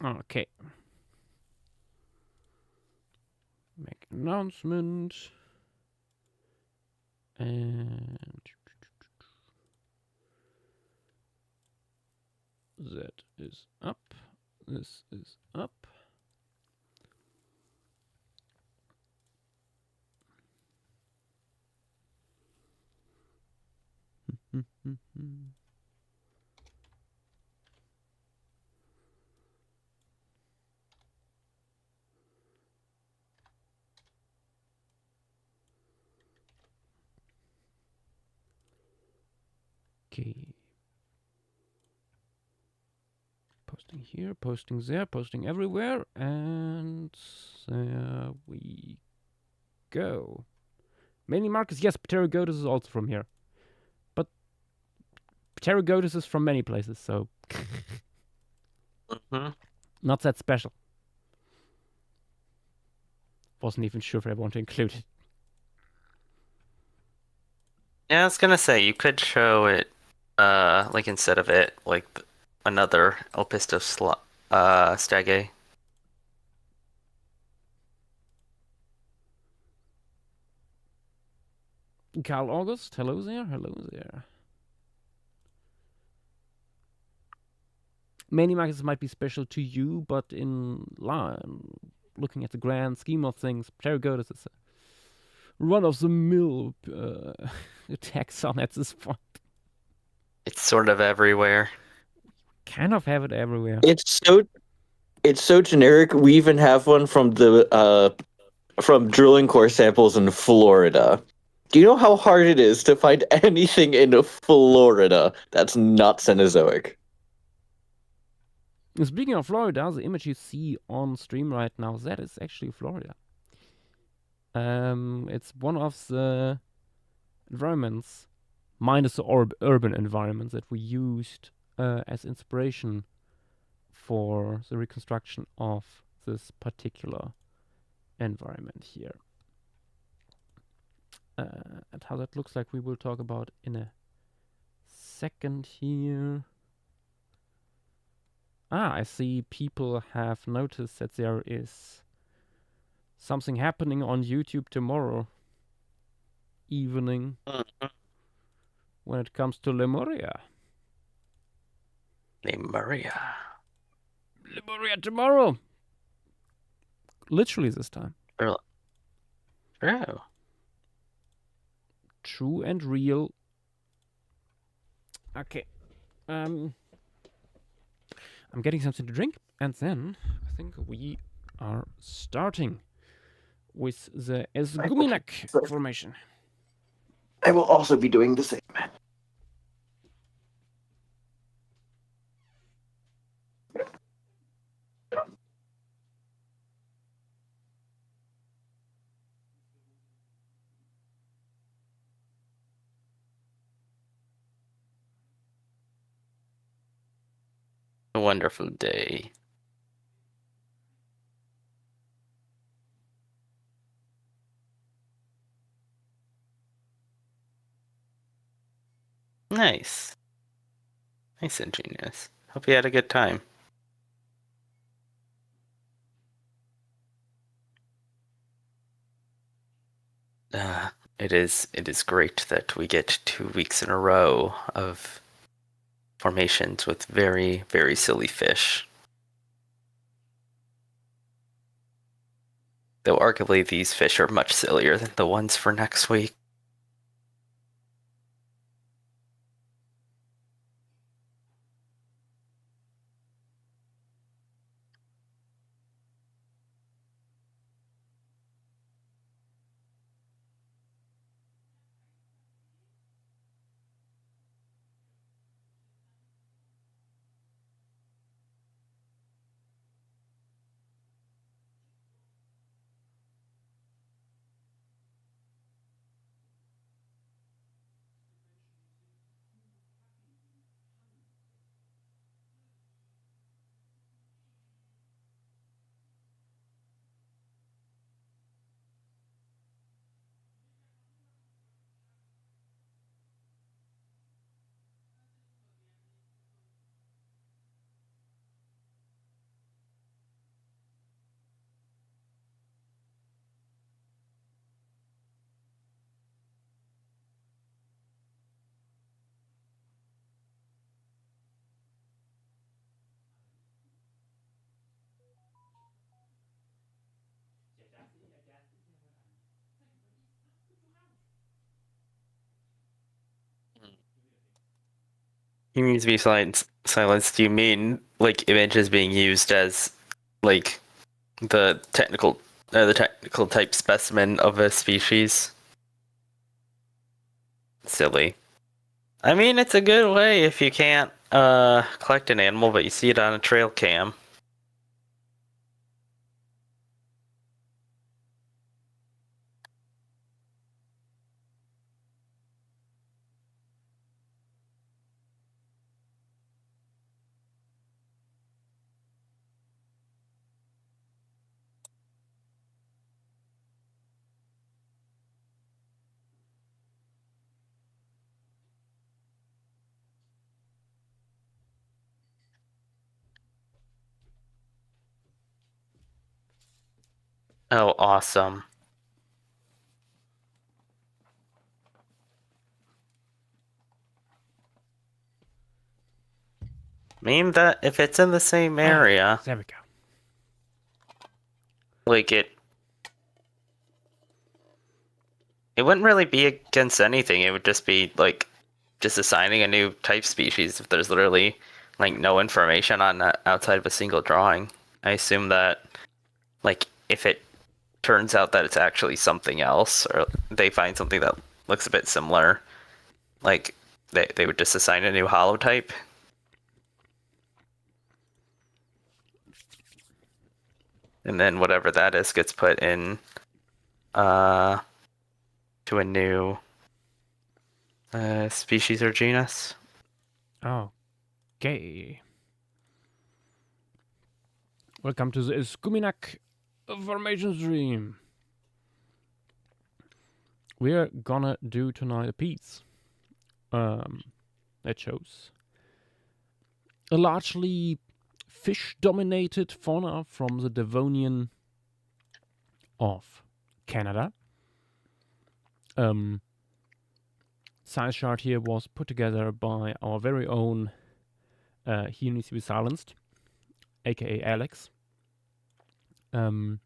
Okay. Make announcement. And that is up. This is up. Okay. Posting here, posting there, posting everywhere, and there we go. Mainly Marcus, yes, Pterogotus is also from here. But Pterogotus is from many places, so not that special. Wasn't even sure if I want to include it. Yeah, I was gonna say you could show it, like instead of it, like another Elpistos stagae. Carl August, hello there, hello there. Many markets might be special to you, but in looking at the grand scheme of things, Pterogotus is a run-of-the-mill taxon at this point. It's sort of everywhere. Kind of have it everywhere. It's so generic. We even have one from the from drilling core samples in Florida. Do you know how hard it is to find anything in Florida that's not Cenozoic? Speaking of Florida, the image you see on stream right now, that is actually Florida. It's one of the environments, minus the urban environments, that we used as inspiration for the reconstruction of this particular environment here. And how that looks like we will talk about in a second here. I see people have noticed that there is something happening on YouTube tomorrow evening when it comes to Lemuria. Lemuria tomorrow. Literally this time. True. True and real. Okay. I'm getting something to drink, and then I think we are starting with the Escuminac formation. I will also be doing the same. A wonderful day. Nice. Nice and genius. Hope you had a good time. It is great that we get 2 weeks in a row of formations with very, very silly fish. Though arguably these fish are much sillier than the ones for next week. He means to be silenced. Do you mean like images being used as like the technical type specimen of a species? Silly. I mean, it's a good way if you can't collect an animal, but you see it on a trail cam. Oh, awesome. Mean that if it's in the same area, There we go. like it wouldn't really be against anything. It would just be like just assigning a new type species if there's literally like no information on that outside of a single drawing. I assume that like if it turns out that it's actually something else, or they find something that looks a bit similar, like they would just assign a new holotype. And then whatever that is gets put in to a new species or genus. Okay. Welcome to the Escuminac formation stream. We're gonna do tonight a piece that shows a largely fish-dominated fauna from the Devonian of Canada. Size chart here was put together by our very own he needs to be silenced, aka Alex. And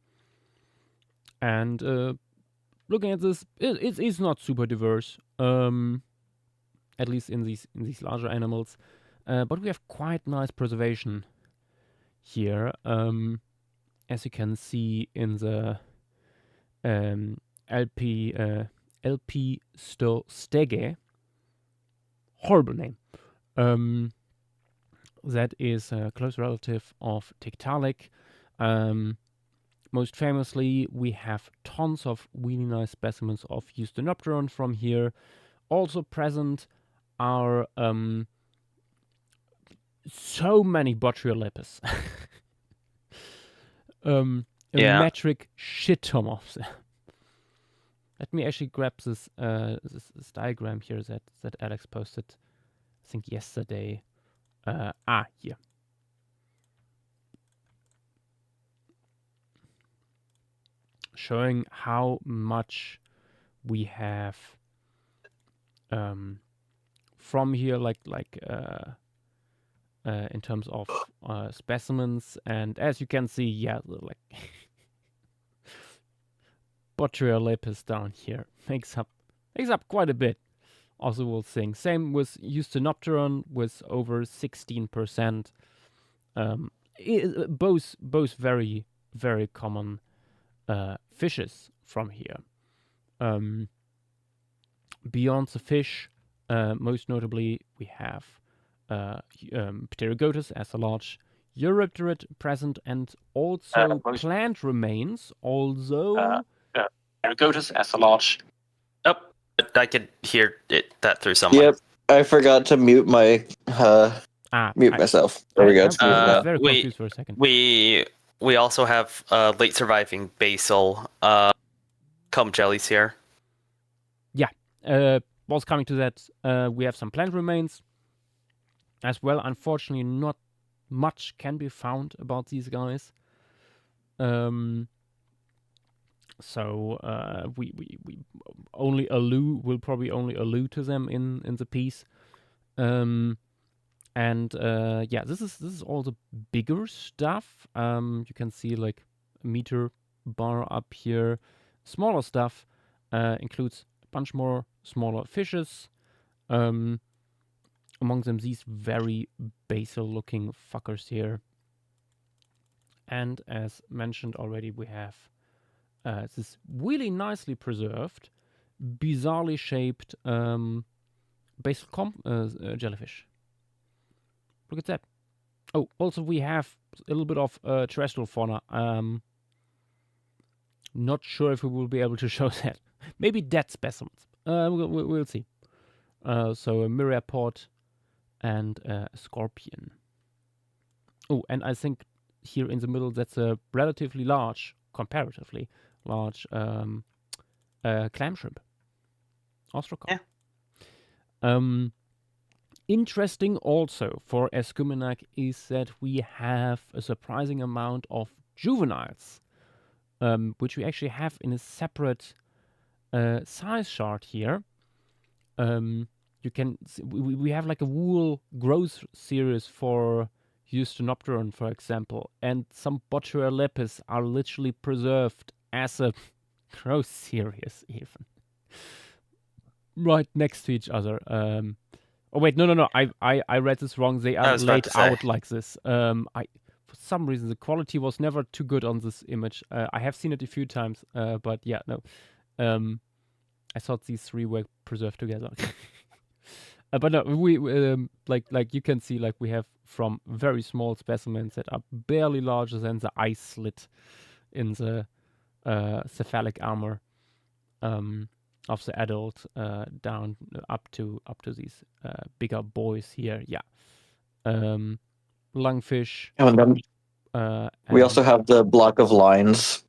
looking at this, it's not super diverse, at least in these larger animals, but we have quite nice preservation here, as you can see in the LP stege. Horrible name. That is a close relative of Tiktaalik. Most famously, we have tons of really nice specimens of Eusthenopteron from here. Also present are so many Botryolipus. A metric shit ton of them. Let me actually grab this diagram here that Alex posted, I think yesterday. Here. Showing how much we have from here, in terms of specimens, and as you can see, yeah, like Botryolipus down here makes up quite a bit. Also, we'll sing. Same with Eusthenopteron with over 16%. Both very, very common fishes from here. Beyond the fish, most notably, we have Pterygotus as a large Eurypterid present, and also plant remains, although... Pterygotus as a large... Oh, I could hear that through someone. Yep, I forgot to mute my mute myself. There we go. It's muted I now. was very confused for a second. We also have late surviving basal comb jellies here. Yeah, was coming to that. We have some plant remains as well. Unfortunately, not much can be found about these guys. So we only probably allude to them in the piece. And yeah, this is all the bigger stuff. You can see like a meter bar up here. Smaller stuff includes a bunch more smaller fishes. among them these very basal-looking fuckers here. And as mentioned already, we have this really nicely preserved, bizarrely shaped basal jellyfish. Look at that. Oh, also we have a little bit of terrestrial fauna. Not sure if we will be able to show that. Maybe dead specimens. We'll see. So a myriapod and a scorpion. Oh, and I think here in the middle that's a relatively large, comparatively large clam shrimp. Ostracon. Yeah. Interesting also for Escuminac is that we have a surprising amount of juveniles, which we actually have in a separate size chart here. You can see, we have like a wool growth series for Eusthenopteron, for example, and some Botula lepis are literally preserved as a growth series even. Right next to each other. Oh wait, no. I read this wrong. They are laid out like this. For some reason the quality was never too good on this image. I have seen it a few times, but yeah, no. I thought these three were preserved together. But no, we like you can see, like we have from very small specimens that are barely larger than the eye slit in the cephalic armor of the adult down up to these bigger boys here. Yeah, lungfish. And then we also have the block of lines.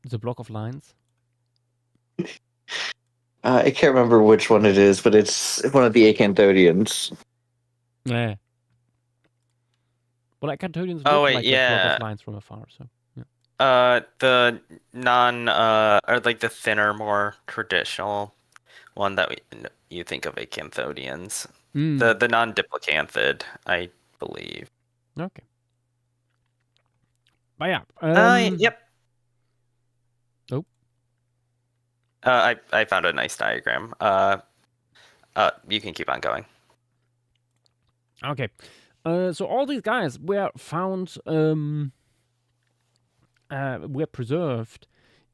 The block of lines. I can't remember which one it is, but it's one of the acanthodians. Yeah. Well, acanthodians Oh, look wait, like a yeah. block of lines from afar. So yeah. The or like the thinner, more traditional one that you think of acanthodians. The non-diplicanthid, I believe. Okay. But yeah. Yep. Oh. I found a nice diagram. You can keep on going. Okay. So all these guys were found, were preserved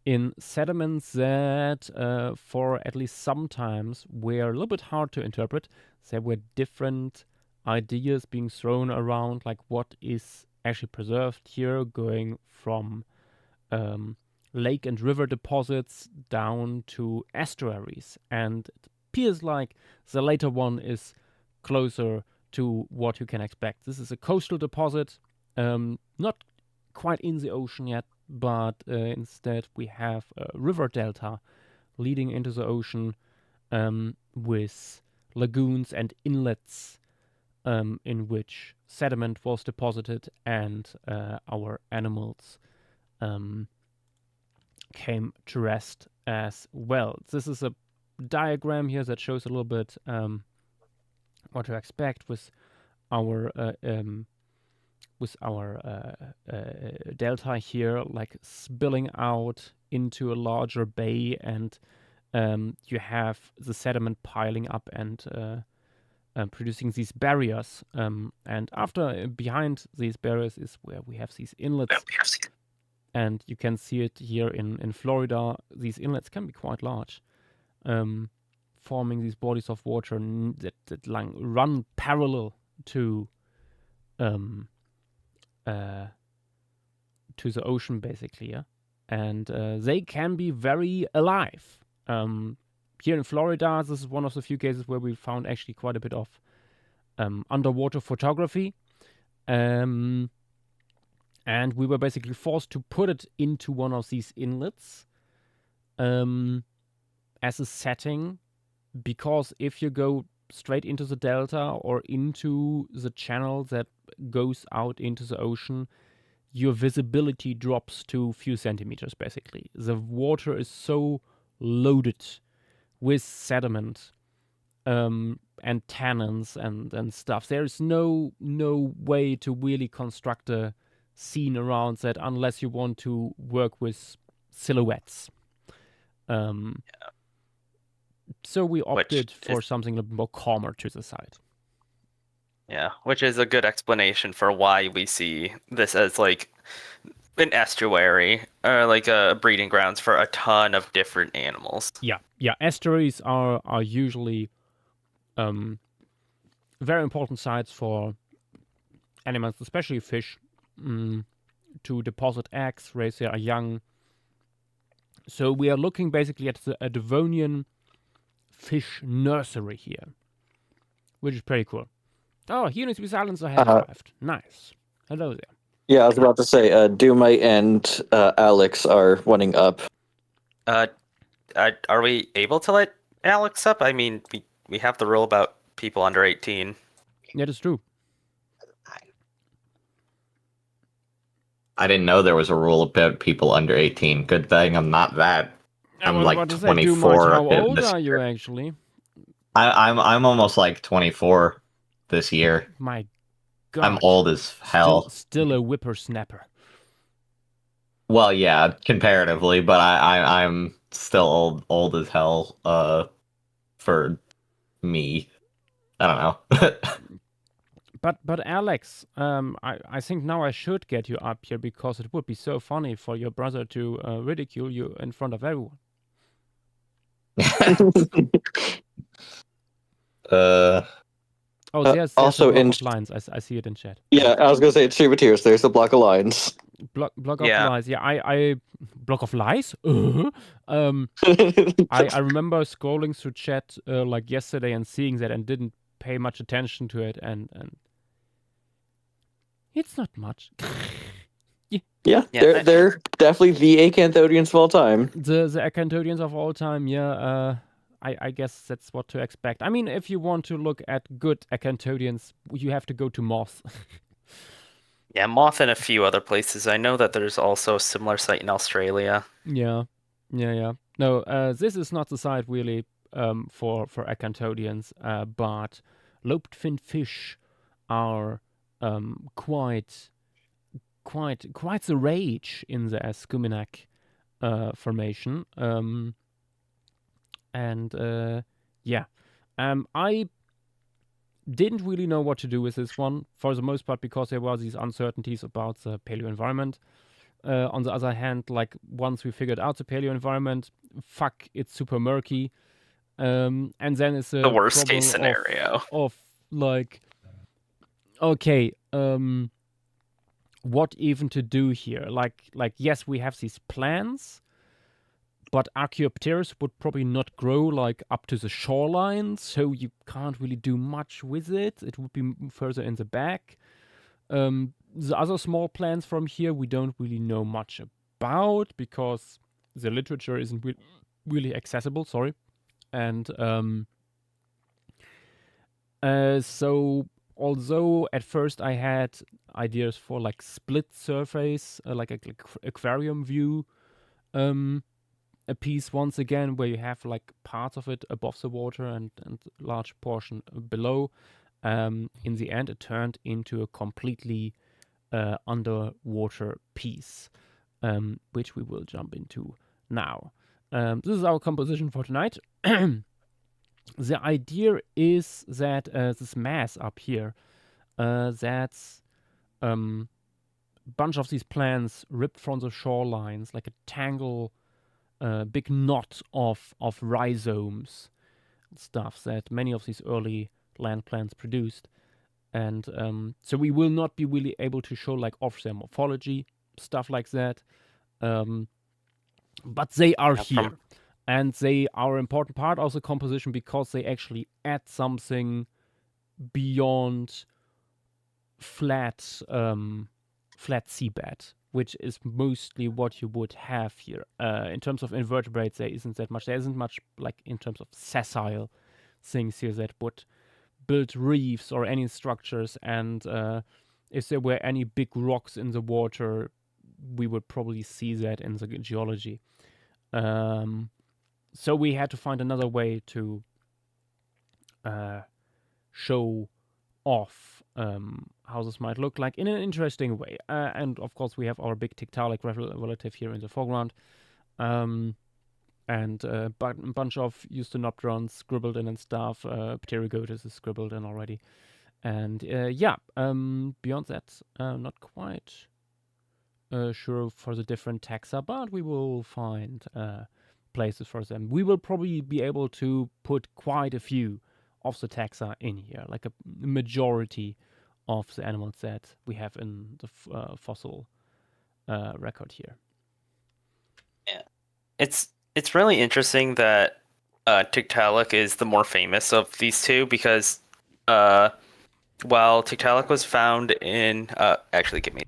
in sediments that, for at least sometimes, were a little bit hard to interpret. There were different ideas being thrown around, like what is actually preserved here, going from lake and river deposits down to estuaries. And it appears like the later one is closer to what you can expect. This is a coastal deposit, not quite in the ocean yet, but instead we have a river delta leading into the ocean with lagoons and inlets in which sediment was deposited and our animals came to rest as well. This is a diagram here that shows a little bit what to expect with our delta here, like spilling out into a larger bay, and you have the sediment piling up and producing these barriers. And after, behind these barriers is where we have these inlets. And you can see it here in Florida. These inlets can be quite large, forming these bodies of water that run parallel to the ocean, basically. Yeah? And they can be very alive. Here in Florida, this is one of the few cases where we found actually quite a bit of underwater photography. And we were basically forced to put it into one of these inlets as a setting, because if you go straight into the delta or into the channel that goes out into the ocean, your visibility drops to a few centimeters, basically. The water is so loaded with sediment and tannins and stuff. There's no way to really construct a scene around that unless you want to work with silhouettes. So we opted for something a little more calmer to the side. Yeah, which is a good explanation for why we see this as like an estuary or like a breeding grounds for a ton of different animals. Yeah, estuaries are usually very important sites for animals, especially fish, to deposit eggs, raise their young. So we are looking basically at a Devonian fish nursery here, which is pretty cool. Oh, here needs to be silence or has arrived. Nice. Hello there. Yeah, I was about to say, Dumite and Alex are running up. Are we able to let Alex up? I mean, we have the rule about people under 18. Yeah, that's true. I didn't know there was a rule about people under 18. Good thing I'm not that. I'm like about to say, 24. How old this are you year. actually? I'm almost like 24 this year. My God. I'm old as hell. Still a whippersnapper. Well, yeah, comparatively, but I'm still old as hell. For me, I don't know. But Alex, I think now I should get you up here because it would be so funny for your brother to ridicule you in front of everyone. There's also a block in- of lines. I see it in chat. Yeah, I was gonna say, in stream materials, there's a block of lines. Block of Yeah. lies. Yeah, I block of lies. I remember scrolling through chat like yesterday and seeing that and didn't pay much attention to it and it's not much. Yeah, Yeah, they're definitely the acanthodians of all time. The acanthodians of all time. Yeah. I guess that's what to expect. I mean, if you want to look at good acanthodians, you have to go to Moss. Yeah, Moth and a few other places. I know that there's also a similar site in Australia. Yeah. No, this is not the site really for acanthodians, but lobed fin fish are quite the rage in the Escuminac formation. I didn't really know what to do with this one for the most part because there were these uncertainties about the paleoenvironment. On the other hand, like once we figured out the paleoenvironment, fuck, it's super murky. And then it's The worst case scenario. of like, okay, what even to do here? Like yes, we have these plans, but Archaeopteryx would probably not grow like up to the shoreline, so you can't really do much with it. It would be further in the back. The other small plants from here we don't really know much about because the literature isn't really accessible. Sorry, and so although at first I had ideas for like split surface, like a aquarium view, a piece once again where you have like parts of it above the water and large portion below. In the end, it turned into a completely underwater piece, which we will jump into now. This is our composition for tonight. The idea is that this mass up here, that's bunch of these plants ripped from the shorelines, like a tangle, big knot of rhizomes, stuff that many of these early land plants produced. And so we will not be really able to show like off their morphology, stuff like that. But they are here. And they are an important part of the composition because they actually add something beyond flat seabed, which is mostly what you would have here. In terms of invertebrates, there isn't that much. There isn't much like in terms of sessile things here that would build reefs or any structures. And if there were any big rocks in the water, we would probably see that in the geology. So we had to find another way to show off how this might look like in an interesting way. And of course, we have our big Tiktaalik relative here in the foreground. And a bunch of Eusthenopterons scribbled in and stuff. Pterygotus is scribbled in already. And beyond that, not quite sure for the different taxa, but we will find places for them. We will probably be able to put quite a few of the taxa in here, like a majority of the animals that we have in the fossil record here. Yeah, it's really interesting that Tiktaalik is the more famous of these two because while Tiktaalik was found in actually give me.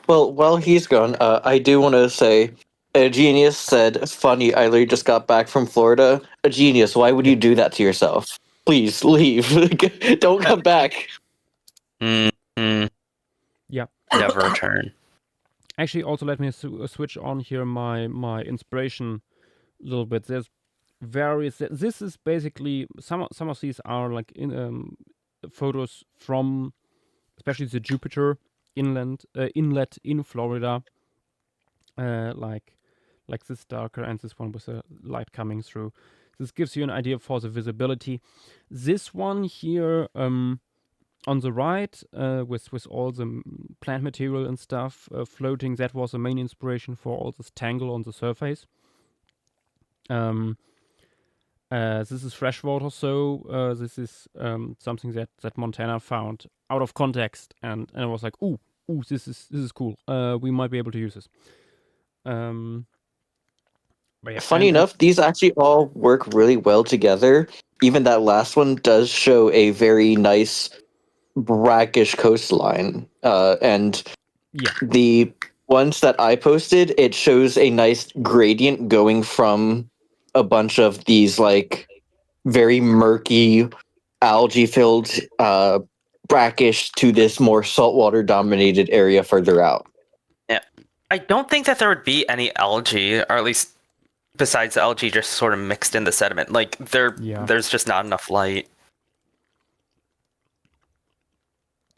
Well, while he's gone, I do want to say, a genius said, "Funny, I literally just got back from Florida." A genius, why would you do that to yourself? Please leave. Don't come back. Yeah. Never return. Actually, also let me switch on here my inspiration a little bit. There's various. This is basically some of these are like photos from, especially the Jupiter inlet in Florida, like this darker and this one with the light coming through. This gives you an idea for the visibility. This one here on the right with all the plant material and stuff floating, that was the main inspiration for all this tangle on the surface. This is freshwater, so this is something that Montana found out of context, and I was like, ooh, this is cool. We might be able to use this. But yeah, Funny enough, these actually all work really well together. Even that last one does show a very nice brackish coastline. And yeah, the ones that I posted, it shows a nice gradient going from a bunch of these like very murky algae filled brackish to this more saltwater dominated area further out. Yeah, I don't think that there would be any algae, or at least besides the algae just sort of mixed in the sediment. Like there's just not enough light.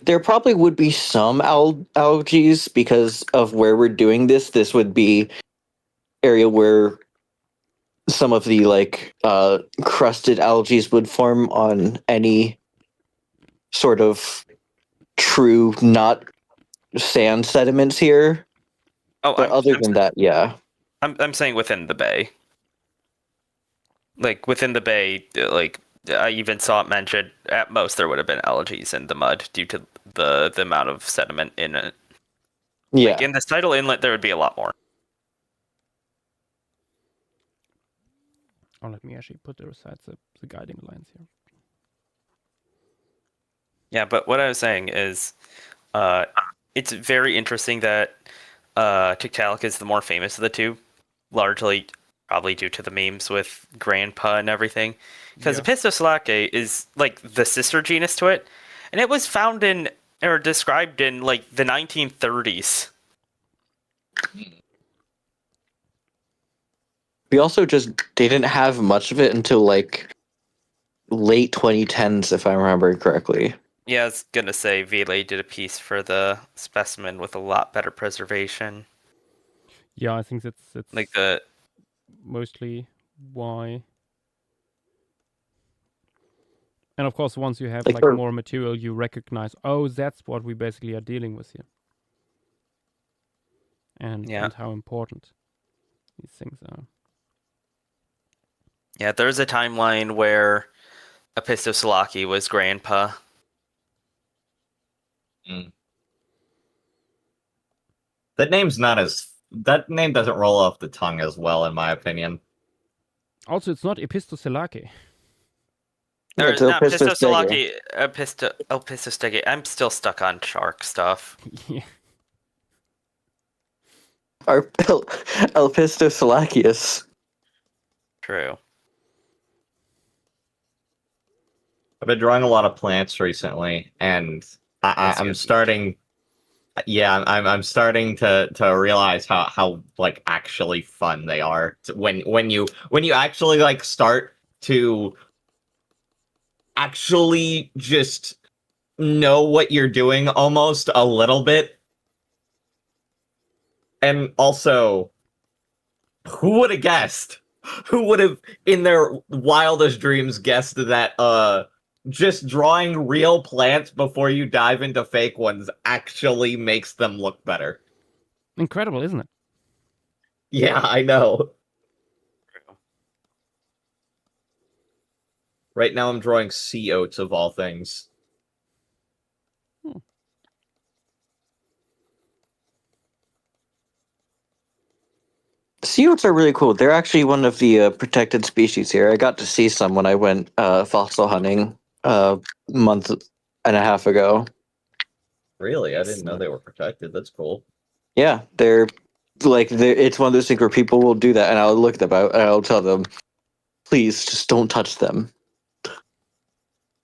There probably would be some algae because of where we're doing this. This would be area where some of the like crusted algae would form on any sort of true not sand sediments here. Oh, but other than that, yeah. I'm saying within the bay. Like within the bay, like I even saw it mentioned. At most, there would have been algae in the mud due to the amount of sediment in it. Yeah. Like in this tidal inlet, there would be a lot more. Oh, let me actually put aside the guiding lines here. Yeah, but what I was saying is, it's very interesting that Tiktaalik is the more famous of the two, largely probably due to the memes with Grandpa and everything. Because Epistoselace is like the sister genus to it, and it was found in or described in like the 1930s. We also just didn't have much of it until like late 2010s, if I remember correctly. Yeah, I was gonna say Vile did a piece for the specimen with a lot better preservation. Yeah, I think that's like the mostly why. And of course, once you have like more material, you recognize, oh, that's what we basically are dealing with here, and how important these things are. Yeah, there's a timeline where Epistoselace was Grandpa. That name doesn't roll off the tongue as well, in my opinion. Also, it's not Epistoselace. Or not Epistoselace, Epistostege. I'm still stuck on shark stuff. Yeah. Epistoselacius. True. I've been drawing a lot of plants recently, and I'm starting. Yeah, I'm starting to realize how like actually fun they are when you actually like start to actually just know what you're doing almost a little bit. And also Who would have guessed? Who would have, in their wildest dreams, guessed that just drawing real plants before you dive into fake ones actually makes them look better? Incredible, isn't it? Yeah, I know. Right now I'm drawing sea oats of all things. Sea oats are really cool. They're actually one of the protected species here. I got to see some when I went fossil hunting a month and a half ago. Really? I didn't know they were protected. That's cool. Yeah, it's one of those things where people will do that, and I'll look them out and I'll tell them, please just don't touch them.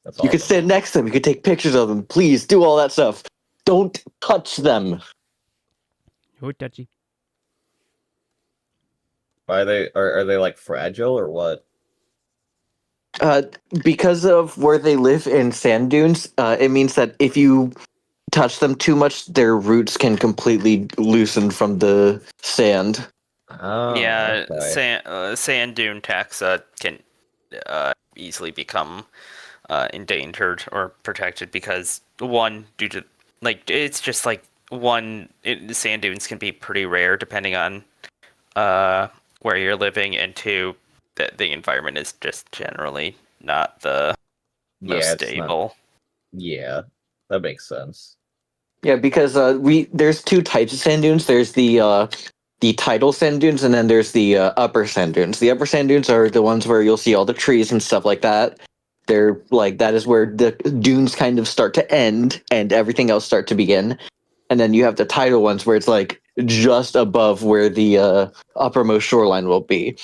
That's You could awesome. stand next to them. You could take pictures of them. Please do all that stuff. Don't touch them. Who touchy? Are they like fragile or what? Because of where they live in sand dunes, it means that if you touch them too much, their roots can completely loosen from the sand. Oh, Yeah, okay. sand dune taxa can easily become endangered or protected because one, due to it's just sand dunes can be pretty rare depending on where you're living, and two, that the environment is just generally not the most Yeah, it's not. stable. Yeah, that makes sense. Yeah, because there's two types of sand dunes. There's the tidal sand dunes, and then there's the upper sand dunes. The upper sand dunes are the ones where you'll see all the trees and stuff like that. They're like that is where the dunes kind of start to end and everything else start to begin. And then you have the tidal ones where it's like just above where the uppermost shoreline will be.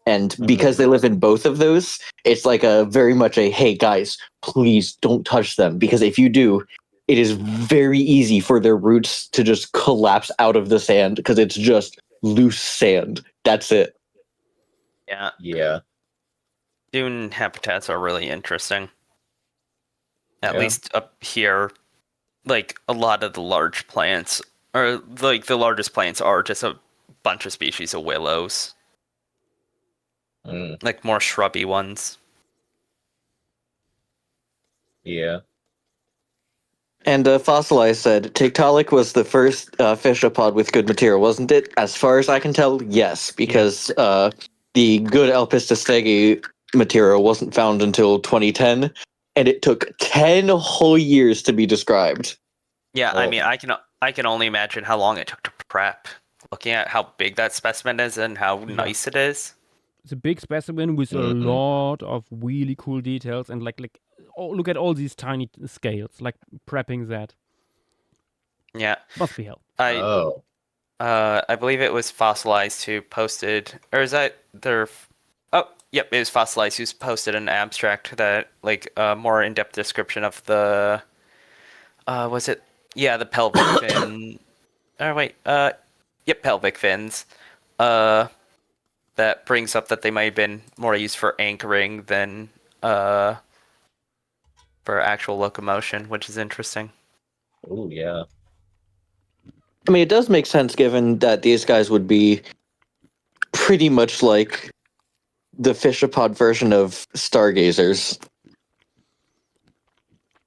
And because they live in both of those, it's like a very much a hey guys, please don't touch them, because if you do, it is very easy for their roots to just collapse out of the sand because it's just loose sand. That's it. Yeah, Yeah. dune habitats are really interesting. At Yeah. least up here, like a lot of the large plants, or like the largest plants are just a bunch of species of willows, Mm, like more shrubby ones. yeah. And Fossilized said, Tiktaalik was the first fishapod with good material, wasn't it? As far as I can tell, yes, because the good Elpistostege material wasn't found until 2010, and it took 10 whole years to be described. Yeah, I Oh. mean, I can only imagine how long it took to prep. Looking at how big that specimen is and how nice it is. It's a big specimen with a Mhm. lot of really cool details, and look at all these tiny scales. Like prepping that Yeah, must be hell. Oh. I believe it was Fossilized who posted, or is that their? Oh, yep, it was Fossilized who's posted an abstract that more in-depth description of the. Was it? Yeah, the pelvic fin. Oh wait, yep, pelvic fins. That brings up that they might have been more used for anchoring than for actual locomotion, which is interesting. Oh, yeah. I mean, it does make sense given that these guys would be pretty much like the fishapod version of stargazers.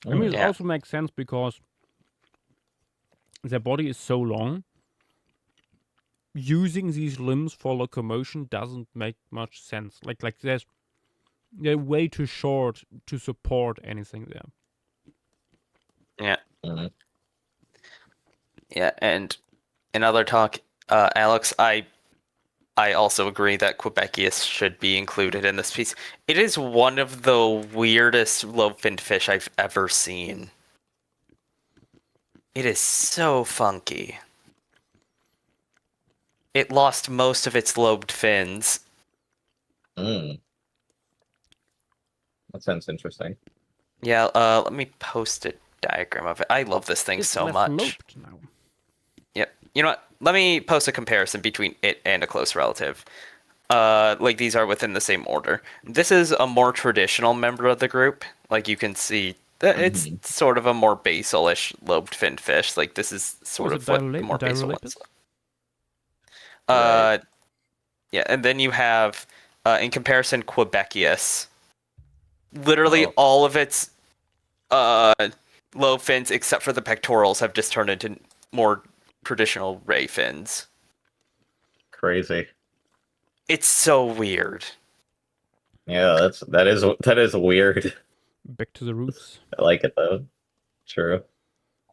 I mean, it Yeah. also makes sense because their body is so long. Using these limbs for locomotion doesn't make much sense. They're way too short to support anything there. Yeah. Mhm. Yeah, and in other talk, Alex, I also agree that Quebecius should be included in this piece. It is one of the weirdest lobe-finned fish I've ever seen. It is so funky. It lost most of its lobed fins. Mm. That sounds interesting. Yeah, let me post a diagram of it. I love this thing It's so less much. loped now. Yep. You know what? Let me post a comparison between it and a close relative. These are within the same order. This is a more traditional member of the group. Like you can see that it's sort of a more basal-ish lobed finned fish. Like this is sort Was of it what the more basal ones. dirolipid? Right. Yeah, and then you have, in comparison, Quebecius. Literally all of its low fins, except for the pectorals, have just turned into more traditional ray fins. Crazy. It's so weird. Yeah, that is weird. Back to the roots. I like it though. True.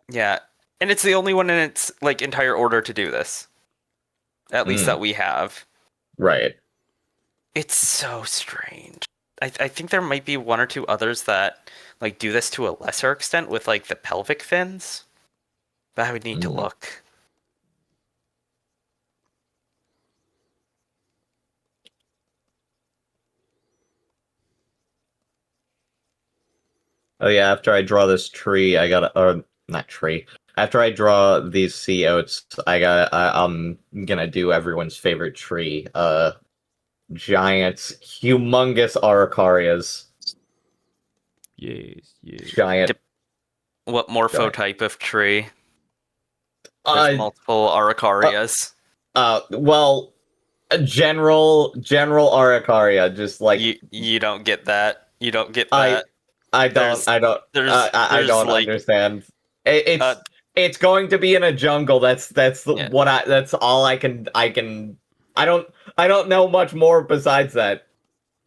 Yeah, and it's the only one in its like entire order to do this. At least that we have. Right. It's so strange. I think there might be one or two others that like do this to a lesser extent with like the pelvic fins. But I would need to look. Oh yeah, after I draw this tree, I gotta, or not tree. After I draw these sea oats, I'm gonna do everyone's favorite tree. Giant, humongous araucarias. Yes, yes. Giant. What morphotype of tree? There's multiple araucarias. Well, a general araucaria, just like you don't get that. You don't get that. I don't understand. It's going to be in a jungle. That's all I can. I don't know much more besides that.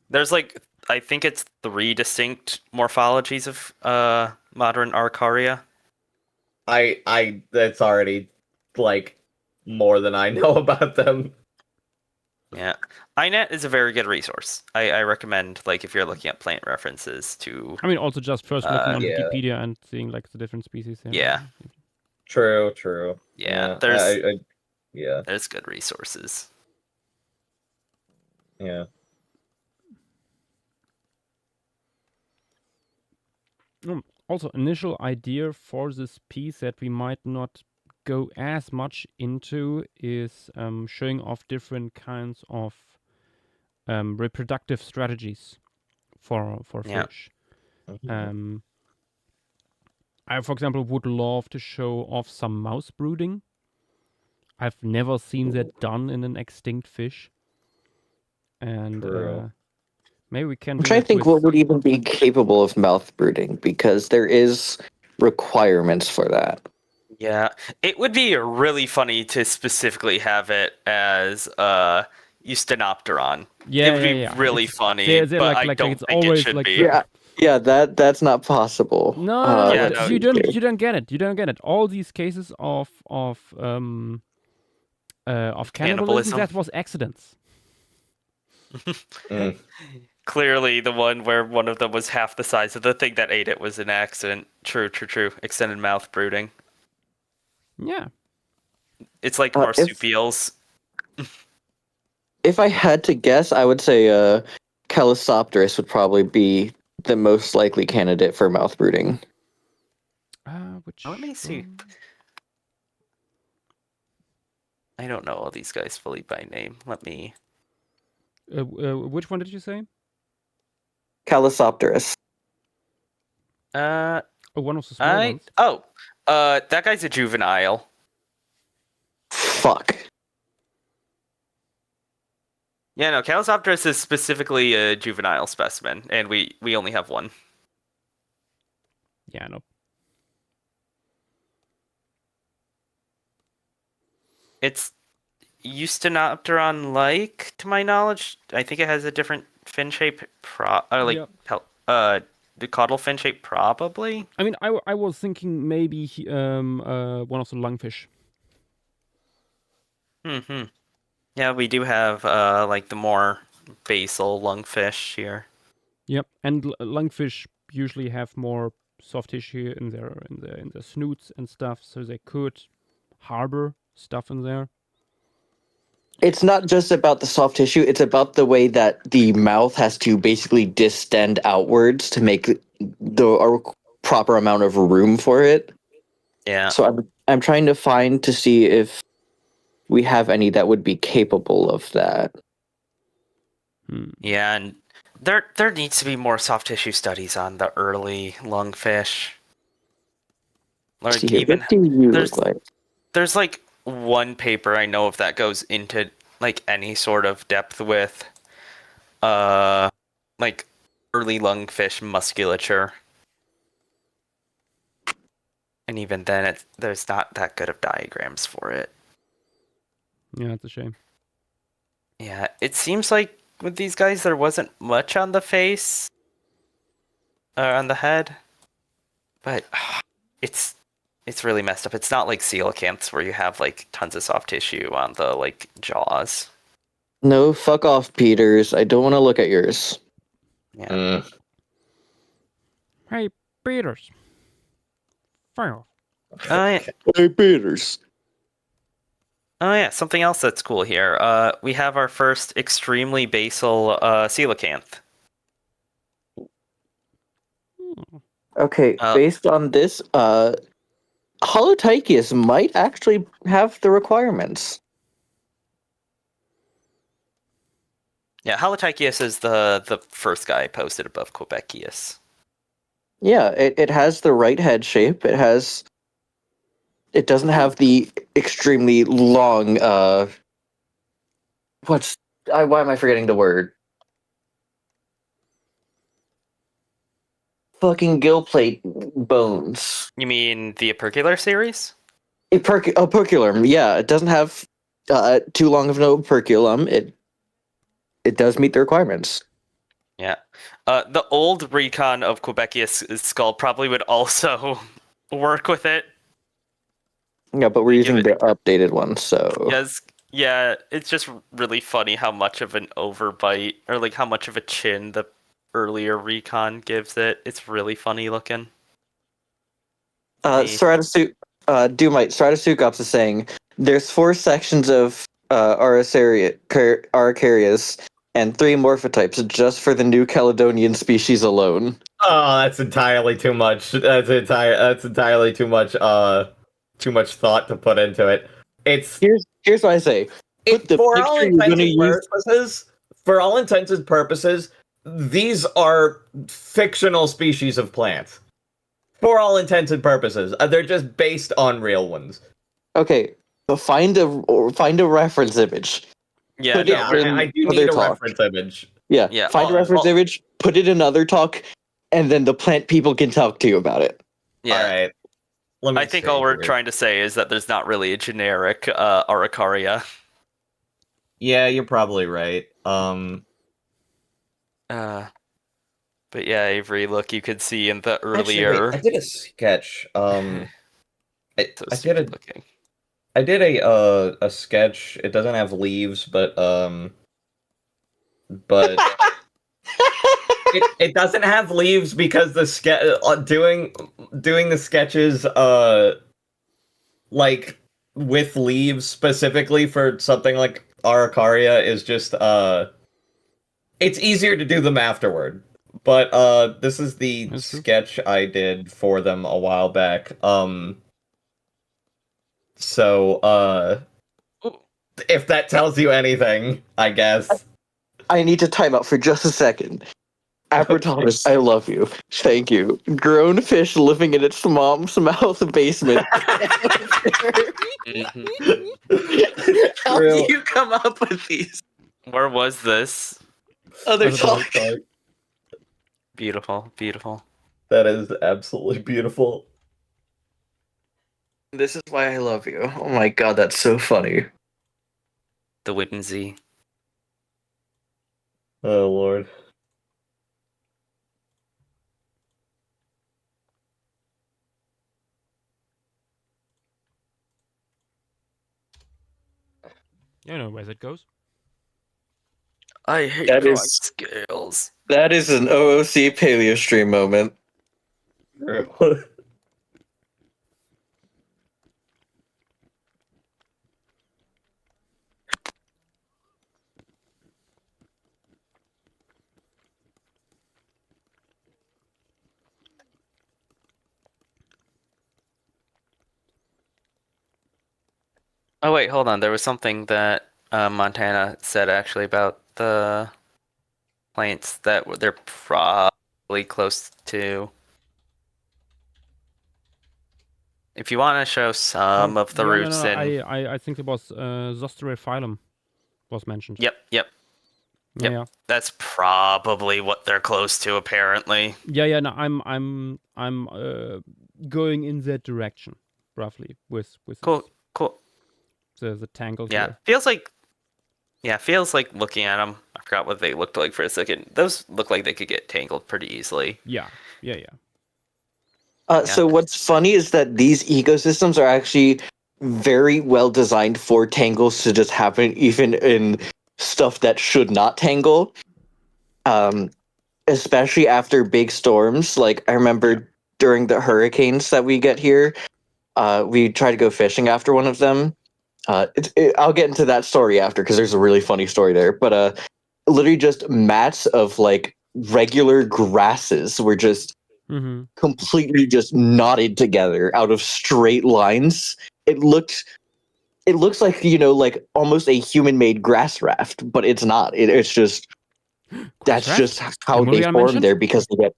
There's like, I think it's 3 distinct morphologies of modern araucaria. That's already like more than I know about them. Yeah, iNet is a very good resource. I recommend, like, if you're looking at plant references to. I mean, also just first looking on yeah. Wikipedia and seeing like the different species. Yeah. True. Yeah, yeah. There's good resources. Yeah. Also, initial idea for this piece that we might not go as much into is showing off different kinds of reproductive strategies for fish. I, for example, would love to show off some mouse brooding. I've never seen that done in an extinct fish. And maybe we can. I'm trying to think what would even be capable of mouth brooding, because there is requirements for that. Yeah, it would be really funny to specifically have it as Eustonopteron. Yeah, it would be really funny, but I don't think it should be. Yeah, that's not possible. No, you don't get it. You don't get it. All these cases of cannibalism, that was accidents. Clearly, the one where one of them was half the size of the thing that ate it was an accident. True. Extended mouth brooding. Yeah. It's like marsupials. If I had to guess, I would say Calisopterus would probably be the most likely candidate for mouth brooding. Let me see. I don't know all these guys fully by name. Let me... which one did you say? Calisopterus. One of the small ones. That guy's a juvenile. Fuck. Yeah, no, Calisopterus is specifically a juvenile specimen, and we only have one. Yeah, no. It's Eustonopteron-like, to my knowledge. I think it has a different fin shape, the caudal fin shape, probably. I mean, I was thinking maybe one of the lungfish. Yeah, we do have like the more basal lungfish here. Yep, and lungfish usually have more soft tissue in their snoots and stuff, so they could harbor stuff in there. It's not just about the soft tissue, it's about the way that the mouth has to basically distend outwards to make the proper amount of room for it. Yeah. So I'm trying to see if we have any that would be capable of that. Yeah, and there needs to be more soft tissue studies on the early lungfish. Like, even what do you look like? There's like one paper I know of that goes into like any sort of depth with like early lungfish musculature. And even then there's not that good of diagrams for it. Yeah, it's a shame. Yeah, it seems like with these guys there wasn't much on the face or on the head. But it's really messed up. It's not like coelacanths where you have like tons of soft tissue on the like jaws. No, fuck off, Peters. I don't want to look at yours. Yeah. Hey, Peters. Fire. Oh yeah. Hey, Peters. Oh yeah. Something else that's cool here. We have our first extremely basal coelacanth. Okay, based on this, Holotychius might actually have the requirements. Yeah, Holotychius is the first guy posted above Quebecius. Yeah, it has the right head shape. It doesn't have the extremely long, why am I forgetting the word? Fucking gill plate bones. You mean the opercular series? Operculum, yeah. It doesn't have too long of an operculum. It does meet the requirements. Yeah. The old recon of Quebecius' skull probably would also work with it. Yeah, but we're using the updated one, so... Yes. Yeah, it's just really funny how much of an overbite, or like how much of a chin the earlier recon gives it. It's really funny looking. Doomite, Stratosoukops is saying, there's 4 sections of Araucarias and 3 morphotypes just for the New Caledonian species alone. Oh, that's entirely too much. That's entirely too much thought to put into it. Here's what I say. For all intents and purposes, these are fictional species of plants. For all intents and purposes, they're just based on real ones. Okay, but find a reference image. Yeah, I do need a reference image. Yeah, find a reference image, put it in other talk, and then the plant people can talk to you about it. Yeah. All right. I think all we're trying to say is that there's not really a generic Araucaria. Yeah, you're probably right. But yeah, Avery, look, you could see in the earlier. Actually, wait, I did a sketch. I did a sketch. It doesn't have leaves, but it doesn't have leaves because the doing the sketches like with leaves specifically for something like Araucaria is just it's easier to do them afterward. But this is the sketch I did for them a while back. So if that tells you anything, I guess. I need to time out for just a second. Apertonis, I love you. Thank you. Grown fish living in its mom's mouth basement. How do you come up with these? Where was this? Other talk. Beautiful, beautiful. That is absolutely beautiful. This is why I love you. Oh my god, that's so funny. The Whitensy. Oh lord. You know where it goes. I hate drawing scales. That is an OOC Paleo stream moment. Oh wait, hold on. There was something that Montana said actually about the plants that they're probably close to. If you want to show some of the roots in... I think it was Zosterophyllum. was mentioned. Yep. Yep. Yeah. That's probably what they're close to, apparently. Yeah. No, I'm going in that direction, roughly, with Cool. the tangle Yeah. here. Feels like looking at them. I forgot what they looked like for a second. Those look like they could get tangled pretty easily. Yeah. So what's funny is that these ecosystems are actually very well designed for tangles to just happen, even in stuff that should not tangle. Especially after big storms. Like I remember during the hurricanes that we get here, we try to go fishing after one of them. I'll get into that story after because there's a really funny story there. But literally just mats of like regular grasses were just Mm-hmm. completely just knotted together out of straight lines. It looks like, like almost a human-made grass raft, but it's not. It's just that's raft? just how they Lemuria form mentioned? there because they get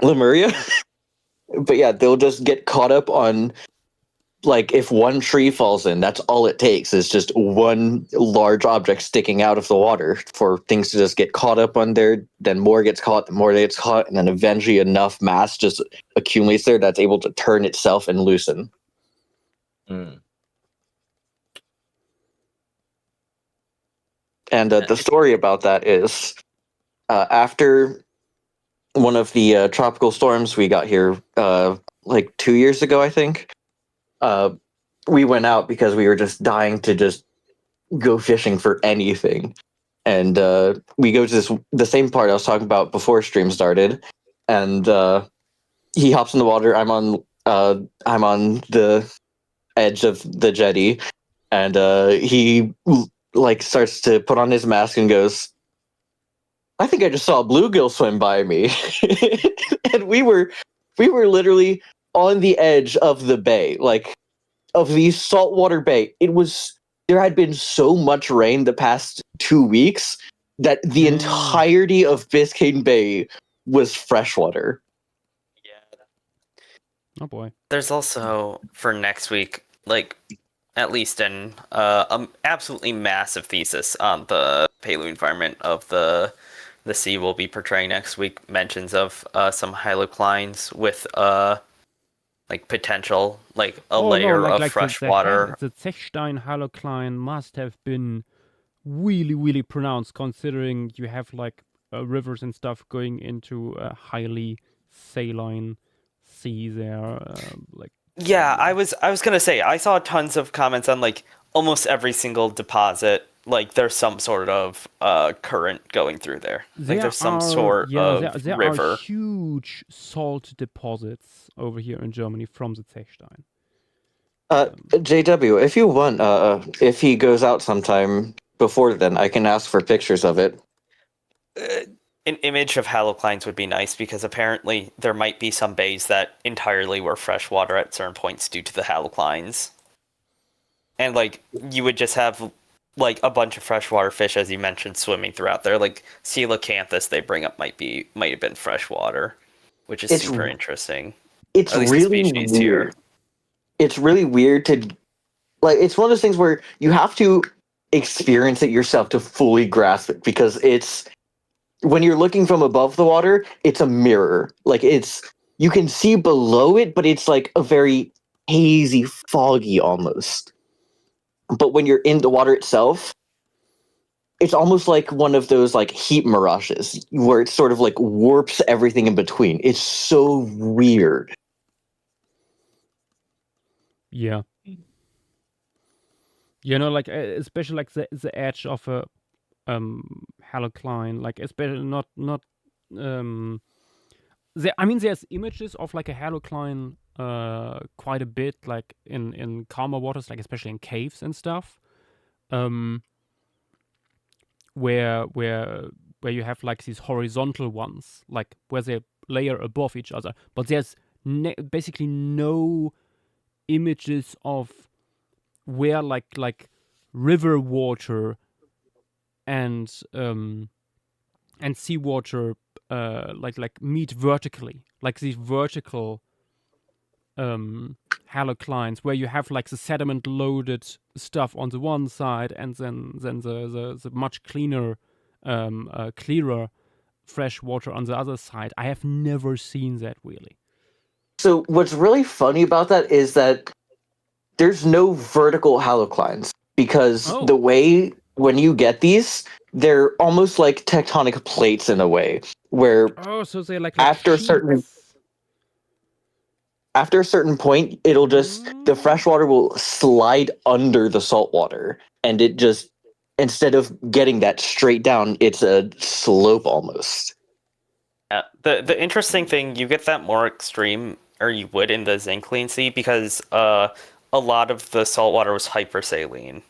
Lemuria. But yeah, they'll just get caught up on, like, if one tree falls in, that's all it takes is just one large object sticking out of the water for things to just get caught up on there. Then more gets caught, the more gets caught, and then eventually enough mass just accumulates there that's able to turn itself and loosen. Mm. And the story about that is after one of the tropical storms we got here like 2 years ago, I think, we went out because we were just dying to just go fishing for anything. And we go to the same part I was talking about before stream started, and he hops in the water. I'm on the edge of the jetty, and he like starts to put on his mask and goes, "I think I just saw a bluegill swim by me," and we were literally on the edge of the bay, like of the saltwater bay. There had been so much rain the past 2 weeks that the entirety of Biscayne Bay was freshwater. Yeah. Oh boy. There's also for next week, like at least an absolutely massive thesis on the paleoenvironment of the sea will be portraying next week. Mentions of some haloclines with like potential, like a layer of fresh water. The Zechstein halocline must have been really, really pronounced, considering you have like rivers and stuff going into a highly saline sea there. Yeah, I was gonna say I saw tons of comments on like almost every single deposit. Like there's some sort of current going through there. Like there's some sort of there river. are huge salt deposits over here in Germany from the Zechstein. JW, if you want, if he goes out sometime before then, I can ask for pictures of it. An image of haloclines would be nice because apparently there might be some bays that entirely were freshwater at certain points due to the haloclines. And like you would just have like a bunch of freshwater fish, as you mentioned, swimming throughout there. Like coelacanthus they bring up might have been freshwater, which is super interesting. It's really weird. Here. It's really weird to like. It's one of those things where you have to experience it yourself to fully grasp it, because it's when you're looking from above the water, it's a mirror. Like you can see below it, but it's like a very hazy, foggy almost. But when you're in the water itself, it's almost like one of those like heat mirages where it sort of like warps everything in between. It's so weird. Yeah. You know, like especially like the edge of a halocline, like especially not there's images of like a halocline quite a bit, like in calmer waters, like especially in caves and stuff, where you have like these horizontal ones, like where they layer above each other, but there's basically no images of where like river water and seawater like meet vertically, like these vertical haloclines where you have like the sediment loaded stuff on the one side and then the much cleaner clearer fresh water on the other side. I have never seen that really. So what's really funny about that is that there's no vertical haloclines because Oh. the way when you get these, they're almost like tectonic plates in a way where Oh, so they're like after a sheets. certain point, it'll just the freshwater will slide under the saltwater, and it just instead of getting that straight down, it's a slope almost. Yeah. The interesting thing, you get that more extreme, or you would in the Zinclean Sea, because a lot of the saltwater was hypersaline.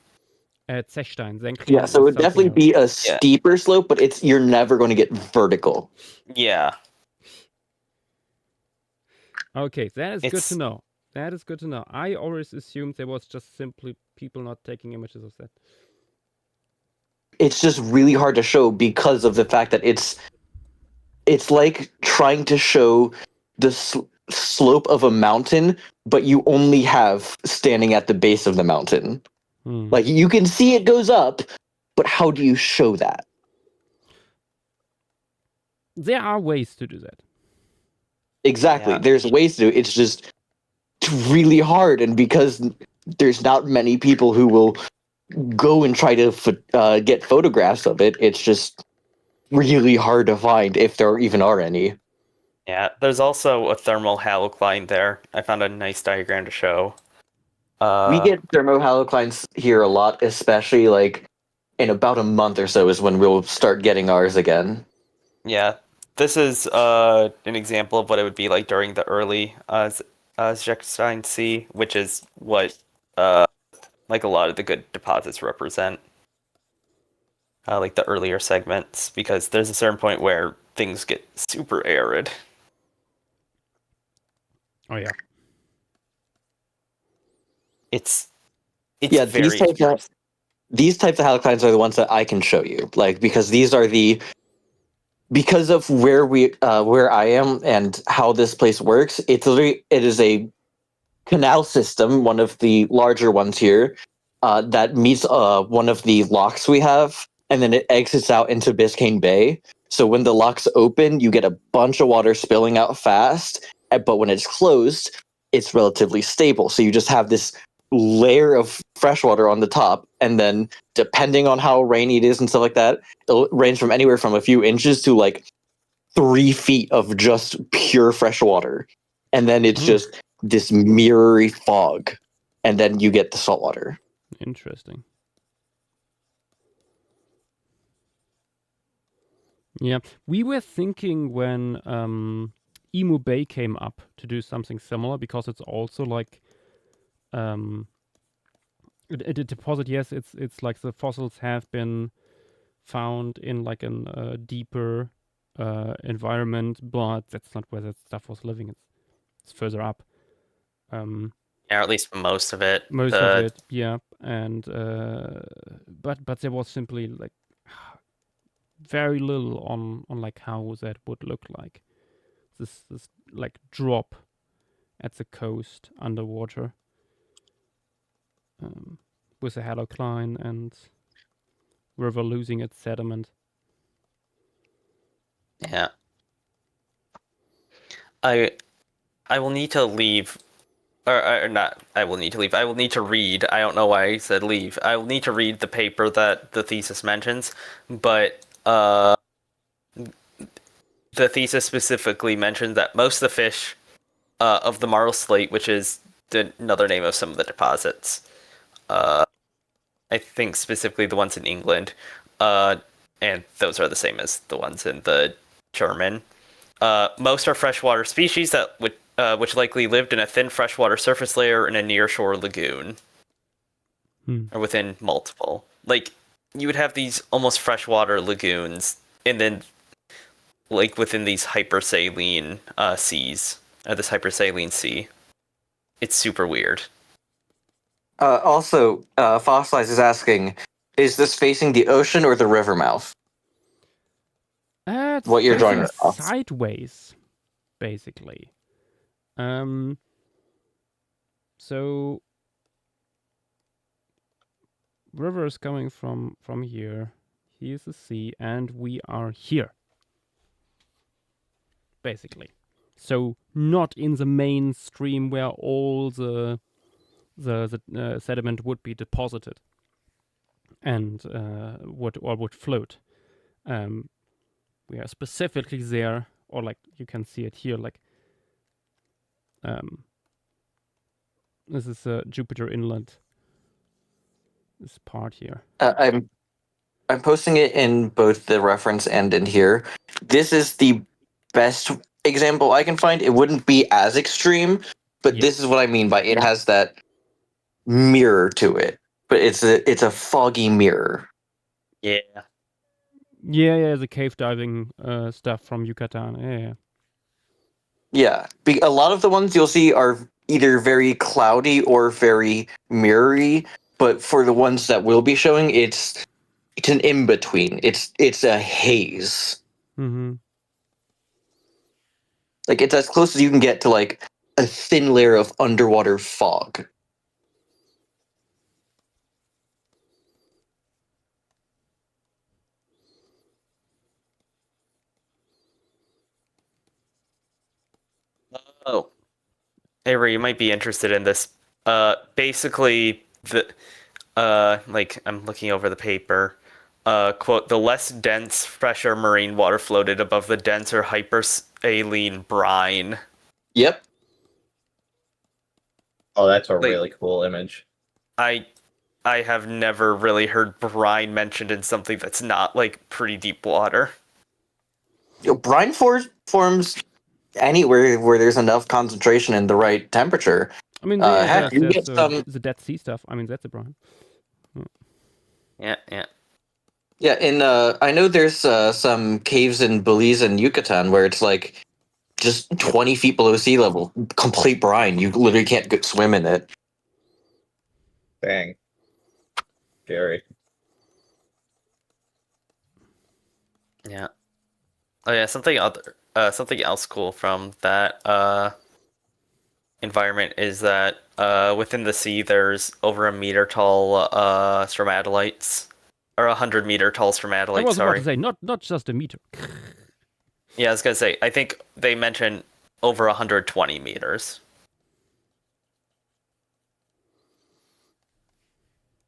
At Zechstein, Yeah, so it would definitely be a steeper slope, but you're never going to get vertical. Yeah. Okay, that is good to know. That is good to know. I always assumed there was just simply people not taking images of that. It's just really hard to show because of the fact that it's like trying to show the slope of a mountain, but you only have standing at the base of the mountain. Like you can see it goes up, but how do you show that? There are ways to do that. Exactly. Yeah. There's ways to do it. It's just really hard, and because there's not many people who will go and try to get photographs of it, it's just really hard to find if there even are any. Yeah, there's also a thermal halocline there. I found a nice diagram to show. We get thermohaloclines here a lot, especially like in about a month or so is when we'll start getting ours again. Yeah, this is an example of what it would be like during the early Zechstein Sea, which is what like a lot of the good deposits represent. Like the earlier segments, because there's a certain point where things get super arid. Oh yeah. It's yeah, very these types of haloclines are the ones that I can show you, like because these are because of where I am and how this place works. It is a canal system, one of the larger ones here, that meets one of the locks we have, and then it exits out into Biscayne Bay. So when the locks open, you get a bunch of water spilling out fast, but when it's closed, it's relatively stable. So you just have this layer of freshwater on the top, and then depending on how rainy it is and stuff like that, it'll range from anywhere from a few inches to like 3 feet of just pure fresh water. And then it's just this mirrory fog, and then you get the saltwater. Interesting. Yeah, we were thinking when Emu Bay came up to do something similar, because it's also like a deposit. Yes, it's like the fossils have been found in like a deeper environment, but that's not where that stuff was living. It's further up. Yeah, or at least most of it. Most of it, yeah. And but there was simply like very little on like how that would look like. This like drop at the coast underwater with a halocline and river losing its sediment. Yeah. I will need to leave. Or not, I will need to leave. I will need to read. I don't know why I said leave. I will need to read the paper that the thesis mentions, but the thesis specifically mentions that most of the fish of the marl slate, which is another name of some of the deposits, I think specifically the ones in England, and those are the same as the ones in the German. Most are freshwater species that which likely lived in a thin freshwater surface layer in a nearshore lagoon, or within multiple. Like, you would have these almost freshwater lagoons, and then like within these hypersaline seas, or this hypersaline sea. It's super weird. Also, Fossilize is asking, is this facing the ocean or the river mouth? What you're drawing sideways, basically. So river is coming from here. Here's the sea, and we are here. Basically. So not in the main stream where all the sediment would be deposited and would float. We are specifically there, or like you can see it here, like this is Jupiter Inlet. This part here. I'm posting it in both the reference and in here. This is the best example I can find. It wouldn't be as extreme, but Yeah. this is what I mean by it has that mirror to it. But it's a foggy mirror. Yeah. Yeah, the cave diving stuff from Yucatan. Yeah. Yeah, a lot of the ones you'll see are either very cloudy or very mirrory. But for the ones that we'll be showing, it's an in between. It's a haze. Mm-hmm. Like it's as close as you can get to like a thin layer of underwater fog. Oh, Avery, you might be interested in this. Basically, like I'm looking over the paper. Quote: the less dense, fresher marine water floated above the denser hypersaline brine. Yep. Oh, that's a Like- really cool image. I have never really heard brine mentioned in something that's not like pretty deep water. Brine forms anywhere where there's enough concentration and the right temperature. I mean, heck, you there's get some- the Dead Sea stuff. I mean, that's a brine. Yeah. Yeah, I know there's some caves in Belize and Yucatan where it's like just 20 feet below sea level, complete brine. You literally can't swim in it. Dang. Scary. Yeah. Oh yeah, something else cool from that environment is that within the sea there's over a meter tall stromatolites, or 100 meter tall I stromatolites. was about Sorry. to say not just a meter. Yeah, I was gonna say. I think they mentioned over 120 meters.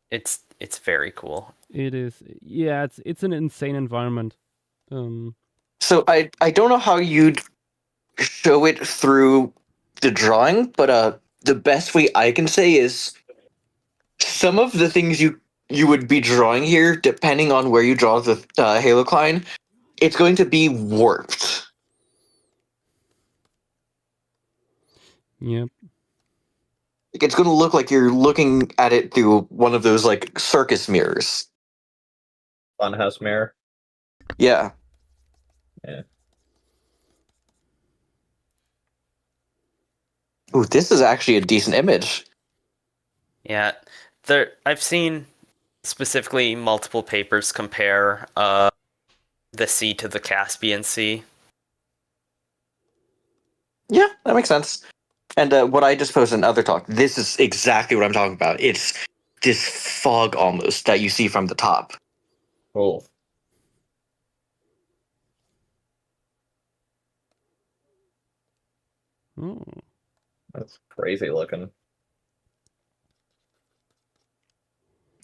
It's very cool. It is. Yeah, it's an insane environment. So I don't know how you'd show it through the drawing, but the best way I can say is some of the things you would be drawing here, depending on where you draw the halocline, it's going to be warped. Yep. Like, it's going to look like you're looking at it through one of those like circus mirrors. Funhouse mirror. Yeah. Yeah. Ooh, this is actually a decent image. Yeah, I've seen specifically multiple papers compare the sea to the Caspian Sea. Yeah, that makes sense. And what I just posted in other talk, this is exactly what I'm talking about. It's this fog almost that you see from the top. Cool. Oh. That's crazy looking.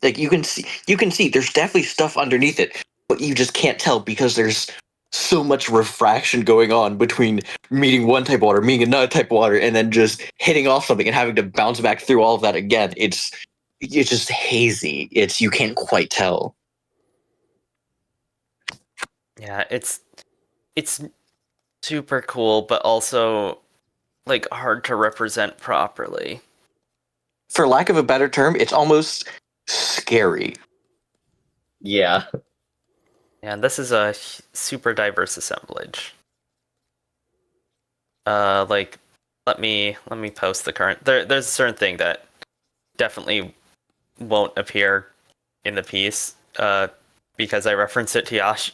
Like you can see there's definitely stuff underneath it, but you just can't tell because there's so much refraction going on between meeting one type of water, meeting another type of water, and then just hitting off something and having to bounce back through all of that again. It's just hazy. You can't quite tell. Yeah, it's super cool, but also like hard to represent properly. For lack of a better term, it's almost scary. Yeah. Yeah, and this is a super diverse assemblage. Like, let me post the current. There's a certain thing that definitely won't appear in the piece, because I reference it to Yash.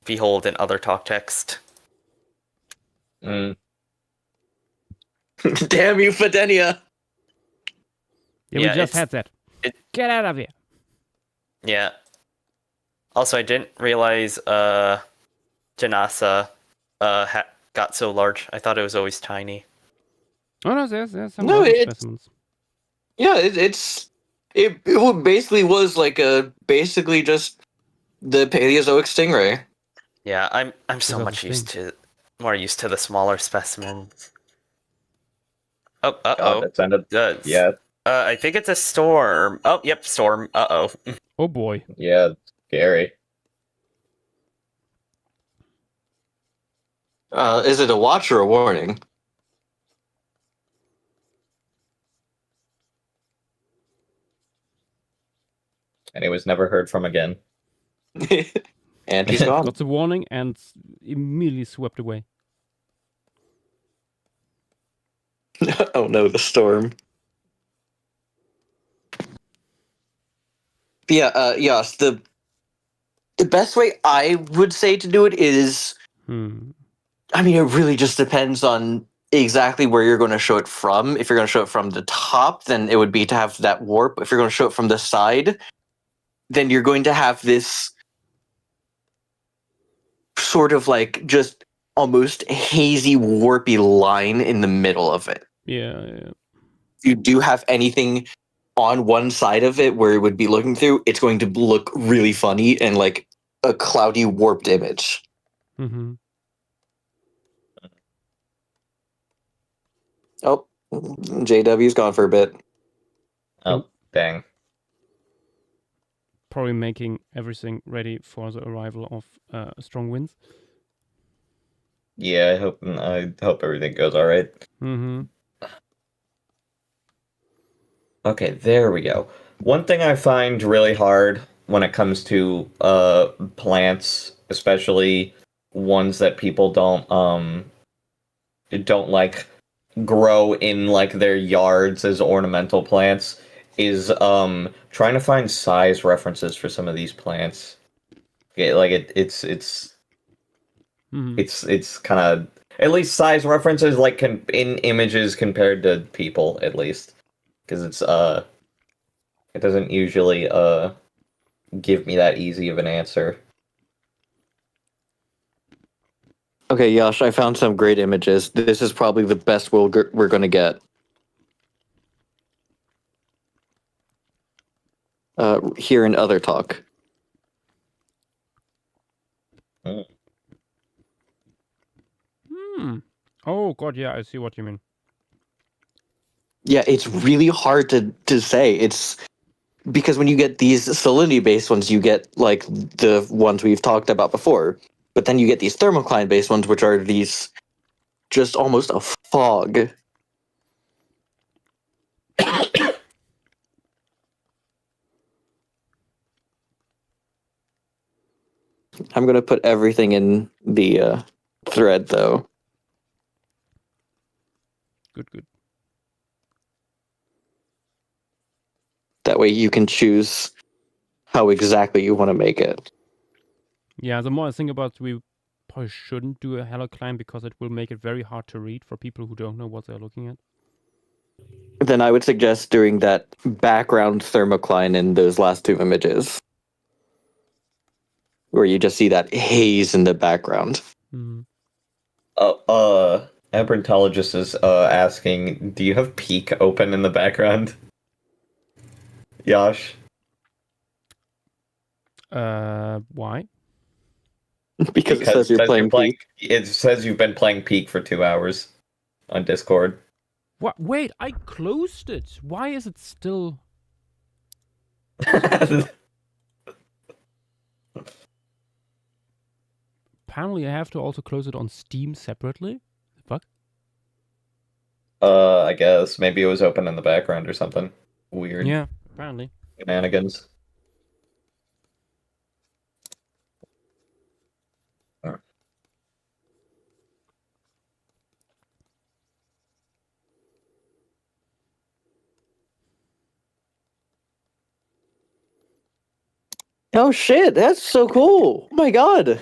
Behold in other talk text. Mm. Damn you, Fidenia! Yeah, we Yeah, just it's- had that. it- Get out of here. Yeah. Also, I didn't realize Janasa got so large. I thought it was always tiny. Oh no, there's some No, larger it's- specimens. Yeah, it basically was like basically just the Paleozoic stingray. Yeah, I'm so Because much of more used to the smaller specimens. Oh, God, that sounded. Yeah, I think it's a storm. Oh, yep, storm. Uh-oh. Oh boy. yeah, scary. Is it a watch or a warning? And he was never heard from again. And he's gone. Got the warning and immediately swept away. Oh no, the storm. Yeah, yes, the best way I would say to do it is, I mean, it really just depends on exactly where you're going to show it from. If you're going to show it from the top, then it would be to have that warp. If you're going to show it from the side, then you're going to have this sort of like just almost hazy, warpy line in the middle of it. Yeah. If you do have anything on one side of it where it would be looking through, it's going to look really funny and like a cloudy, warped image. Mm-hmm. Oh, JW's gone for a bit. Oh, dang. Probably making everything ready for the arrival of strong winds. Yeah, I hope everything goes all right. Mm-hmm. Okay, there we go. One thing I find really hard when it comes to plants, especially ones that people don't like grow in like their yards as ornamental plants, is trying to find size references for some of these plants. Yeah, like it's kind of, at least size references like in images compared to people, at least. Because it doesn't usually give me that easy of an answer. Okay, Yash, I found some great images. This is probably the best we're going to get. Here in other talk. Oh god, yeah, I see what you mean. Yeah, it's really hard to say. It's because when you get these salinity-based ones, you get like the ones we've talked about before. But then you get these thermocline-based ones, which are these just almost a fog. I'm going to put everything in the thread, though. Good. That way you can choose how exactly you want to make it. Yeah, the more I think about it, we probably shouldn't do a halocline because it will make it very hard to read for people who don't know what they're looking at. Then I would suggest doing that background thermocline in those last two images, where you just see that haze in the background. Abrantologist is asking, do you have Peak open in the background? Yash? Why? Because it says you're playing Peak. It says you've been playing Peak for 2 hours on Discord. What? Wait, I closed it. Why is it still? Apparently, I have to also close it on Steam separately. The fuck? I guess maybe it was open in the background or something. Weird. Yeah, apparently. Shenanigans. Oh shit, that's so cool. Oh my god.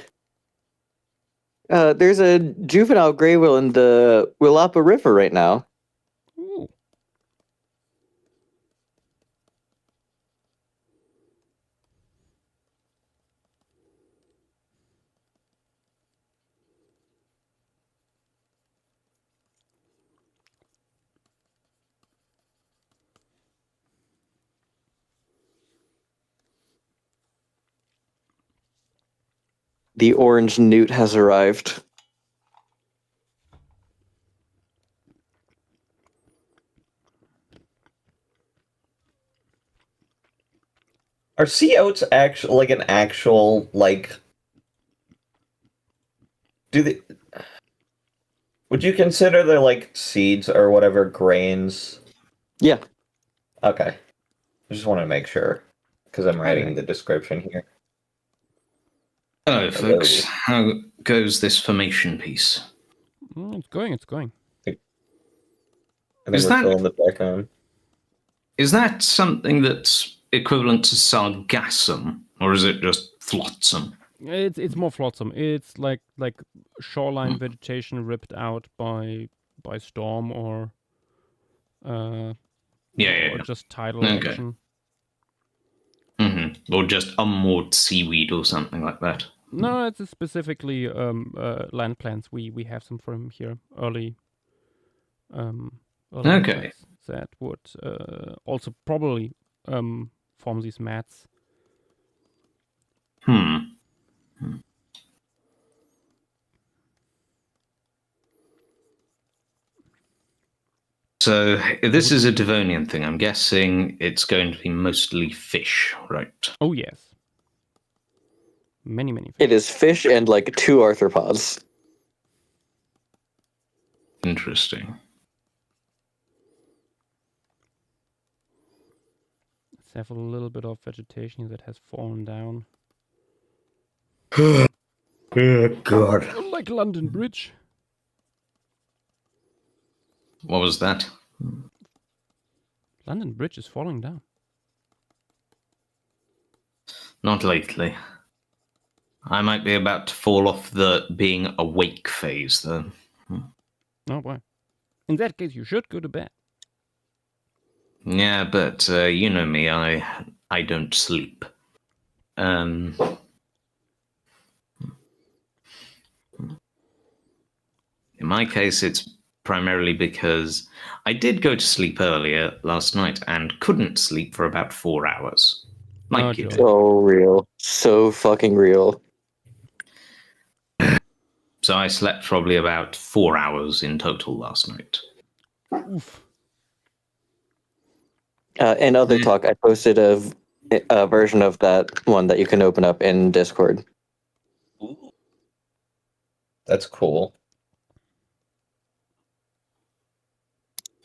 There's a juvenile gray whale in the Willapa River right now. The orange newt has arrived. Are sea oats actually like an actual like? Do they? Would you consider they're like seeds or whatever grains? Yeah. Okay, I just want to make sure because I'm writing Okay. the description here. Hello, folks. How goes this formation piece? It's going. It's going. I think Is we're that- still in the background. Is that something that's equivalent to sargassum, or is it just flotsam? It's more flotsam. It's like shoreline vegetation ripped out by storm or Yeah. or just tidal Okay. action. Or just unmoored seaweed or something like that. No, it's specifically land plants. We have some from here early. Early Okay. methods that would also probably form these mats. So, if this is a Devonian thing, I'm guessing it's going to be mostly fish, right? Oh yes, many fish. It is fish and like 2 arthropods. Interesting. Let's have a little bit of vegetation that has fallen down. Good God. Like London Bridge. What was that? London Bridge is falling down. Not lately. I might be about to fall off the being awake phase, though. Oh boy. In that case, you should go to bed. Yeah, but you know me, I don't sleep. In my case, it's primarily because I did go to sleep earlier last night and couldn't sleep for about 4 hours. Like Oh, you Joe. did. So real. So fucking real. So I slept probably about 4 hours in total last night. Oof. In other talk, I posted a version of that one that you can open up in Discord. That's cool.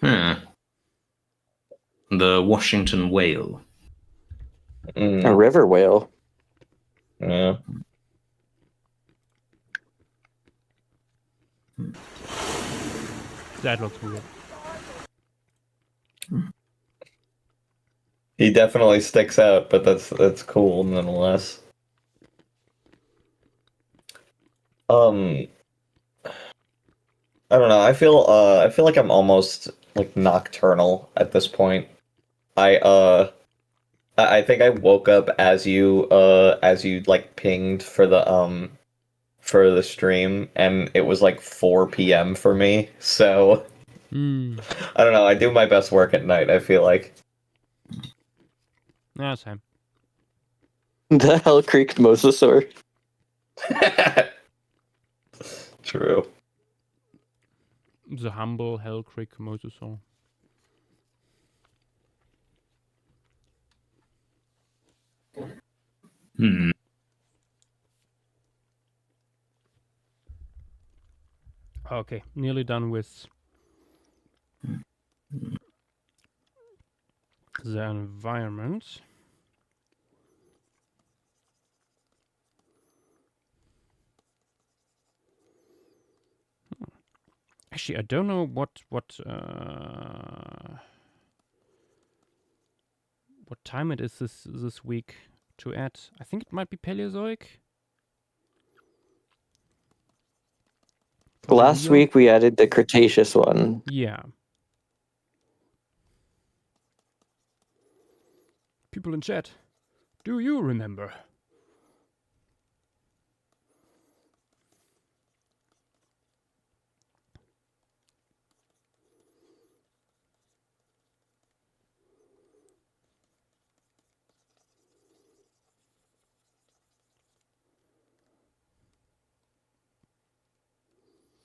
The Washington whale. A river whale. Yeah. That looks weird. He definitely sticks out, but that's cool nonetheless. I don't know. I feel like I'm almost like nocturnal at this point. I think I woke up as you like pinged for the stream, and it was like 4 p.m. for me. So I don't know. I do my best work at night, I feel like. Yeah, same. The Hell Creek mosasaur. True. The humble Hell Creek mosasaur. Okay, nearly done with the environment. Actually, I don't know what time it is this week to add. I think it might be Paleozoic. For the Last Leo? week we added the Cretaceous one. Yeah. People in chat, do you remember?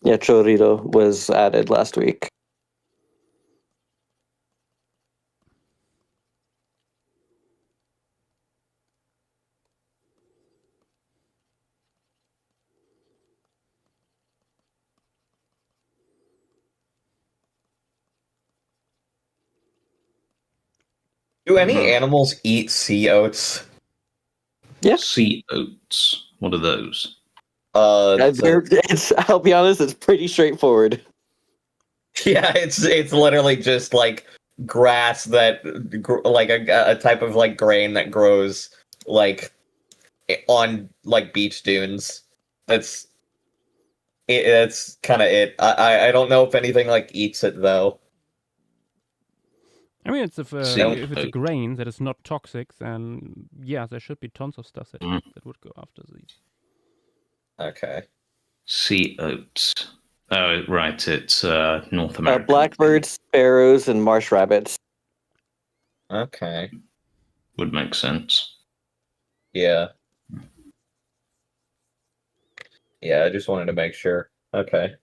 Yeah, chorito was added last week. Do any animals eat sea oats? Yeah. Sea oats. What are those? I'll be honest, it's pretty straightforward. Yeah, it's literally just like grass that like a type of like grain that grows like on like beach dunes. That's it. That's kind of it. I don't know if anything like eats it though. I mean, if it's a oat. grain that is not toxic, then yeah, there should be tons of stuff that would go after these. Okay. Sea oats. Oh, right. It's North America. Blackbirds, sparrows, and marsh rabbits. Okay. Would make sense. Yeah. Yeah, I just wanted to make sure. Okay.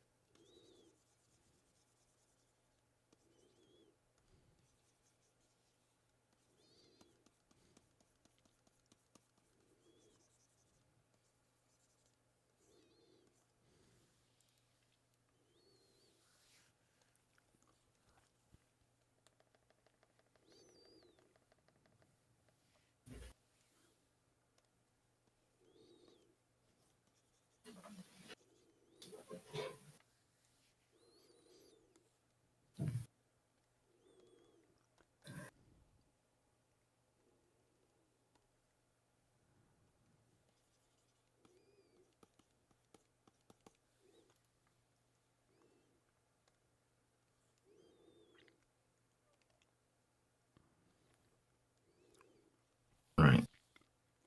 Right.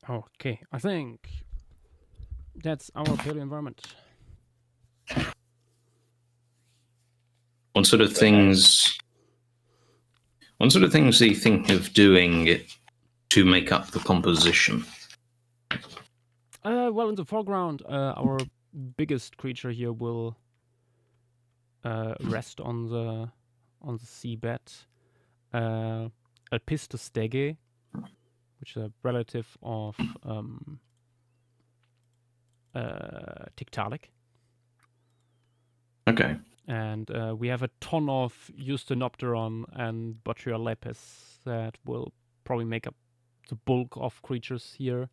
Okay, I think that's our paleoenvironment. What sort of things? What sort of things do you think of doing to make up the composition? Well, in the foreground, our biggest creature here will rest on the seabed. Alpistostege, which is a relative of Tiktaalik. Okay. And we have a ton of Eusthenopteron and Botryoplepis that will probably make up the bulk of creatures here.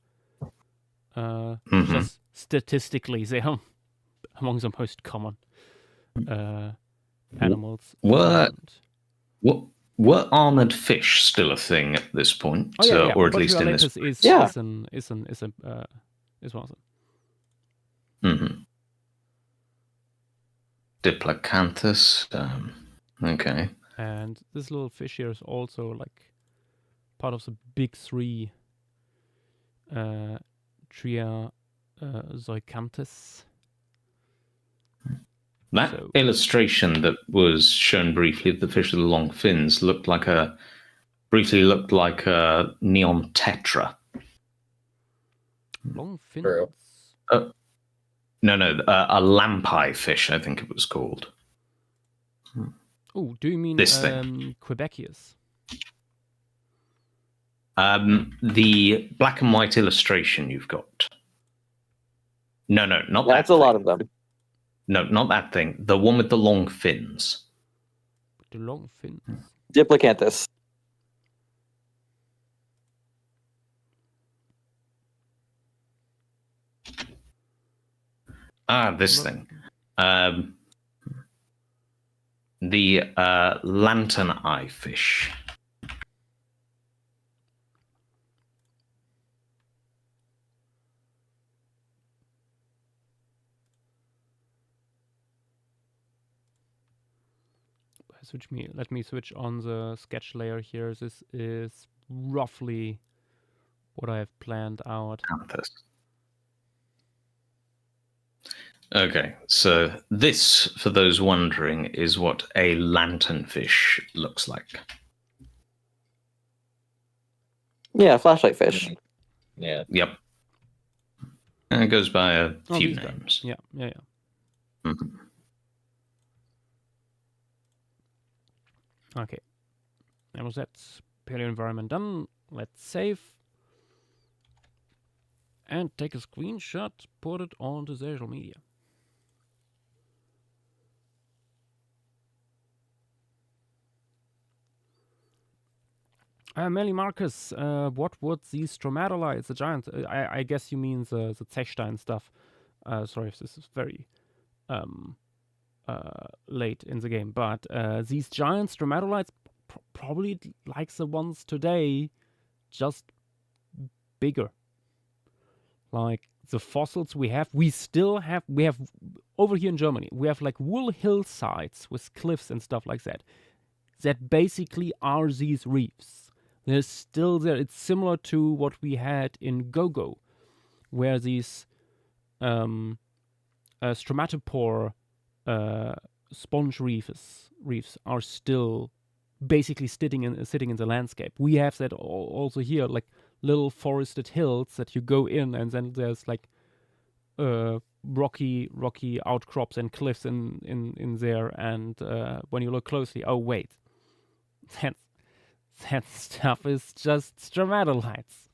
Just statistically, they are among the most common animals. Were armored fish still a thing at this point? Oh yeah, yeah. Or at least in this? is one of them. Mm-hmm. Diplocanthus. Okay. And this little fish here is also like part of the big three Tria Zoicanthus. That illustration that was shown briefly of the fish with the long fins briefly looked like a neon tetra. Long fins? True. No, a lampi fish, I think it was called. Oh, do you mean This thing? Quebecius? The black and white illustration you've got. No, not that. That's a lot of them. No, not that thing. The one with the long fins. The long fins. Diplocanthus. This thing. The lantern eye fish. Let me switch on the sketch layer here. This is roughly what I have planned out. Okay, so this, for those wondering, is what a lanternfish looks like. Yeah, flashlight fish. Yeah. Yep. And it goes by a few these guys. names. Yeah. Mm-hmm. Okay. That was that. Paleoenvironment done. Let's save. And take a screenshot, put it onto social media. Melly Marcus, what would these stromatolites, the giant, I guess you mean the Zechstein stuff. Sorry if this is very late in the game, but these giant stromatolites, probably like the ones today, just bigger. Like the fossils we have over here in Germany, we have like wool hillsides with cliffs and stuff like that. That basically are these reefs. They're still there. It's similar to what we had in Gogo, where these stromatopore sponge reefs are still basically sitting in the landscape. We have that also here, like little forested hills that you go in, and then there's like rocky outcrops and cliffs in there. And when you look closely, oh wait, that stuff is just stromatolites.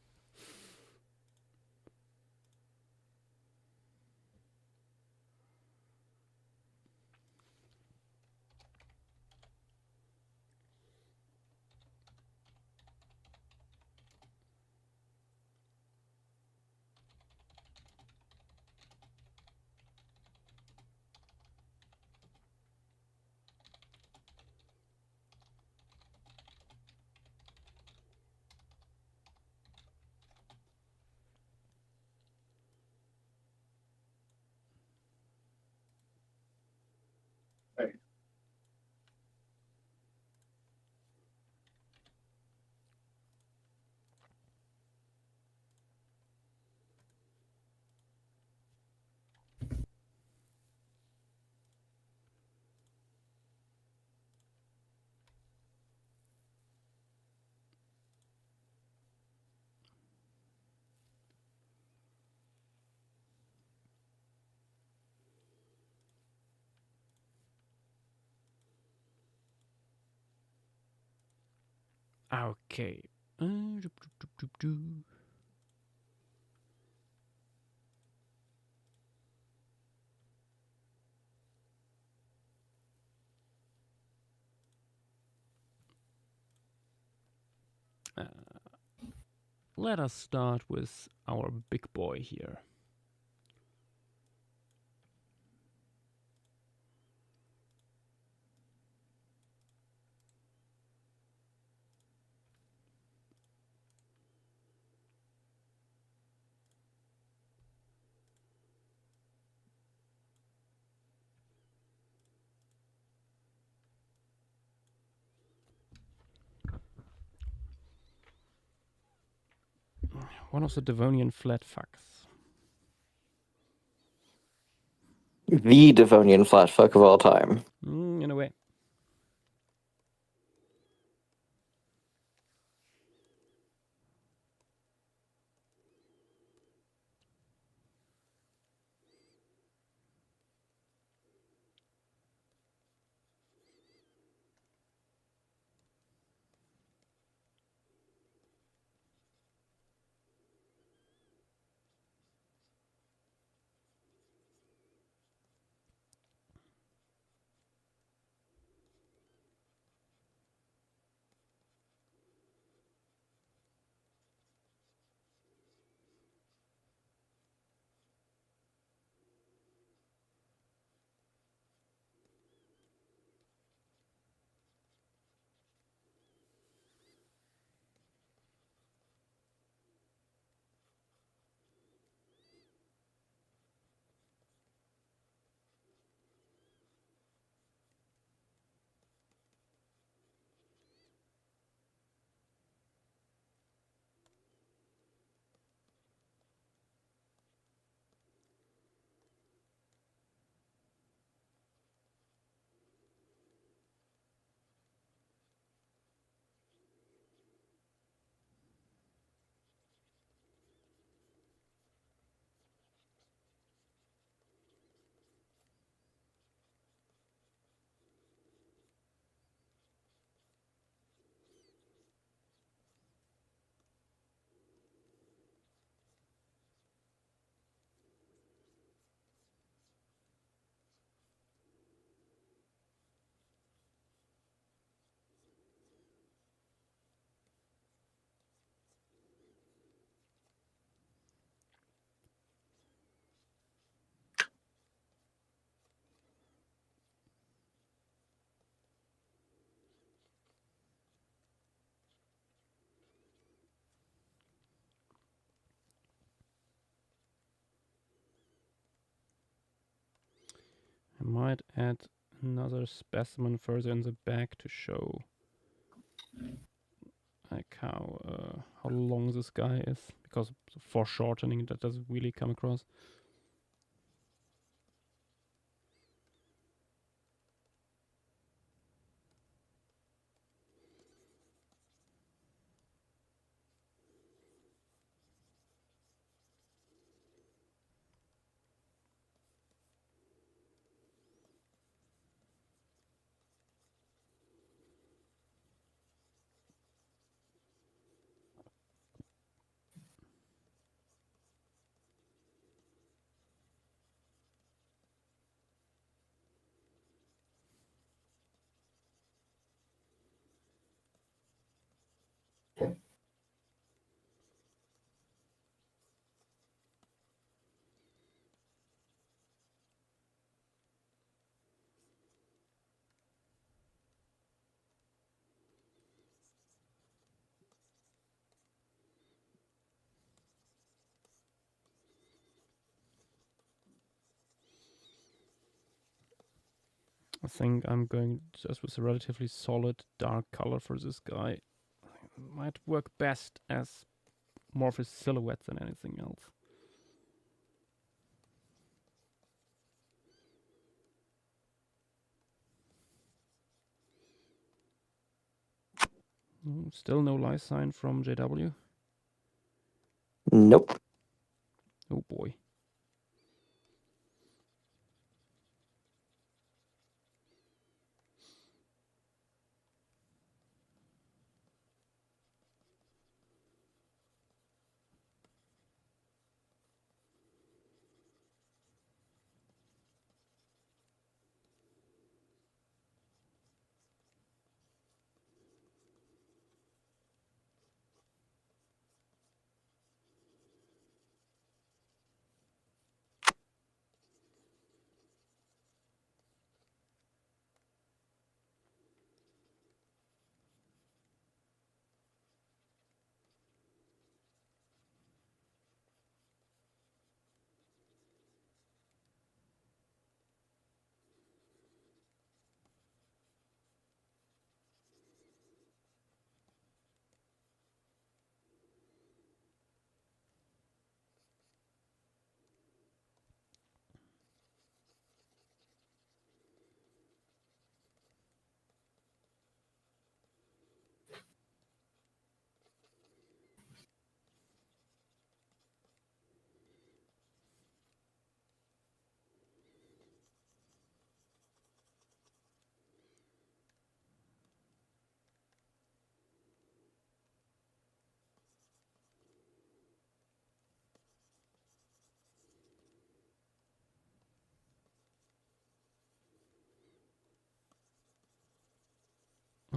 Okay. Let us start with our big boy here. One of the Devonian flatfucks. The Devonian flatfuck of all time. In a way. might add another specimen further in the back to show like how long this guy is, because foreshortening that doesn't really come across. I think I'm going just with a relatively solid dark color for this guy. Might work best as more of a silhouette than anything else. Still no life sign from JW. Nope. Oh boy.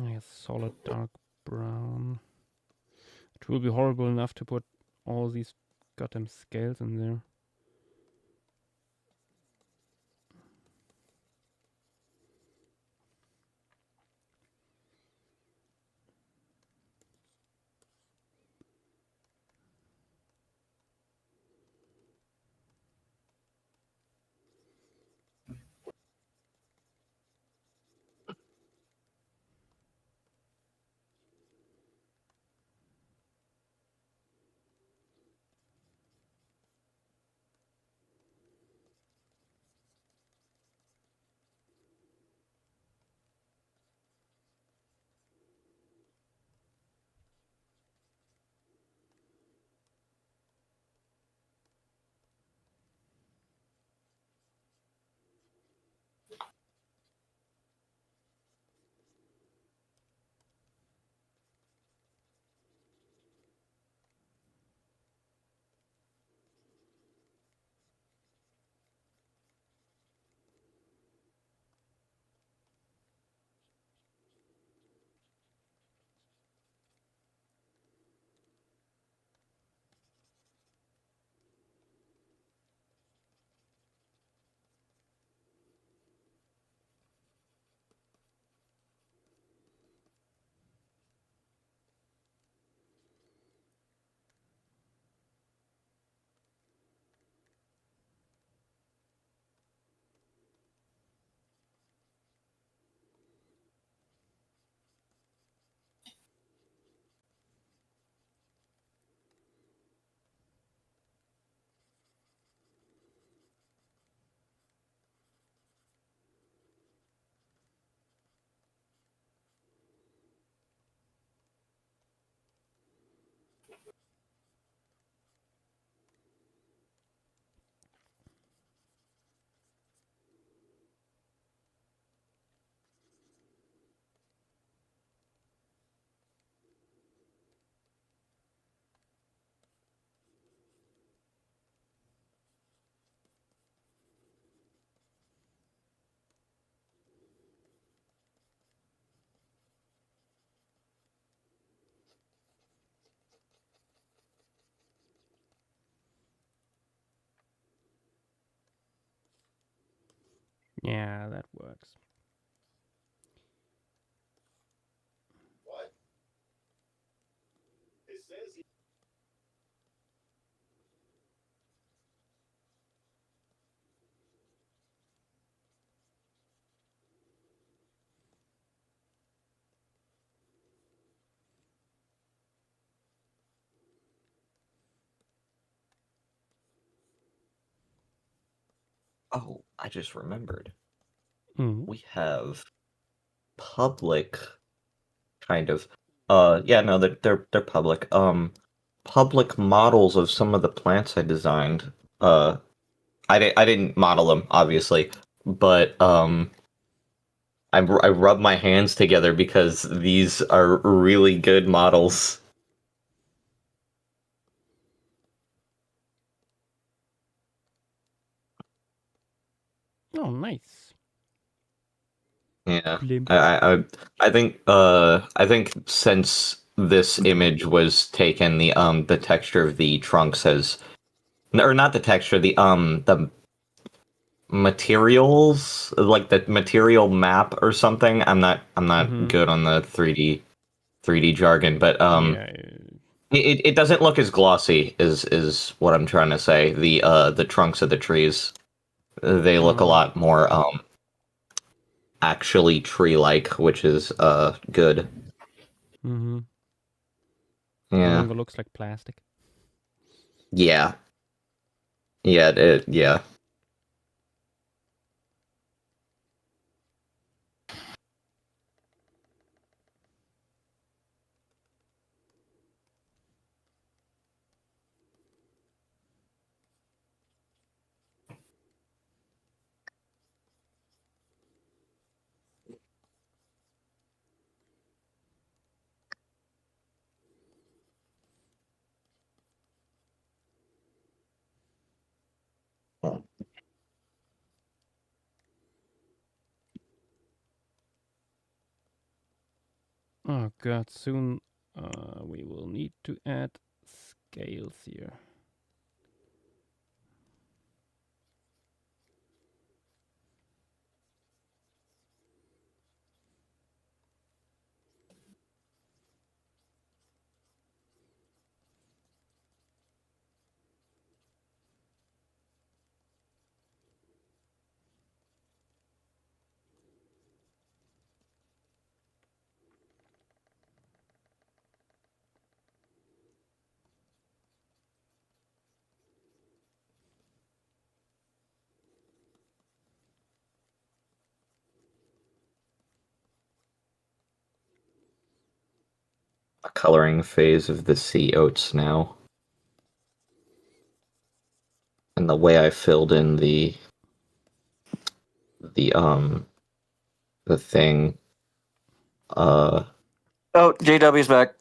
Yes, solid dark brown. It will be horrible enough to put all these goddamn scales in there. Yeah, that works. Oh, I just remembered. Mhm. We have public kind of yeah, no, they're public. Public models of some of the plants I designed. I didn't model them, obviously, but I rub my hands together because these are really good models. Oh, nice. Yeah. Blimp. I think since this image was taken, the texture of the trunks has, or not the texture, the materials, like the material map or something. I'm not good on the 3D jargon, but Yeah. it doesn't look as glossy is what I'm trying to say. The trunks of the trees, they look a lot more actually tree-like, which is good. Mm-hmm. No Yeah. longer looks like plastic. Yeah. Yeah. Oh god, soon we will need to add scales here. A coloring phase of the sea oats now. And the way I filled in the the thing Oh, JW's back.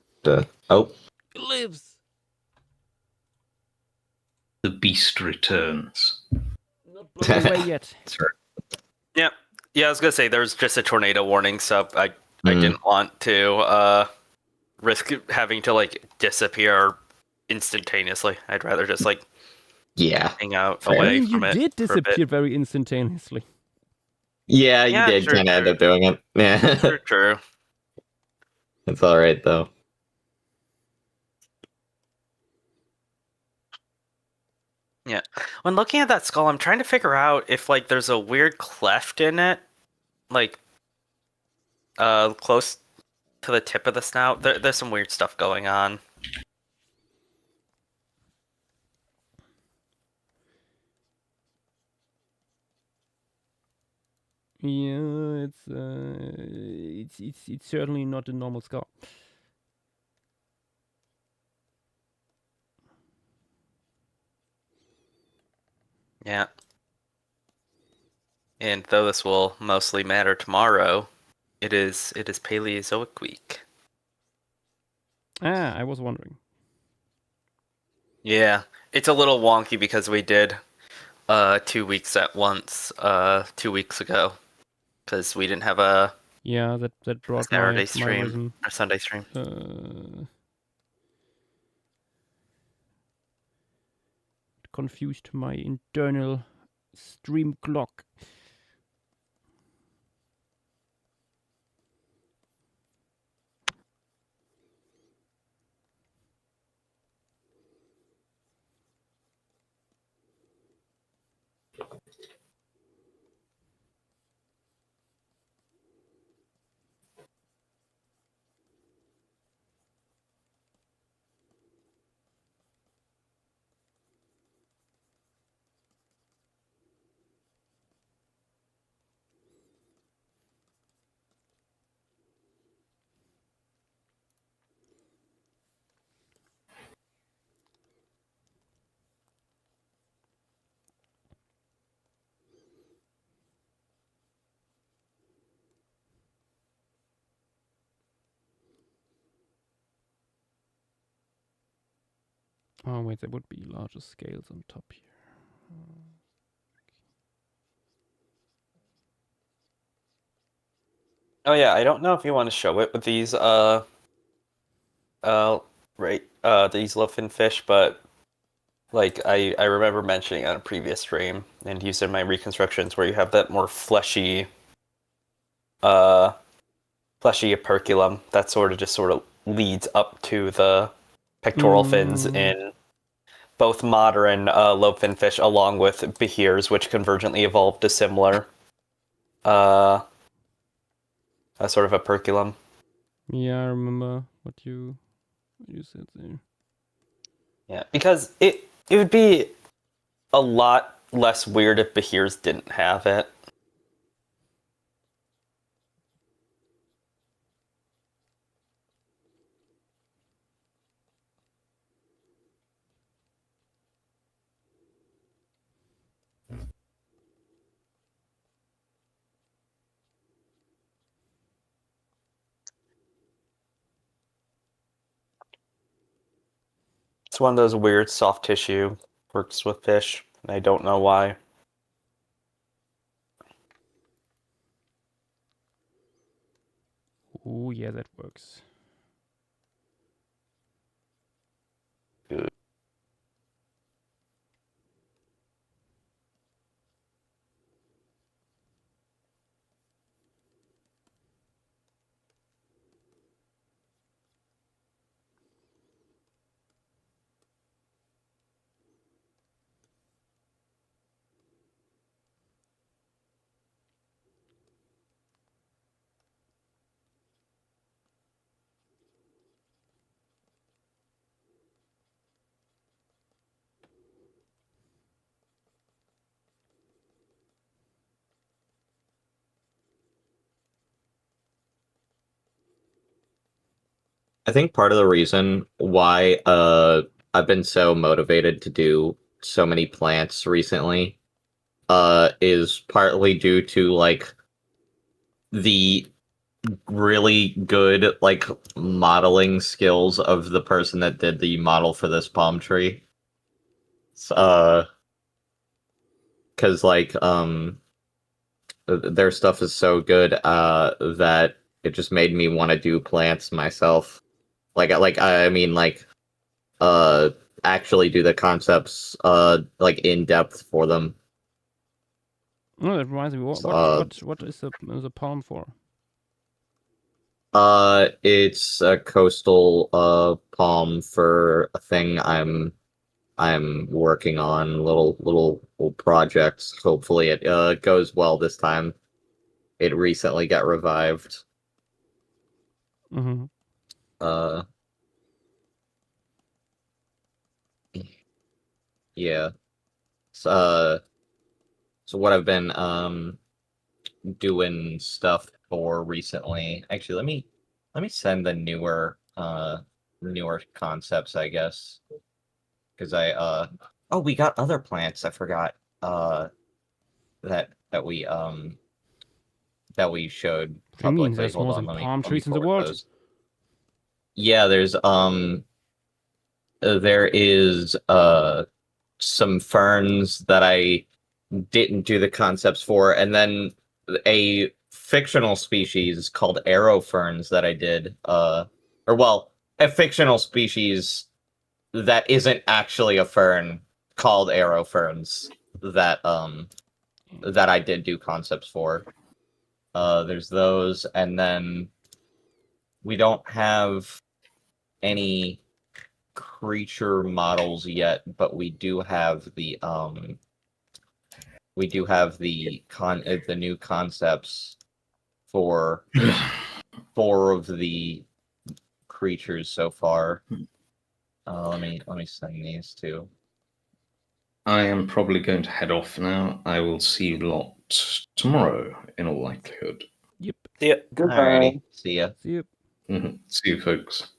oh, It lives! The beast returns. Not blown away yet. sorry. Yeah, I was gonna say there's just a tornado warning, so I Mm. didn't want to risk having to like disappear instantaneously. I'd rather just like Yeah. hang out Fair. I away mean, you from it did for a bit. disappear very instantaneously. Yeah, you Yeah, did sure, kind of end sure. up doing it. Yeah. True. It's all right though. Yeah. When looking at that skull, I'm trying to figure out if like there's a weird cleft in it, like close to the tip of the snout. There's some weird stuff going on. Yeah, it's certainly not a normal skull. Yeah. And though this will mostly matter tomorrow, it is Paleozoic week. Ah, I was wondering. Yeah, it's a little wonky because we did 2 weeks at once 2 weeks ago because we didn't have a Yeah, that brought my Saturday my stream reason. or Sunday stream. Confused my internal stream clock. Oh wait, there would be larger scales on top here. Oh yeah, I don't know if you want to show it with these these loafin fish, but like I remember mentioning on a previous stream and using my reconstructions where you have that more fleshy operculum that sort of leads up to the pectoral fins in both modern lobe-fin fish along with behirs, which convergently evolved a similar a sort of operculum. Yeah, I remember what you said there. Yeah, because it would be a lot less weird if behirs didn't have it. It's one of those weird soft tissue works with fish. I don't know why. Oh yeah, that works. Good. I think part of the reason why I've been so motivated to do so many plants recently is partly due to like the really good like modeling skills of the person that did the model for this palm tree. Cause like their stuff is so good that it just made me want to do plants myself. I mean actually do the concepts like in depth for them. Oh, that reminds me. What is the palm for? It's a coastal palm for a thing I'm working on, little projects. Hopefully it goes well this time. It recently got revived. Mm-hmm. Yeah. So what I've been doing stuff for recently. Actually, let me send the newer concepts, I guess. Because oh, we got other plants. I forgot that we showed What do you mean? publicly. There's Hold more on, than let palm me trees in the forward world. those. Yeah, there's there is some ferns that I didn't do the concepts for, and then a fictional species called arrow ferns that I did or well, a fictional species that isn't actually a fern called arrow ferns that that I did do concepts for. There's those, and then we don't have any creature models yet, but we do have the the new concepts for 4 of the creatures so far. Let me send these too. I am probably going to head off now. I will see you lot tomorrow, in all likelihood. Yep. Yeah. Alrighty, see ya. See you. See you, folks.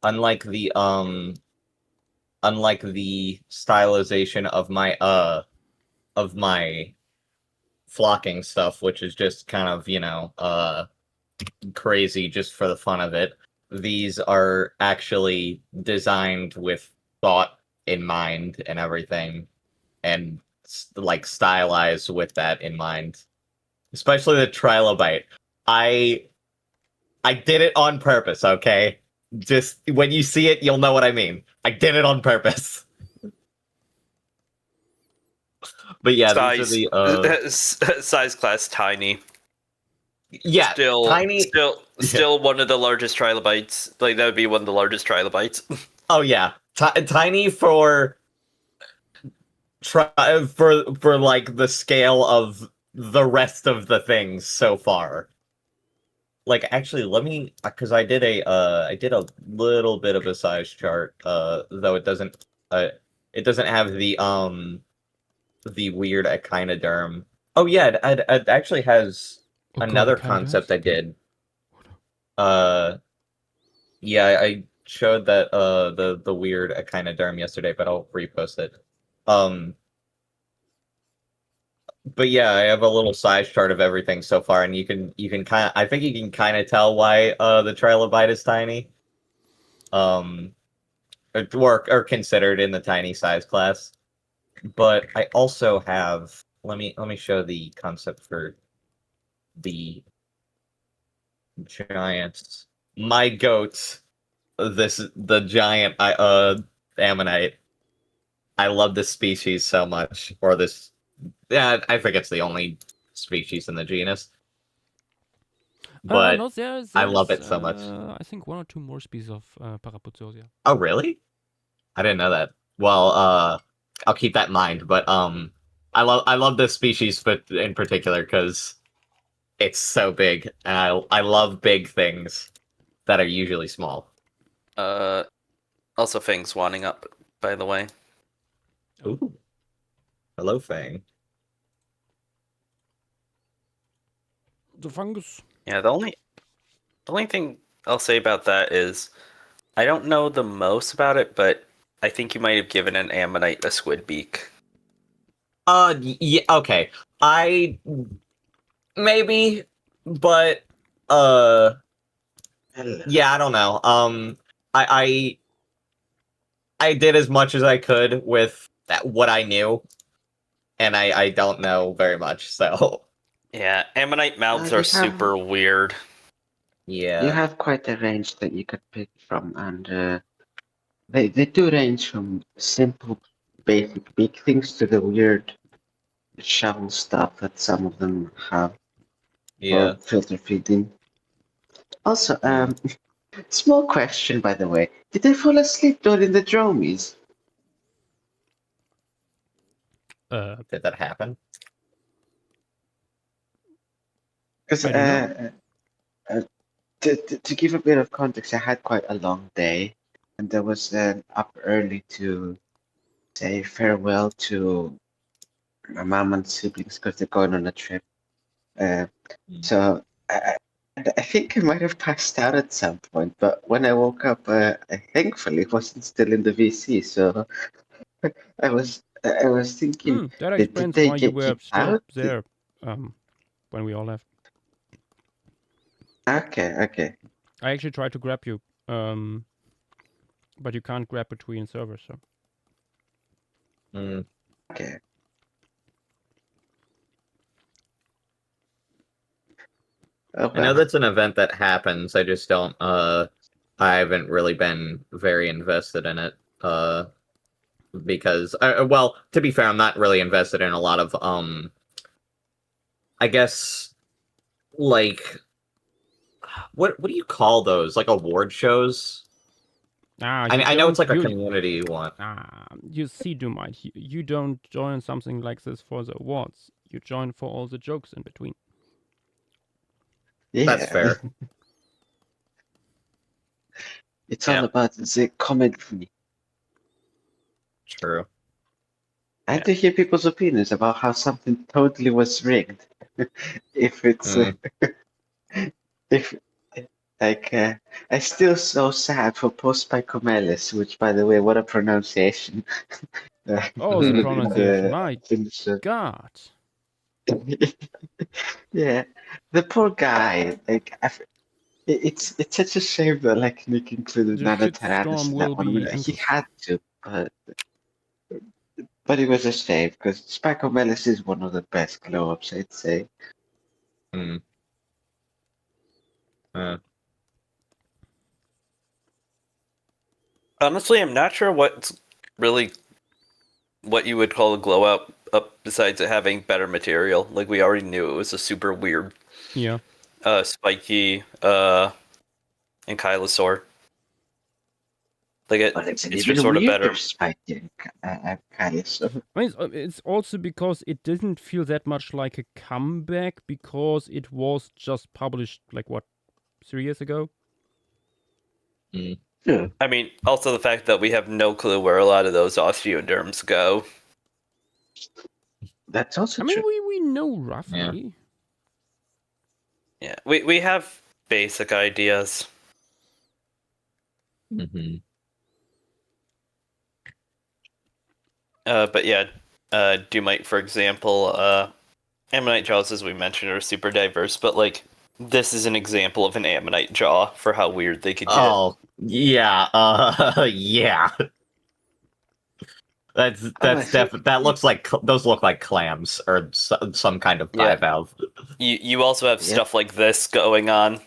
Unlike the stylization of my flocking stuff, which is just kind of, crazy just for the fun of it. These are actually designed with thought in mind and everything, and like stylized with that in mind. Especially the trilobite. I did it on purpose, okay? Just when you see it, you'll know what I mean. I did it on purpose. But yeah, Size, these are the size class tiny. yeah, Still, tiny. still one of the largest trilobites. Like that would be one of the largest trilobites. Oh yeah, tiny for like the scale of the rest of the things so far. Like actually, let me because I did a little bit of a size chart. Though it doesn't have the weird echinoderm. Oh yeah, it actually has Oh, God, another it kinda concept does. I did. Yeah, I showed that the weird echinoderm yesterday, but I'll repost it. But yeah, I have a little size chart of everything so far, and you can kind of I think you can kind of tell why the trilobite is tiny. Or considered in the tiny size class. But I also have let me show the concept for the giants. My goat, the giant ammonite. I love this species so much, or this. Yeah, I think it's the only species in the genus, but No, there's I love it so much. I think 1 or 2 more species of Parapuzosia. Oh, really? I didn't know that. Well, I'll keep that in mind. But I love this species, but in particular because it's so big, and I love big things that are usually small. Also Fang's winding up, by the way. Ooh, hello, Fang. The fungus. Yeah, the only thing I'll say about that is I don't know the most about it, but I think you might have given an ammonite a squid beak. Yeah, okay. Maybe, but yeah, I don't know. I did as much as I could with what I knew, and I don't know very much, so Yeah, ammonite mouths you are have- super weird. yeah. You have quite a range that you could pick from, and they do range from simple, basic big things to the weird shovel stuff that some of them have Yeah. for filter feeding. Also, small question by the way: did I fall asleep during the dromies? Did that happen? Because I don't to give a bit of context, I had quite a long day, and I was up early to say farewell to my mom and siblings because they're going on a trip. So I think I might have passed out at some point, but when I woke up, I thankfully wasn't still in the VC. So I was thinking, that did explains they why you get were kicked still out? there when we all left. Okay. I actually tried to grab you, but you can't grab between servers. So Okay. Oh, I know that's an event that happens. I just don't. I haven't really been very invested in it. Because well, to be fair, I'm not really invested in a lot of I guess like what do you call those? Like award shows? I know it's like a community one. You see, Dumite, you don't join something like this for the awards. You join for all the jokes in between. yeah. That's fair. It's all about the commentary. True. I had to hear people's opinions about how something totally was rigged. If it's if like I still so sad for Post by Comelis, which by the way, what a pronunciation. Oh, the Mhm. pronunciation! My finisher. God. Yeah, the poor guy. Like, it's such a shame that like Nick included The Nanotyrannus shitstorm in that will one. I mean, be he endless. had to, but it was a shame because Spacomelis is one of the best glow ups, I'd say. Hmm. Honestly, I'm not sure what's really what you would call a glow up besides it having better material. Like we already knew it was a super weird, Yeah. spiky, ankylosaur. Like But it's an it's even just sort of weirder better. spiking Kylo. I mean, it's also because it didn't feel that much like a comeback because it was just published like what 3 years ago. Yeah, I mean, also the fact that we have no clue where a lot of those osteoderms go. that's also I mean, true. we know roughly. Yeah, we have basic ideas. Mm-hmm. But yeah, Dumite, for example, ammonite jaws, as we mentioned, are super diverse. But like, this is an example of an ammonite jaw for how weird they could get. Oh, yeah. Yeah. That's that looks like those look like clams or some kind of Yeah. bivalve. You also have Yeah. stuff like this going on.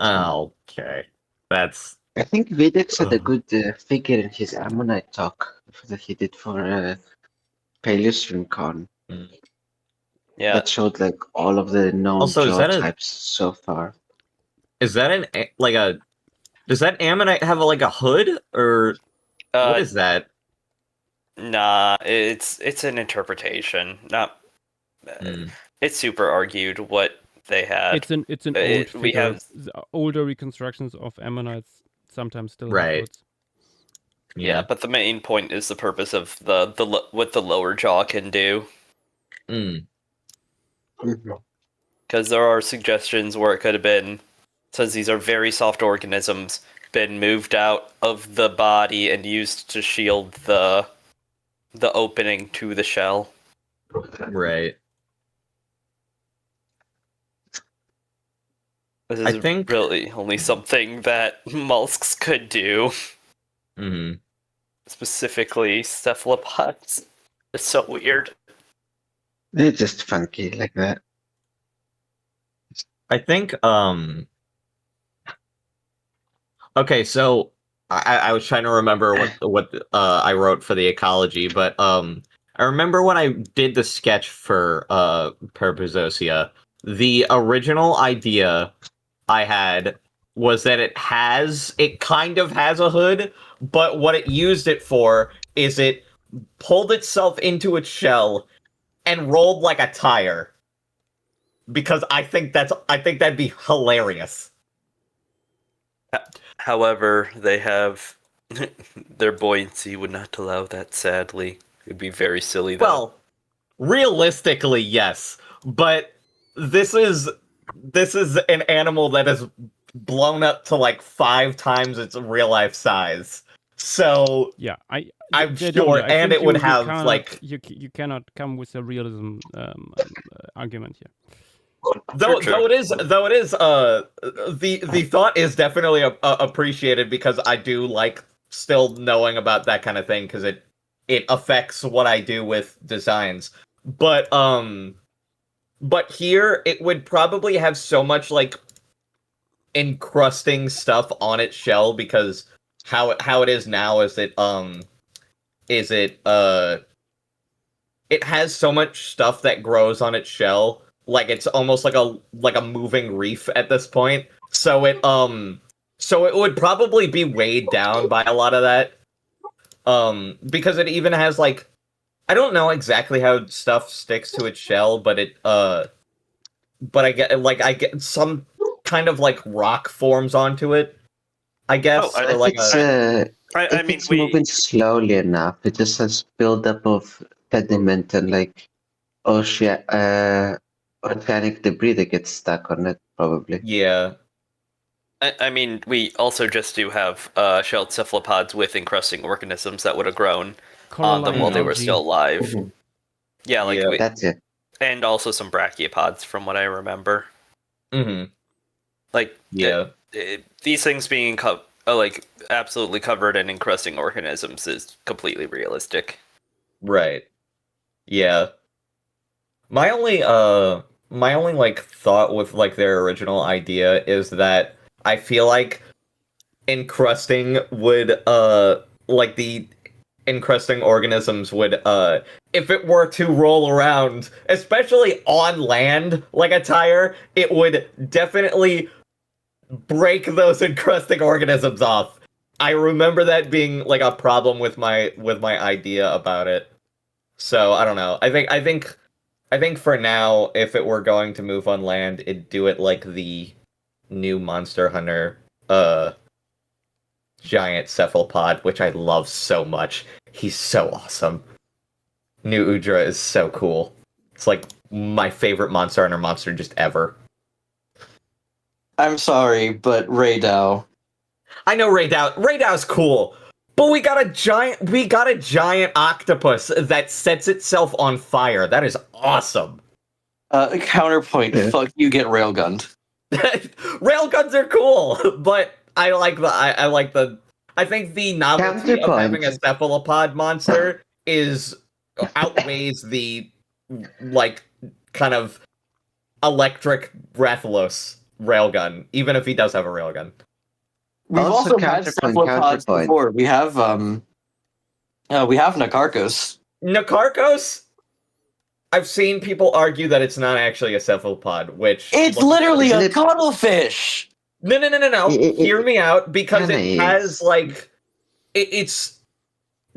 Okay, that's I think Videx had a good figure in his Ammonite talk that he did for PaleoStreamCon. Yeah. That showed like all of the known Also, is jaw that types so far. does that ammonite have like a hood or what is that? Nah, it's an interpretation. Not. It's super argued what they had. It's an old figure. We have older reconstructions of ammonites sometimes still have Right. hoods. yeah, but the main point is the purpose of the what the lower jaw can do. Because there are suggestions where it could have been, since these are very soft organisms, been moved out of the body and used to shield the opening to the shell. Right. This I is think- really only something that mollusks could do. Mm-hmm. Specifically, cephalopods. It's so weird. They're just funky like that. I think okay, so I was trying to remember what I wrote for the ecology, but I remember when I did the sketch for Perpezosia, the original idea I had was that it kind of has a hood, but what it used it for is it pulled itself into its shell and rolled like a tire. Because I think that'd be hilarious. However, they have their buoyancy would not allow that, sadly. It'd be very silly though. Well, realistically, yes, but this is an animal that is blown up to like 5 times its real life size. So yeah, I'm Jay, sure, I and think it would you have cannot, like you cannot come with a realism argument here. though it is the thought is definitely appreciated because I do like still knowing about that kind of thing because it affects what I do with designs. But here it would probably have so much like encrusting stuff on its shell because how it is now is it has so much stuff that grows on its shell, like it's almost like a moving reef at this point. So it would probably be weighed down by a lot of that. Because it even has like I don't know exactly how stuff sticks to its shell, but I get some kind of like rock forms onto it. I guess. Oh, I or like it's moving slowly enough. It just has buildup of sediment and like organic debris that gets stuck on it, probably. yeah. I mean, we also just do have shelled cephalopods with encrusting organisms that would have grown on them while they were algae. still alive. Mhm. Yeah, like Yeah. That's it. And also some brachiopods, from what I remember. Mm-hmm. Like, Yeah. these things being like absolutely covered in encrusting organisms is completely realistic. Right. Yeah. My only like thought with like their original idea is that I feel like encrusting would like the encrusting organisms would if it were to roll around, especially on land like a tire, it would definitely break those encrusting organisms off. I remember that being like a problem with my idea about it. So I don't know. I think for now, if it were going to move on land, it'd do it like the new Monster Hunter giant cephalopod, which I love so much. He's so awesome. New Udra is so cool. It's like my favorite Monster Hunter monster just ever. I'm sorry, but Raydao. I know Raydow's cool, but we got a giant octopus that sets itself on fire. That is awesome. Counterpoint, fuck you, get railgunned. Railguns are cool, but I think the novelty of having a cephalopod monster outweighs the like kind of electric Rathalos railgun, even if he does have a railgun. We've also had cephalopods before. We have Nakarkos. Nakarkos? I've seen people argue that it's not actually a cephalopod, which it's literally a cuttlefish. No. Hear me out, because it has like it's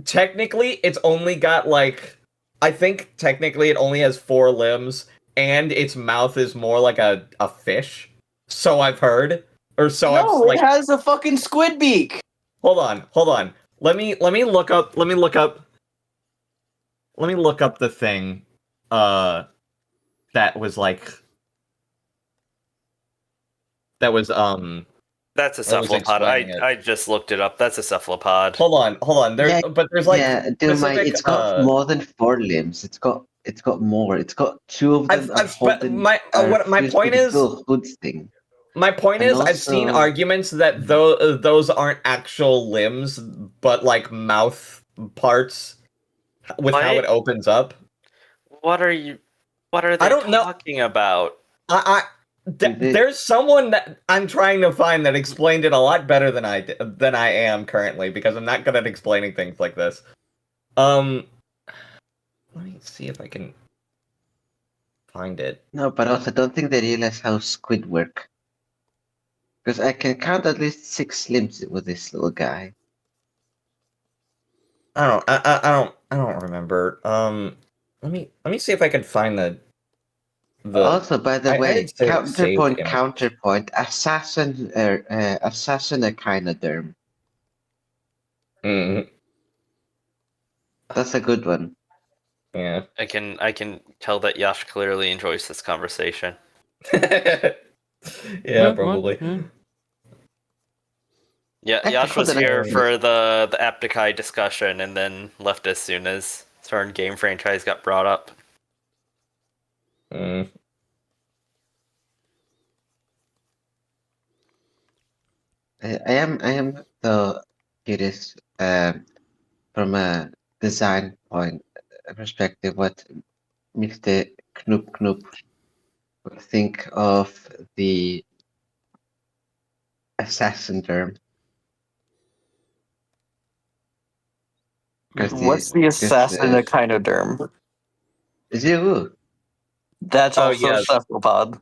technically it's only got like I think technically it only has 4 limbs, and its mouth is more like a fish. So I've heard, or so no, I've like. It has a fucking squid beak. Hold on. Let me look up the thing. That was That's a cephalopod. I just looked it up. That's a cephalopod. Hold on. There's like it's got more than 4 limbs. It's got more. It's got 2 of them. My point is I've seen arguments that those aren't actual limbs, but like mouth parts with how it opens up. What are they talking about? There's someone that I'm trying to find that explained it a lot better than I am currently, because I'm not good at explaining things like this. Let me see if I can find it. No, but also don't think they realize how squid work. Because I can count at least 6 limbs with this little guy. I don't remember. Let me see if I can find the. Also, by the way, counterpoint, assassin echinoderm. Mm-hmm. That's a good one. Yeah. I can tell that Yash clearly enjoys this conversation. Yeah, probably. Yeah, Yash was here for the Aptikai discussion and then left as soon as certain game franchise got brought up. Mm. I am though curious from a design perspective what Mr. Knoop would think of the assassin term. What's the assassin echinoderm? Zoo. That's also a cephalopod.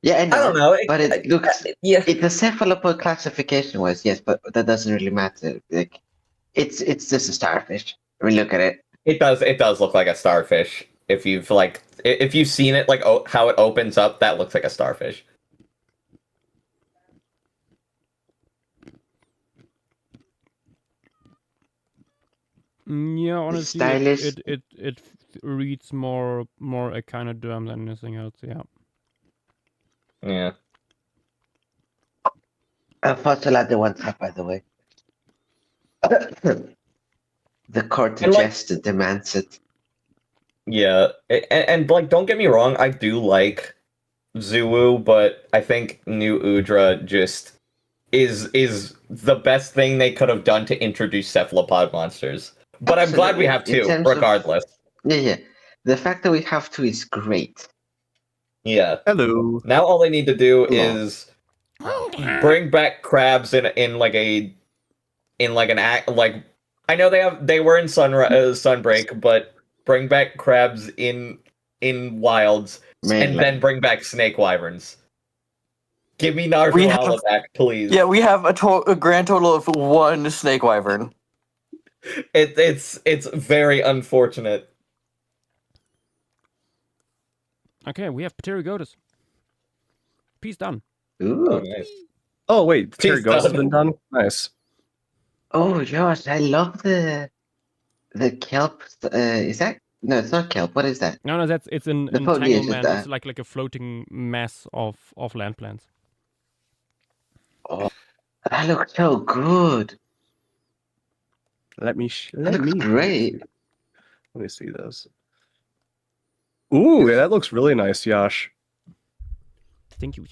Yeah, I know. I don't know, but it looks. It's a cephalopod classification-wise, yes, but that doesn't really matter. Like, it's just a starfish. I mean, look at it. It does look like a starfish. If you've seen it, like how it opens up, that looks like a starfish. Yeah, honestly, it reads more echinoderm than anything else. Yeah. Yeah. Fossilized ones have, by the way. The court digested demands it. Yeah, and like, don't get me wrong, I do like Zuu, but I think New Udra just is the best thing they could have done to introduce cephalopod monsters. But I'm glad we have Absolutely. In two, terms of- regardless. Yeah. The fact that we have to is great. Yeah. Hello. Now all they need to do Hello. is bring back crabs in like an act like I know they were in Sunbreak, but bring back crabs in wilds and Mainland. then bring back snake wyverns. Give me Narjuala back, please. Yeah, we have a grand total of 1 snake wyvern. It's very unfortunate. Okay, we have Pterygotus. Piece done. Ooh. Oh, nice. Oh wait, He's Pterygotus has done. been done. Nice. Oh, Josh, I love the kelp. Is that? No, it's not kelp. What is that? No, it's an The foliage is entanglement. that. It's like a floating mass of land plants. Oh, that looks so good. Let me. That looks great. Let me see this. Ooh, yeah, that looks really nice, Yash. Thank you.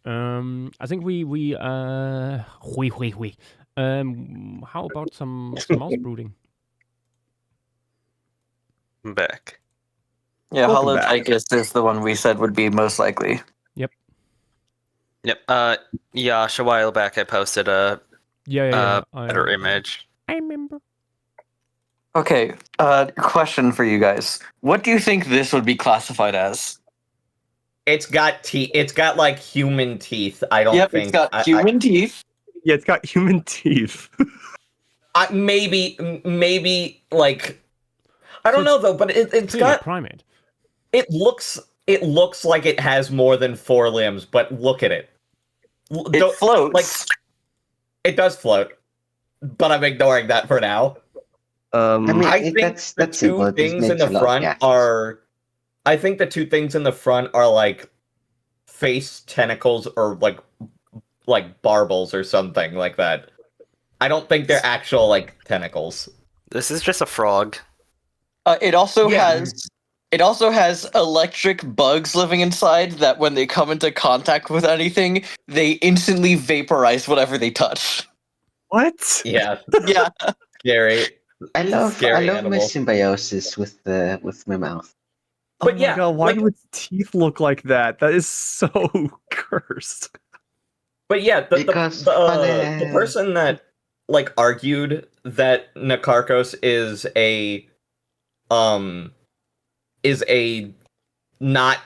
I think we how about some mouse brooding? I'm back. Yeah, Welcome back. Holotychus is the one we said would be most likely. Yep. Yash, a while back I posted a Yeah. better image. I remember. Okay, question for you guys. What do you think this would be classified as? It's got teeth. It's got like human teeth. I don't think. It's got human teeth. Yeah, it's got human teeth. Maybe like I don't know though, but it's Clearly got. a primate. It looks like it has more than 4 limbs, but look at it. It floats. Like it does float, but I'm ignoring that for now. I mean, I think that's the simple. two It just things in makes the a lot of front gases. are. I think the two things in the front are like face tentacles or like barbels or something like that. I don't think they're actual like tentacles. This is just a frog. It also Yeah. has electric bugs living inside that when they come into contact with anything, they instantly vaporize whatever they touch. What? Yeah, Yeah. scary. I love Scary my animal. symbiosis with my mouth. But Oh yeah, my God, why like- do its teeth look like that? That is so cursed. But yeah, Because the funny. person that like argued that Nakarkos is a not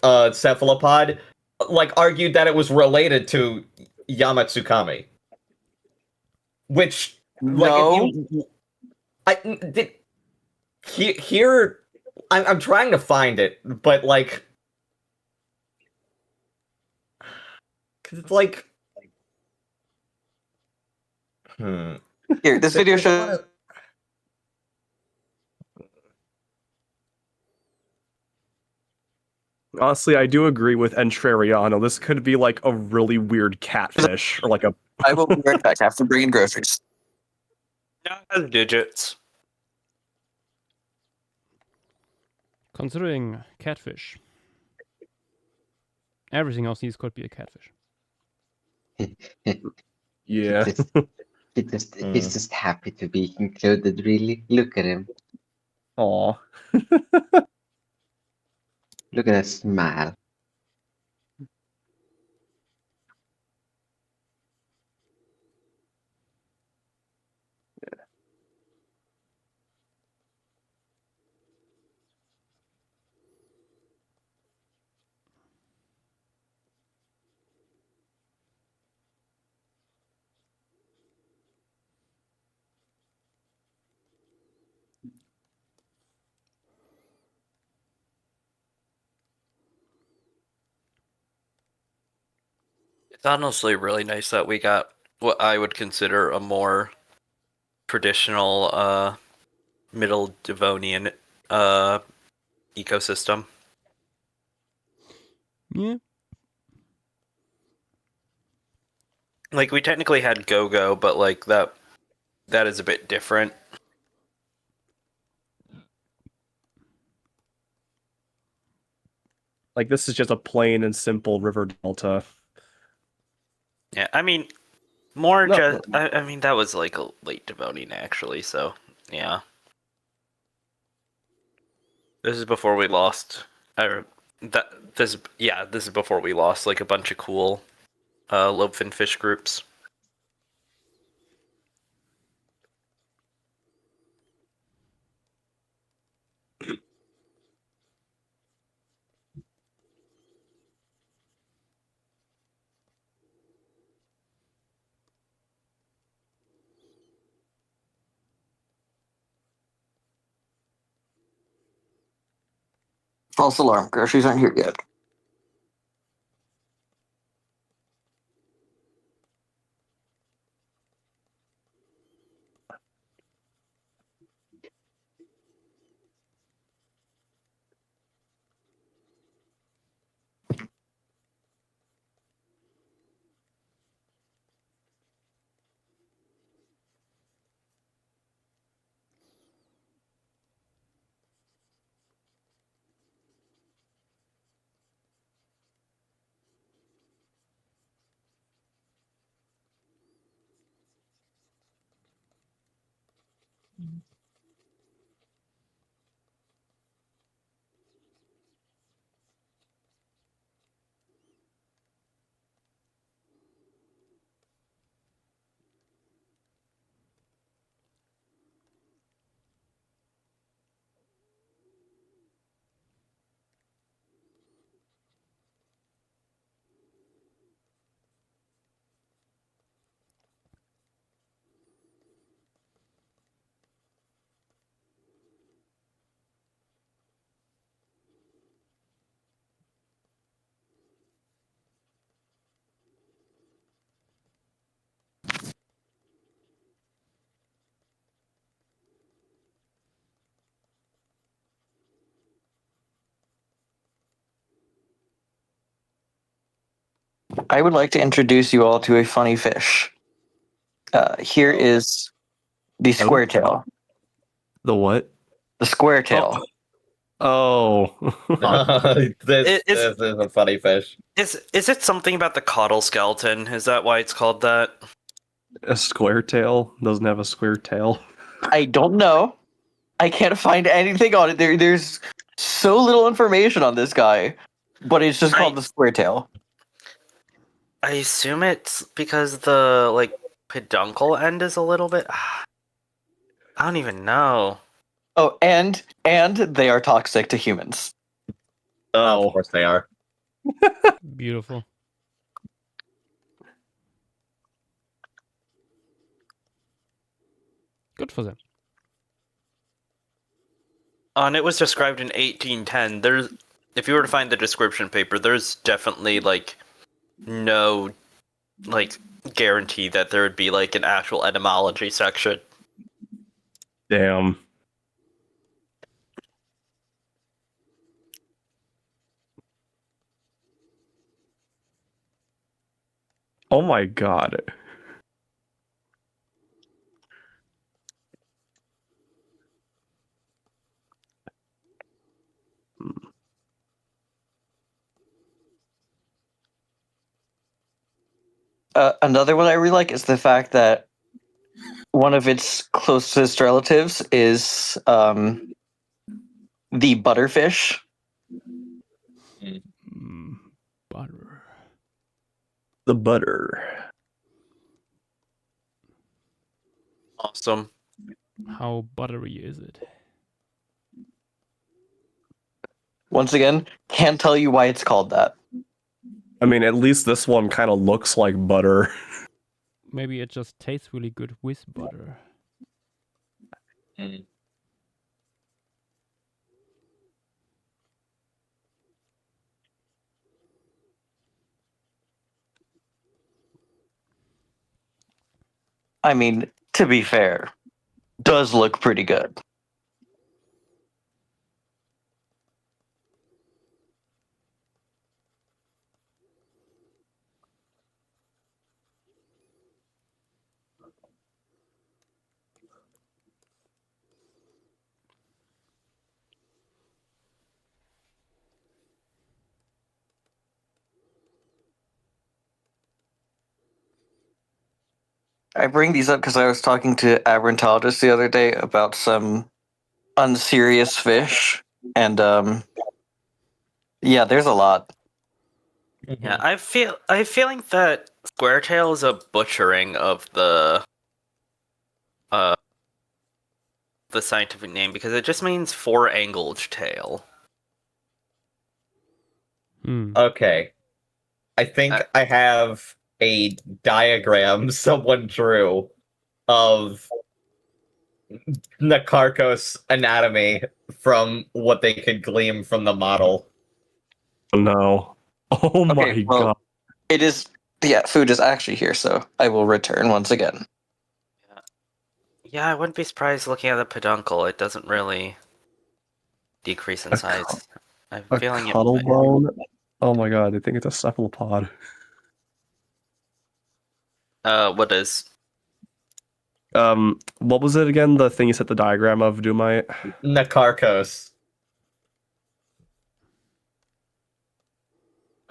cephalopod, like argued that it was related to Yamatsukami. Which like No. if you I did here I'm trying to find it, but like cuz it's like Here, this video There's shows. Honestly, I do agree with Entreriano. This could be like a really weird catfish or like a. I will be right back after bringing groceries. Yeah, it has digits. Considering catfish, everything else needs could be a catfish. Yeah. He's just happy to be included. Really, look at him. Aw. Look at that smile. It's honestly really nice that we got what I would consider a more traditional Middle Devonian ecosystem. Yeah. Like we technically had Go-Go, but like that is a bit different. Like, this is just a plain and simple river delta. Yeah, I mean, more No, just. I mean, that was like a late devoting actually. So yeah, this is before we lost. Or this is before we lost like a bunch of cool lobefin fish groups. False alarm. Groceries aren't here yet. I would like to introduce you all to a funny fish. Here is the square tail. the what? The square tail. Oh. This Is is a funny fish. is it something about the caudal skeleton? Is that why it's called that? A square tail? Doesn't have a square tail. I don't know. I can't find anything on it. There's so little information on this guy, but it's just called the square tail. I assume it's because the like peduncle end is a little bit. I don't even know. Oh, and they are toxic to humans. Of course they are. Beautiful. Good for them. And it was described in 1810. There's, if you were to find the description paper, there's definitely like no like guarantee that there would be like an actual etymology section. Damn. Oh my god. Another one I really like is the fact that one of its closest relatives is the butterfish. Butter. The butter. Awesome. How buttery is it? Once again, can't tell you why it's called that. I mean, at least this one kind of looks like butter. Maybe it just tastes really good with butter. I mean, to be fair, does look pretty good. I bring these up because I was talking to aberrantologists the other day about some unserious fish, and yeah, there's a lot. Yeah, I have a feeling that squaretail is a butchering of the scientific name because it just means four-angled tail. Okay. I think I have a diagram someone drew of Nakarkos anatomy from what they could glean from the model. Oh, no. Oh my well, god. It is. Yeah, food is actually here, so I will return once again. Yeah, I wouldn't be surprised looking at the peduncle. It doesn't really decrease in size. I'm A feeling it. cuddle bone? Oh my god, I think it's a cephalopod. What is? What was it again? The thing you set the diagram of, Dumite? Nakarkos.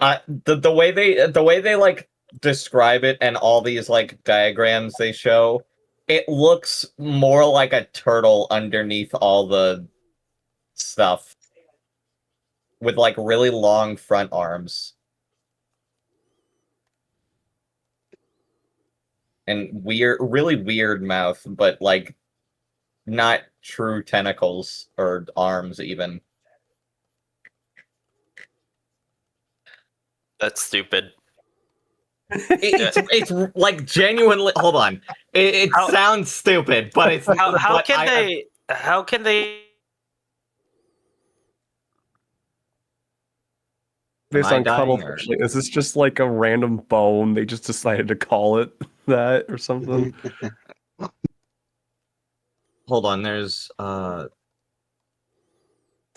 The way they like describe it and all these like diagrams they show, it looks more like a turtle underneath all the stuff with like really long front arms and really weird mouth, but like not true tentacles or arms even. That's stupid. It's like genuinely. Hold on, it sounds stupid, but it's How can they? Based on cuttlefish, is this just like a random bone? They just decided to call it that or something? Hold on, there's The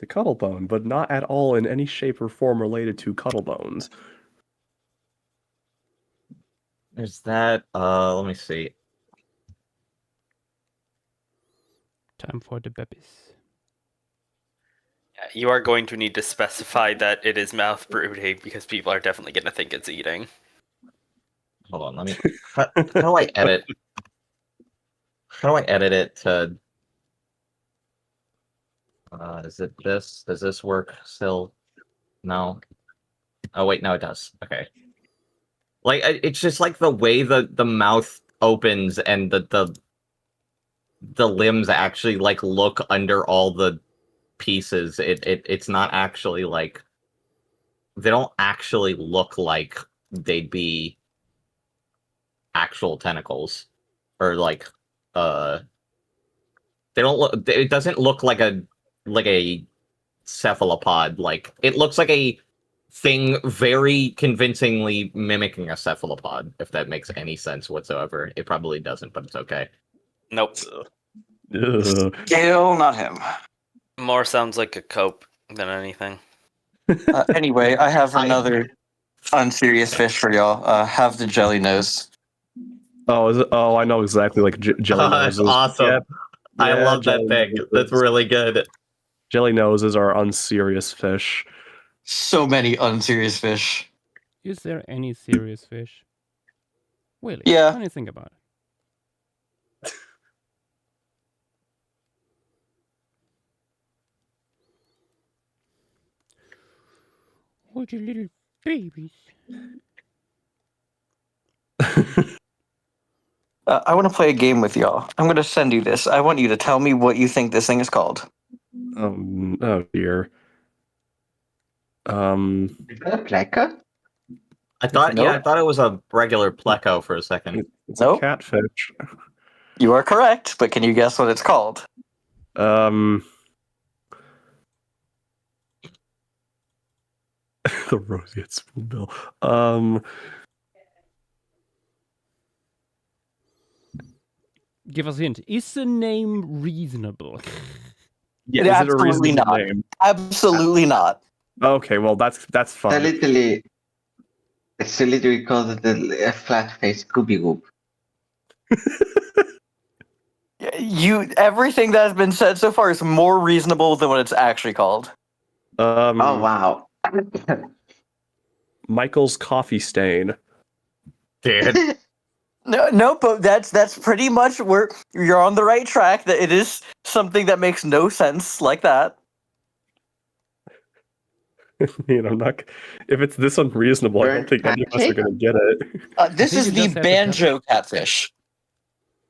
cuttle bone, but not at all in any shape or form related to cuttle bones. there's that. Let me see. Time for the babies. You are going to need to specify that it is mouth brooding because people are definitely going to think it's eating. Hold on, let me. How do I edit? How do I edit it to? Is it this? Does this work still? No. Oh wait, no, it does. Okay. Like it's just like the way the mouth opens and the limbs actually like look under all the pieces. It's not actually like they don't actually look like they'd be actual tentacles or like they don't look. It doesn't look like a cephalopod. Like it looks like a thing very convincingly mimicking a cephalopod. If that makes any sense whatsoever, it probably doesn't, but it's okay. Nope. Gale, not him. More sounds like a cope than anything. Anyway, I have another unserious fish for y'all. Have the jelly nose. Oh, is it? Oh, I know exactly. Like jelly That's noses. awesome. Yep. I Yeah, love that jelly pick. noses. That's really good. Jelly noses are unserious fish. So many unserious fish. Is there any serious fish? Really? Yeah. When you think about it. Oh, you little babies. I want to play a game with y'all. I'm going to send you this. I want you to tell me what you think this thing is called. Oh dear. Is that a pleca? I thought, Nope. yeah, I thought it was a regular pleco for a second. It's Nope. a catfish. You are correct, but can you guess what it's called? The roseate spoonbill. Give us a hint. Is the name reasonable? Yeah, It is it a absolutely reasonable not. name? Absolutely not. Okay, well that's It's fine. literally called the flat-faced Scooby Goob. Everything that has been said so far is more reasonable than what it's actually called. Oh wow. Michael's coffee stain. Dude. No, but that's pretty much where you're on the right track. That it is something that makes no sense like that. I'm not. If it's this unreasonable, I don't Burnt think any of us are pancake? gonna get it. This think is you the just have to banjo catfish.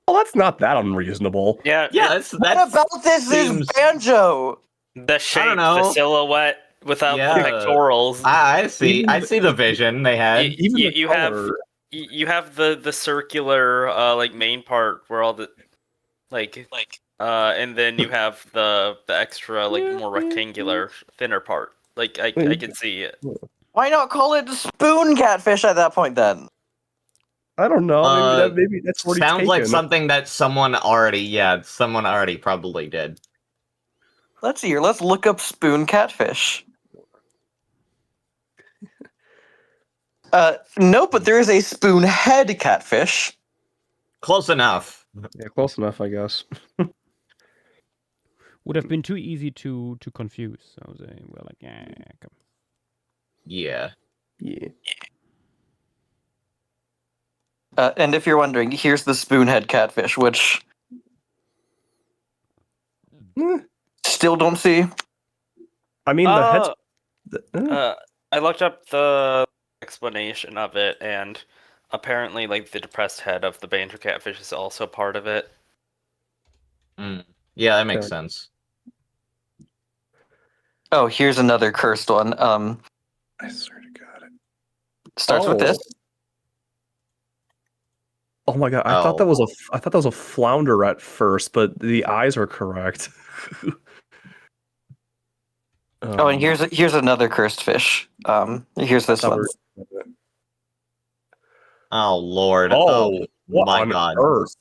Well, that's not that unreasonable. Yeah, Yeah, that's What about this seems- is banjo? the shape, the know. silhouette without the Yeah. pectorals. I see. Even I see the vision they had. Even the you have color. you have the circular like main part where all the and then you have the extra like more rectangular thinner part. Like I can see it. Why not call it spoon catfish at that point then? I don't know. Maybe that's already Sounds like taken. something that someone already probably did. Let's see here. Let's look up spoon catfish. No, but there is a spoon head catfish. Close enough. Yeah, close enough, I guess. Would have been too easy to confuse. So they were like, yeah, come. Yeah. Yeah. And if you're wondering, here's the spoonhead catfish, which still don't see. I mean, the head's. I looked up the explanation of it, and apparently, like the depressed head of the banjo catfish is also part of it. Yeah, that makes Okay. sense. Oh, here's another cursed one. I swear to God. Starts with this. Oh my God! I thought that was a flounder at first, but the eyes are correct. Oh, and here's another cursed fish. Here's this one. Oh Lord! Oh, what my on God! earth?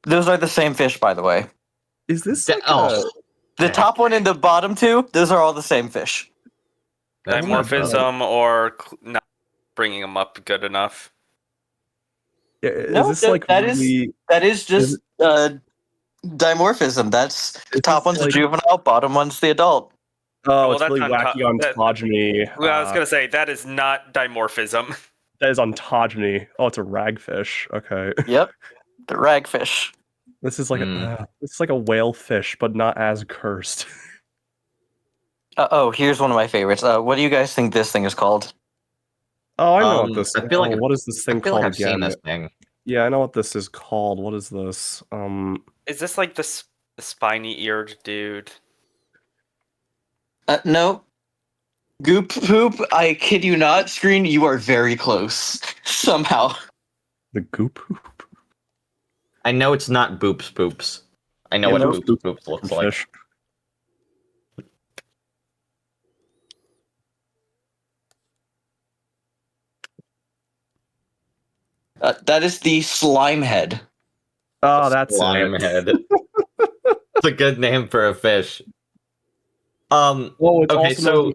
Those are the same fish, by the way. Is this Da- like oh. The top one and the bottom two, those are all the same fish. That's Dimorphism or not bringing them up good enough. Yeah, is No, this like that really? is just dimorphism. That's the Is top this one's the like- juvenile, bottom one's the adult. Oh, Well, it's that's really onto- wacky that- ontogeny. Well, I was gonna say that is not dimorphism. That is ontogeny. Oh, it's a ragfish. Okay, Yep, the ragfish. this is like this is like a whale fish, but not as cursed. Oh, here's one of my favorites. What do you guys think this thing is called? Oh, I know what this. I feel like what is this thing I feel called like I've again? seen this thing. Yeah, I know what this is called. What is this? Is this like the spiny-eared dude? No. Goop poop, I kid you not, screen, you are very close. Somehow. The goop. I know it's not Boops Boops. I know Yeah, what those Boops Boops looks like. Fish. That is the slime head. Oh, that's Slime it. head. It's a good name for a fish. Well, it's Okay, also so-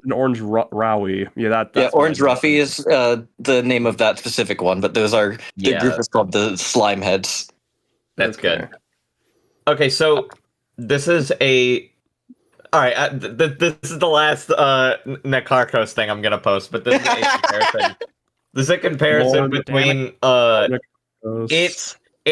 an orange rowie. Yeah, that's Yeah, what Orange I know. Ruffy is the name of that specific one, but those are the Yeah. group is called the slime heads. That's Okay. good. Okay, so this is a. All right, this is the last Nekarkos thing I'm gonna post, but this is a comparison. This is a comparison Lord, between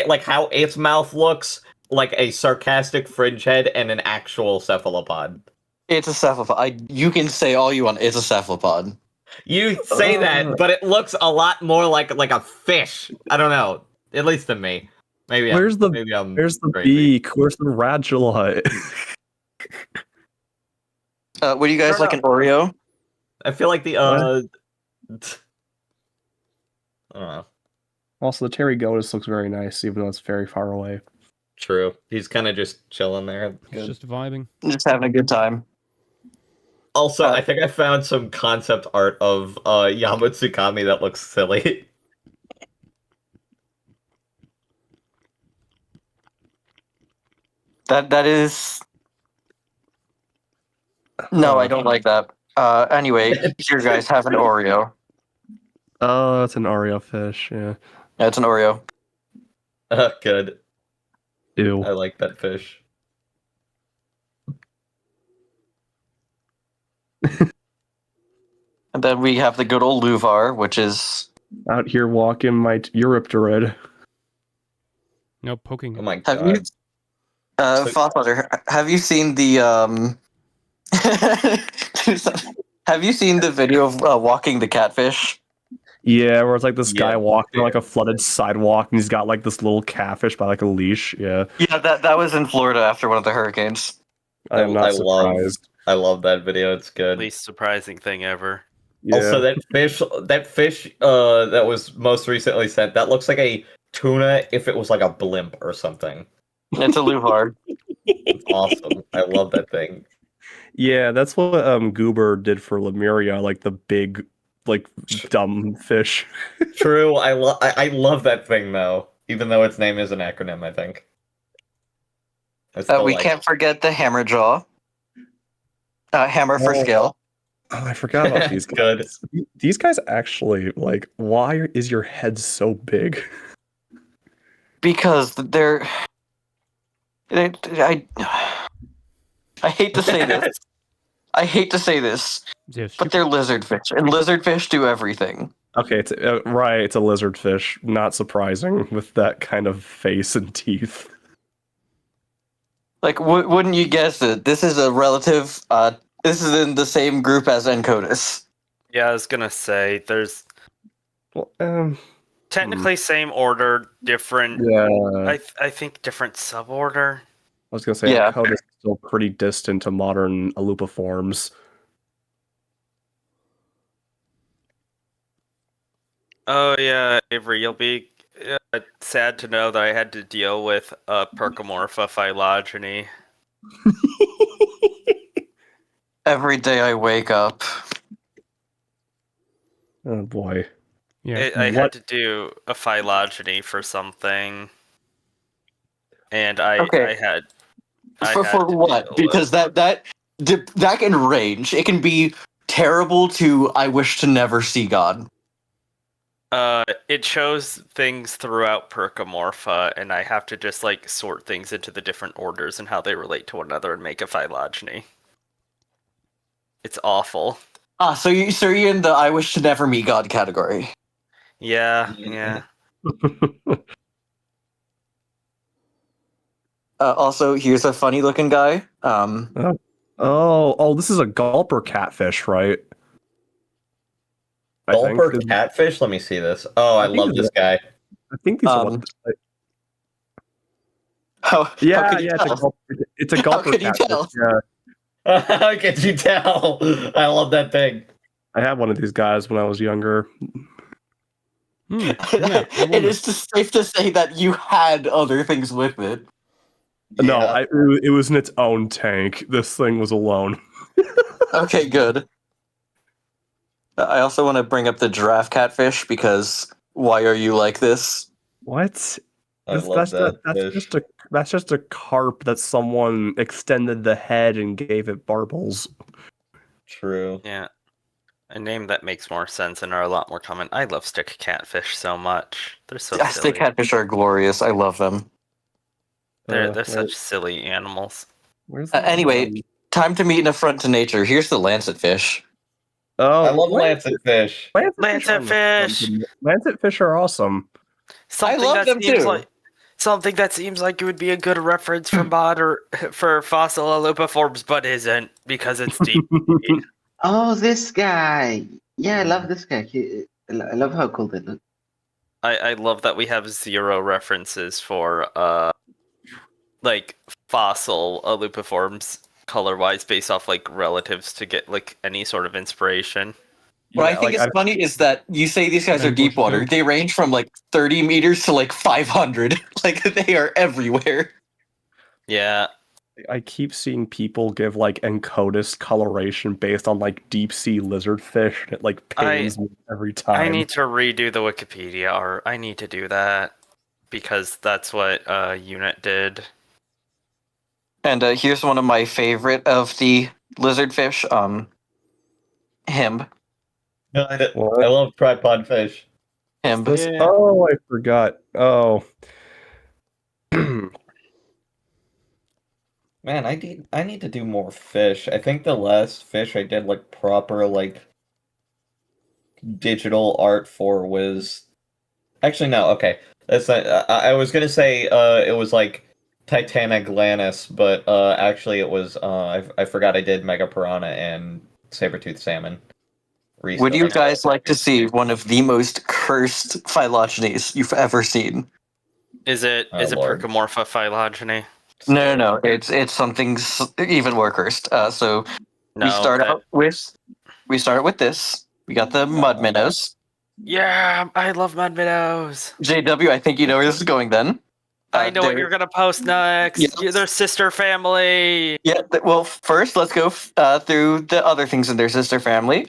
like how its mouth looks like a sarcastic fringe head and an actual cephalopod. It's a cephalopod. You can say all you want. It's a cephalopod. You say that, but it looks a lot more like a fish. I don't know, at least to me. Maybe Where's the I'm Where's the crazy. beak? Where's the radula? What do you guys I don't like, an Oreo? I feel like the I don't know. Also, the Pterygotus looks very nice, even though it's very far away. True. He's kind of just chilling there. It's just vibing. Just having a good time. Also, I think I found some concept art of Yamatsukami that looks silly. That is. No, I don't like that. Anyway, here, guys, have an Oreo. Oh, it's an Oreo fish. Yeah. Yeah, it's an Oreo. Good. Ew. I like that fish. And then we have the good old Luvar, which is Out here walking my Eurypterid. No poking. Oh my Have you, god. Foster, have you seen the have you seen the video of walking the catfish? Yeah, where it's like this guy Yeah. walking on like a flooded sidewalk, and he's got like this little catfish by like a leash. Yeah, Yeah, that was in Florida after one of the hurricanes. I am not surprised. I love that video. It's good. Least surprising thing ever. Yeah. Also, that fish that was most recently sent, that looks like a tuna if it was like a blimp or something. It's a luhard. It's awesome. I love that thing. Yeah, that's what Goober did for Lemuria, like the big, like dumb fish. True. I love that thing though, even though its name is an acronym. I think. I still We like can't forget the hammerjaw. Hammer for Oh. scale. Oh, I forgot about these Good. guys. These guys actually, like, why is your head so big? Because I hate to say this. I hate to say this, but they're lizardfish, and lizardfish do everything. Okay, it's right. It's a lizardfish. Not surprising with that kind of face and teeth. Like, wouldn't you guess it? This is a relative. This is in the same group as Encodus. Yeah, I was gonna say there's Well, technically same order, different. yeah. I think different suborder. I was gonna say, Yeah. Code is still pretty distant to modern alupiforms. Oh yeah, Avery, you'll be sad to know that I had to deal with Percomorpha phylogeny. Every day I wake up. Oh boy. Yeah. I had to do a phylogeny for something, and I had. For what? Because that can range. It can be terrible to I wish to never see God. It shows things throughout Percomorpha, and I have to just like sort things into the different orders and how they relate to one another and make a phylogeny. It's awful. So you're in the I wish to never meet God category. Yeah. Also, here's a funny looking guy. Oh, this is a gulper catfish, right? Gulper catfish. Let me see this. Oh, I love this guy. I think these are. It's a gulper catfish. Yeah. How could you tell? I love that thing. I had one of these guys when I was younger. Yeah, it is just safe to say that you had other things with it. No, it was in its own tank. This thing was alone. Okay, good. I also want to bring up the giraffe catfish because why are you like this? What? That's just a carp that someone extended the head and gave it barbels. True. Yeah. A name that makes more sense and are a lot more common. I love stick catfish so much. They're so silly. Stick catfish are glorious. I love them. They're such silly animals. Anyway, time to meet an affront to nature. Here's the lancetfish. Oh, I love lancetfish. Lancetfish are awesome. I love them too. Something that seems like it would be a good reference for for fossil alupiforms, but isn't because it's deep. Oh, this guy. Yeah, I love this guy. I love how cool they look. I love that we have 0 references for like fossil alupiforms color-wise based off like relatives to get like any sort of inspiration. What I think is funny is that you say these guys are deep water. They range from like 30 meters to like 500. Like they are everywhere. Yeah. I keep seeing people give like Encodus coloration based on like deep sea lizardfish, and it like pains me every time. I need to redo the Wikipedia art. I need to do that because that's what Unit did. And here's one of my favorite of the lizardfish. Him. I love tripod fish. Him. Yeah. Oh, I forgot. Oh. Man, I need to do more fish. I think the last fish I did like proper like digital art for was actually no. Okay, that's not. I was gonna say it was like Titanoglannus, but actually it was I forgot I did Mega Piranha and Saber-toothed Salmon. Would you guys like to see one of the most cursed phylogenies you've ever seen? Is it Lord. Percomorpha phylogeny? No. It's something even more cursed. So No. we start out with this. We got the mud minnows. Yeah, I love mud minnows. JW, I think you know where this is going. Then I know what you're gonna post next. Yes. Yeah, their sister family. Yeah. Well, first let's go through the other things in their sister family.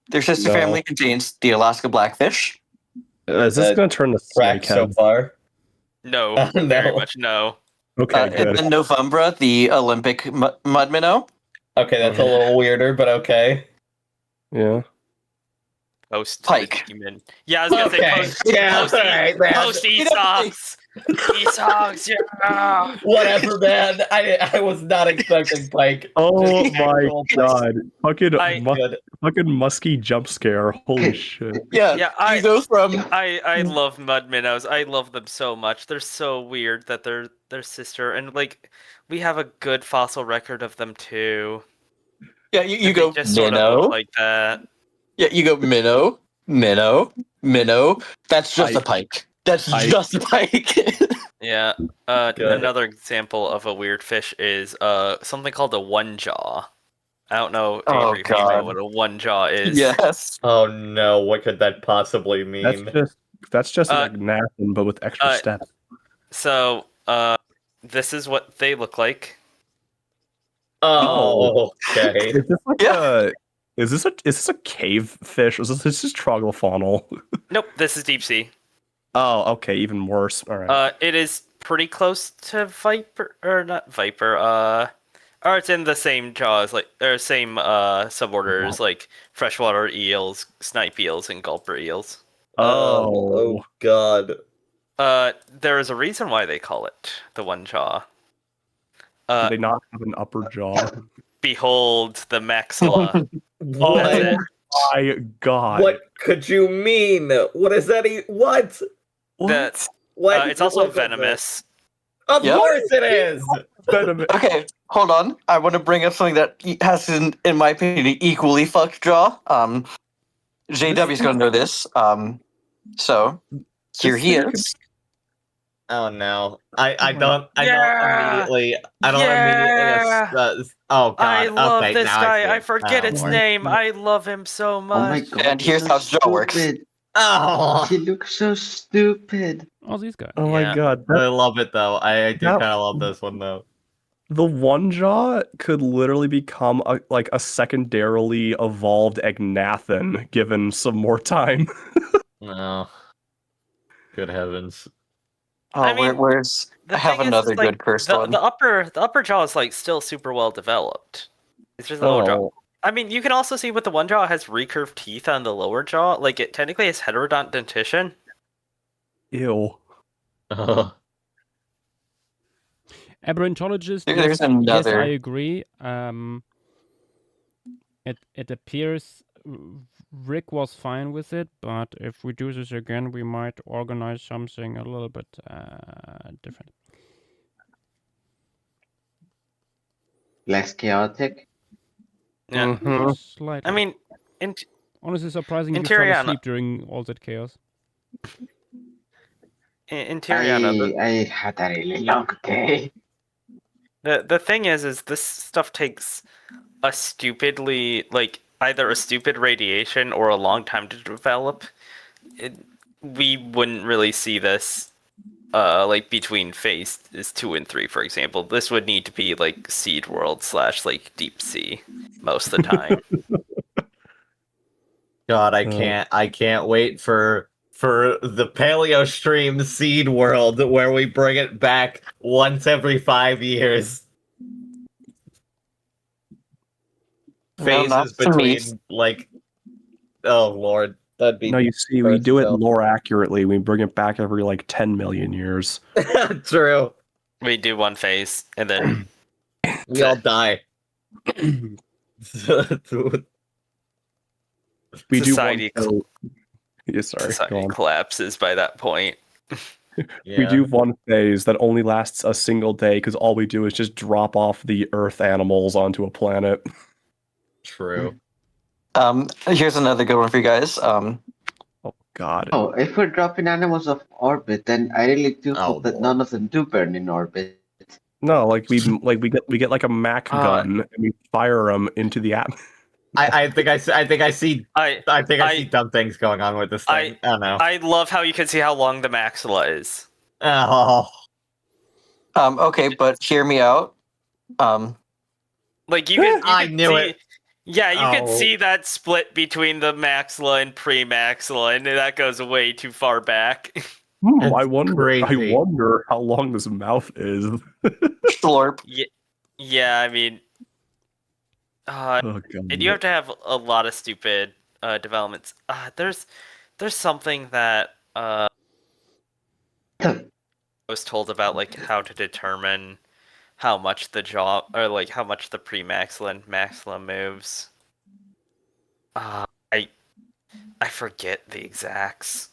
Their sister No. family contains the Alaska blackfish. Is this going to turn to crack so snakehead? far? No, No. very much no. Okay, And good. then Novumbra, the Olympic mud minnow. Okay, that's a little weirder, but okay. Yeah. Post Pike. Human. Yeah, I was gonna say post. Yeah, Post, alright, man. post Esox. Esox, yeah. Whatever, man. I was not expecting Pike. Oh Just my roll Pike. god. Fucking, Good. fucking musky jump scare. Holy shit. Yeah, Yeah, you go from I love mud minnows. I love them so much. They're so weird that they're their sister, and like we have a good fossil record of them too. you They go just sort of minnow. look like that. Yeah, you go minnow. That's just a pike. That's just a pike. Yeah. Good. Another example of a weird fish is something called a one jaw. I don't know Avery if you know what a one jaw is. Yes. Oh no, what could that possibly mean? That's just like Nathan, but with extra steps. So this is what they look like. Oh, okay. Is this like is this a cave fish? Is this just troglofaunal? Nope, this is deep sea. Oh, okay, even worse. All right. It is pretty close to viper, or not viper. Or it's in the same jaws, like or same suborders, like freshwater eels, snipe eels, and gulper eels. Oh god. There is a reason why they call it the one jaw. Do they not have an upper jaw? Behold the maxilla. What? My god. What could you mean? What is that? What? That's What? it's also venomous. Of Yep. course it is. Okay, hold on. I want to bring up something that has, in my opinion, an equally fucked jaw. JW's gonna know this. So here he is. Oh no! I don't immediately. Oh god! I love okay, this now guy. I see. forget Oh, its Lord. name. I love him so much. Oh my god. And here's he how looks his jaw works. stupid. Oh, He looks so stupid. Oh, these guys. Oh my Yeah. god. I love it though. I do That- kind of love this one though. The one jaw could literally become a secondarily evolved Agnathan given some more time. No. Good heavens. Oh, I mean, where's I have thing is, another it's like, good cursed the, one. The upper jaw is like still super well developed. It's just the lower jaw. I mean, you can also see with the one jaw it has recurved teeth on the lower jaw. Like it technically has heterodont dentition. Ew. Aberrantologist, There's yes, another. I agree. It appears Rick was fine with it, but if we do this again, we might organize something a little bit different. Less chaotic. Yeah. Just slightly. I mean, honestly, surprising you fell Interiana. asleep during all that chaos. Interiana. I had a really long day. The thing is this stuff takes a stupidly like either a stupid radiation or a long time to develop. We wouldn't really see this like between phases 2 and 3, for example. This would need to be like Seed World / like Deep Sea most of the time. God, I can't wait for the Paleo Stream Seed World where we bring it back once every 5 years. Phases between like, oh lord, that'd be No, you see, we do it lore accurately. We bring it back every like 10 million years. True. We do one phase and then we all die. We Society, do one. Yeah, sorry. Go society on. collapses by that point. We do one phase that only lasts a single day because all we do is just drop off the Earth animals onto a planet. True. Here's another good one for you guys. Oh God. Oh, if we're dropping animals off orbit, then I really do Oh, hope that boy. none of them do burn in orbit. No, like we get like a Mac gun and we fire them into the atmosphere. I think I see I dumb things going on with this thing. I don't know. I love how you can see how long the maxilla is. Oh. Okay, but hear me out. Like you can I knew see, it. Yeah, you can Oh. see that split between the maxilla and pre-maxilla, and that goes way too far back. I It's wonder. crazy. I wonder how long this mouth is. Slurp. Yeah, I mean, Oh God. and you have to have a lot of stupid developments. There's something that I was told about, like how to determine how much the jaw or like how much the pre-maxilla and maxilla moves. I forget the exacts.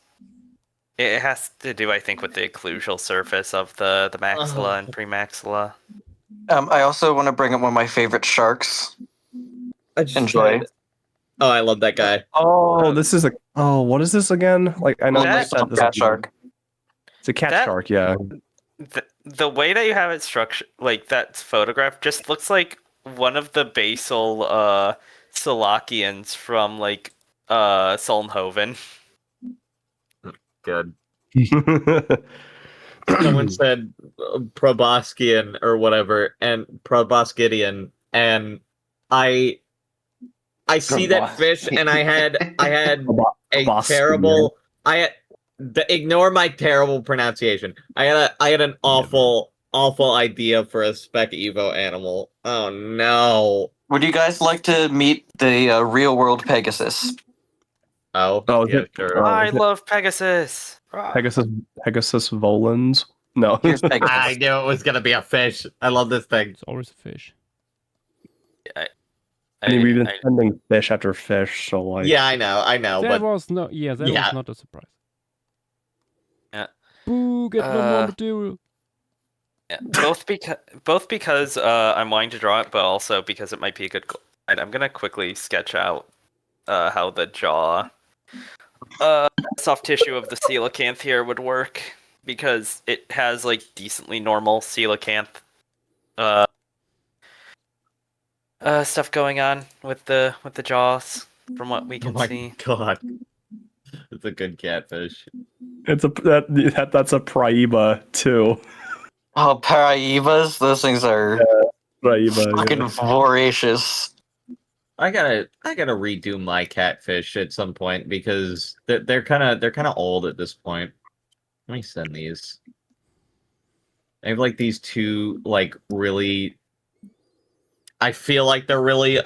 It has to do, I think, with the occlusal surface of the maxilla and pre-maxilla. I also want to bring up one of my favorite sharks. I just Enjoy. Oh, I love that guy. Oh, this is a. Oh, what is this again? Like I know you That- said this. Cat shark. It's a cat That- shark. Yeah. The way that you have it structured, like that photograph, just looks like one of the basal Selachians from like Solnhoven. Good. Someone said Proboscidean or whatever, and Proboscidean, and I see that fish, and I had a Proboscidean. terrible. Ignore my terrible pronunciation. I had an awful idea for a spec evo animal. Oh no. Would you guys like to meet the real world Pegasus? Oh, Oh, is yeah, it- sure. oh, I is it love Pegasus. Pegasus volans. No. Here's Pegasus. I knew it was gonna be a fish. I love this thing. It's always a fish. I mean, we've been sending fish after fish, so like. Yeah, I know, That but was no, that was not a surprise. Yeah. Boo! Get no more material. Yeah, both because I'm wanting to draw it, but also because it might be a good. I'm gonna quickly sketch out how the jaw, soft tissue of the coelacanth here would work, because it has like decently normal coelacanth stuff going on with the jaws, from what we oh can my see. god, it's a good catfish. It's that's a Praiba too. Oh, Paraivas, those things are Praiba. fucking Yeah. voracious. I gotta redo my catfish at some point because they're kind of old at this point. Let me send these. I have like these two like really. I feel like they're really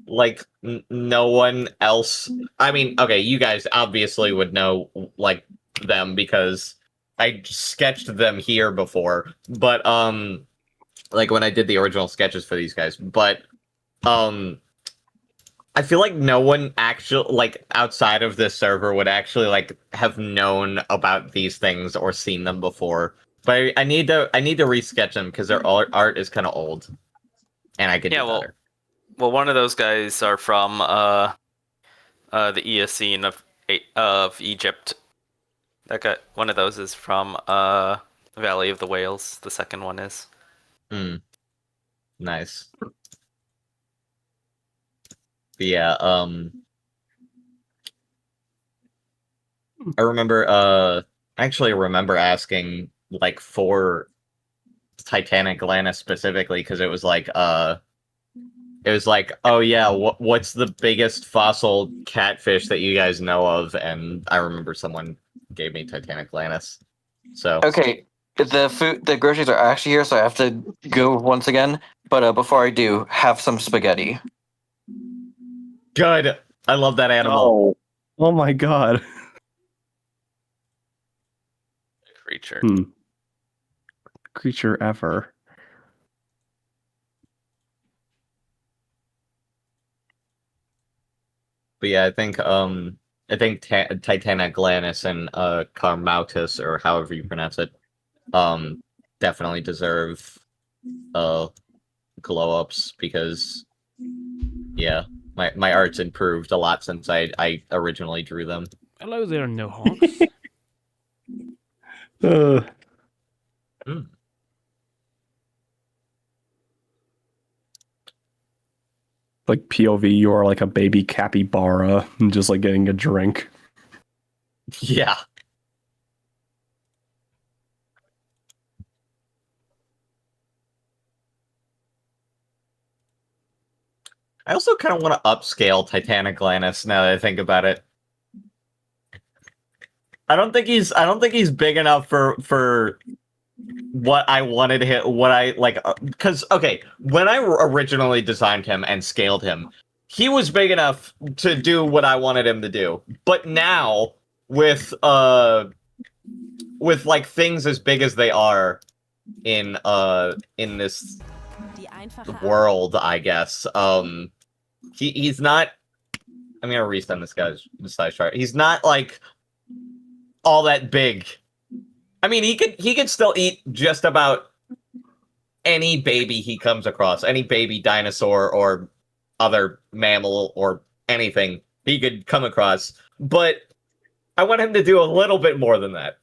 like no one else. I mean, okay, you guys obviously would know like them because I sketched them here before, but like when I did the original sketches for these guys, but I feel like no one actually like outside of this server would actually like have known about these things or seen them before. But I need to resketch them because their art is kind of old, and I could do better. Well, one of those guys are from the Eocene of Egypt. That guy, one of those is from Valley of the Whales. The second one is. Nice. But yeah, I remember asking like for Titanic Atlantis specifically because it was like oh yeah, what's the biggest fossil catfish that you guys know of? And I remember someone gave me Titanic Atlantis. So Okay, the groceries are actually here, so I have to go once again. But before I do, have some spaghetti. good. I love that animal. Oh my god. Creature. Creature ever. But yeah, I think Titanoglannus and Carmautus, or however you pronounce it, definitely deserve glow ups because yeah, my art's improved a lot since I originally drew them. Hello there, no honks. Like POV, you are like a baby capybara and just like getting a drink. Yeah. I also kind of want to upscale Titanoglannus now that I think about it. I don't think he's big enough for what I wanted him, what I like, because okay, when I originally designed him and scaled him, he was big enough to do what I wanted him to do. But now with like things as big as they are in this world, I guess, he's not. I'm gonna resend this guy's size chart. He's not like all that big. I mean, he could still eat just about any baby he comes across, any baby dinosaur or other mammal or anything he could come across. But I want him to do a little bit more than that.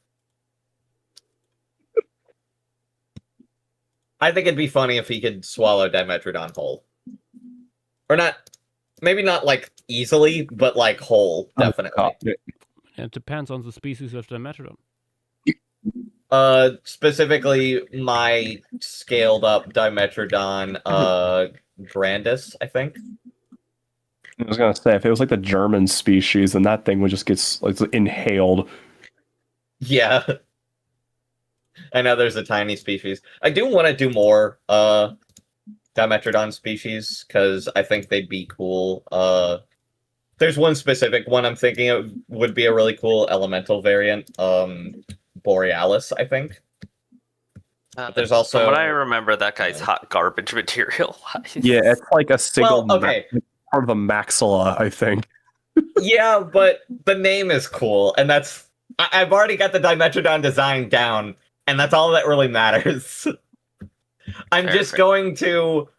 I think it'd be funny if he could swallow Dimetrodon whole. Or not, maybe not like easily, but like whole, definitely. It depends on the species of Dimetrodon. Specifically my scaled up Dimetrodon grandis, I think. I was gonna say, if it was like the German species, then that thing would just get like inhaled. Yeah. I know there's a tiny species. I do want to do more Dimetrodon species, because I think they'd be cool. There's one specific one I'm thinking of would be a really cool elemental variant. Borealis, I think. But there's also, from what I remember, that guy's hot garbage material. Yeah, it's like a single okay. part of the maxilla, I think. Yeah, but the name is cool, and that's I've already got the Dimetrodon design down, and that's all that really matters. I'm just going to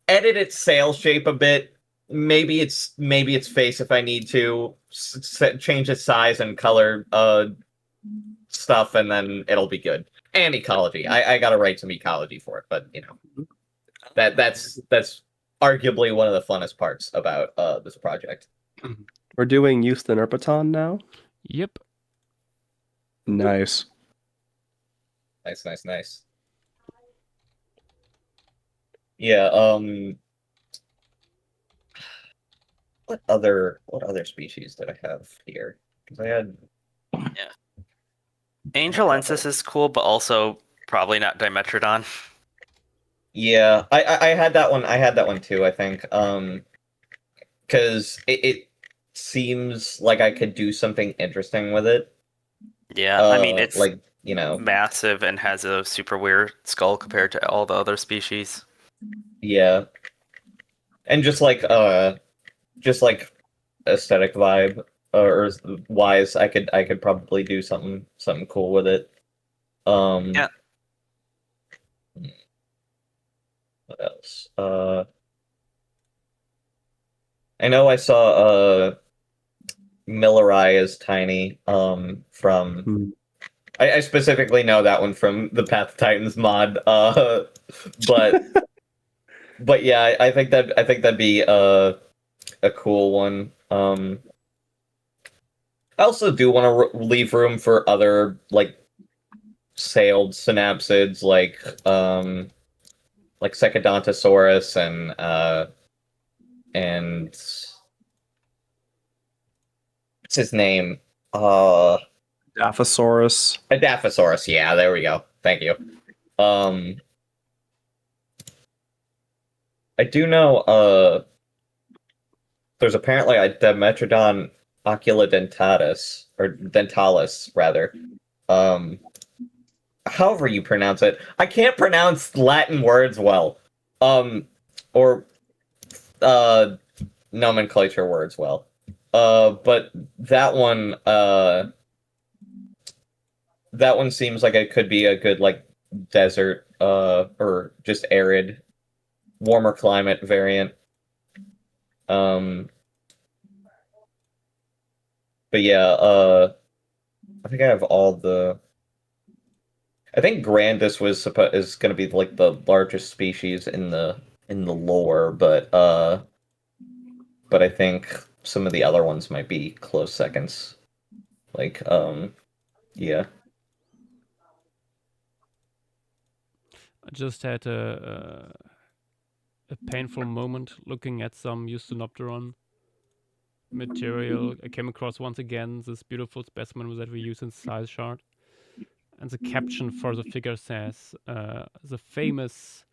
edit its sail shape a bit. Maybe its face if I need to. Change its size and color stuff, and then it'll be good. And ecology. I gotta write some ecology for it, but you know, that's arguably one of the funnest parts about this project. We're doing Eusthenurpaton now? Yep. Nice. Nice. Yeah, what other species did I have here? Because I had Angelensis is cool, but also probably not Dimetrodon. Yeah, I had that one. I had that one too, I think. Because it seems like I could do something interesting with it. Yeah, I mean, it's like, you know, massive and has a super weird skull compared to all the other species. Yeah. And just like aesthetic vibe or wise, I could probably do something cool with it. Yeah. What else? I know I saw Millerai is tiny from I specifically know that one from the Path of Titans mod, but yeah, I think that'd be a cool one. I also do want to leave room for other like sailed synapsids, like Secodontosaurus and what's his name? Dilophosaurus. Dilophosaurus, yeah, there we go. Thank you. I do know there's apparently a Dimetrodon oculodentatus, or dentalis rather. However you pronounce it. I can't pronounce Latin words well. Or nomenclature words well. But that one seems like it could be a good like desert or just arid, warmer climate variant. But yeah, I think I have all the. I think Grandis is going to be like the largest species in the lore, but I think some of the other ones might be close seconds. Like yeah. I just had a painful moment looking at some Eustonopteron material. I came across once again this beautiful specimen that we use in Size Chart. And the caption for the figure says, the famous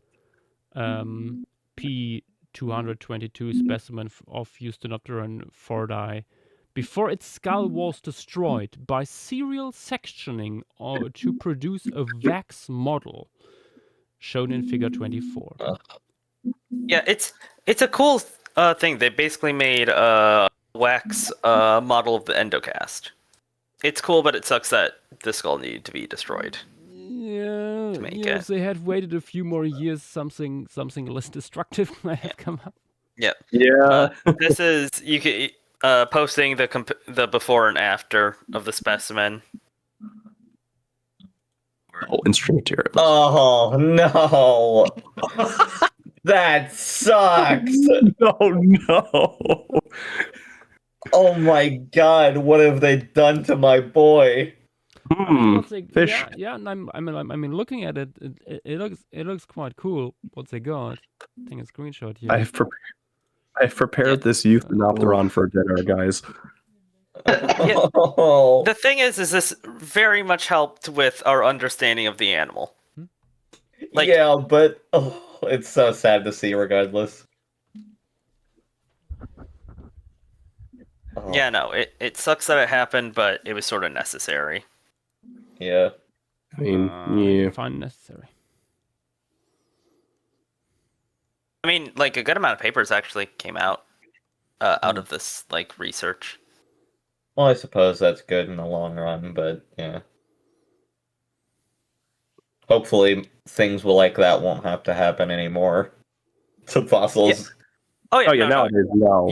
P222 specimen of Eustonopteron fordi, before its skull was destroyed by serial sectioning or to produce a wax model, shown in figure 24. Yeah, it's a cool thing. They basically made a wax model of the endocast. It's cool, but it sucks that the skull needed to be destroyed. Yeah, To make if they had waited a few more years, something less destructive might have come up. Yeah. Yeah. This is you can posting the before and after of the specimen. Oh, instrument materials. Oh no. That sucks. Oh no. Oh my god, what have they done to my boy? Fish. Yeah. And I mean, looking at it, it looks quite cool. What they got? I think a screenshot here. I've prepared this Euthanopteron for dinner, guys. Yeah. The thing is this very much helped with our understanding of the animal. Like, yeah, but it's so sad to see regardless. Yeah, no, it sucks that it happened, but it was sort of necessary. Yeah. I mean, I find necessary. I mean, like, a good amount of papers actually came out out of this, like, research. Well, I suppose that's good in the long run, but yeah. Hopefully things like that won't have to happen anymore to fossils. Yeah. Oh yeah, nowadays, no.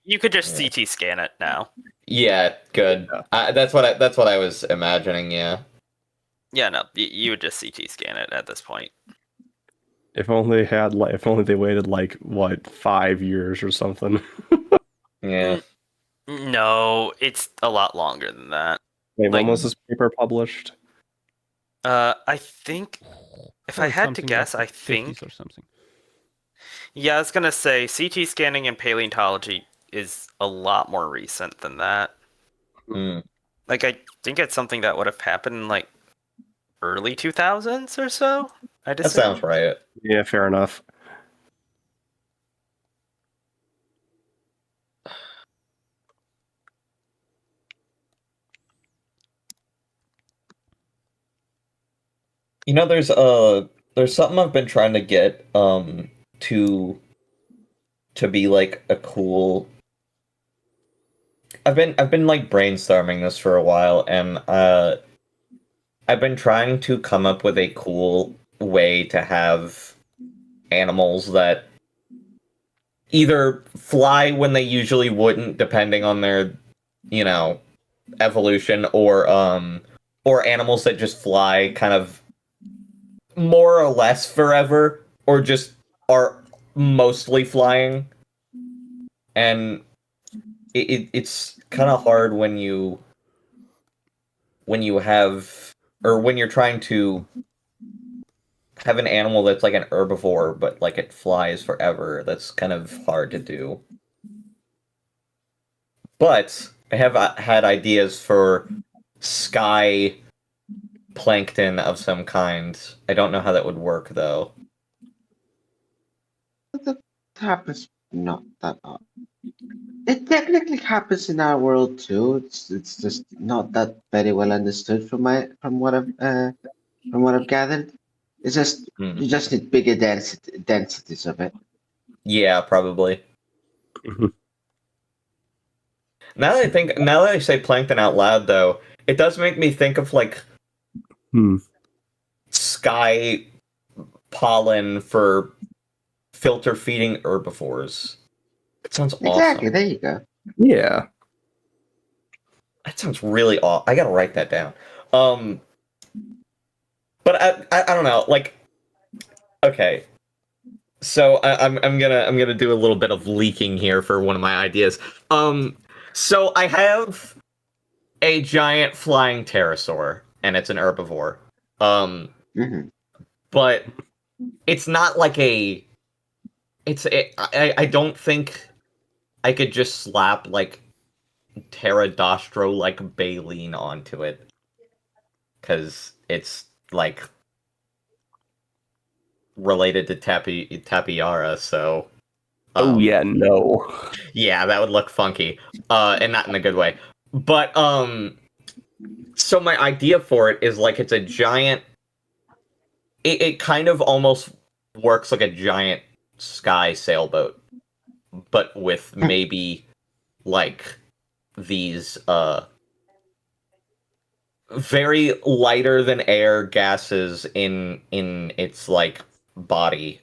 You could just CT scan it now. Yeah, good. Yeah. That's what I was imagining. Yeah. Yeah, no, you would just CT scan it at this point. If only they waited 5 years or something. Yeah. No, it's a lot longer than that. Wait, when was this paper published? I think, if I had to guess, I think or something. Yeah, I was gonna say CT scanning in paleontology is a lot more recent than that. Like, I think it's something that would have happened in like early 2000s or so. That sounds right. Yeah, fair enough. You know, there's something I've been trying to get to be like a cool. I've been like brainstorming this for a while, and I've been trying to come up with a cool way to have animals that either fly when they usually wouldn't, depending on their, evolution, or animals that just fly kind of more or less forever, or just are mostly flying. And it's kind of hard when you have, or when you're trying to have an animal that's like an herbivore, but like it flies forever. That's kind of hard to do. But I have had ideas for sky plankton of some kind. I don't know how that would work, though. That happens not that often. It technically happens in our world too. It's just not that very well understood from what I've gathered. It's just you just need bigger densities of it. Yeah, probably. Now that I say plankton out loud, though, it does make me think of like sky pollen for filter feeding herbivores. It sounds Exactly. awesome. There you go. Yeah. That sounds really awesome. I gotta write that down. But I don't know. Like, okay. So I'm gonna do a little bit of leaking here for one of my ideas. So I have a giant flying pterosaur, and it's an herbivore. Mhm. But it's not like I don't think I could just slap like pterodostro like baleen onto it, because it's like related to tapiara, so Oh yeah, no. yeah, that would look funky, and not in a good way. But so my idea for it is like it's a giant. It kind of almost works like a giant sky sailboat, but with maybe like these very lighter than air gases in its like body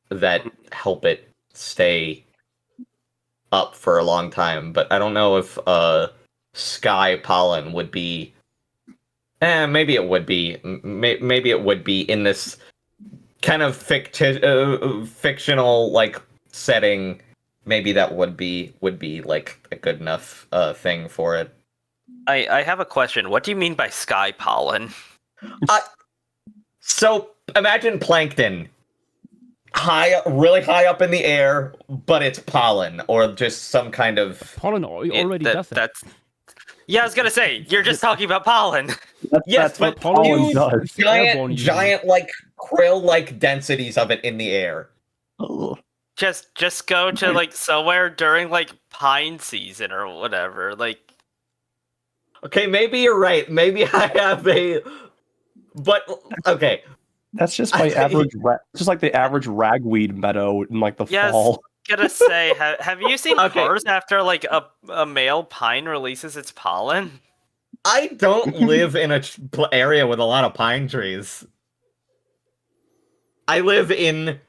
that help it stay up for a long time. But I don't know if sky pollen would be maybe it would be maybe it would be in this kind of fictional like setting. Maybe that would be like a good enough thing for it. I have a question. What do you mean by sky pollen? So imagine plankton, really high up in the air, but it's pollen or just some kind of Pollen already does that. Yeah, I was gonna say you're just talking about pollen. yes, That's what but pollen huge, does. giant like krill-like densities of it in the air. Ugh. Just go to like somewhere during like pine season or whatever. Like, okay, maybe you're right. Maybe I have but okay. That's just my average. Just like the average ragweed meadow in like the fall. Gonna say, have you seen Okay. cars after like a male pine releases its pollen? I don't live in a area with a lot of pine trees. I live in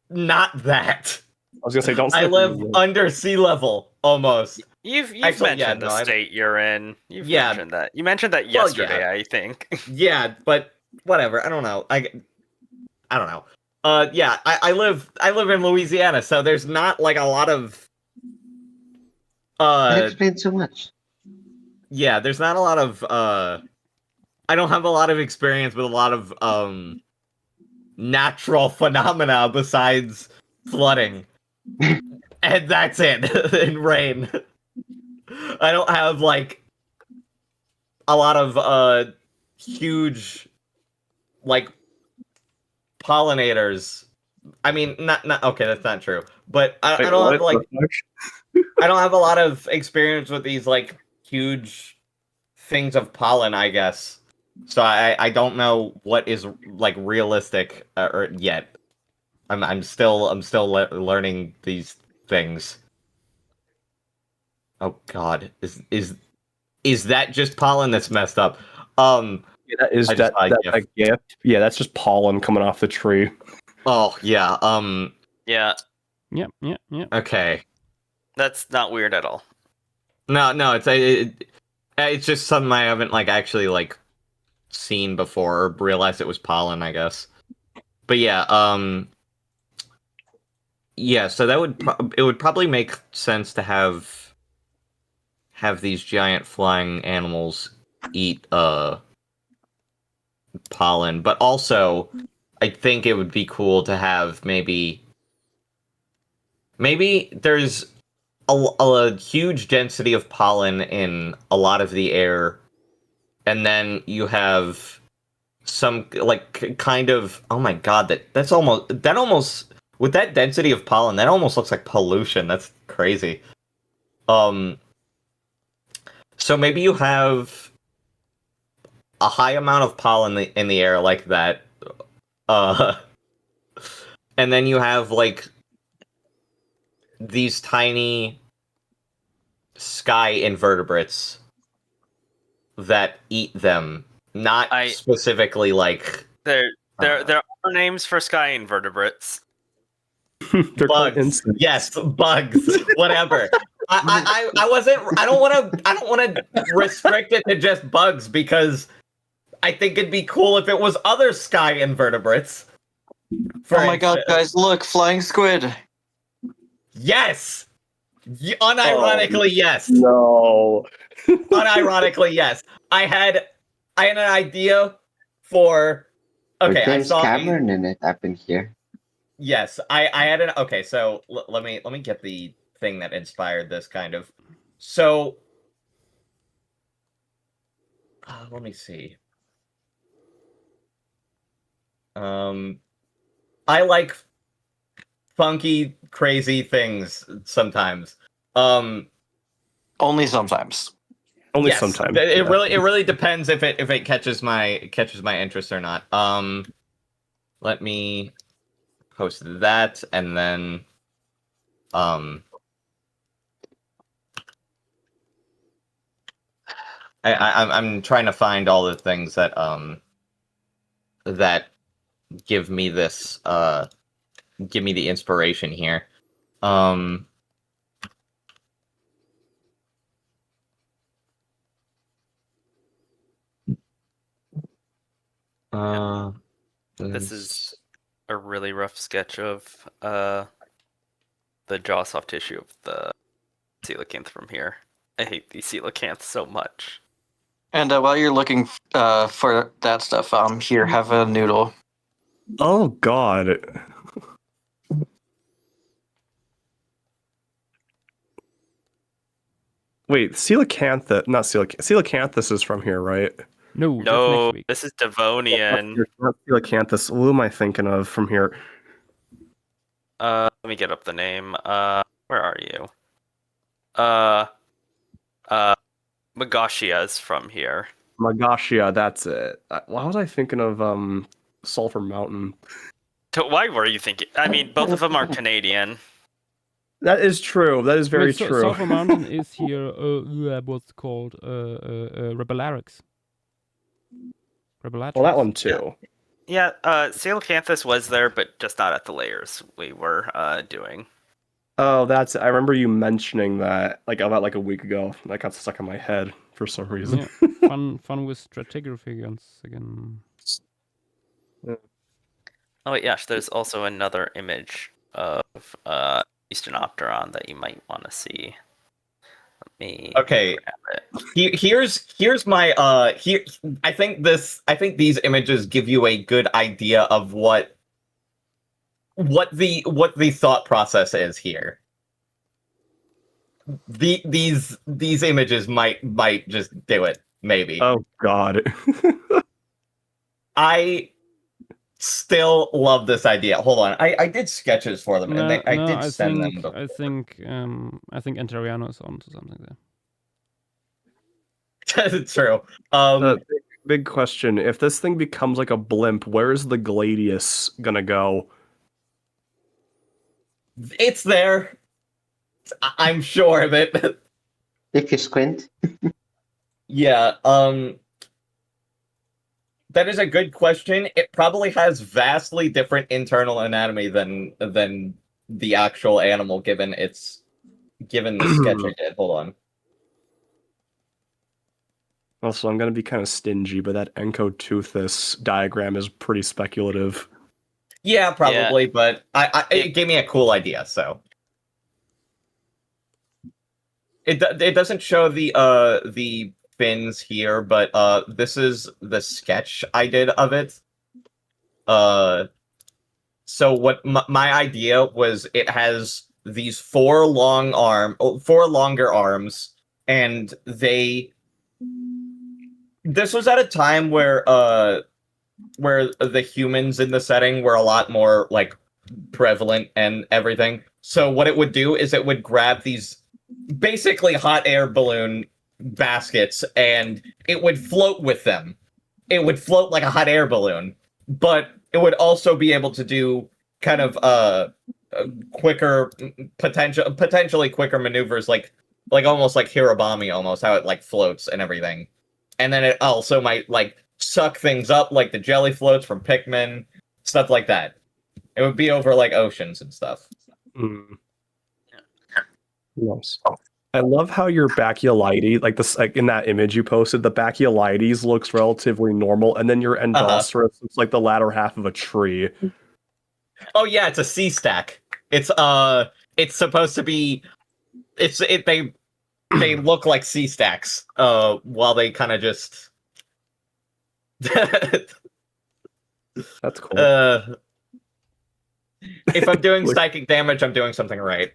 not that. I was gonna say, don't. I live under sea level almost. You've Actually, mentioned yeah, the no, state you're in. You've Yeah. mentioned that. You mentioned that Well, yesterday, yeah. I think. Yeah, but whatever. I don't know. I don't know. Yeah, I live in Louisiana, so there's not like a lot of That explains so much. yeah, there's not a lot of I don't have a lot of experience with a lot of natural phenomena besides flooding. And that's it. And rain. I don't have like a lot of huge like pollinators. I mean, not okay, that's not true. But I don't have like I don't have a lot of experience with these like huge things of pollen, I guess. So I don't know what is like realistic or yet. I'm still learning these things. Oh God, is that just pollen that's messed up? Yeah, that is that gift. Yeah, that's just pollen coming off the tree. Oh yeah. Yeah, Yep. Okay. that's not weird at all. No, it's just something I haven't like actually like seen before or realized it was pollen, I guess. But yeah, yeah. So that would it would probably make sense to have these giant flying animals eat pollen, but also I think it would be cool to have maybe there's a huge density of pollen in a lot of the air, and then you have some like kind of oh my God, that almost with that density of pollen, that almost looks like pollution. That's crazy. So maybe you have a high amount of pollen in the air like that, and then you have like these tiny sky invertebrates that eat them. Not specifically like there are names for sky invertebrates. They're called bugs. insects. Yes, bugs. Whatever. I wasn't. I don't want to restrict it to just bugs because I think it'd be cool if it was other sky invertebrates. Oh my god, guys, look, flying squid. Yes! Unironically, yes. No. Unironically, yes. I had an idea for. Okay, I There's saw Cameron in it up in here. Yes, I had an. Okay, so let me get the thing that inspired this kind of. So, let me see. I like funky, crazy things sometimes. Only sometimes. Only Yes, sometimes. It really depends if it catches my interest or not. Let me post that and then I'm trying to find all the things that that give me this give me the inspiration here. This is a really rough sketch of the jaw soft tissue of the coelacanth from here. I hate these coelacanths so much. And while you're looking for that stuff, here, have a noodle. Oh god. Wait, coelacanthus is from here, right? No, that's No, next week. this is Devonian. Not coelacanthus. Who am I thinking of from here? Let me get up the name. Where are you? Magashia is from here. Magashia, that's it. Why was I thinking of Sulphur Mountain? Why were you thinking? I mean, both of them are Canadian. That is true. That is very Wait, true. Sulphur Mountain is here. What's it called? Rebelarix. Well, that one too. Yeah, coelacanthus was there, but just not at the layers we were doing. Oh, that's. I remember you mentioning that about a week ago. That got stuck in my head for some reason. Yeah. fun with stratigraphy once again. Oh wait, yes, there's also another image of Easternopteron that you might want to see. Let me Okay. grab it. Here's my I think these images give you a good idea of what the thought process is here. These images might just do it, maybe. Oh god. I still love this idea. Hold on, I did sketches for them, and I did send them. I think Antariano is onto something there. It's true. Big question: if this thing becomes like a blimp, where is the gladius gonna go? It's there. I'm sure of it. If you squint. Yeah. That is a good question. It probably has vastly different internal anatomy than the actual animal, given the sketch I did. Hold on. Also, I'm gonna be kind of stingy, but that Encoteuthis diagram is pretty speculative. Yeah, probably, but it gave me a cool idea. So it doesn't show the fins here, but this is the sketch I did of it. So what my idea was, it has these four longer arms, and this was at a time where the humans in the setting were a lot more like prevalent and everything. So what it would do is it would grab these basically hot air balloon baskets, and it would float with them. It would float like a hot air balloon, but it would also be able to do kind of quicker, potentially quicker maneuvers, like almost like Hirabami, almost how it like floats and everything, and then it also might like suck things up like the jelly floats from Pikmin, stuff like that. It would be over like oceans and stuff. Mm. Nice. I love how your Baculides, like this, like in that image you posted, the Baculides looks relatively normal, and then your Endoceros looks like the latter half of a tree. Oh yeah, it's a C stack. It's supposed to be. They look like C stacks. While they kind of just. That's cool. If I'm doing psychic damage, I'm doing something right.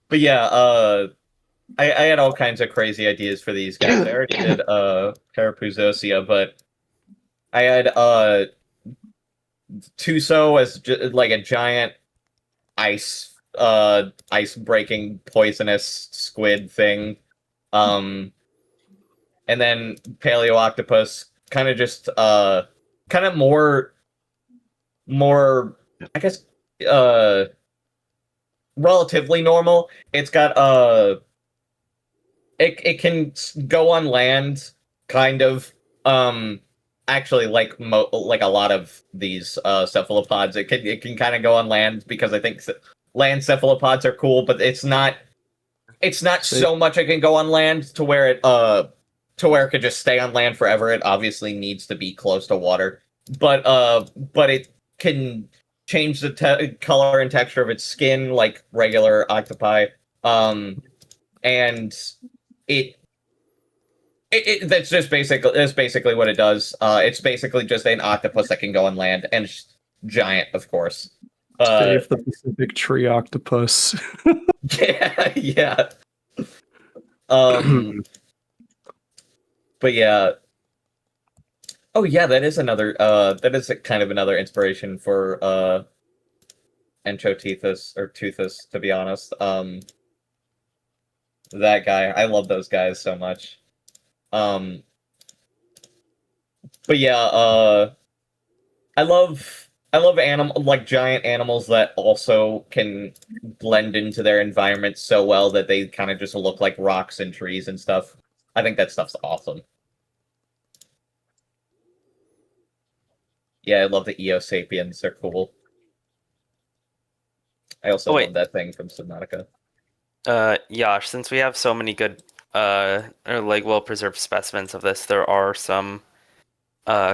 But yeah, I had all kinds of crazy ideas for these guys. I already did Parapuzosia, but I had Tuso as like a giant ice breaking poisonous squid thing. And then Paleo Octopus kind of just kind of more I guess relatively normal. It's got it can go on land kind of actually like a lot of these cephalopods. It can kind of go on land because I think land cephalopods are cool, but it's not so much it can go on land to where it could just stay on land forever. It obviously needs to be close to water, but it can change the color and texture of its skin like regular octopi. And that's basically what it does. It's basically just an octopus that can go on land, and it's giant, of course. Save the Pacific tree octopus. yeah. But yeah. Oh yeah, that is kind of another inspiration for Enchotethus or Toothus, to be honest. That guy. I love those guys so much. But yeah, I love giant animals that also can blend into their environment so well that they kind of just look like rocks and trees and stuff. I think that stuff's awesome. Yeah, I love the Eosapiens. They're cool. I also love that thing from Subnautica. Yash, since we have so many good or like well-preserved specimens of this, there are some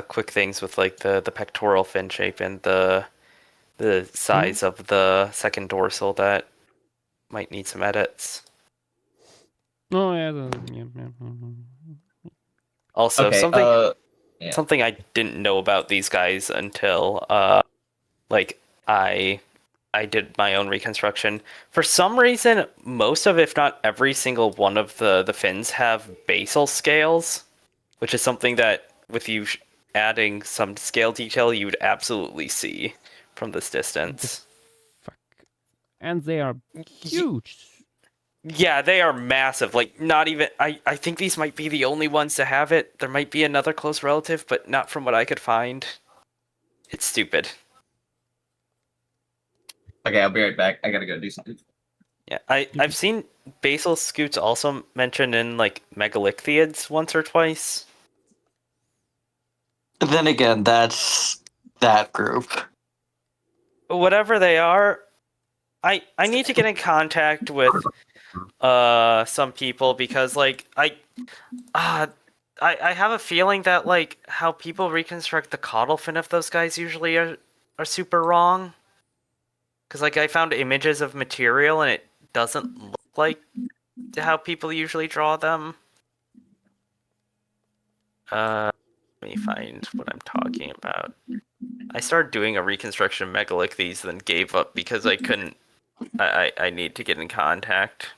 quick things with like the pectoral fin shape and the size of the second dorsal that might need some edits. Oh yeah. Also, Okay, something I didn't know about these guys until like I did my own reconstruction. For some reason, most of, if not every single one of the fins have basal scales, which is something that with you adding some scale detail, you would absolutely see from this distance. Fuck. And they are huge. Yeah, they are massive. Like, not even... I think these might be the only ones to have it. There might be another close relative, but not from what I could find. It's stupid. Okay, I'll be right back. I gotta go do something. Yeah, I've seen basal scutes also mentioned in, like, megalithiids once or twice. Then again, that's that group. Whatever they are, I need to get in contact with some people because, like, I have a feeling that, like, how people reconstruct the caudal fin of those guys usually are super wrong. Because, like, I found images of material and it doesn't look like how people usually draw them. Let me find what I'm talking about. I started doing a reconstruction of megalithies, then gave up because I couldn't. I need to get in contact.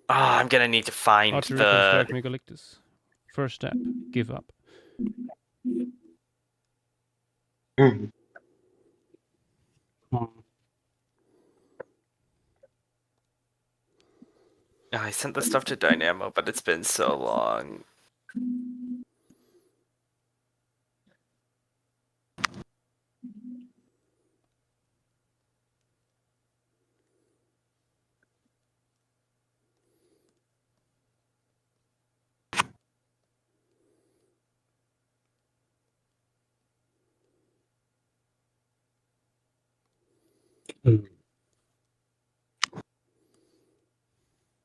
I'm gonna need to find How to reconstruct megalithics. First step, give up. I sent the stuff to Dynamo, but it's been so long. Of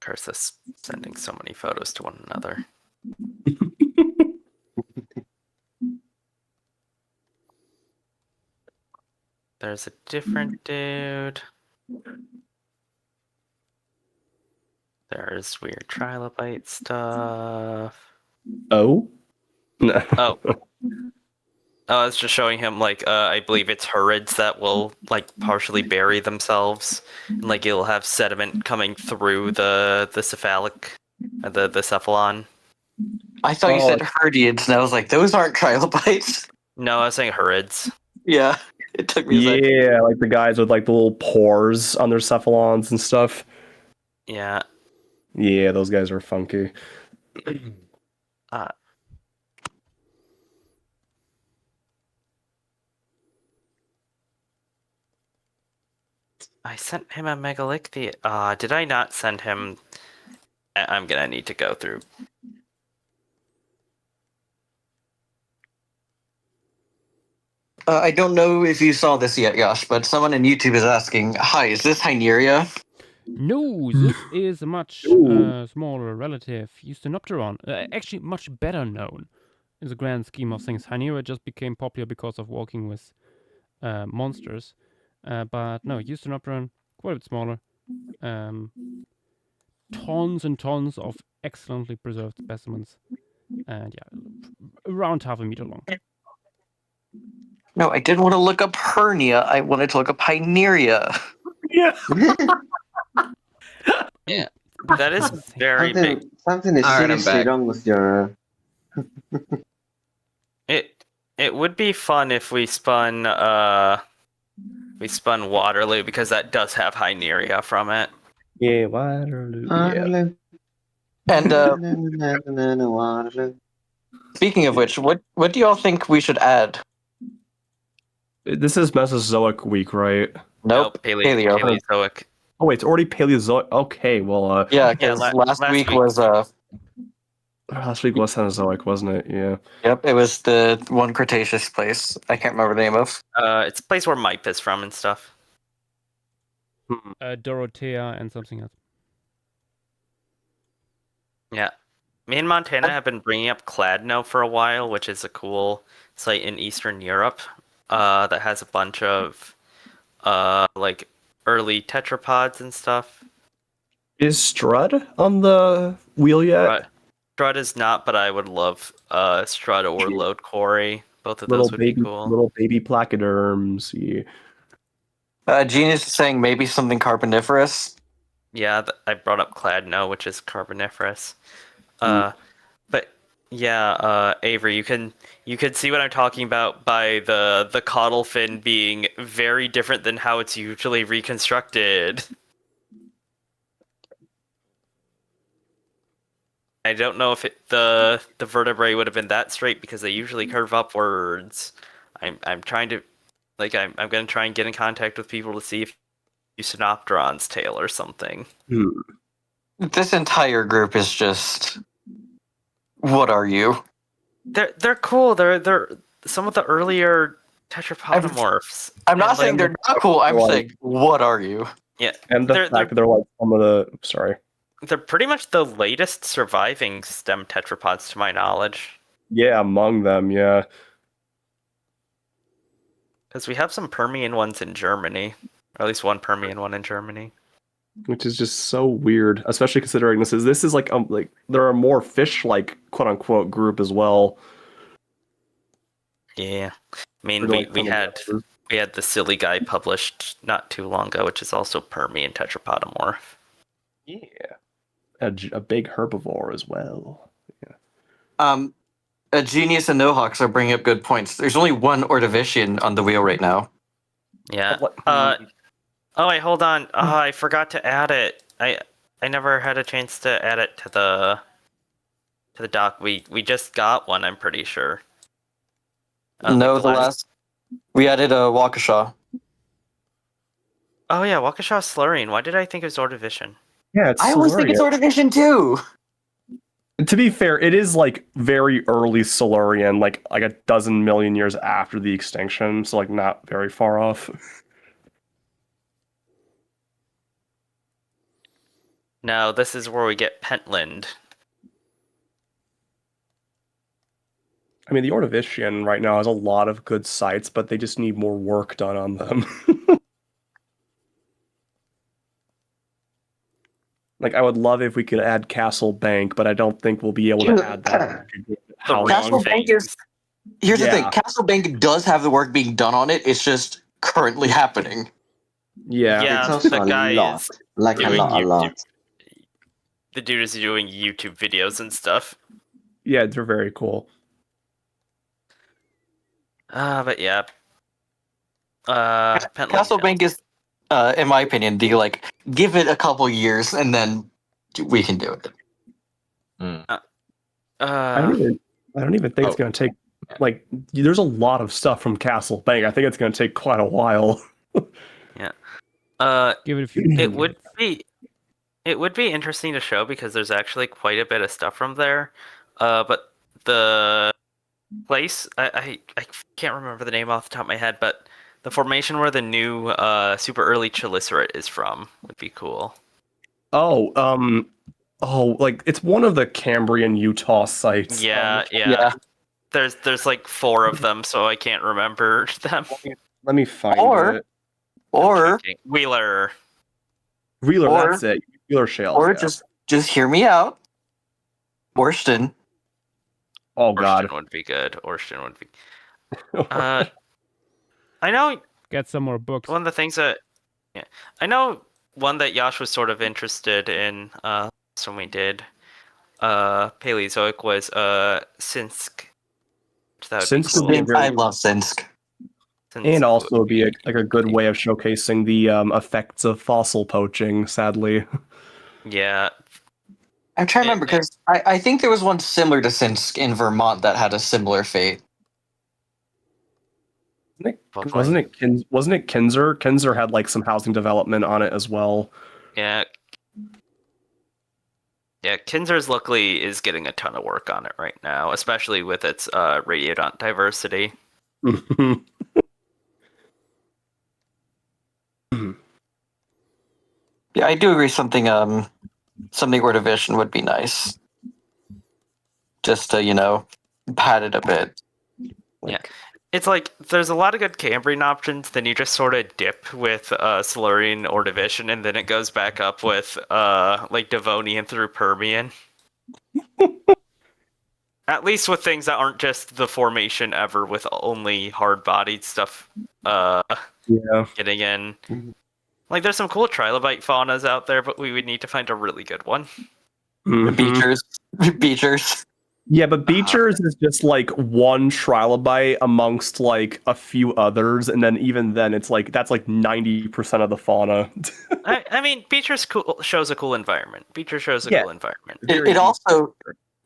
course, this sending so many photos to one another. There's a different dude. There's weird trilobite stuff. Oh? No. Oh. Oh, it's just showing him, like, I believe it's hurids that will, like, partially bury themselves. And, like, it'll have sediment coming through the cephalic, the cephalon. I thought you said herdiids, and I was like, those aren't trilobites. No, I was saying hurids. Yeah, it took me a second. Yeah, like the guys with like the little pores on their cephalons and stuff. Yeah. Yeah, those guys are funky. I sent him a megalithium. Did I not send him? I'm gonna need to go through. I don't know if you saw this yet, Yosh, but someone in YouTube is asking, "Hi, is this Hyneria?" No, this is a much smaller relative, Eustonopteron. Actually, much better known in the grand scheme of things. Hyneria just became popular because of walking with monsters. But no, Eustonopteron, quite a bit smaller. Tons and tons of excellently preserved specimens. And yeah, around half a meter long. No, I didn't want to look up hernia. I wanted to look up Hyneria. Yeah. Yeah, that is very big. Something is All right, I'm seriously back. wrong with your. It would be fun if we spun Waterloo, because that does have Hyneria from it. Yeah, Waterloo. Yeah. And Waterloo. speaking of which, what do y'all think we should add? This is Mesozoic week, right? Nope, No, paleo. Paleozoic. Oh wait, it's already Paleozoic. Okay, well, Yeah, because last week was last week was Cenozoic, wasn't it? Yeah. Yep, it was the one Cretaceous place. I can't remember the name of. It's a place where Mipe is from and stuff. Dorothea and something else. Yeah. Me and Montana have been bringing up Kladno for a while, which is a cool site in Eastern Europe that has a bunch of like early tetrapods and stuff. Is Strud on the wheel yet? Strud is not, but I would love Strud or Load Quarry. Both of Little those would baby, be cool. little baby placoderms. Yeah. Genius is saying maybe something carboniferous. Yeah, I brought up Kladno, which is carboniferous. But yeah, Avery, you can see what I'm talking about by the caudal fin being very different than how it's usually reconstructed. I don't know if the vertebrae would have been that straight, because they usually curve upwards. I'm trying to, like, I'm gonna try and get in contact with people to see if Eustonopteron's tail or something. This entire group is just. What are you? They're cool. They're some of the earlier tetrapodomorphs. I'm not saying they're not cool. I'm saying, what are you? Yeah, And the fact that they're like some of the. Sorry. They're pretty much the latest surviving stem tetrapods, to my knowledge. Yeah, among them, yeah. Because we have some Permian ones in Germany, or at least one Permian one in Germany. Which is just so weird, especially considering this is like there are more fish-like quote unquote group as well. Yeah, I mean Like, we had the silly guy published not too long ago, which is also Permian tetrapodomorph. Yeah, a big herbivore as well. A Genius and Nohawks are bringing up good points. There's only one Ordovician on the wheel right now. Yeah. Oh wait, hold on. Oh, I forgot to add it. I never had a chance to add it to the doc. We just got one, I'm pretty sure. No, the last we added a Waukesha. Oh yeah, Waukesha Slurrian. Why did I think it was Ordovician? Yeah, it's I always think it's Ordovician too. To be fair, it is like very early Silurian, like a dozen million years after the extinction, so like not very far off. No, this is where we get Pentland. I mean, the Ordovician right now has a lot of good sites, but they just need more work done on them. Like, I would love if we could add Castle Bank, but I don't think we'll be able to add that. How The Castle long? Bank is. Here's the thing: Yeah. Castle Bank does have the work being done on it. It's just currently happening. Yeah. Yeah, It's also the a guy lot. is Like a doing lot, a YouTube. lot. The dude is doing YouTube videos and stuff. Yeah, they're very cool. But yeah. Pentland Castle Hills. Bank is, in my opinion, the like give it a couple years and then we can do it. I don't even think it's going to take, like, there's a lot of stuff from Castle Bank. I think it's going to take quite a while. Give it a few. It would be interesting to show because there's actually quite a bit of stuff from there. But the place I can't remember the name off the top of my head, but the formation where the new super early chelicerate is from would be cool. Like, it's one of the Cambrian Utah sites. Yeah. There's like 4 of them, so I can't remember them. Let me find Or- it. Or Wheeler. Wheeler, or- that's it. Wheeler Shales. or yeah. just hear me out. Orston. Oh, God. Orston would be good. Orston would be. I know Get some more books. one of the things that, I know one that Yash was sort of interested in. When we did, Paleozoic was Sinsk. That would be Sinsk would cool. be I love Sinsk. Sinsk And also would be a good way of showcasing the effects of fossil poaching, sadly. Yeah. I'm trying to remember because I think there was one similar to Sinsk in Vermont that had a similar fate. Wasn't it Kinzer? Kinzer had like some housing development on it as well. Yeah. Yeah, Kinzer's luckily is getting a ton of work on it right now, especially with its radiodont diversity. Yeah, I do agree. Something Ordovician would be nice. Just to pad it a bit. It's like there's a lot of good Cambrian options, then you just sort of dip with Silurian or Ordovician, and then it goes back up with like Devonian through Permian. At least with things that aren't just the formation ever with only hard-bodied stuff getting in. Like, there's some cool trilobite faunas out there, but we would need to find a really good one. Beachers. Yeah, but Beachers is just like one trilobite amongst like a few others, and then even then it's like that's like 90% of the fauna. I mean, Beachers shows a cool environment. Beacher shows a cool environment.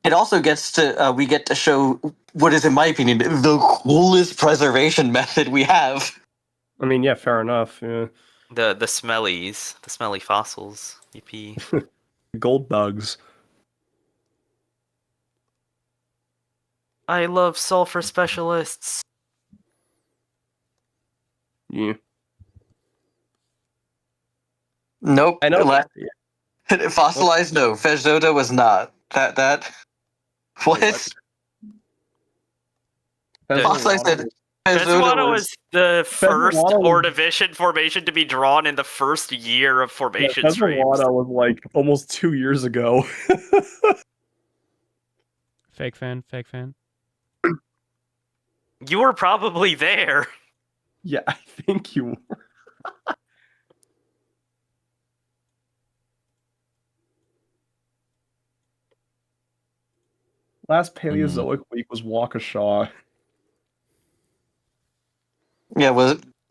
It also gets to we get to show what is, in my opinion, the coolest preservation method we have. I mean, yeah, fair enough. Yeah. The smelly fossils. EP. Gold bugs. I love sulfur specialists. Yeah. Nope. I know. Fossilized, no. Fezzoda was not. That. What? Fossilized said. Fezzuata was the first Fezzuata was- Ordovician formation to be drawn in the first year of formation Yeah, streams. Fezzuata was like almost 2 years ago. Fake fan. You were probably there. Yeah, I think you were. Last Paleozoic week was Waukesha. Yeah,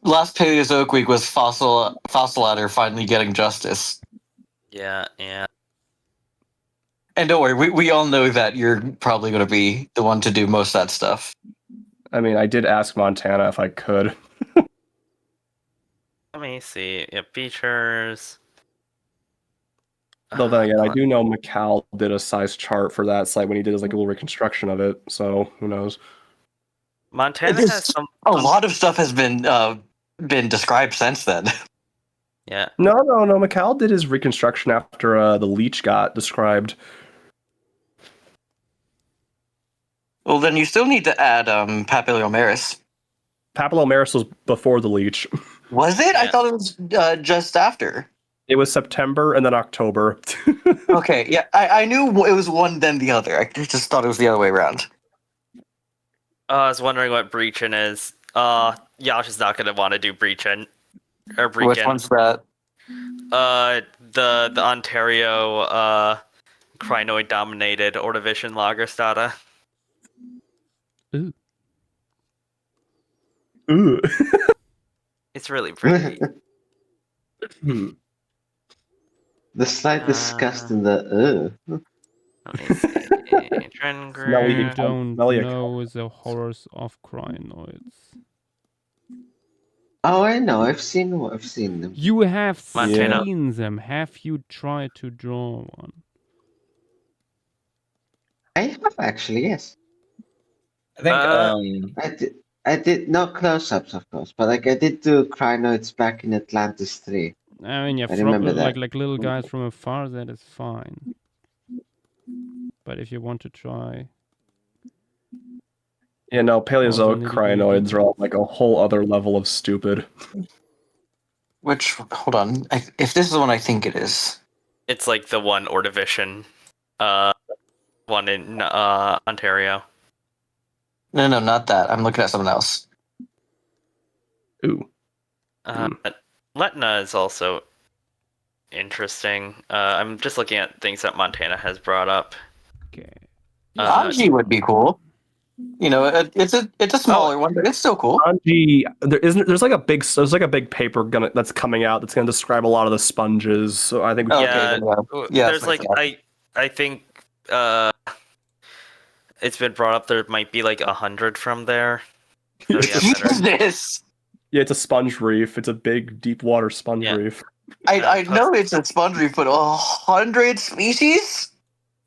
last Paleozoic week was Fossilator finally getting justice. Yeah. And don't worry, we all know that you're probably going to be the one to do most of that stuff. I mean, I did ask Montana if I could. Let me see. Yeah, features. Though then again, I do know Macau did a size chart for that site when he did his like a little reconstruction of it. So who knows? Montana has some. A lot of stuff has been described since then. Yeah. No. Macau did his reconstruction after the leech got described. Well, then you still need to add Papiliomaris. Papillomaris was before the leech. Was it? I Yeah. thought it was just after. It was September and then October. Okay, yeah, I knew it was one then the other. I just thought it was the other way around. I was wondering what Breachin is. Yash is not gonna want to do Breachin. Or Breachin. Which one's that? The Ontario crinoid dominated Ordovician Lagerstata. Ooh. Ooh. It's really pretty. The slight disgust in the Let me see. Trend No, we You graph. don't Melia know the horrors of crinoids. Oh, I know. I've seen them. You have Montana. seen them. Have you tried to draw one? I have actually, yes. I think I did not close-ups, of course, but like I did do crinoids back in Atlantis 3. I mean, yeah, I remember that. like little guys from afar, that is fine. But if you want to try, Yeah, no, Paleozoic nitty-gritty crinoids are all like a whole other level of stupid. Which, hold on. If this is the one I think it is. It's like the one Ordovician one in Ontario. No, not that. I'm looking at someone else. Ooh. Letna is also interesting. I'm just looking at things that Montana has brought up. okay. Anji would be cool. You know, it's a smaller one, but it's still cool. Anji, there's like a big paper that's coming out that's gonna describe a lot of the sponges. So I think we Okay, Yeah, then, yeah, there's like I think it's been brought up there might be like 100 from there. So yeah, better. Jesus! yeah, it's a sponge reef. It's a big deep water sponge Yeah. reef. I know it's a sponge reef, but 100 species?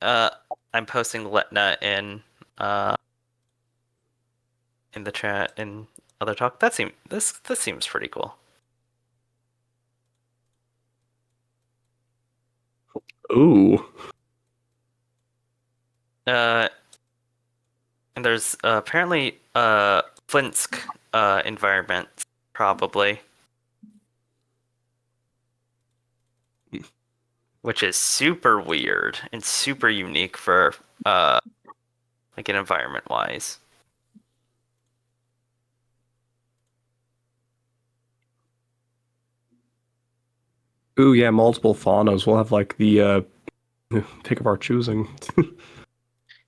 I'm posting Letna in the chat in other talk. This seems pretty cool. Ooh. And there's apparently Flinsk environment probably, which is super weird and super unique for like an environment wise. Ooh, yeah, multiple faunas. We'll have like the pick of our choosing.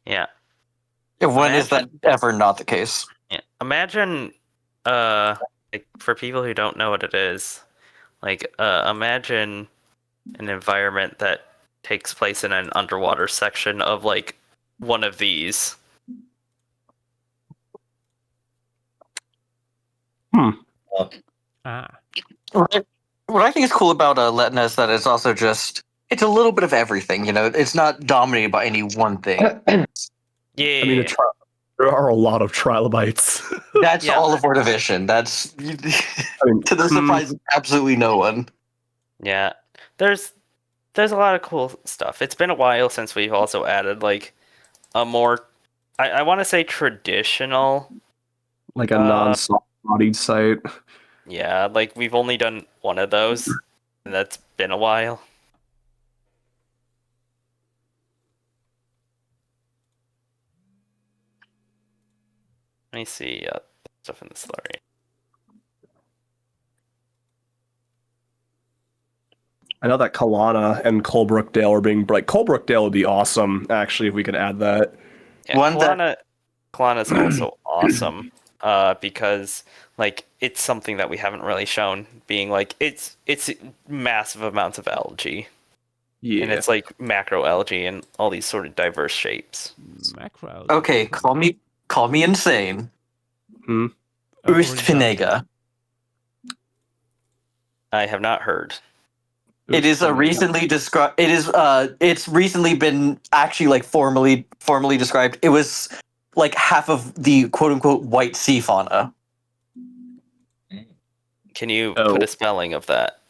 Yeah. When is that ever not the case? Yeah. Imagine like, for people who don't know what it is, like imagine an environment that takes place in an underwater section of like one of these. Ah. What I think is cool about Letna is that it's also it's a little bit of everything, you know? It's not dominated by any one thing. Yeah. I mean, there are a lot of trilobites. That's Yeah. all of Ordovician. That's to the surprise of absolutely no one. Yeah. There's a lot of cool stuff. It's been a while since we've also added like a more I want to say traditional. like a non-soft bodied site. Yeah, like we've only done one of those, and that's been a while. Let me see stuff in the slurry. I know that Kalana and Colebrookdale are being like Colebrookdale would be awesome actually if we could add that. Yeah, One that- Kalana's also awesome because like it's something that we haven't really shown. Being like it's massive amounts of algae. Yeah. And it's like macroalgae and all these sort of diverse shapes. Macro. Okay, call me insane. Hmm? Ustfinega. I have not heard. It is a recently described. It is. It's recently been actually like formally described. It was like half of the quote unquote white sea fauna. Can you put a spelling of that?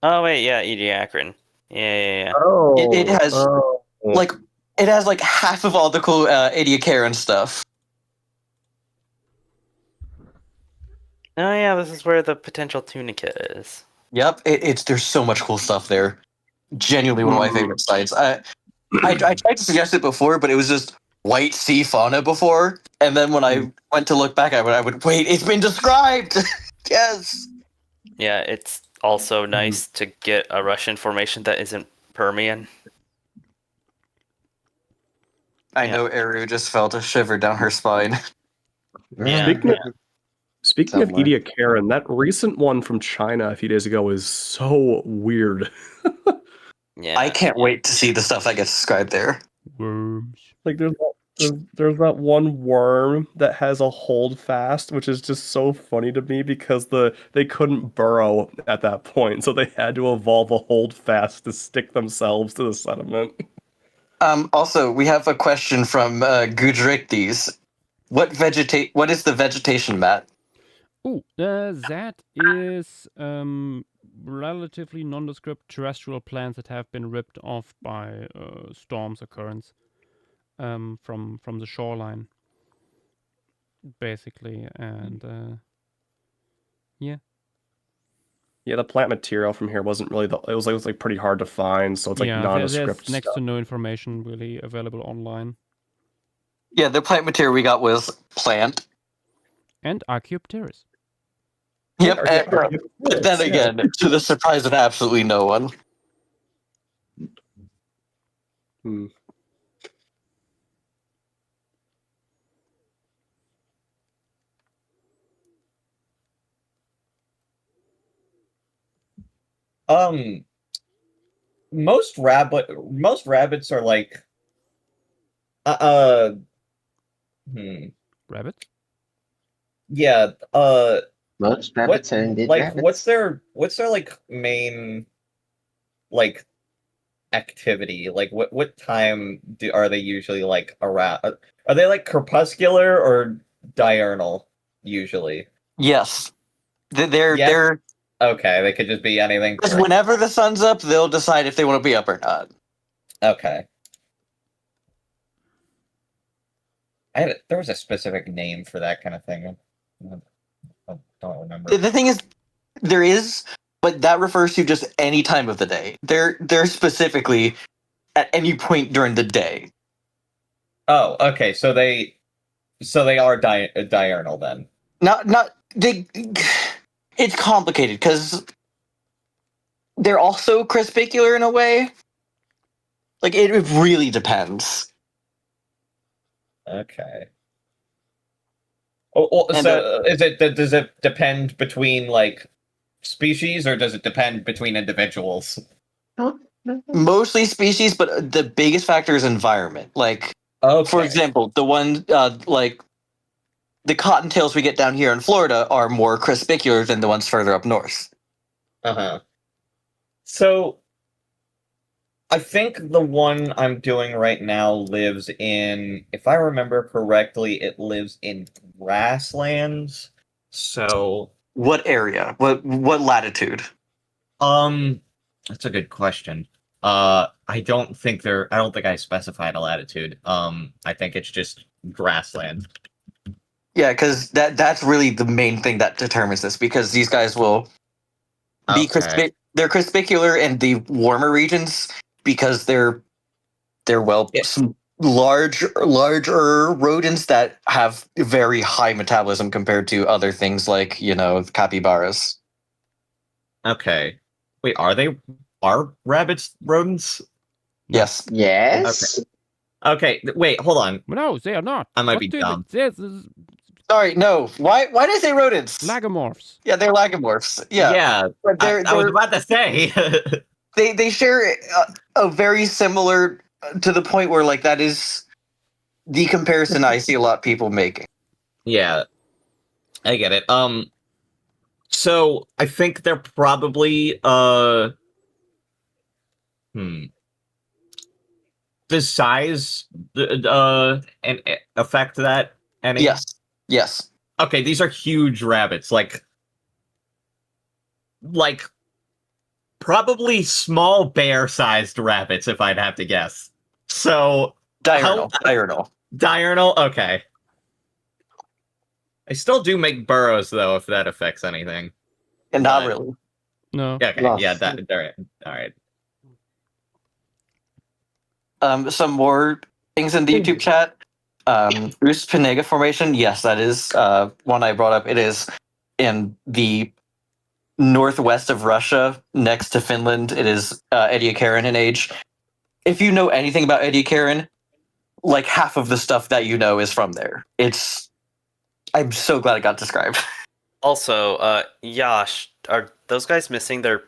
Oh wait, yeah, Ediacaran. Yeah. Oh, It has like it has like half of all the cool Ediacaran stuff. Oh yeah, this is where the potential tunicate is. Yep, it's there's so much cool stuff there. Genuinely one of my favorite sites. I tried to suggest it before, but it was just white sea fauna before, and then when I went to look back, I would wait. It's been described. Yes. Yeah, it's also nice to get a Russian formation that isn't Permian. I know Eru just felt a shiver down her spine. Yeah. Speaking of Somewhere. Ediacaran, that recent one from China a few days ago is so weird. Yeah. I can't wait to see the stuff that gets described there. Worms. Like there's that one worm that has a holdfast, which is just so funny to me because they couldn't burrow at that point, so they had to evolve a holdfast to stick themselves to the sediment. Also, we have a question from Gudrictes. What is the vegetation mat? Oh, that is relatively nondescript terrestrial plants that have been ripped off by storms occurrence from the shoreline, basically, and yeah. Yeah, the plant material from here wasn't really it was like pretty hard to find, so it's like nondescript There's next stuff. to no information really available online. Yeah, the plant material we got was plant. And Archaeopteris. Yep, but then again, to the surprise of absolutely no one. Most rabbits are like Rabbit? yeah, Most rabbits are indeed rabbits. what's their like main like activity? Like what time are they usually like around? Are they like crepuscular or diurnal usually? Yes, they're Okay, they could just be anything. because whenever the sun's up, they'll decide if they want to be up or not. Okay. There was a specific name for that kind of thing. I don't remember. The thing is, there is, but that refers to just any time of the day. They're specifically at any point during the day. Oh, okay. So they are diurnal then. Not they. It's complicated because they're also crispicular in a way. Like it really depends. Okay. Oh, so does it depend between like species or does it depend between individuals? Mostly species, but the biggest factor is environment. Like, for example, the one like the cottontails we get down here in Florida are more crispicular than the ones further up north. So I think the one I'm doing right now lives in, if I remember correctly, it lives in grasslands. So what area? What latitude? That's a good question. I don't think I specified a latitude. I think it's just grassland. Yeah, because that's really the main thing that determines this, because these guys will be they're crispicular in the warmer regions because they're some larger rodents that have very high metabolism compared to other things like, capybaras. Okay. Wait, are rabbits rodents? Yes. Yes. Okay, wait, hold on. No, they are not. I might be dumb. Sorry, no. Why did I say rodents? Lagomorphs. Yeah, they're lagomorphs. Yeah. Yeah, But I was about to say. they share a very similar to the point where like that is the comparison I see a lot of people making. Yeah, I get it. So I think they're probably Does size and affect that any? Yes. Okay, these are huge rabbits, like probably small bear-sized rabbits, if I'd have to guess. So Diurnal. Diurnal. Okay. I still do make burrows though, if that affects anything. And not really. No. Okay. Lost. Yeah. That. All right. Some more things in the YouTube chat. Bruce Pinega Formation. Yes, that is one I brought up. It is in the northwest of Russia, next to Finland. It is Ediacaran in age. If you know anything about Ediacaran, like half of the stuff that you know is from there. I'm so glad it got described. Also, Yash, are those guys missing their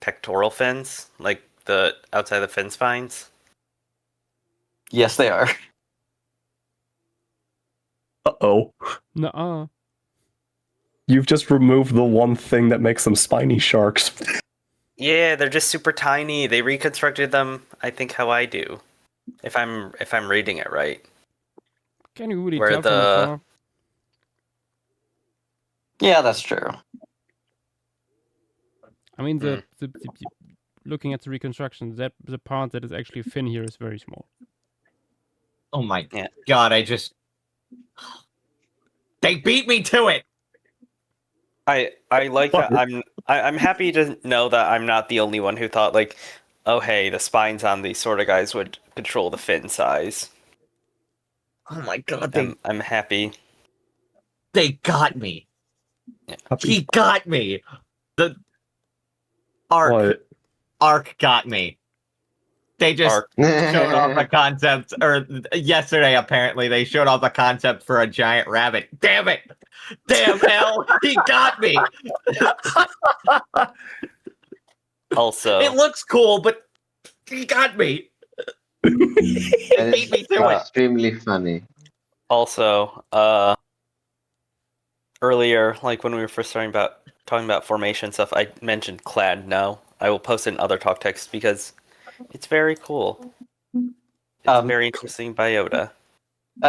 pectoral fins? Like the outside of the fin spines? Yes, they are. Uh-oh. Nuh-uh. You've just removed the one thing that makes them spiny sharks. Yeah, they're just super tiny. They reconstructed them, I think, how I do. If I'm reading it right. Can you really Where tell from the- afar? Yeah, that's true. I mean, the looking at the reconstruction, that the part that is actually fin here is very small. Oh my Yeah. god! They beat me to it. I like that. I'm happy to know that I'm not the only one who thought like, oh hey, the spines on these sort of guys would control the fin size. Oh my god! I'm happy. They got me. Yeah. He got me. The Ark got me. They just showed off a concept, or yesterday apparently they showed off a concept for a giant rabbit. Damn it! Damn hell! He got me. Also, It looks cool, but he got me. He And beat me to it. extremely funny. Also, earlier, like when we were first talking about formation stuff, I mentioned clad. No, I will post it in other talk text because it's very cool. It's a very interesting biota.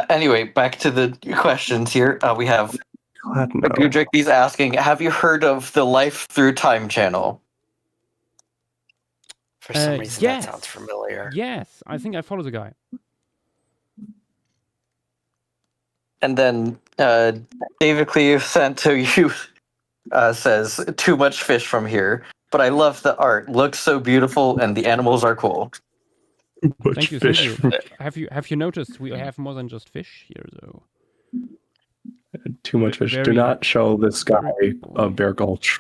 Anyway, back to the questions here. We have Gudrick. He's asking, have you heard of the Life Through Time channel? For some reason, yes. that sounds familiar. Yes, I think I follow the guy. And then David Cleve sent to you says, too much fish from here, but I love the art. Looks so beautiful and the animals are cool. Thank you, thank you. Have you noticed we have more than just fish here, though? Too much fish. Do Very- not show this guy cool. Bear Gulch.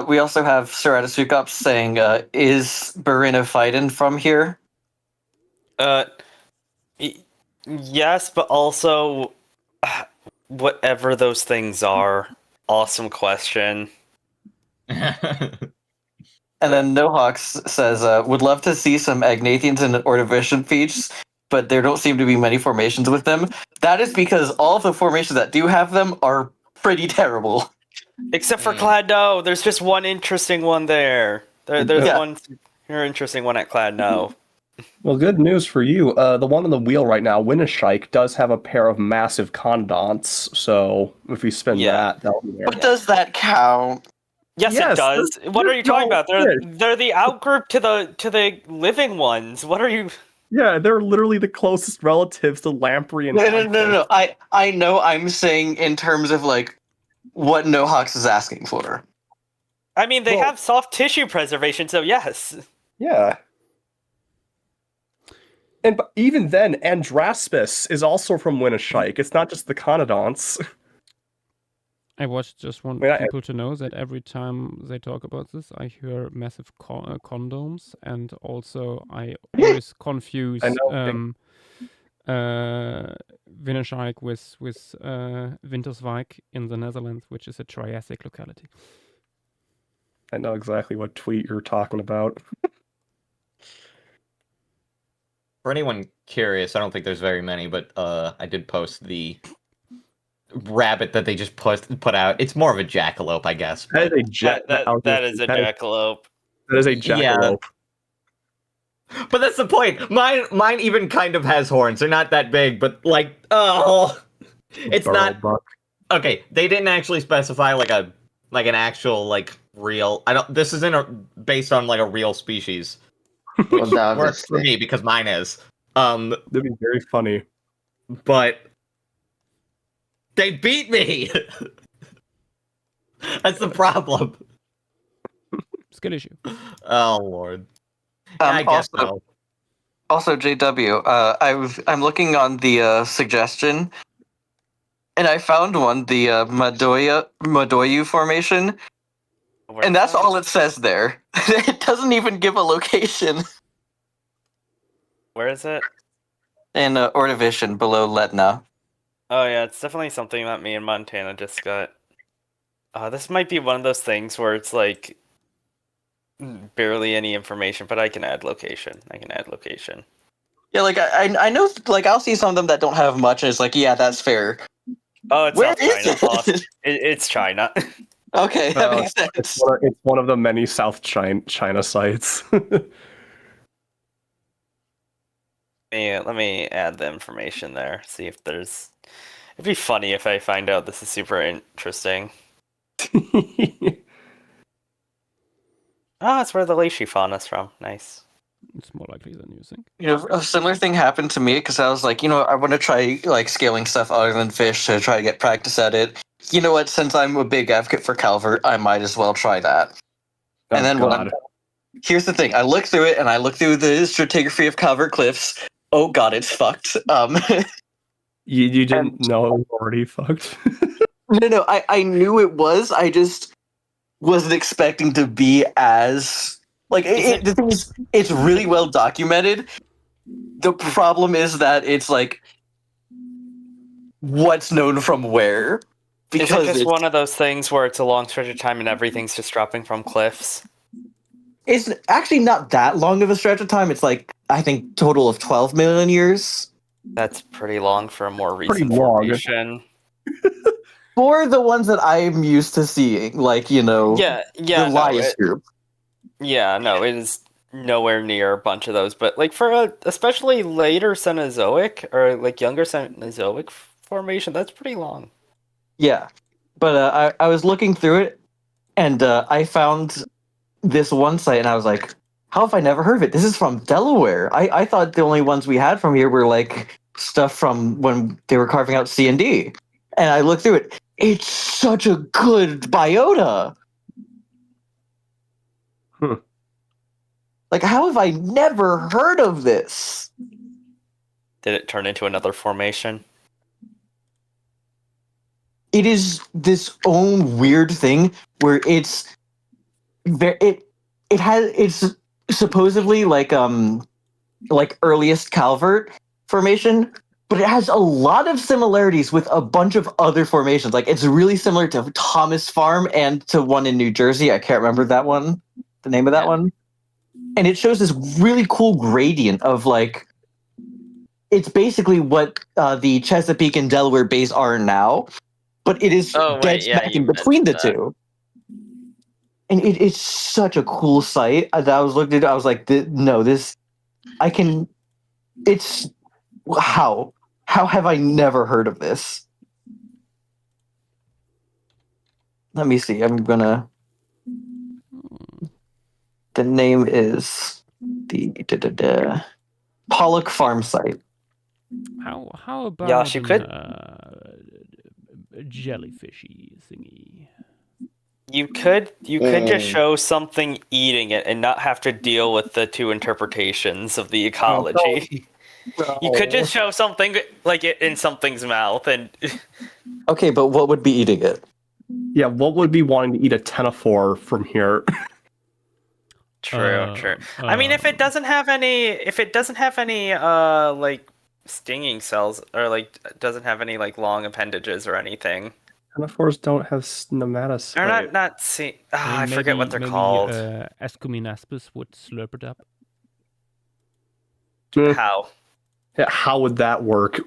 We also have Ceratasukops saying, is Burinophyton from here? Yes, but also, whatever those things are, awesome question. And then Nohawks says, would love to see some Agnathians and Ordovician feats, but there don't seem to be many formations with them. That is because all of the formations that do have them are pretty terrible. Except for Cladno, there's just one interesting one there. There's one interesting one at Cladno. Well, good news for you. The one on the wheel right now, Winnishike, does have a pair of massive condons. So if we spin that'll be there. But does that count? Yes, Yes, it does. What are you talking about? They're the outgroup to the living ones. What are you? Yeah, they're literally the closest relatives to lamprey and No. I know I'm saying in terms of like what Nohawks is asking for. I mean, they have soft tissue preservation, so yes. Yeah. And even then, Andraspis is also from Winnishike. It's not just the conodonts. I just want people to know that every time they talk about this, I hear massive condoms, and also I always confuse Winnishike with Winterswijk in the Netherlands, which is a Triassic locality. I know exactly what tweet you're talking about. For anyone curious, I don't think there's very many, but I did post the rabbit that they just put out. It's more of a jackalope, I guess. That is a that is a jackalope. That is a jackalope. Yeah. But that's the point. Mine even kind of has horns. They're not that big, but like, it's not. Okay, they didn't actually specify like like an actual like real. I don't. This isn't based on like a real species, which Well, works for obviously. me because mine is. That'd be very funny. But they beat me. That's the problem. Skill issue. Oh lord. Yeah, I guess so. Also, JW, I'm looking on the suggestion, and I found one, the Madoyu formation, Where's and that's that? all it says there. It doesn't even give a location. Where is it? In Ordovician, below Letna. Oh yeah, it's definitely something that me and Montana just got. This might be one of those things where it's like barely any information, but I can add location. Yeah, like I know, like I'll see some of them that don't have much, and it's like, yeah, that's fair. Oh, it's Where South is China. Oh, it? it's China. Okay, that Oh, makes sense. It's one of the many South China sites. Yeah, let me add the information there. See if there's. It'd be funny if I find out this is super interesting. Oh, it's where the Leishi fauna's from. Nice. It's more likely than you think. You know, a similar thing happened to me because I was like, I want to try like scaling stuff other than fish to try to get practice at it. You know what? Since I'm a big advocate for Calvert, I might as well try that. Oh, And then God. here's the thing: I look through it, and I look through the stratigraphy of Calvert Cliffs. Oh God, it's fucked. You didn't know it was already fucked? No, I knew it was. I just wasn't expecting to be as like the thing is, it's really well documented. The problem is that it's like what's known from where. Is it just one of those things where it's a long stretch of time and everything's just dropping from cliffs? It's actually not that long of a stretch of time. It's like I think total of 12 million years. That's pretty long for a more Pretty recent long. formation. For the ones that I'm used to seeing, like Yeah, the Lias group. Yeah, no, it is nowhere near a bunch of those. But like for a especially later Cenozoic or like younger Cenozoic formation, that's pretty long. Yeah, but I was looking through it, and I found this one site, and I was like, "How have I never heard of it? This is from Delaware." I thought the only ones we had from here were like stuff from when they were carving out C&D, and I looked through it. It's such a good biota. Like, how have I never heard of this? Did it turn into another formation? It is this own weird thing where it's it's supposedly like earliest Calvert formation, but it has a lot of similarities with a bunch of other formations. Like it's really similar to Thomas Farm and to one in New Jersey. I can't remember that one, the name of that one. And it shows this really cool gradient of like it's basically what the Chesapeake and Delaware bays are now, but it is dead smack in between the two. And it's such a cool site that I was looking at. I was like, no, this, I can, it's, how have I never heard of this? Let me see. I'm gonna, the name is the Pollock Farm site. How about Josh, you could jellyfishy thingy? You could just show something eating it and not have to deal with the two interpretations of the ecology. No. You could just show something like it in something's mouth and Okay, but what would be eating it? Yeah, what would be wanting to eat a ctenophore from here? True. I mean, if it doesn't have any like stinging cells or like doesn't have any like long appendages or anything. Ctenophores don't have nematocytes. Or not see. I forget what they're called. Escuminaspis would slurp it up. How? Yeah, how would that work?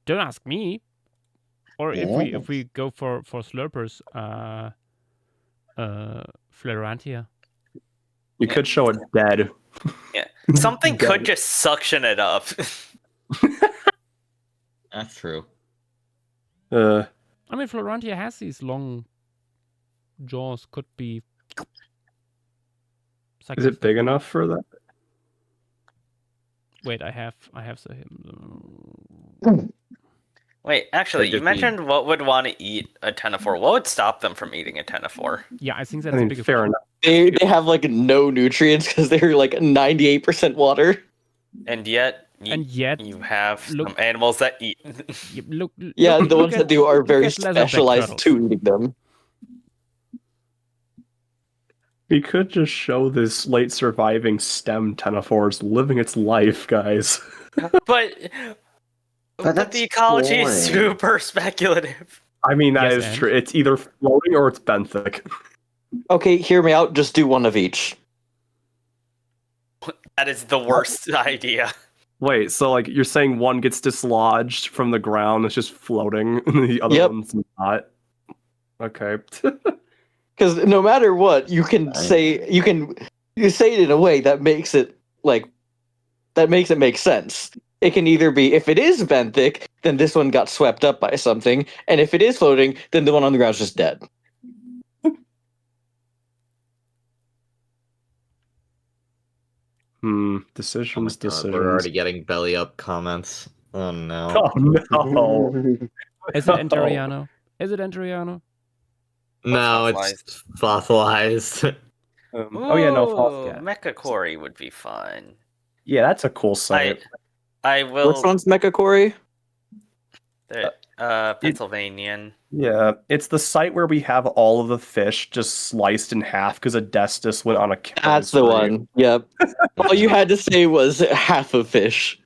Don't ask me. Or if we go for slurpers, Florantia. You could show it dead. Yeah, something could just suction it up. That's true. I mean, Florantia has these long jaws could be. Is it big enough for that? Wait, I have Wait, actually, Could you just be- mentioned what would want to eat a ctenophore. What would stop them from eating a ctenophore? Yeah, I think I that's mean, the biggest fair one. enough. They have like no nutrients because they're like 98% water. And yet, you have look- some animals that eat. Look, Yeah, look- the look ones at- that do are look very at leatherback specialized turtles. to eating them. We could just show this late surviving stem ctenophores living its life, guys. But that's the ecology is boring. super speculative. I mean, that Yes, is and? true. It's either floating or it's benthic. Okay, hear me out. Just do one of each. That is the worst idea. Wait, so like you're saying one gets dislodged from the ground, it's just floating, and the other Yep. one's not? Okay. Because no matter what, you say it in a way that makes it make sense. It can either be, if it is benthic, then this one got swept up by something, and if it is floating, then the one on the ground's just dead. Decisions. We're already getting belly up comments. Oh no. Oh no. Is it Enteriano? Is it Enteriano? No, What's it's fossilized. Oh yeah, no. Ooh, Mecha Quarry would be fun. Yeah, that's a cool site. I will. Which one's Mecha Quarry? Pennsylvanian. Yeah, it's the site where we have all of the fish just sliced in half because Adestus went on a killing That's the spree. one. Yep. All you had to say was half a fish.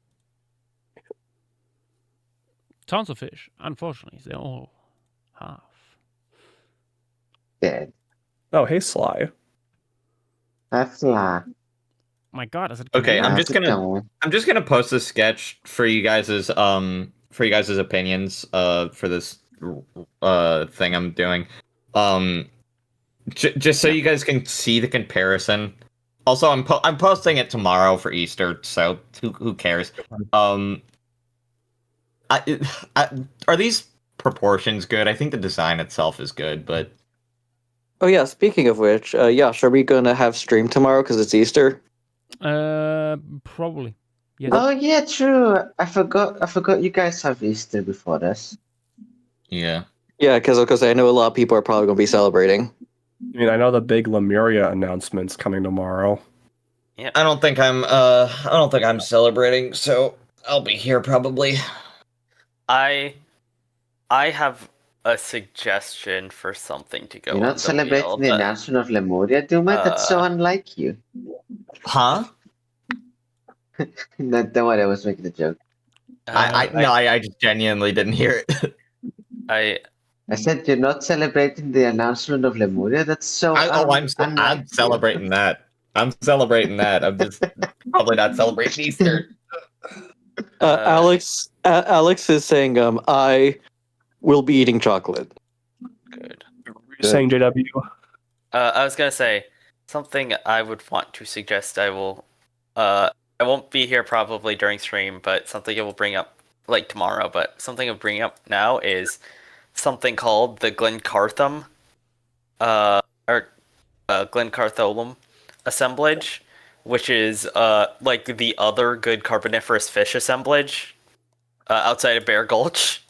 Tons of fish. Unfortunately, they're all half. Dead. Oh, hey, Sly. That's My God, is it? Okay, I'm connected? just gonna post a sketch for you guys' opinions for this thing I'm doing. Just so you guys can see the comparison. Also, I'm posting it tomorrow for Easter, so who cares? Are these proportions good? I think the design itself is good, but Oh yeah, speaking of which, Yash, are we gonna have stream tomorrow because it's Easter? Probably. Yes. Oh yeah, true. I forgot you guys have Easter before this. yeah. Yeah, because I know a lot of people are probably gonna be celebrating. I mean, I know the big Lemuria announcement's coming tomorrow. I don't think I'm celebrating, so I'll be here probably. I have a suggestion for something to go. You're on not the celebrating wheel, the but- announcement of Lemuria, Duma? That's so unlike you. Huh? No, don't worry, I was making a joke. I just genuinely didn't hear it. I said you're not celebrating the announcement of Lemuria. That's so. I'm unlike you. celebrating that. I'm celebrating that. I'm just probably not celebrating Easter. Alex is saying, I will be eating chocolate. good. You're saying JW? I was gonna say something I would want to suggest. I won't be here probably during stream, but something I will bring up like tomorrow. But something I'll bring up now is something called the Glencarthum, Glencartholum assemblage, which is like the other good Carboniferous fish assemblage outside of Bear Gulch.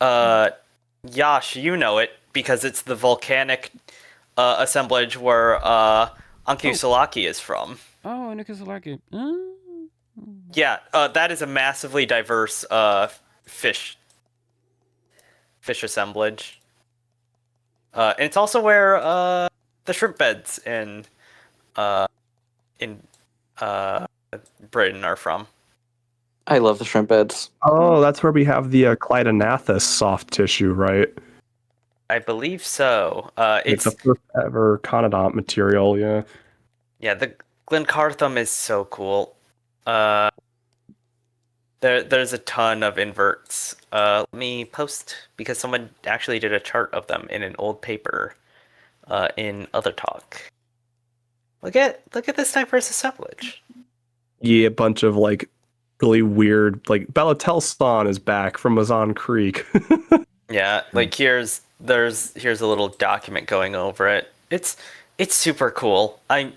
Yash, you know it because it's the volcanic assemblage where Ankyusalaki is from. Oh, Nicosalaki. Yeah, that is a massively diverse fish assemblage. And it's also where the shrimp beds in Britain are from. I love the shrimp beds. Oh, that's where we have the Clydenathus soft tissue, right? I believe so. It's the first ever conodont material, yeah. Yeah, the Glencarthum is so cool. There's a ton of inverts. Let me post because someone actually did a chart of them in an old paper in Other Talk. Look at this diverse assemblage. Yeah, a bunch of like really weird, like Belatelston is back from Mazan Creek. Yeah, like here's here's a little document going over it. It's super cool. And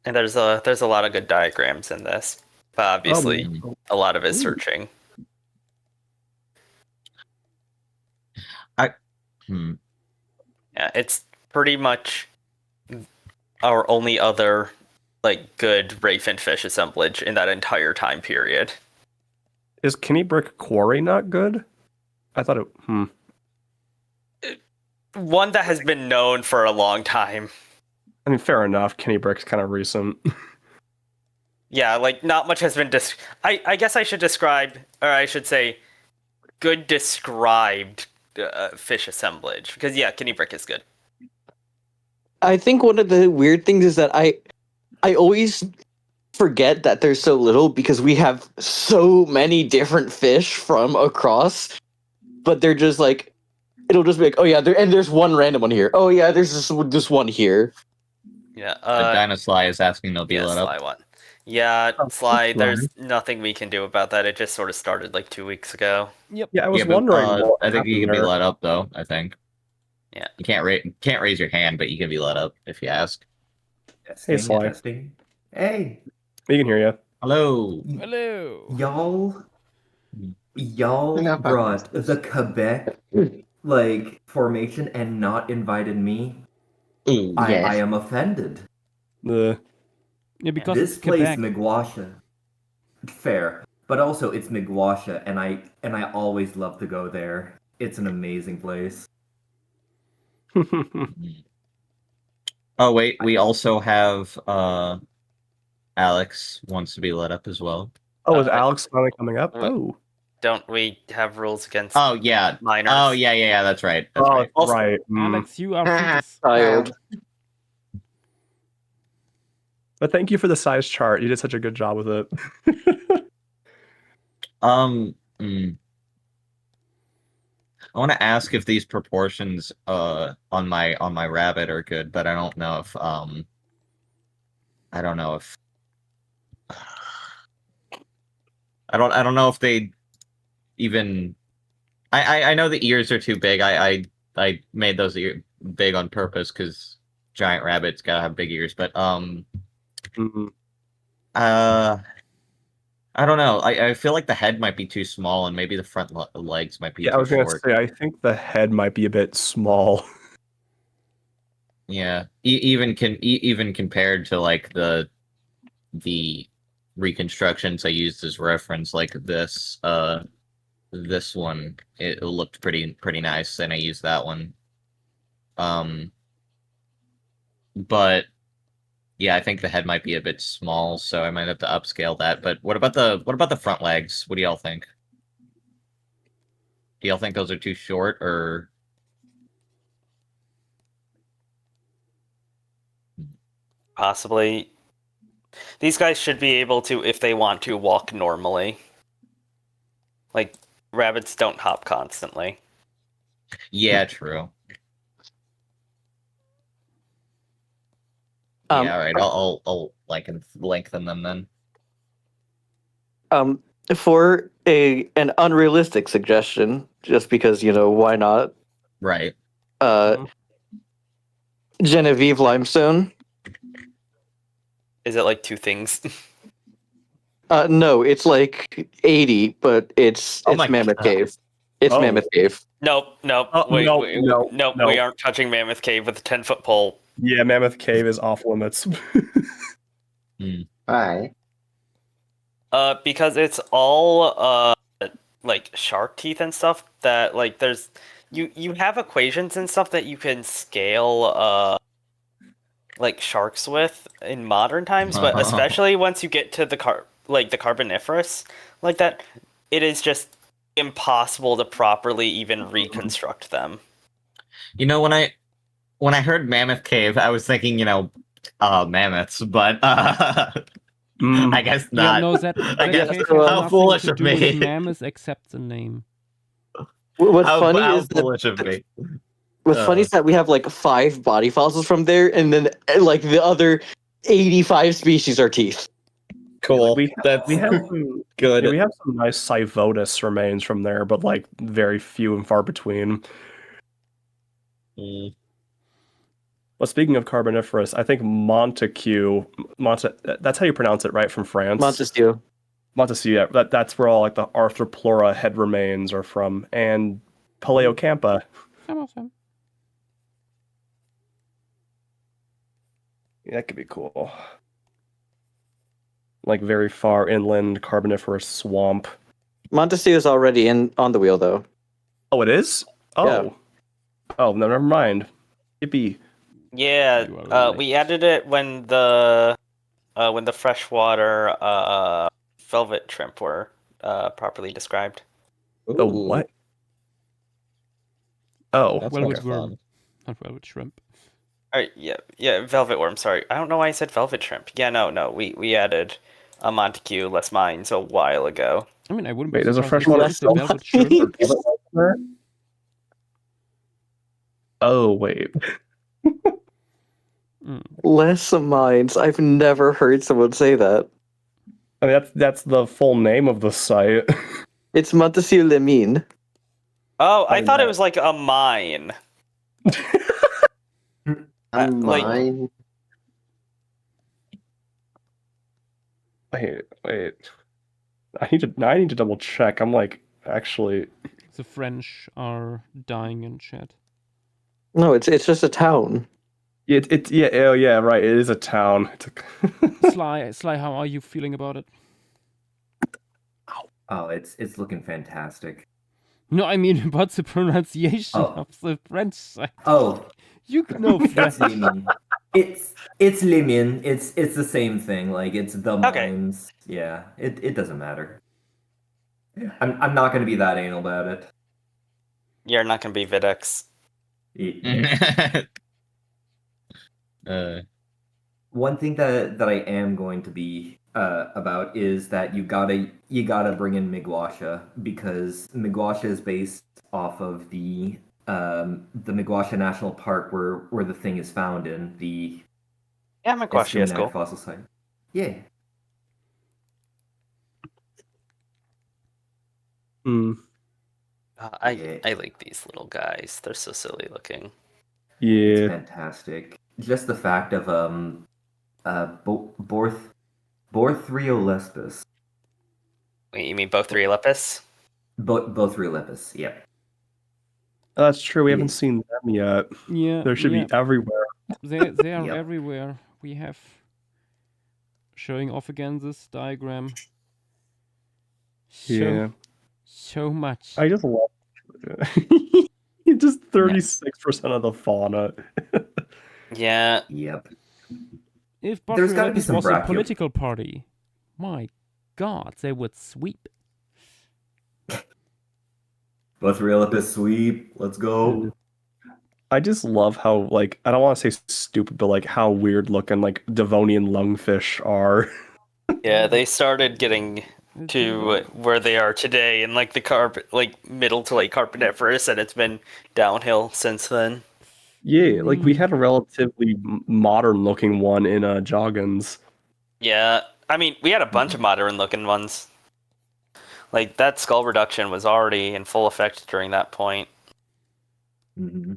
there's a lot of good diagrams in this. But obviously, a lot of it is searching. Yeah, it's pretty much our only other like good ray-fin fish assemblage in that entire time period. Is Kennybrick Quarry not good? I thought it. One that has been known for a long time. I mean, fair enough. Kennybrick's kind of recent. Yeah, like not much has been I guess I should describe, or I should say, good described fish assemblage, because yeah, Kennybrick is good. I think one of the weird things is that I always forget that there's so little because we have so many different fish from across, but they're just like, it'll just be like, oh yeah, there's one random one here. Oh yeah, there's this one here. Yeah. The Dinosly is asking to be let up. Sly one. Yeah, Sly, there's nothing we can do about that. It just sort of started like 2 weeks ago. Yep. Yeah, I was wondering. I think you can be let up though. I think. Yeah. You can't raise your hand, but you can be let up if you ask. Hey, Sly. Hey. We can hear you. Hello. Hello. Y'all brought the Quebec formation and not invited me. I am offended. Yeah, because this it's place, Quebec. Miguasha. Fair, but also it's Miguasha, and I always love to go there. It's an amazing place. Oh wait, we also have Alex wants to be let up as well. Oh, is Alex finally coming up? Oh. Don't we have rules against Oh yeah. minors? Oh yeah, that's right. That's oh, right. Also, right. Alex, you are Child. But thank you for the size chart. You did such a good job with it. I want to ask if these proportions on my rabbit are good, but I don't know if I don't know if they even I know the ears are too big. I made those big on purpose because giant rabbits gotta have big ears, but I don't know. I feel like the head might be too small, and maybe the front legs might be too I was gonna short. say I think the head might be a bit small. Yeah, even compared to like the reconstructions I used as reference, like this one, it looked pretty nice, and I used that one. But yeah, I think the head might be a bit small, so I might have to upscale that. But what about the front legs? What do y'all think? Do y'all think those are too short, or? Possibly. These guys should be able to, if they want to, walk normally. Like, rabbits don't hop constantly. Yeah, true. Yeah, all right. I'll lengthen them then. For an unrealistic suggestion, just because, why not? Right. Genevieve limestone. Is it like two things? No, it's like 80, but it's Mammoth Cave. It's Mammoth Cave. Nope. No, We aren't touching Mammoth Cave with a 10-foot pole. Yeah, Mammoth Cave is off limits. Why? Because it's all like shark teeth and stuff that like there's you have equations and stuff that you can scale like sharks with in modern times, but especially once you get to the Carboniferous like that, it is just impossible to properly even reconstruct them. When I heard Mammoth Cave, I was thinking, mammoths, but I guess not. Yeah, no, that guess cave how has nothing foolish to of do with me. mammoths except the name. What's funny How is foolish of me. What's funny is that we have like 5 body fossils from there, and then like the other 85 species are teeth. Cool. We That's have some good. Yeah, we have some nice Cyvodus remains from there, but like very few and far between. Mm. Well, speaking of Carboniferous, I think that's how you pronounce it, right? From France. Montesquieu. Montesquieu, yeah, that's where all like the Arthroplura head remains are from, and Paleocampa. Some of them. Yeah, that could be cool. Like very far inland Carboniferous swamp. Montesquieu is already on the wheel, though. Oh, it is? Oh. Yeah. Oh, no, never mind. Yippee. Yeah, You are right. we added it when the freshwater velvet shrimp were properly described. Oh, Ooh, what? Oh, That's Velvet kinda worm. fun. Not velvet shrimp. Yeah, velvet worm. Sorry, I don't know why I said velvet shrimp. Yeah, no, we added a Montague Les Mines a while ago. I mean, I wouldn't Wait, be there's a surprised freshwater if it's a velvet shrimp. Oh, wait. Less mines. I've never heard someone say that. I mean, that's the full name of the site. It's Montesquieu Les Mines. Oh, I thought it no. was like a mine. Like- Mine. Wait. I need to double check. I'm like, actually, The French are dying in chat. No, it's just a town. yeah, right. It is a town. Sly, how are you feeling about it? Oh, it's looking fantastic. No, I mean about the pronunciation Oh. of the French side. Oh, You know it's French. Limin. It's Limin. It's the same thing. Like it's the Okay. mines. Yeah, it doesn't matter. I'm not gonna be that anal about it. You're not gonna be Videx. One thing that I am going to be about is that you gotta bring in Miguasha, because Miguasha is based off of the Miguasha National Park where the thing is found in the Yeah, Miguasha is Escuminac cool. fossil site. Yeah. I like these little guys. They're so silly looking. It's Yeah. fantastic. Just the fact of Borthriolespis. Wait, you mean both three Lepus? Borthriolespis, yeah. That's true. We Yeah. haven't seen them yet. Yeah, There should yeah. be everywhere. They are Yep. everywhere. We have showing off again this diagram. Yeah. So much. I just love just 36% of the fauna. Yeah. Yep. If There's gotta be Borthriolespis some was a brachio. political party, my God, they would sweep. Borthriolespis sweep. Let's go. I just love how, like, I don't want to say stupid, but like how weird looking like Devonian lungfish are. Yeah, they started getting to where they are today in like the middle to late Carboniferous, and it's been downhill since then. Yeah, like we had a relatively modern looking one in Joggins. Yeah, I mean, we had a bunch of modern looking ones. Like that skull reduction was already in full effect during that point. Mm-hmm.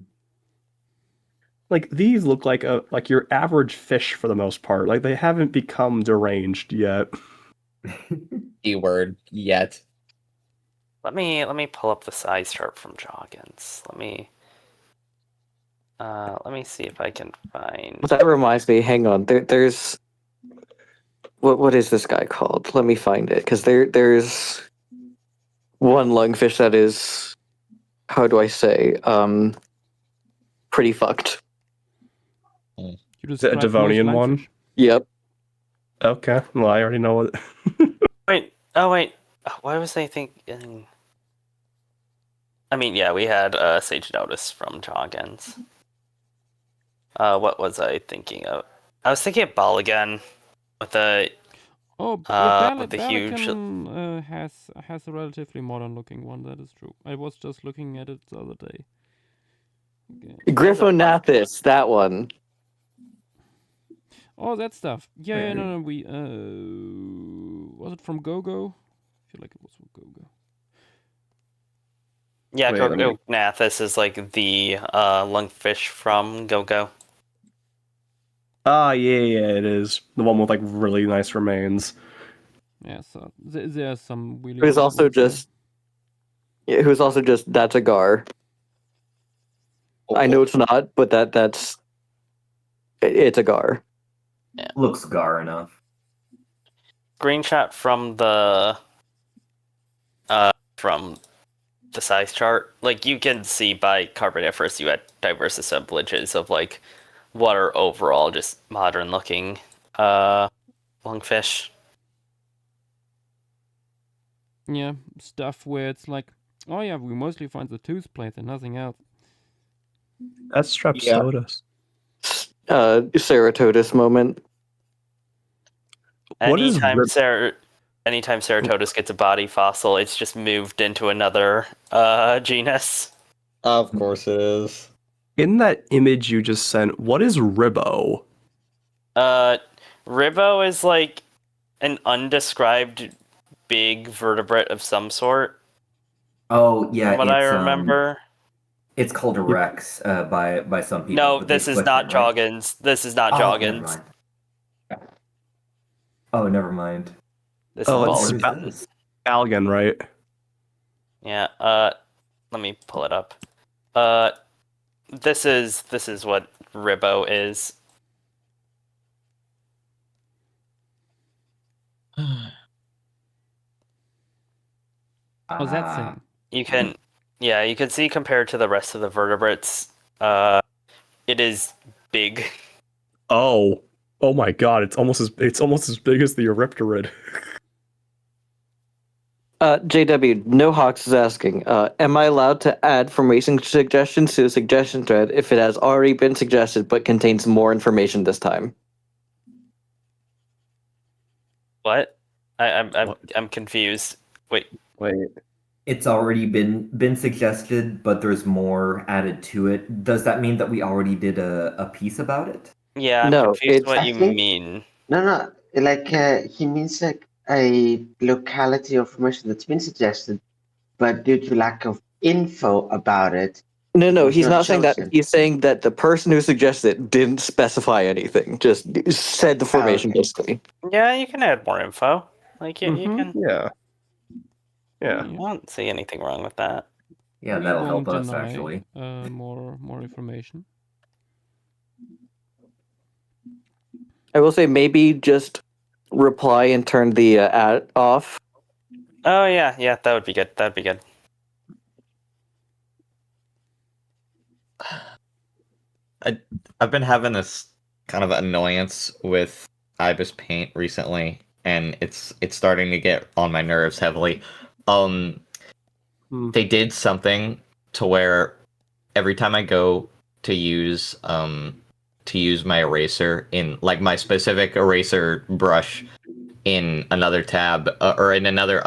Like these look like your average fish for the most part. Like they haven't become deranged yet. Keyword yet. Let me pull up the size chart from Joggins. Let me see if I can find. That reminds me. Hang on. There's what is this guy called? Let me find it, because there's one lungfish that is, how do I say, pretty fucked. You Is it a described Devonian most one? lungfish. Yep. Okay. Well, I already know what. Wait. Why was I thinking? I mean, yeah, we had Sage Notice from Joggins. What was I thinking of? I was thinking of Ball again with the with the huge. Balakan, has a relatively modern looking one. That is true. I was just looking at it the other day. Okay. Griffonathus, that one. Oh, that stuff. Yeah, Yeah. no, we Was it from Go-Go? I feel like it was from Go-Go. Yeah, Wait, Gorgonathus is like the lungfish from Go-Go. Ah, yeah, it is. The one with like really nice remains. Yeah, so there's some really Who's good also ones there. just who's also just that's a gar. I know it's not, but it's a gar. Looks gar enough. Screenshot from the size chart. Like you can see by Carboniferous you had diverse assemblages of like what are overall just modern looking lungfish. Yeah, stuff where it's like, oh yeah, we mostly find the tooth plate and nothing else. That's Streptococcus. Ceratodus moment. What is Anytime Ceratodus gets a body fossil, it's just moved into another genus. Of course it is. In that image you just sent, what is ribbo? Ribbo is like an undescribed big vertebrate of some sort. Oh yeah, From what I remember. It's called a rex by some people. No, but they this is clicked not it, right? Joggins. This is not Oh, never Joggins. mind. Oh, never mind. This Oh, is it's Baldwin's. Algan, right? Yeah, let me pull it up. This is what Ribbo is. Oh, that thing. You can see compared to the rest of the vertebrates, it is big. Oh my God! It's almost as big as the Eurypterid. JW, No Hawks is asking, am I allowed to add formation suggestions to the suggestion thread if it has already been suggested but contains more information this time? What? I'm confused. Wait. It's already been suggested, but there's more added to it. Does that mean that we already did a piece about it? Yeah, I'm No, confused it's- what I you think- mean. No, like he means like a locality information that's been suggested, but due to lack of info about it. No, was he's not not saying that. chosen. He's saying that the person who suggested it didn't specify anything, just said the formation okay. basically. Yeah, you can add more info. Like you can. Yeah. I don't see anything wrong with that. Yeah, We that'll won't help us deny, actually. more information. I will say maybe just reply and turn the ad off. Oh yeah, that would be good. That'd be good. I've been having this kind of annoyance with Ibis Paint recently, and it's starting to get on my nerves heavily. They did something to where every time I go to use my eraser in like my specific eraser brush in another tab or in another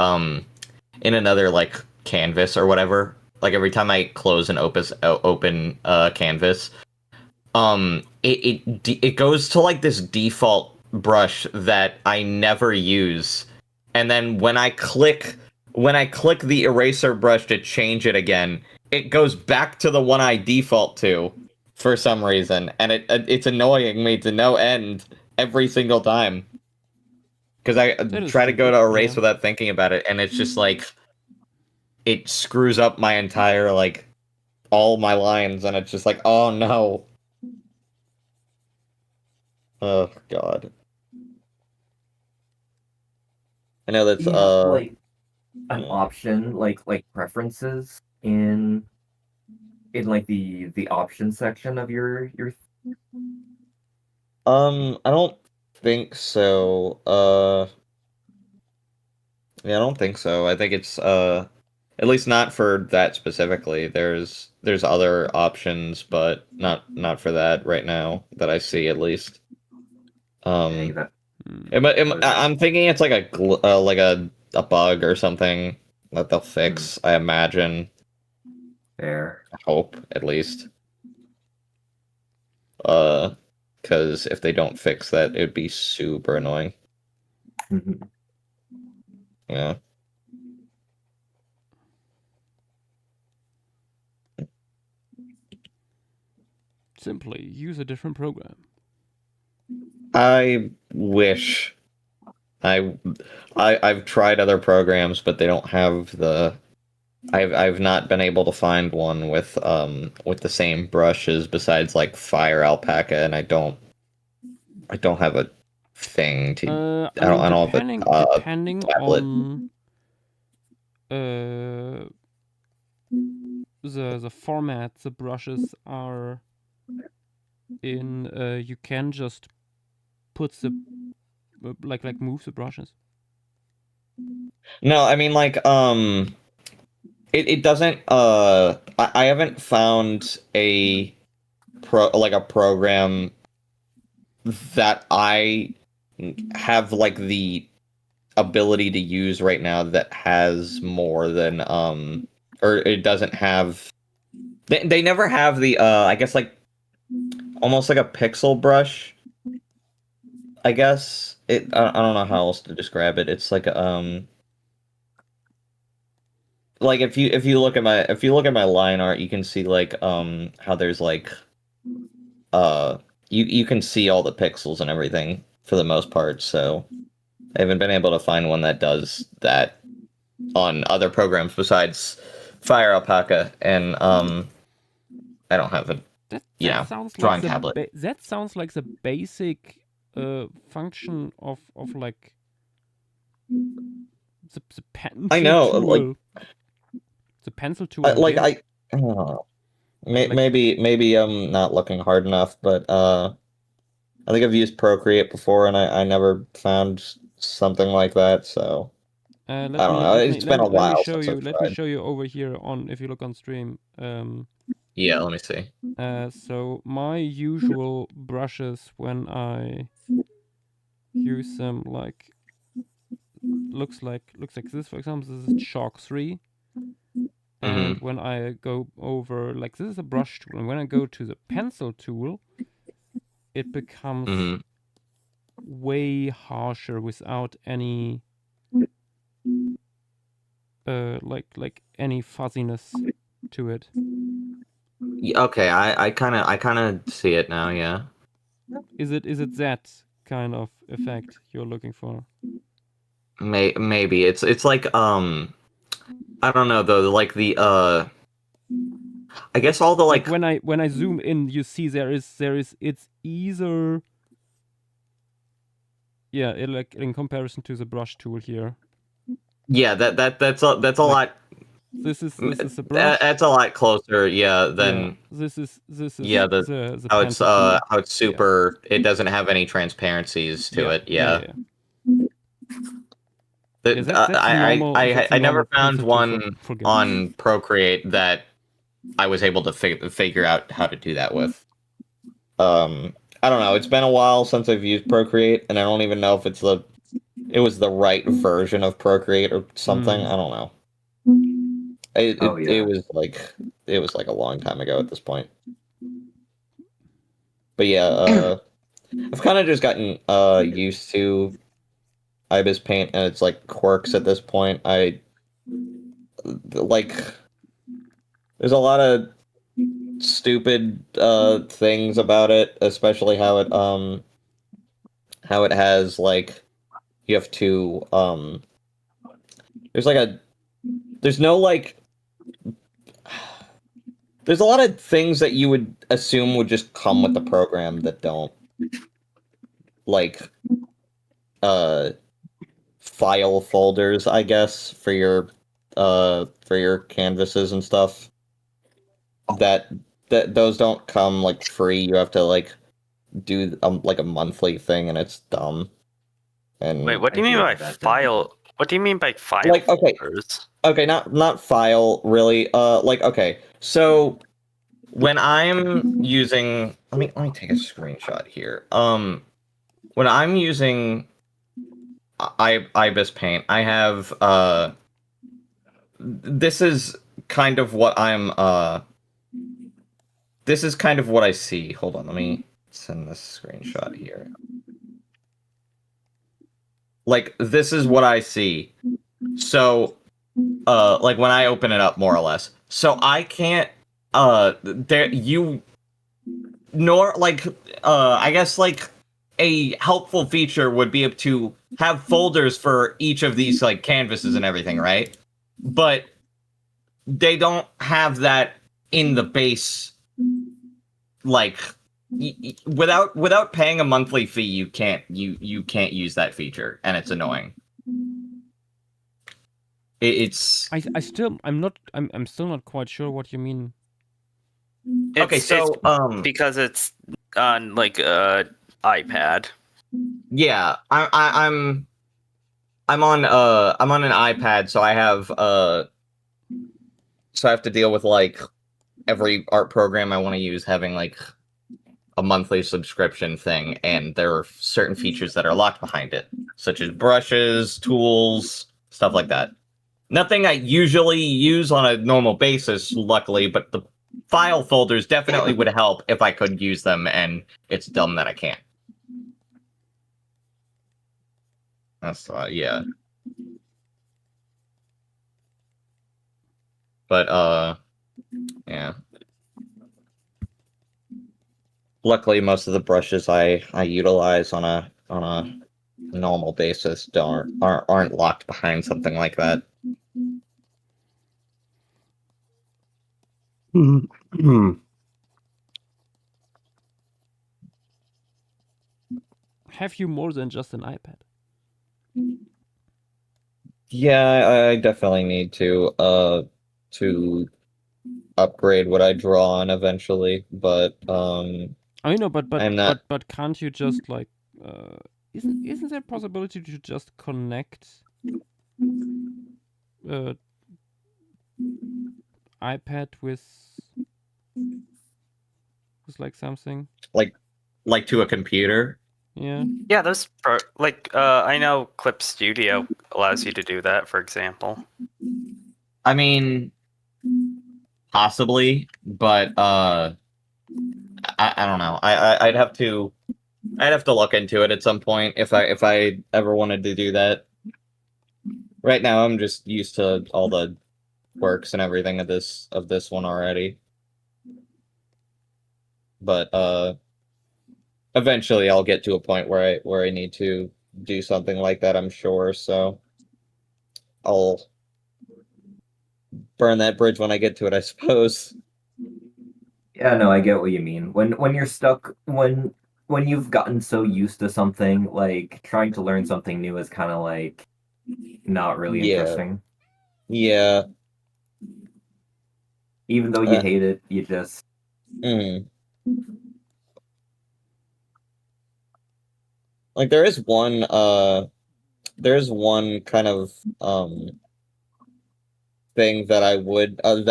like canvas or whatever, like every time I close and open canvas, it goes to like this default brush that I never use, and then when I click the eraser brush to change it again, it goes back to the one I default to for some reason, and it's annoying me to no end every single time. Because I try to go to erase without thinking about it, and it's just like it screws up my entire like all my lines, and it's just like, oh no. Oh god. I know that's like an option like preferences in like the options section of your I don't think so. Yeah, I don't think so. I think it's at least not for that specifically. There's other options, but not for that right now that I see at least. I'm thinking it's like a bug or something that they'll fix. I imagine. Fair. I hope at least. Because if they don't fix that, it would be super annoying. Yeah. Simply use a different program. I wish I've tried other programs, but they don't have the. I've not been able to find one with the same brushes besides like Fire Alpaca, and I don't have a thing to. I don't have a depending tablet. on the format the brushes are in, you can just put the like move the brushes. No, I mean like it doesn't I haven't found a program that I have like the ability to use right now that has more than or it doesn't have they never have the I guess like almost like a pixel brush. I guess I don't know how else to describe it. It's like like if you look at my line art, you can see like how there's like you can see all the pixels and everything for the most part. So I haven't been able to find one that does that on other programs besides Fire Alpaca, and I don't have a drawing tablet. That sounds like the basic function of like the pencil I know, tool. like the pencil tool. Like I don't know. Maybe I'm not looking hard enough, but I think I've used Procreate before, and I never found something like that. So I don't know. It's been a while since I've tried. Let me show you over here on if you look on stream. Yeah, let me see. So my usual brushes when I use them looks like this. For example, this is Chalk 3. And when I go over, like this is a brush tool, and when I go to the pencil tool, it becomes way harsher without any like any fuzziness to it. Okay, I kind of see it now. Yeah. Is it that kind of effect you're looking for? Maybe it's like I don't know though. Like the I guess all the like when I zoom in, you see there is it's either like in comparison to the brush tool here. Yeah, that's a lot. This is a brush. That's a lot closer, than this is the how it's super. It doesn't have any transparencies to it. Yeah. I never found one on Procreate that I was able to figure out how to do that with. I don't know. It's been a while since I've used Procreate, and I don't even know if it was the right version of Procreate or something. I don't know. It was like a long time ago at this point. But yeah, I've kind of just gotten used to Ibis Paint and its like quirks at this point. There's a lot of stupid things about it, especially how it has like you have to there's a lot of things that you would assume would just come with the program that don't, like file folders, I guess, for your canvases and stuff. That those don't come like free. You have to like do like a monthly thing, and it's dumb. And wait, what do you mean by file? What do you mean by file? Like okay, not file really. Okay, so when I'm using, let me take a screenshot here. When I'm using Ibis Paint, I have this is kind of what this is kind of what I see. Hold on, let me send this screenshot here. Like, this is what I see. So, like when I open it up, more or less. So I can't. I guess like a helpful feature would be to have folders for each of these like canvases and everything, right? But they don't have that in the base. Like without paying a monthly fee, you can't use that feature, and it's annoying. It's I'm still not quite sure what you mean. It's because it's on like iPad. Yeah, I'm on an iPad, so I have to deal with like every art program I want to use having like a monthly subscription thing, and there are certain features that are locked behind it, such as brushes, tools, stuff like that. Nothing I usually use on a normal basis, luckily, but the file folders definitely would help if I could use them, and it's dumb that I can't. That's yeah. But yeah. Luckily, most of the brushes I utilize on a normal basis aren't locked behind something like that. Have you more than just an iPad? Yeah, I definitely need to upgrade what I draw on eventually, but I know, but I'm not... but can't you just like isn't there a possibility to just connect iPad with like something like to a computer? Yeah. Yeah, those I know Clip Studio allows you to do that, for example. I mean, possibly, but I don't know. I'd have to look into it at some point if I ever wanted to do that. Right now, I'm just used to all the quirks and everything of this one already. But eventually I'll get to a point where I need to do something like that, I'm sure. So I'll burn that bridge when I get to it, I suppose. Yeah, no, I get what you mean. When you're stuck, when you've gotten so used to something, like trying to learn something new is kind of like not really interesting. Yeah. Even though you hate it, you just. Like there's one kind of thing that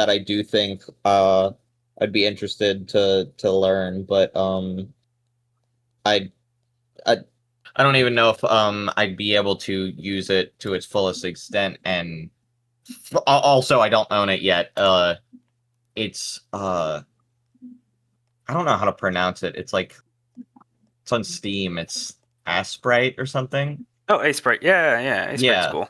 I do think I'd be interested to learn, but I don't even know if I'd be able to use it to its fullest extent, and also I don't own it yet. It's I don't know how to pronounce it. It's like it's on Steam. It's Asprite or something. Oh, Asprite. Yeah, Asprite's cool.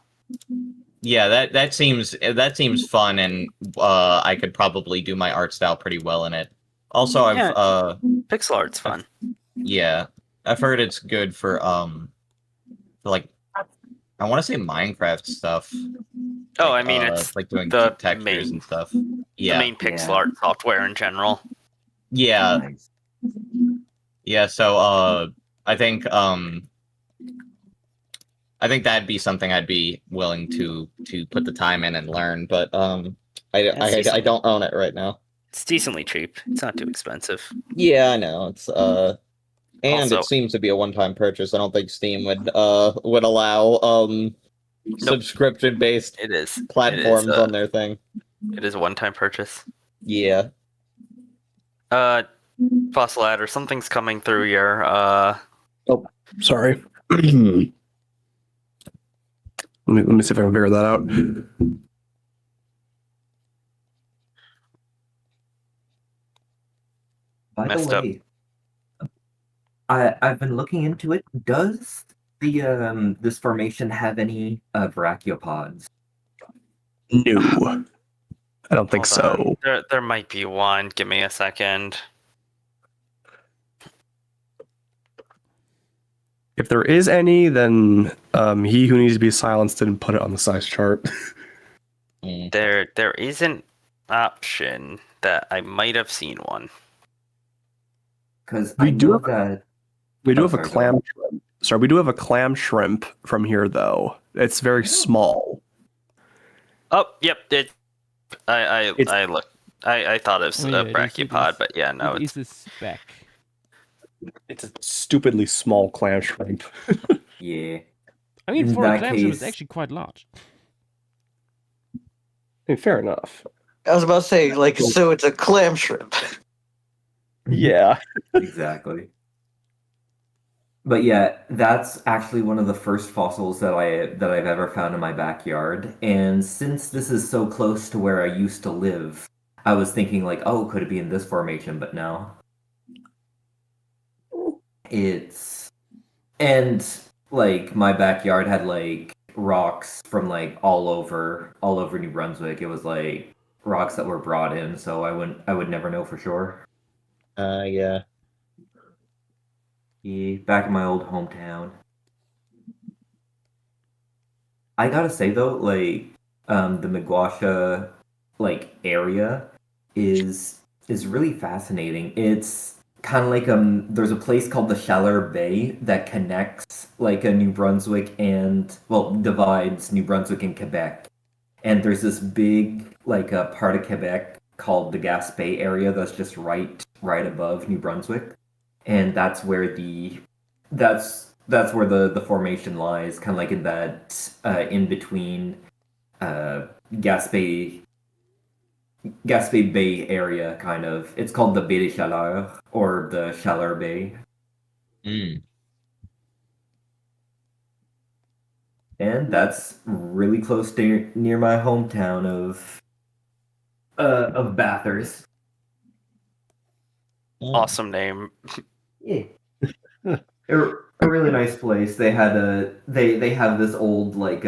Yeah, that seems fun, and I could probably do my art style pretty well in it. Also, pixel art's fun. Yeah, I've heard it's good for like I want to say Minecraft stuff. Oh, I mean it's like doing the textures and stuff. Yeah, the main pixel art software in general. Yeah. Nice. Yeah, so I think that'd be something I'd be willing to put the time in and learn, but I don't own it right now. It's decently cheap. It's not too expensive. Yeah, I know. It's and Also, it seems to be a one-time purchase. I don't think Steam would allow subscription-based platforms on their thing. It is a one-time purchase. Yeah. Fossil Adder, something's coming through your Oh, sorry. let me see if I can figure that out. By the way, I've been looking into it. Does this formation have any brachiopods? No, I don't think Hold on. so. There might be one. Give me a second. If there is any, then he who needs to be silenced didn't put it on the size chart. There is an option that I might have seen one. Because We I do know have that We do Oh, have a sorry, go clam on. shrimp. Sorry, we do have a clam shrimp from here, though. It's very small. Oh, yep. I It's- looked. I thought it was Oh, yeah, a it is, brachiopod, but yeah, no, It it's is a speck. It's a stupidly small clam shrimp. yeah. I mean, In for a that clam shrimp, it's case- actually quite large. Hey, fair enough. I was about to say, like, so it's a clam shrimp. Yeah. Exactly. But yeah, that's actually one of the first fossils that I've ever found in my backyard. And since this is so close to where I used to live, I was thinking like, oh, could it be in this formation? But no. It's and like my backyard had like rocks from like all over New Brunswick. It was like rocks that were brought in, so I would never know for sure. Yeah. Yeah, back in my old hometown. I gotta say though, like the Miguasha like area is really fascinating. It's kind of like there's a place called the Chaleur Bay that connects like a New Brunswick and well divides New Brunswick and Quebec. And there's this big like a part of Quebec called the Gaspé area that's just right above New Brunswick. And that's where that's where the formation lies, kind of like in that in between Gaspé Bay area, kind of. It's called the Baie des Chaleurs or the Chaleur Bay, and that's really close to near my hometown of Bathurst. awesome name. Yeah. A really nice place. They had they have this old like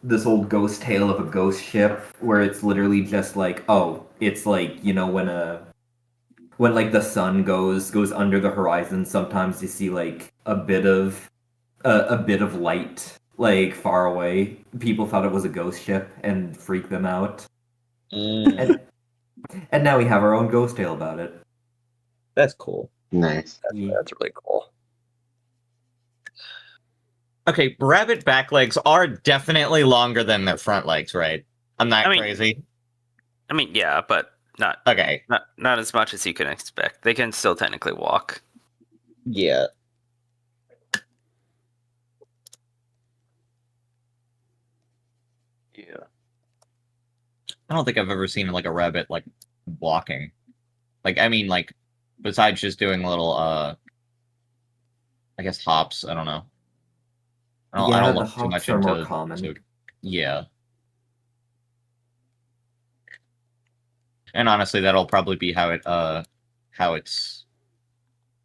this old ghost tale of a ghost ship where it's literally just like, oh, it's like, you know, when like the sun goes under the horizon, sometimes you see like a bit of light like far away. People thought it was a ghost ship and freaked them out. And now we have our own ghost tale about it. That's cool. Nice. That's really cool. Okay, rabbit back legs are definitely longer than their front legs, right? I'm not crazy. I mean, yeah, but not Okay. not as much as you can expect. They can still technically walk. Yeah. Yeah. I don't think I've ever seen like a rabbit like walking. Like I mean like besides just doing little I guess hops, I don't know. I Yeah, don't the look too much hops are into more common. yeah. And honestly that'll probably be how it's I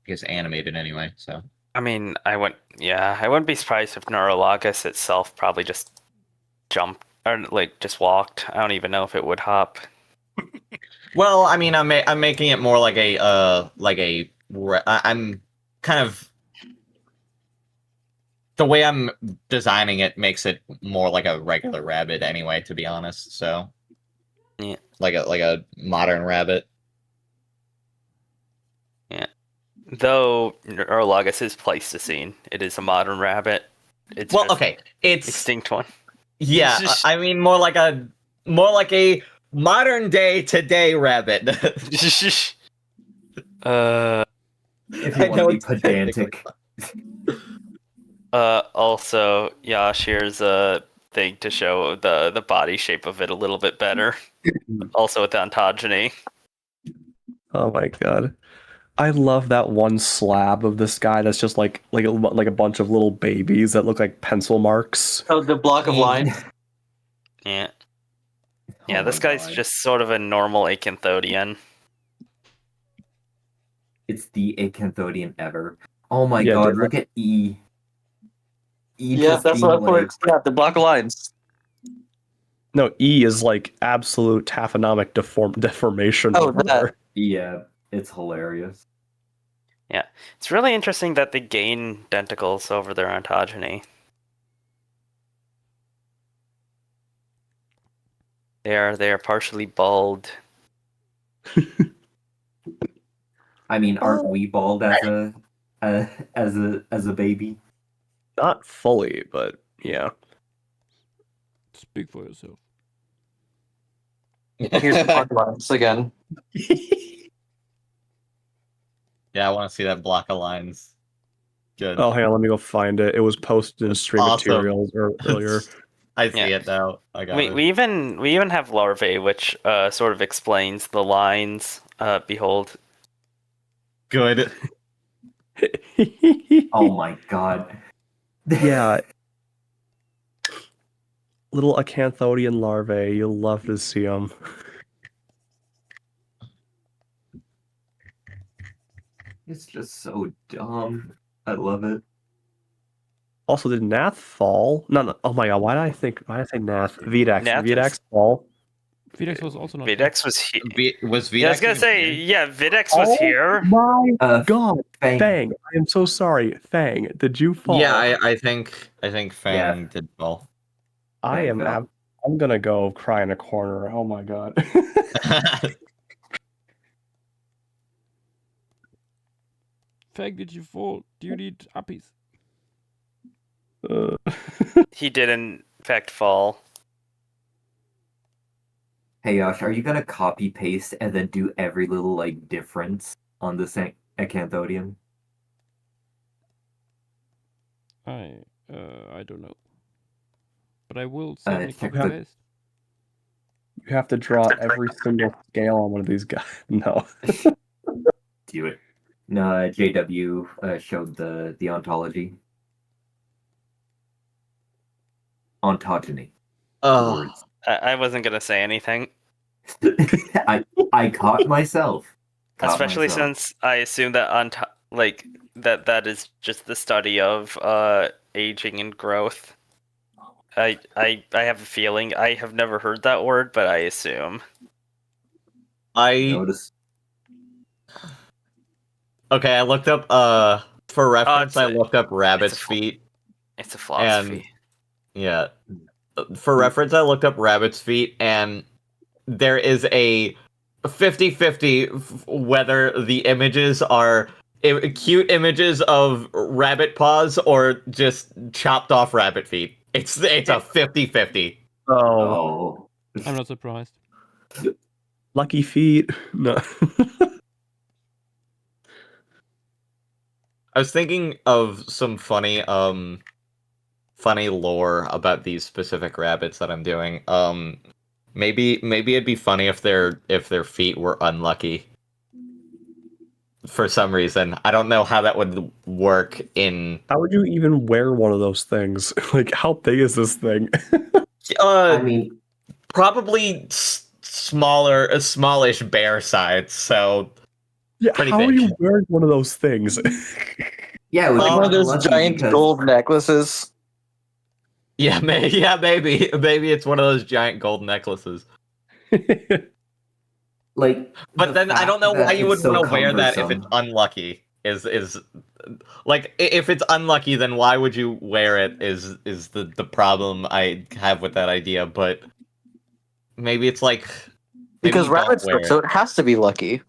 guess animated anyway, so. I mean, I wouldn't be surprised if Neurologus itself probably just jumped or like just walked. I don't even know if it would hop. Well, I mean, I'm making it more like I'm kind of the way I'm designing it makes it more like a regular rabbit anyway, to be honest. So, yeah, like a modern rabbit. Yeah, though Neurologus is Pleistocene. It is a modern rabbit. It's Well, okay, it's extinct one. Yeah, I mean more like a modern day today rabbit. If I you want know to be it's pedantic. Also, Yash, here's a thing to show the body shape of it a little bit better. Also with the ontogeny. Oh my god. I love that one slab of this guy that's just like a bunch of little babies that look like pencil marks. Oh, the block of line. Yeah. Yeah, Oh this my guy's God. just sort of a normal acanthodian. It's the acanthodian ever. Oh my Yeah, god, dude, look at E. Yeah, that's what for it. Yeah, the block of lines. No, E is like absolute taphonomic deformation. Oh, over that. there. Yeah, it's hilarious. Yeah, it's really interesting that they gain denticles over their ontogeny. They are partially bald. I mean, aren't we bald as a baby? Not fully, but yeah. Speak for yourself. Here's the block of lines again. Yeah, I want to see that block of lines. Good. Oh, hang on, let me go find it. It was posted in stream Awesome. materials earlier. I see it now. I got it. We even have larvae, which sort of explains the lines. Behold. Good. Oh my god. Yeah. Little acanthodian larvae. You'll love to see them. It's just so dumb. I love it. Also, did Nath fall? No. Oh my god, why did I say Nath? Vidax. Nath Vidax is- fall? Vidax was also not. Vidax was here. Was Vidax? Yeah, I was gonna say, yeah, Vidax was here. My god, Fang. Fang. I am so sorry. Fang, did you fall? Yeah, I think Fang did fall. I'm gonna go cry in a corner. Oh my god. Fag, did you fall? Do you need uppies? He did in fact fall. Hey Josh, are you gonna copy paste and then do every little like difference on this acanthodium? I don't know. But I will certainly check copy the- paste. You have to draw every single scale on one of these guys. No. Do it. No, JW showed the ontology. Ontogeny. Oh, Words. I wasn't gonna say anything, I caught myself. especially since I assume that that is just the study of aging and growth. I have a feeling. I have never heard that word, but I assume. Notice. Okay, I looked up for reference. I looked up rabbit's feet. It's a philosophy. Yeah. For reference, I looked up rabbit's feet, and there is a 50-50 whether the images are cute images of rabbit paws or just chopped off rabbit feet. It's a 50-50. Oh. I'm not surprised. Lucky feet. No. I was thinking of some funny lore about these specific rabbits that I'm doing. Maybe it'd be funny if their feet were unlucky for some reason. I don't know how that would work in. How would you even wear one of those things? Like, how big is this thing? I mean, probably smaller, a smallish bear size. So yeah, pretty how big. are you wearing one of those things? yeah, it would be One of those lucky giant because- gold necklaces. Yeah, maybe it's one of those giant gold necklaces. Like, But then I don't know why you would so want to wear that if cumbersome. it's unlucky. Is like if it's unlucky, then why would you wear it? Is the problem I have with that idea? But maybe it's like Because don't rabbits wear are, so it has to be lucky.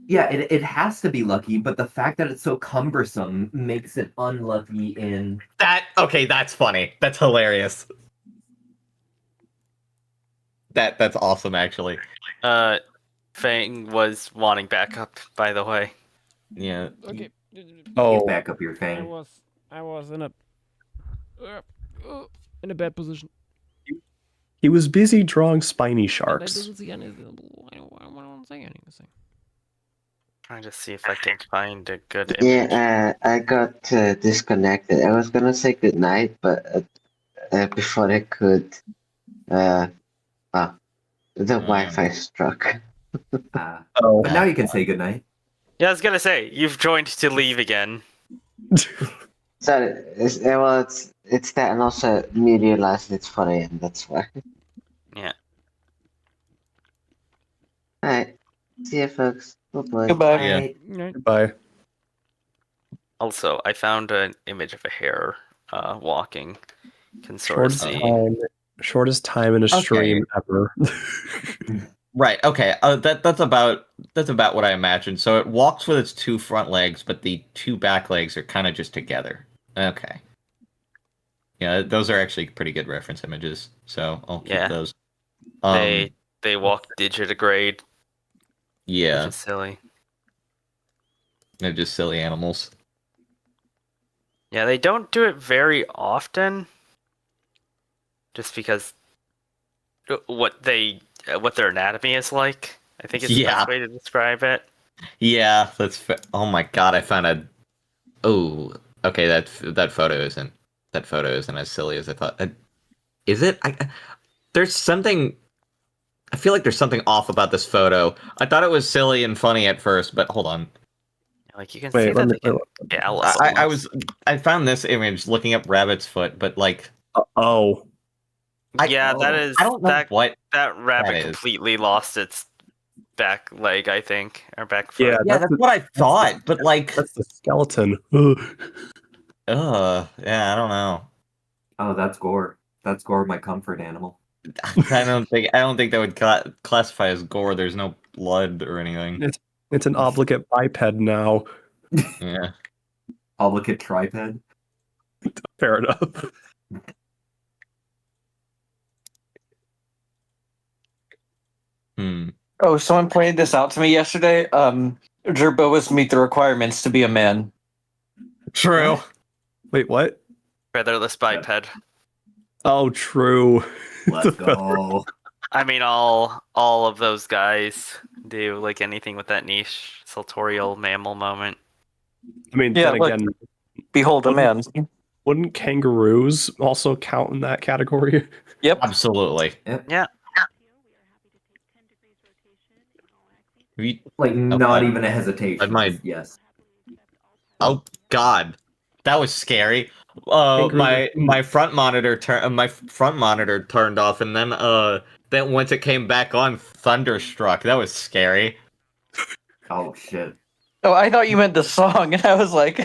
Yeah, it has to be lucky, but the fact that it's so cumbersome makes it unlucky in that. Okay, that's funny. That's hilarious. That's awesome, actually. Fang was wanting backup, by the way. Yeah. Okay. Oh, back up your I thing. was in a bad position. he was busy drawing spiny And I sharks. didn't see anything. I don't say anything. Trying to see if I can find a good image. Yeah, I got disconnected. I was gonna say goodnight, but before I could, the Wi-Fi struck. Oh. But now you can say goodnight. Yeah, I was gonna say, you've joined to leave again. So it's that, and also me realizing it's funny, and that's why. Yeah. Alright. See ya, folks. Bye-bye. Goodbye. Yeah. Right. Right. Goodbye. Also, I found an image of a hare walking. Can sort of Shortest see. shortest time in a stream ever. Right. Okay. That's about what I imagined. So it walks with its two front legs, but the two back legs are kind of just together. Okay. Yeah, those are actually pretty good reference images. So I'll keep Yeah. those. They walk digitigrade, which Yeah, is silly. they're just silly animals. Yeah, they don't do it very often. Just because what their anatomy is like. I think it's the Yeah. best way to describe it. Yeah, oh my god, I found a. Oh, okay. That photo isn't as silly as I thought. Is it? There's something. I feel like there's something off about this photo. I thought it was silly and funny at first, but hold on. Like you can Wait, see that let they me- can gallop. I found this image looking up rabbit's foot, but like Oh. Yeah, that is. I don't know what that rabbit that is. completely lost its back leg, I think, or back foot. Yeah, Yeah, that's what I thought, but like, that's the skeleton. Ugh. yeah, I don't know. Oh, that's gore. That's gore, my comfort animal. I don't think that would classify as gore. There's no blood or anything. It's an obligate biped now. Yeah. Obligate triped. Fair enough. Oh, someone pointed this out to me yesterday. Jerboas meet the requirements to be a man. True. Wait, what? Featherless biped. Oh, true. Let's go. I mean, all of those guys do like anything with that niche sartorial mammal moment. I mean, Yeah, then look. again, Behold a man. wouldn't kangaroos also count in that category? Yep. Absolutely. Yeah. Like, not God. even a hesitation. might- Yes. Oh God, that was scary. My front monitor turned off, and then once it came back on, thunderstruck. That was scary. Oh, shit. Oh, I thought you meant the song, and I was like,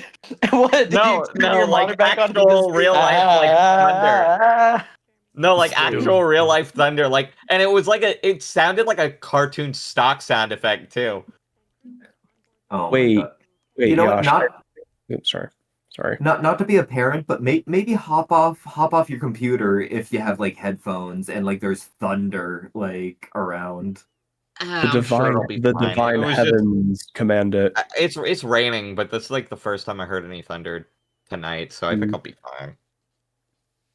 "What? Did you turn your monitor like back on to actual just- real life like thunder. No, like Scary. actual real life thunder. Like, and it was like it sounded like a cartoon stock sound effect too. Oh, Wait, my God. wait, You know what? Josh. Oops, sorry. Not to be a parent, but maybe hop off your computer if you have like headphones and like there's thunder like around. The divine heavens command it. It's raining, but that's like the first time I heard any thunder tonight, so I think I'll be fine.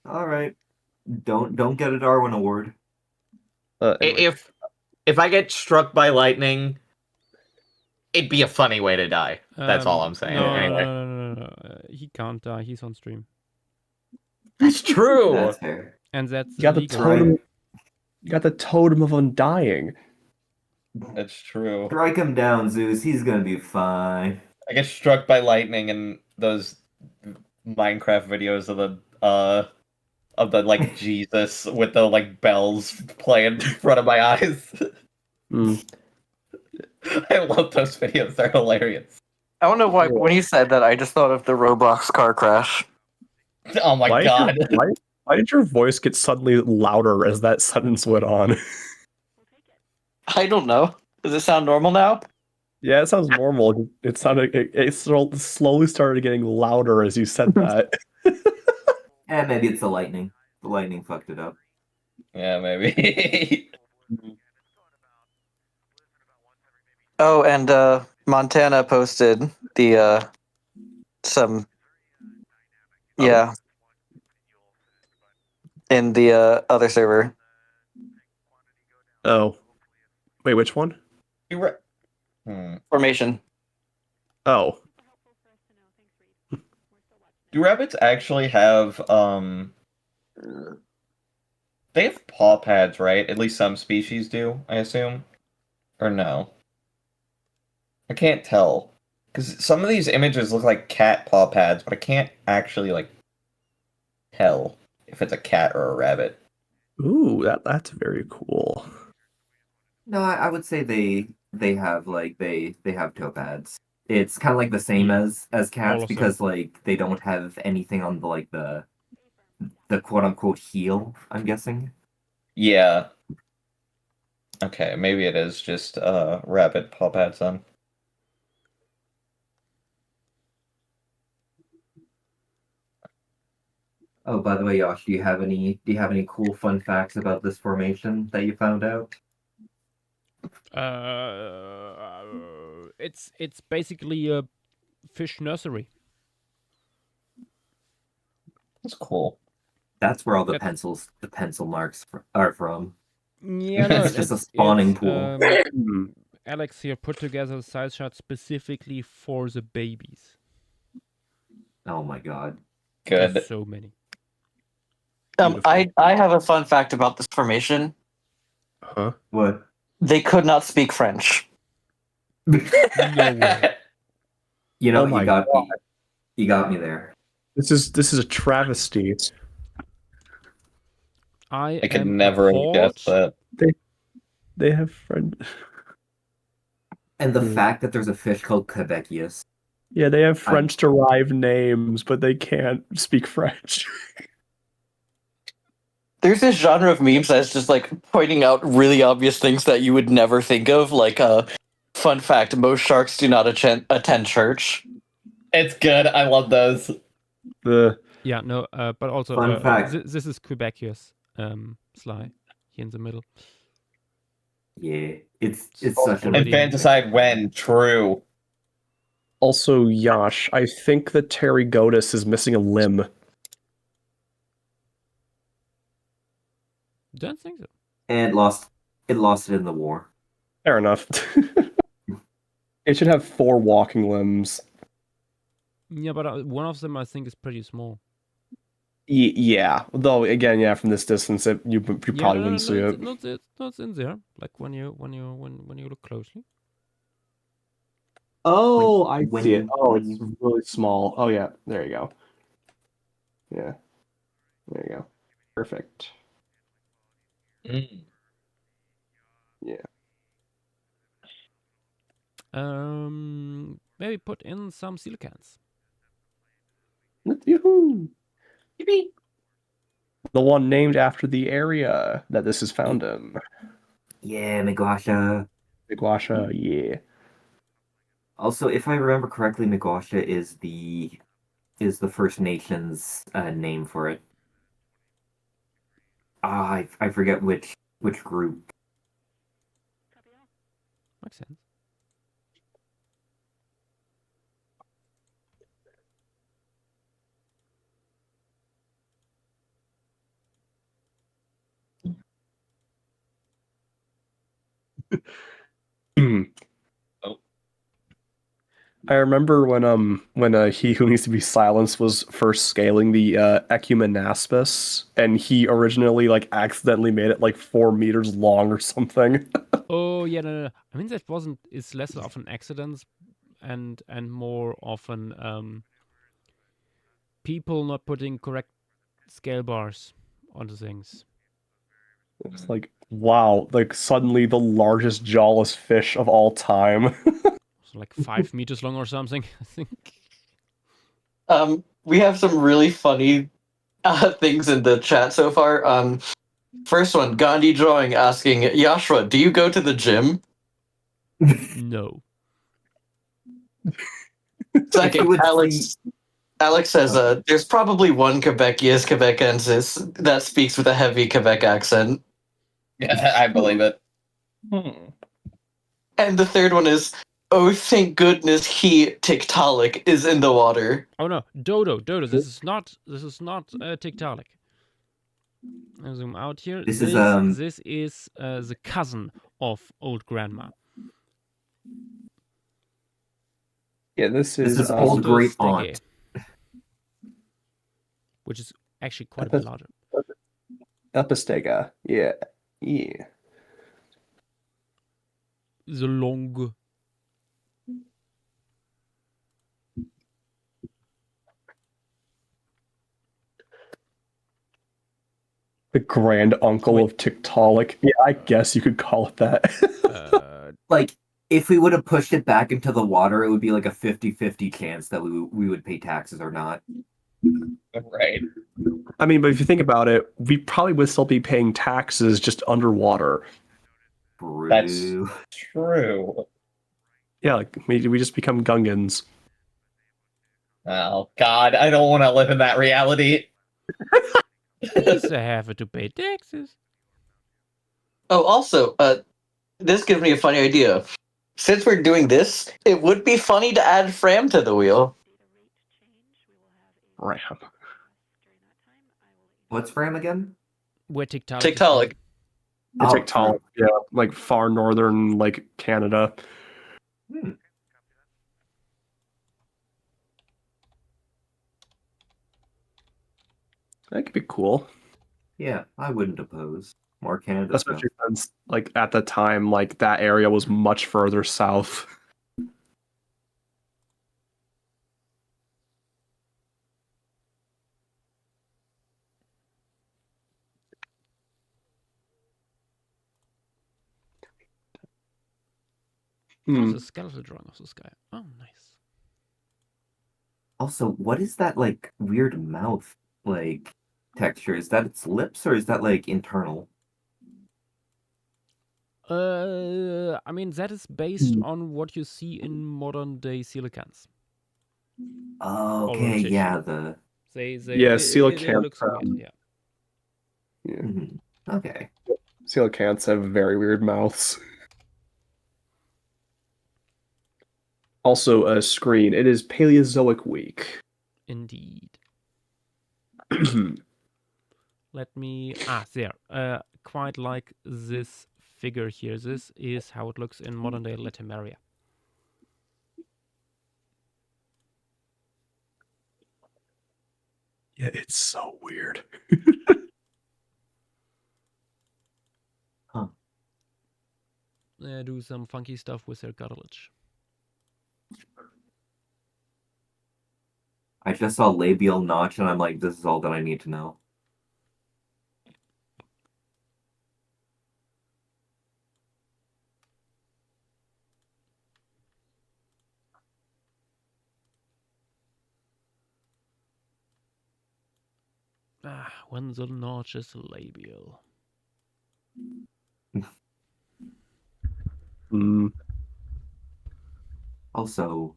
All right, don't get a Darwin Award. Anyway. If I get struck by lightning, it'd be a funny way to die. That's all I'm saying. No, Anyway. no. He can't die. He's on stream, That's true. That's fair. and that's You got the illegal. totem. You got the totem of undying. That's true. Strike him down, Zeus. He's gonna be fine. I get struck by lightning in those Minecraft videos of the like Jesus with the like bells playing in front of my eyes. I love those videos. They're hilarious. I don't know why. When you said that, I just thought of the Roblox car crash. Oh my Why god. Why did your voice get suddenly louder as that sentence went on? I don't know. Does it sound normal now? Yeah, it sounds normal. It sounded. It slowly started getting louder as you said that. And maybe it's the lightning. The lightning fucked it up. Yeah, maybe. Oh, and Montana posted the some in the other server. Oh, wait, which one? Formation. Oh, Do rabbits actually have they have paw pads, right? At least some species do, I assume. Or no? I can't tell. Because some of these images look like cat paw pads, but I can't actually like tell if it's a cat or a rabbit. Ooh, that's very cool. No, I would say they have like they have toe pads. It's kind of like the same as All cats of them. because like they don't have anything on the like the quote unquote heel. I'm guessing. Yeah. Okay, maybe it is just rabbit paw pads then. Oh, by the way, Yosh, do you have any cool fun facts about this formation that you found out? It's basically a fish nursery. That's cool. That's where all the That's- pencil marks are from. Yeah, no, It's just a spawning pool. Alex here put together a size chart specifically for the babies. Oh my god. Good. There's so many. I have a fun fact about this formation. Huh? What? They could not speak French. No way. You know, Oh my you got me there. This is a travesty. I could am never have appalled. guessed that. They have French. And the fact that there's a fish called Quebecius. Yeah, they have French-derived names, but they can't speak French. There's this genre of memes that's just like pointing out really obvious things that you would never think of. Like, fun fact: most sharks do not attend church. It's good. I love those. Yeah, no, but also Fun fact. This is Quebecius, Sly, here in the middle. Yeah, it's such an Infanticide when true. Also, Yash, I think that Pterygotus is missing a limb. Don't think so. and it lost it in the war. Fair enough. It should have 4 walking limbs. Yeah, but one of them I think is pretty small. Yeah, though again, yeah, from this distance, you probably wouldn't see it. Not in there. Like when you look closely. Oh, I when see you- it. Oh, it's really small. Oh yeah, there you go. Yeah, there you go. Perfect. Yeah. Maybe put in some silicans. Yoo-hoo! Yippee! The one named after the area that this is found in. Yeah, Miguasha. Iguasha, yeah. Also, if I remember correctly, Miguasha is the First Nations name for it. I forget which group. Makes sense. I remember when He Who Needs to Be Silenced was first scaling the Ecumanaspis, and he originally like accidentally made it like 4 meters long or something. Oh yeah, no. I mean it's less of an accident and more often people not putting correct scale bars onto things. It's like, wow, like suddenly the largest jawless fish of all time. So like 5 meters long or something, I think. We have some really funny things in the chat so far. First one, Gandhi Drawing asking, Yashua, do you go to the gym? No. Second, Alex says, there's probably one Quebecensis that speaks with a heavy Quebec accent. Yeah, I believe it. And the third one is, oh, thank goodness Tiktaalik is in the water. Oh no, Dodo. This is not Tiktaalik. I'll zoom out here. This is the cousin of old grandma. Yeah, this is old great aunt, which is actually quite a bit larger. Epistega. Yeah. The long. The grand uncle of Tiktaalik. Yeah, I guess you could call it that. Like, if we would have pushed it back into the water, it would be like a 50-50 chance that we would pay taxes or not. Right. I mean, but if you think about it, we probably would still be paying taxes just underwater. That's true. Yeah, like we just become Gungans. Oh God, I don't want to live in that reality. At least I have to pay taxes. Oh, also, this gives me a funny idea. Since we're doing this, it would be funny to add Fram to the wheel. Ram. What's Fram again? Where Tiktaalik. Tiktaalik. Tiktaalik, yeah, like far northern, like Canada. That could be cool. Yeah, I wouldn't oppose more Canada stuff. Especially since, like, at the time, like, that area was much further south. There's a skeletal drawing of this guy. Oh, nice. Also, what is that, like, weird mouth, like, texture? Is that its lips, or is that, like, internal? I mean, that is based on what you see in modern day coelacanths. Oh, okay, yeah, They yeah, coelacanths. looks weird, yeah. Mm-hmm. Okay. Coelacanths have very weird mouths. Also, a screen. It is Paleozoic week. Indeed. Let me... there. Quite like this figure here. This is how it looks in modern day Latimeria. Yeah, it's so weird. Huh. They do some funky stuff with their cartilage. I just saw labial notch, and I'm like, this is all that I need to know. When the notch is labial. Also,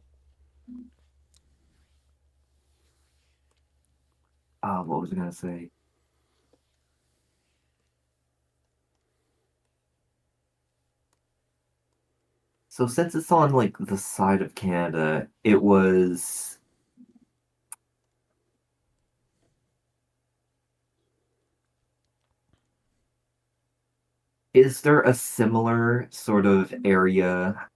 what was I gonna say? So since it's on, like, the side of Canada, it was... Is there a similar sort of area,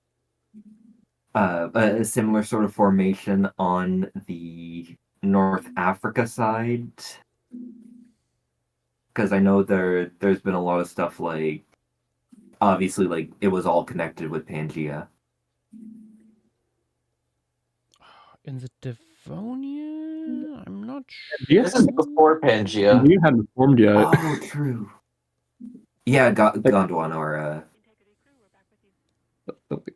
a similar sort of formation on the North Africa side? Because I know there's been a lot of stuff, like, obviously, like, it was all connected with Pangaea. In the Devonian? I'm not sure. This is before Pangaea. You hadn't formed yet. Oh, true. Yeah, Gondwana or...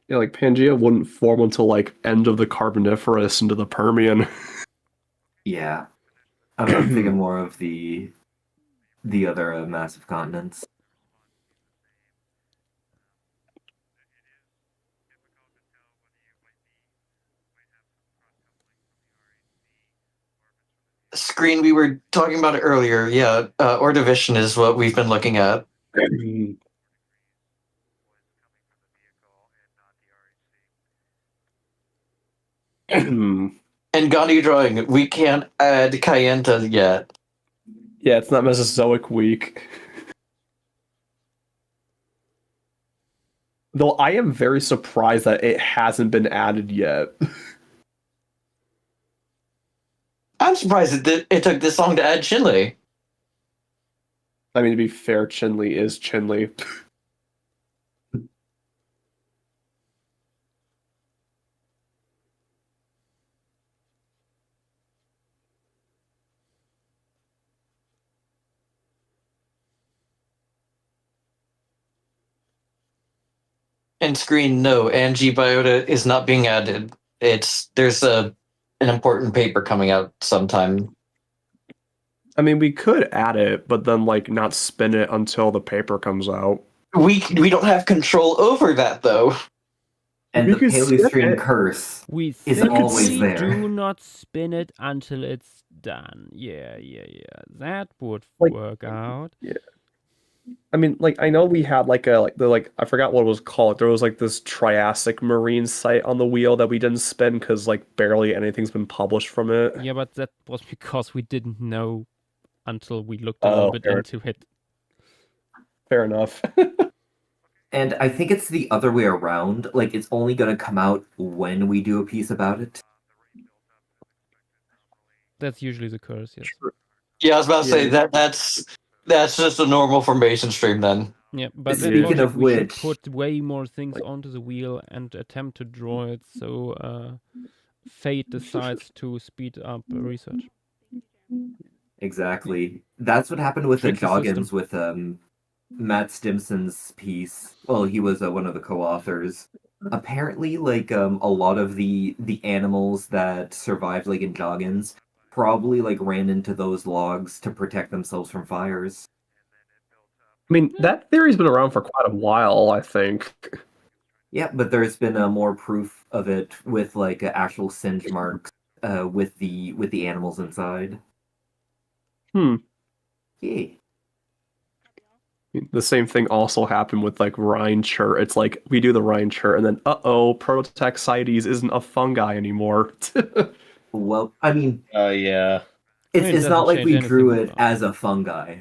Yeah, like, Pangaea wouldn't form until, like, end of the Carboniferous into the Permian. Yeah. I'm thinking more of the other massive continents. Screen, we were talking about it earlier. Yeah, Ordovician is what we've been looking at. And Gandhi drawing, we can't add Kayenta yet. Yeah, it's not Mesozoic week. Though I am very surprised that it hasn't been added yet. I'm surprised it took this long to add Chinley. I mean, to be fair, Chinley is Chinley. and screen, no, Angie biota is not being added. There's an important paper coming out sometime. I mean, we could add it, but then like not spin it until the paper comes out. We don't have control over that though. And We the could spin Paleostream it. curse We is simply always there. do not spin it until it's done. Yeah. That would Like- work out. I mean, like I know we had like I forgot what it was called. There was like this Triassic marine site on the wheel that we didn't spin because like barely anything's been published from it. Yeah, but that was because we didn't know until we looked a little bit fair. into it. Fair enough. And I think it's the other way around. Like, it's only going to come out when we do a piece about it. That's usually the curse, yes. Yeah, I was about to say Yeah. that's just a normal formation stream then. Yeah, but Speaking then of we should which- put way more things onto the wheel and attempt to draw it so fate decides to speed up research. Exactly. That's what happened with the Tricky Joggins system. with Matt Stimson's piece. Well, he was one of the co-authors. Apparently, like a lot of the animals that survived, like in Joggins, probably like ran into those logs to protect themselves from fires. I mean, that theory's been around for quite a while, I think. Yeah, but there's been more proof of it with like actual singe marks with the animals inside. Hmm. Yeah. The same thing also happened with like Rhine chert. It's like we do the Rhine chert and then Prototaxides isn't a fungi anymore. Well, I mean, Yeah. it's it it's not doesn't like change we drew anything it about- as a fungi.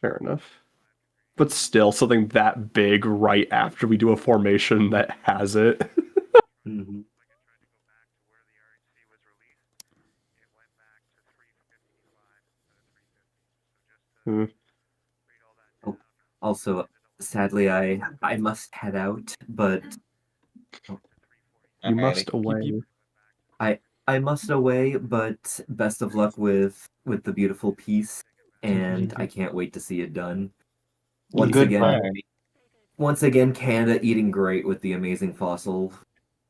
Fair enough. But still, something that big right after we do a formation that has it. Mhm. Hmm. Also, sadly, I must head out, but You must away. Yep. I must away. But best of luck with the beautiful piece, and I can't wait to see it done. Once Goodbye. again, Canada eating great with the amazing fossil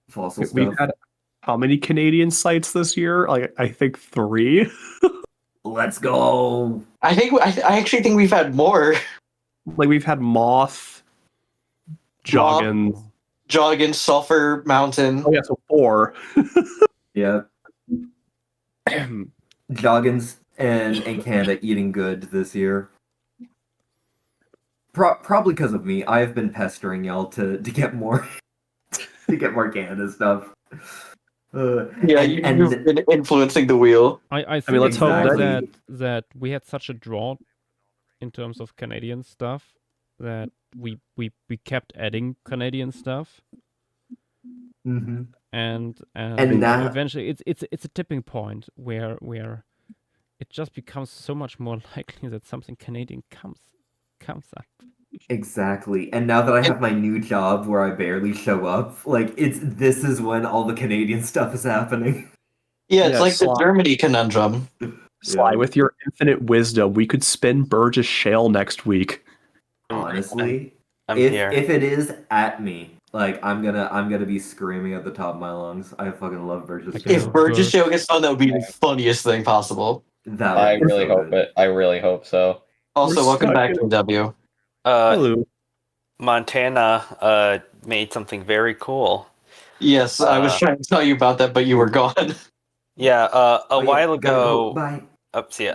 stuff. We've had how many Canadian sites this year? Like I think 3. Let's go. I actually think we've had more. Like we've had Moth, Joggins. Joggins, Sulphur Mountain. Oh yeah, so 4. Yeah. Joggins and Canada eating good this year. Probably because of me. I've been pestering y'all to get more to get more Canada stuff. Yeah, and you've been influencing the wheel. I think let's hope Exactly. that we had such a drought in terms of Canadian stuff that we kept adding Canadian stuff, Mhm. and now- eventually it's a tipping point where it just becomes so much more likely that something Canadian comes up. Exactly. And now that I have my new job where I barely show up, like this is when all the Canadian stuff is happening. Yeah, it's Yeah, like the Sly. Germany conundrum. Sly, Yeah. with your infinite wisdom, we could spin Burgess Shale next week. Honestly, I'm if here. if it is at me, like I'm gonna be screaming at the top of my lungs. I fucking love Burgess. Okay. If Burgess Show gets done, that would be the funniest thing possible. That I would be really so hope good. it. I really hope so. Also, We're welcome stuck back in- to W. Hello. Montana made something very cool. Yes, I was trying to tell you about that, but you were gone. Yeah, Oh, a yeah, while gotta go. ago. Bye. See ya.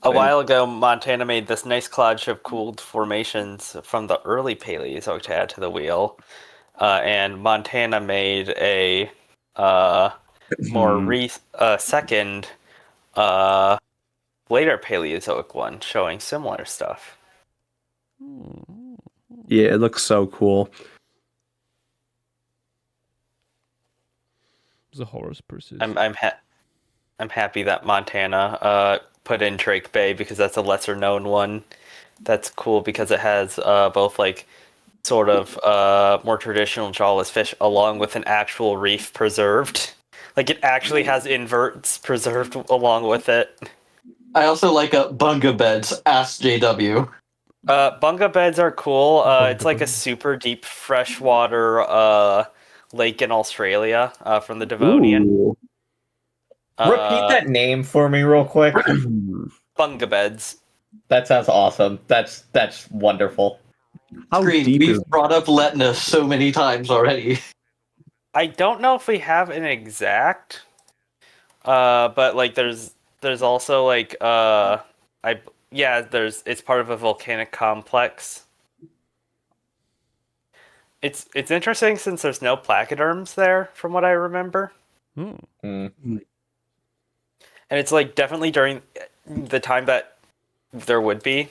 A while ago, Montana made this nice collage of cooled formations from the early Paleozoic to add to the wheel, and Montana made a second later Paleozoic one showing similar stuff. Yeah, it looks so cool. The horrors persist. I'm happy that Montana put in Drake Bay because that's a lesser known one. That's cool because it has both like sort of more traditional jawless fish along with an actual reef preserved. Like it actually has inverts preserved along with it. I also like Bunga Beds. Ask JW. Bunga beds are cool. It's like a Bunga. super deep freshwater lake in Australia from the Devonian. Ooh. Repeat that name for me real quick. Bunga beds. That sounds awesome. That's wonderful. How Screen, deep is we've brought up Letna so many times already. I don't know if we have an exact, but like there's also like it's part of a volcanic complex. It's interesting since there's no placoderms there, from what I remember. Hmm. And it's like definitely during the time that there would be.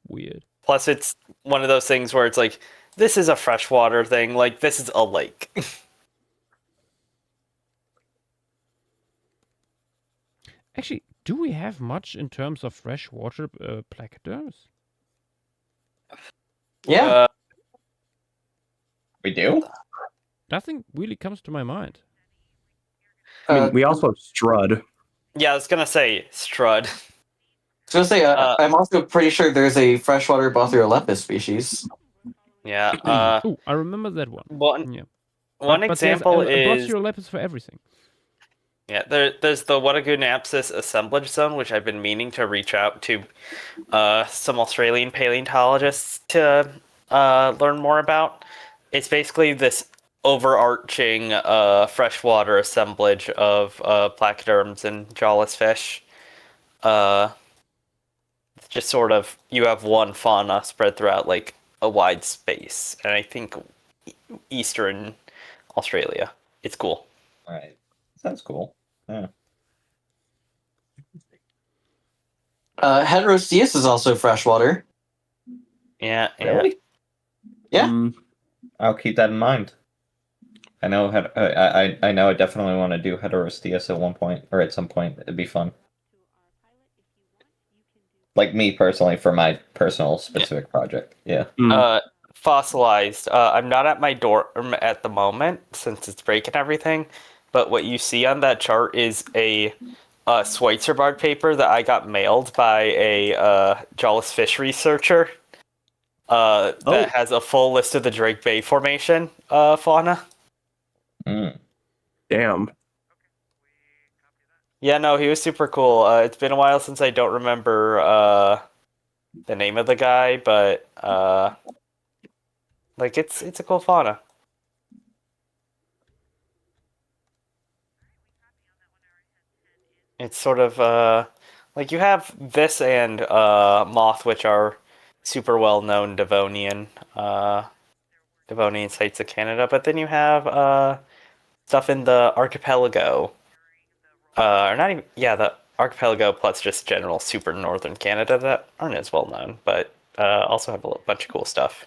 Weird. Plus, it's one of those things where it's like, this is a freshwater thing. Like, this is a lake. Actually, do we have much in terms of freshwater placoderms? Yeah. We do? Nothing really comes to my mind. I mean, we also have Strud. Yeah, I was gonna say Strud. I was gonna say, I'm also pretty sure there's a freshwater Bothriolepis species. Yeah. Oh, I remember that one. One Yeah. one But example there's a is Bothriolepis for everything. yeah. There's the Watagunapsis assemblage zone, which I've been meaning to reach out to some Australian paleontologists to learn more about. It's basically this overarching freshwater assemblage of placoderms and jawless fish. It's just sort of, you have one fauna spread throughout like a wide space, and I think eastern Australia. It's cool. All right. Sounds cool. Yeah. Heterosteus is also freshwater. Yeah. Really? Yeah. I'll keep that in mind. I know. I know. I definitely want to do Heterosteus at one point or at some point. It'd be fun. Like me personally, for my personal specific project. Yeah. Fossilized. I'm not at my dorm at the moment since it's breaking everything, but what you see on that chart is a Schweizerbarred paper that I got mailed by a jawless fish researcher that has a full list of the Drake Bay Formation fauna. Damn. Yeah, no, he was super cool. It's been a while since I don't remember the name of the guy, but like it's a cool fauna. It's sort of like you have this and moth, which are super well known Devonian sites of Canada, but then you have stuff in the archipelago. Or not even, yeah, the archipelago plus just general super northern Canada that aren't as well known, but also have a bunch of cool stuff.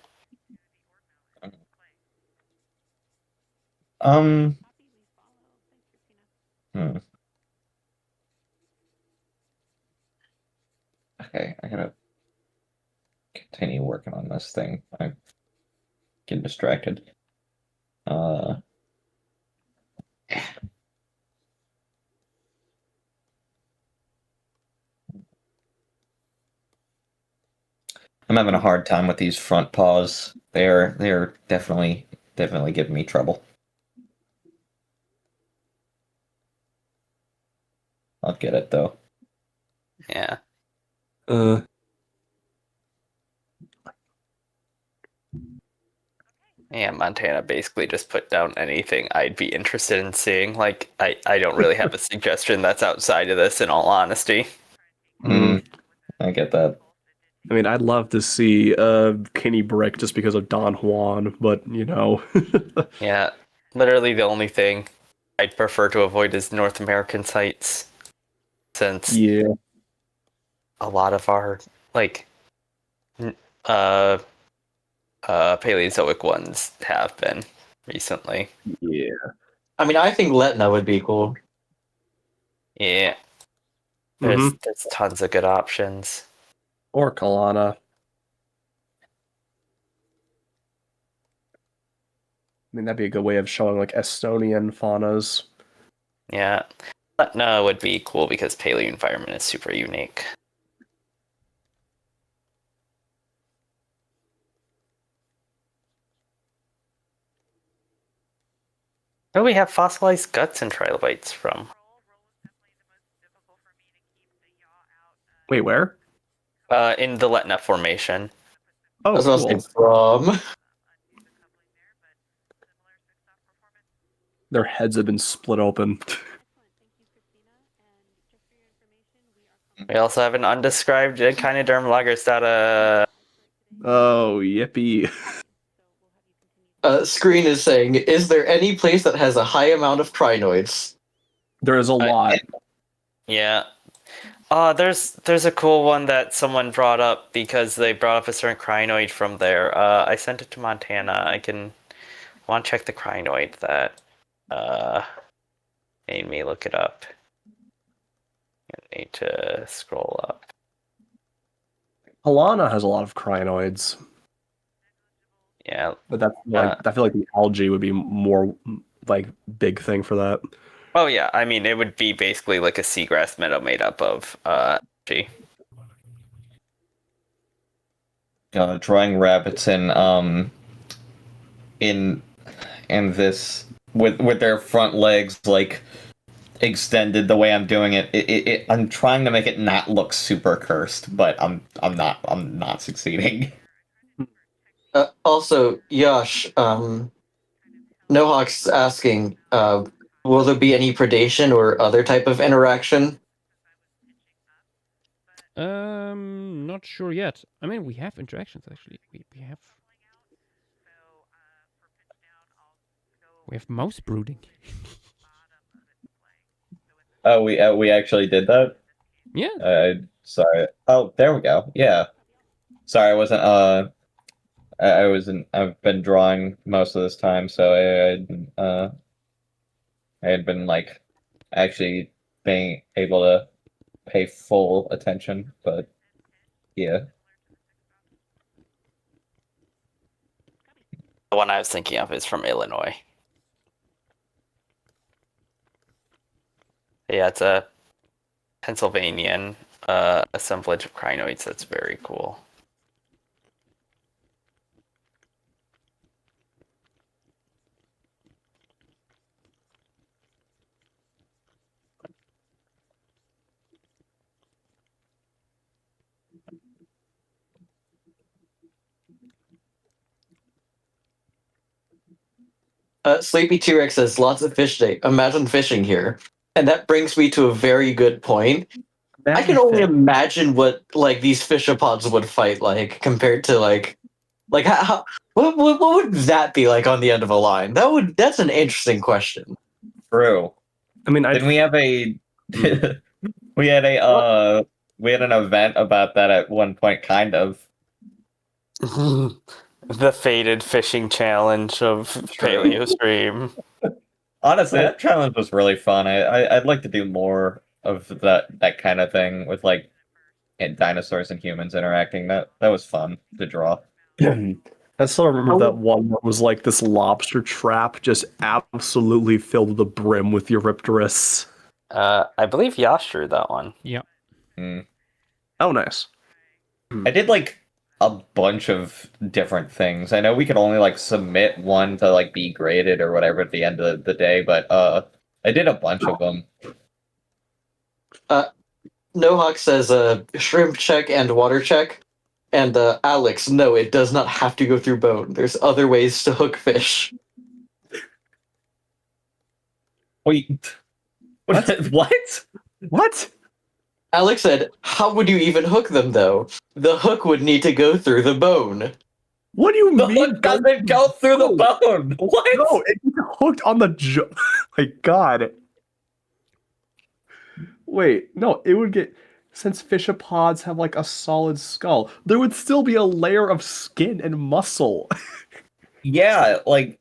Okay, I gotta continue working on this thing. I'm getting distracted. I'm having a hard time with these front paws. They're definitely giving me trouble. I'll get it though. Yeah. Yeah, Montana basically just put down anything I'd be interested in seeing. Like, I don't really have a suggestion that's outside of this, in all honesty. I get that. I mean, I'd love to see Kenny Brick just because of Don Juan, but you know. Yeah, literally the only thing I'd prefer to avoid is North American sites, since a lot of our like Paleozoic ones have been recently. Yeah. I mean, I think Letna would be cool. Yeah. There's tons of good options. Or Kalana. I mean, that'd be a good way of showing like Estonian faunas. Yeah. But no, it would be cool because Paleoenvironment is super unique. Where do we have fossilized guts and trilobites from? Wait, where? In the Letna Formation. I Oh, was about cool. to say from. Their heads have been split open. We also have an undescribed Echinoderm lagerstata. Oh, yippee. Screen is saying, is there any place that has a high amount of crinoids? There is a lot. Yeah. There's a cool one that someone brought up because they brought up a certain crinoid from there. I sent it to Montana. I want to check the crinoid that made me look it up. I need to scroll up. Palana has a lot of crinoids. Yeah. But that's like I feel like the algae would be more like big thing for that. Oh yeah, I mean it would be basically like a seagrass meadow made up of algae. Drawing rabbits in this with their front legs like extended the way I'm doing it. I'm trying to make it not look super cursed, but I'm not succeeding. Also, Yash, Nohawk's asking, will there be any predation or other type of interaction? Not sure yet. I mean, we have interactions actually. We have mouse brooding. Oh, we actually did that? Yeah. Sorry. Oh, there we go. Yeah. Sorry, I wasn't. I've been drawing most of this time, so I had been like actually being able to pay full attention, but yeah. The one I was thinking of is from Illinois. Yeah, it's a Pennsylvanian assemblage of crinoids that's very cool. Sleepy T-Rex says, lots of fish day. Imagine fishing here. And that brings me to a very good point. I can only imagine what like these fishopods would fight like compared to like how what would that be like on the end of a line? That's an interesting question. True. I mean, didn't we have a we had an event about that at one point, kind of. The faded fishing challenge of Paleo Stream. Honestly, that challenge was really fun. I'd like to do more of that kind of thing with like dinosaurs and humans interacting. That was fun to draw. I still remember that one that was like this lobster trap, just absolutely filled to the brim with Eurypterus. I believe Yash drew that one. Yeah. Oh, nice. I did like a bunch of different things. I know we could only like submit one to like be graded or whatever at the end of the day, but I did a bunch of them. Nohawk says shrimp check and water check. And Alex, no, it does not have to go through bone. There's other ways to hook fish. Wait. What? What? Alex said, how would you even hook them, though? The hook would need to go through the bone. What do you The mean? hook doesn't go through the bone. What? No, it's hooked on the my God. Wait, no, it would get... Since fishopods have like a solid skull, there would still be a layer of skin and muscle. Yeah, like...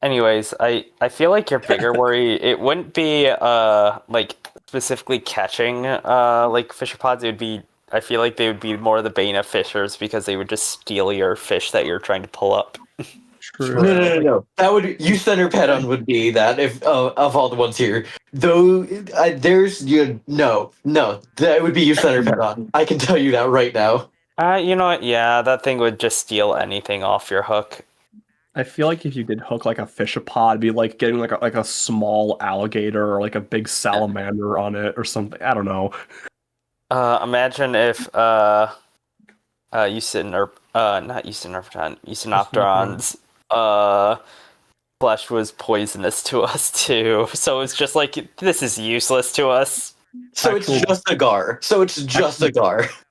Anyways, I feel like your bigger worry, it wouldn't be like specifically catching like fishopods. It would be, I feel like they would be more the bane of fishers because they would just steal your fish that you're trying to pull up. True. No. That would Euthenopedon would be that if of all the ones here. Though there's no, that would be Euthenopedon. I can tell you that right now. You know what? Yeah, that thing would just steal anything off your hook. I feel like if you did hook like a fishapod, it'd be like getting like a small alligator or like a big salamander on it or something. I don't know. Imagine if Eusinopterons flesh was poisonous to us too. So it's just like this is useless to us. So it's just a gar.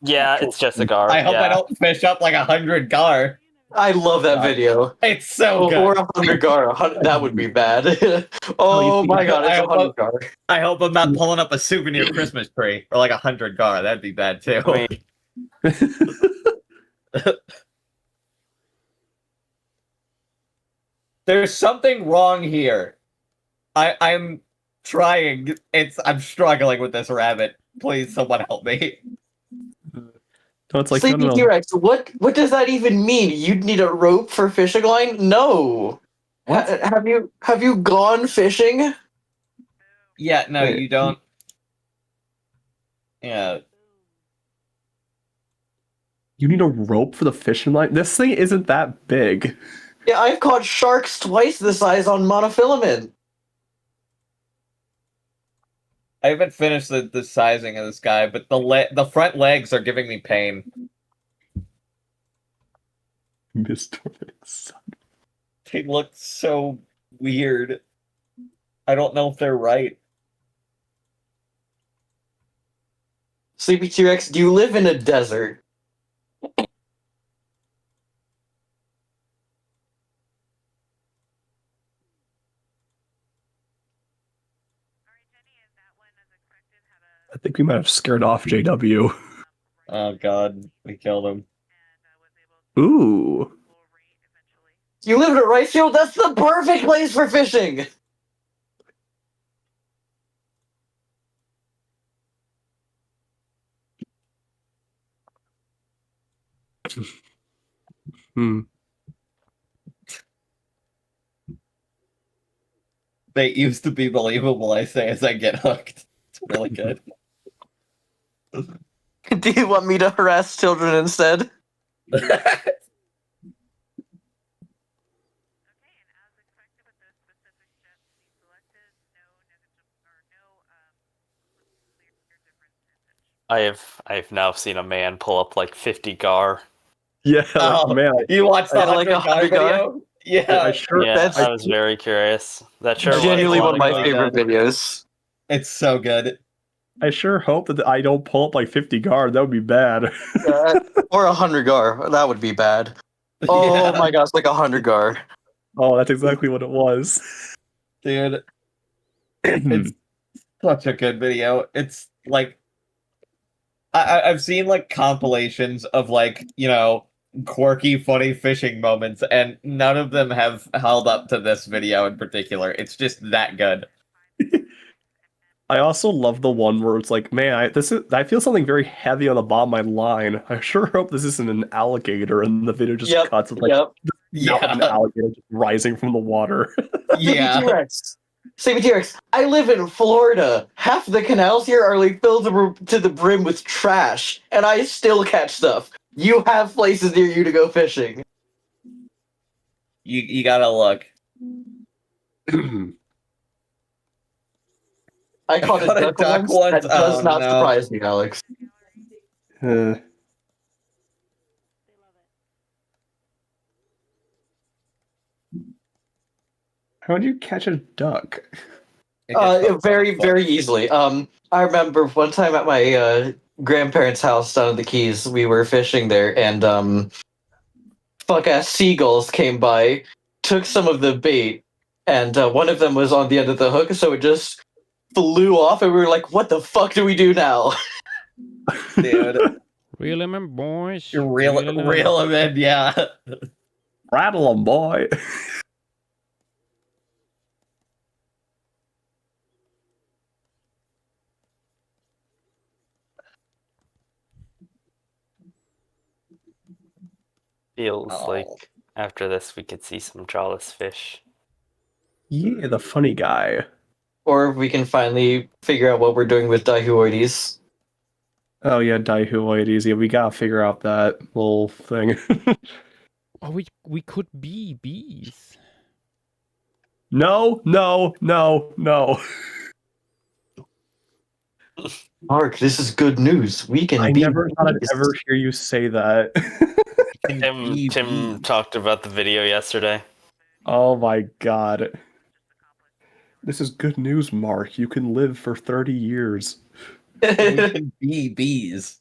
Yeah, it's just a gar. I hope I don't fish up like 100 gar. I love that video. It's so good. Or 100 gar. That would be bad. Oh my god, it's 100 gar. I hope I'm not pulling up a souvenir Christmas tree or like 100 gar. That'd be bad too. There's something wrong here. I'm trying. I'm struggling with this rabbit. Please, someone help me. No, it's like Sleepy no. T-Rex, what does that even mean? You'd need a rope for fishing line? No. Have you gone fishing? Yeah, no, you don't. Yeah. You need a rope for the fishing line? This thing isn't that big. Yeah, I've caught sharks twice the size on monofilament. I haven't finished the sizing of this guy, but the front legs are giving me pain. Mr. X. They look so weird. I don't know if they're right. Sleepy T-Rex, do you live in a desert? I think we might have scared off JW. Oh god, we killed him. Ooh. You live in a rice field? That's the perfect place for fishing! They used to be believable, I say, as I get hooked. It's really good. Do you want me to harass children instead? I've now seen a man pull up like 50 gar. Yeah, Oh, man. You watched that like 100 gar video? Yeah. I was very curious. That sure was Genuinely one of my really favorite good. videos. It's so good. I sure hope that I don't pull up like 50 guard. That would be bad. Or 100 gar. That would be bad. Oh Yeah. my gosh, like 100 gar. Oh, that's exactly what it was. Dude. It's such a good video. It's like I've seen like compilations of like, quirky, funny fishing moments, and none of them have held up to this video in particular. It's just that good. I also love the one where it's like, man, I feel something very heavy on the bottom of my line. I sure hope this isn't an alligator, and the video just cuts with like an alligator just rising from the water. Yeah. Sleepy T-Rex, I live in Florida. Half the canals here are like filled to the brim with trash, and I still catch stuff. You have places near you to go fishing. You gotta look. I caught a duck once. That does not surprise me, Alex. How'd you catch a duck? Very, very easily. I remember one time at my grandparents' house down in the Keys, we were fishing there, and fuck-ass seagulls came by, took some of the bait, and one of them was on the end of the hook, so it just flew off, and we were like, what the fuck do we do now? Dude. Reel him in, boys. Reel him in, yeah. Rattle him, boy. Feels like after this we could see some jawless fish. Yeah, the funny guy. Or we can finally figure out what we're doing with Dihuoides. Oh yeah, Dihuoides. Yeah, we gotta figure out that little thing. Oh, we could be bees. No. Mark, this is good news. We can I be never thought I'd bees. ever hear you say that. Tim talked about the video yesterday. Oh my god. This is good news, Mark. You can live for 30 years. We can be bees.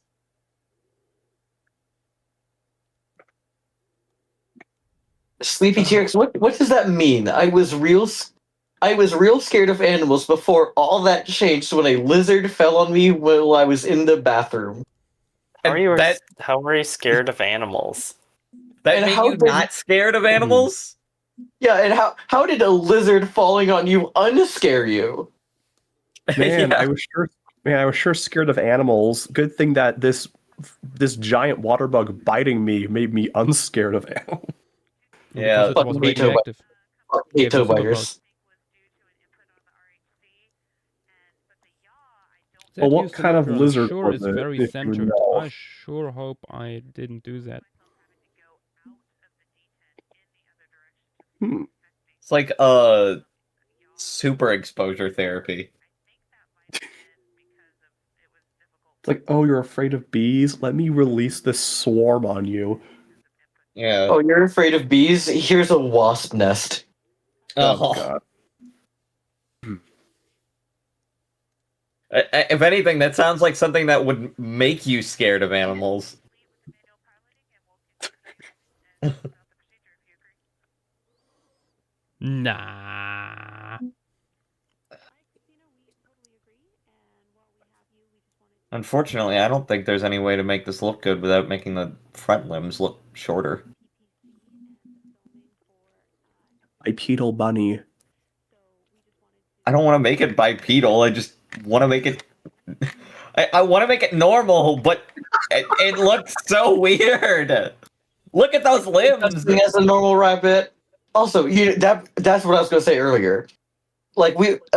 Sleepy T-Rex, what does that mean? I was real scared of animals before all that changed when a lizard fell on me while I was in the bathroom. How are you, That- how are you scared of animals? That And made how you did- not scared of animals? Yeah, and how did a lizard falling on you unscare you? Man, Yeah. I was sure scared of animals. Good thing that this giant water bug biting me made me unscared of animals. Yeah. Because it Fuck was Beto radioactive. Gave you virus. That Well, what used to kind of look, I'm lizard sure was is it, very if you centered. know? I sure hope I didn't do that. It's like super exposure therapy. It's like, oh, you're afraid of bees? Let me release this swarm on you. Yeah. Oh, you're afraid of bees? Here's a wasp nest. Oh, god. If anything, that sounds like something that would make you scared of animals. Nah. Unfortunately, I don't think there's any way to make this look good without making the front limbs look shorter. Bipedal bunny. I don't want to make it bipedal. I just want to make it. I want to make it normal, but it looks so weird. Look at those limbs. As a normal rabbit. Also, that's what I was going to say earlier. Like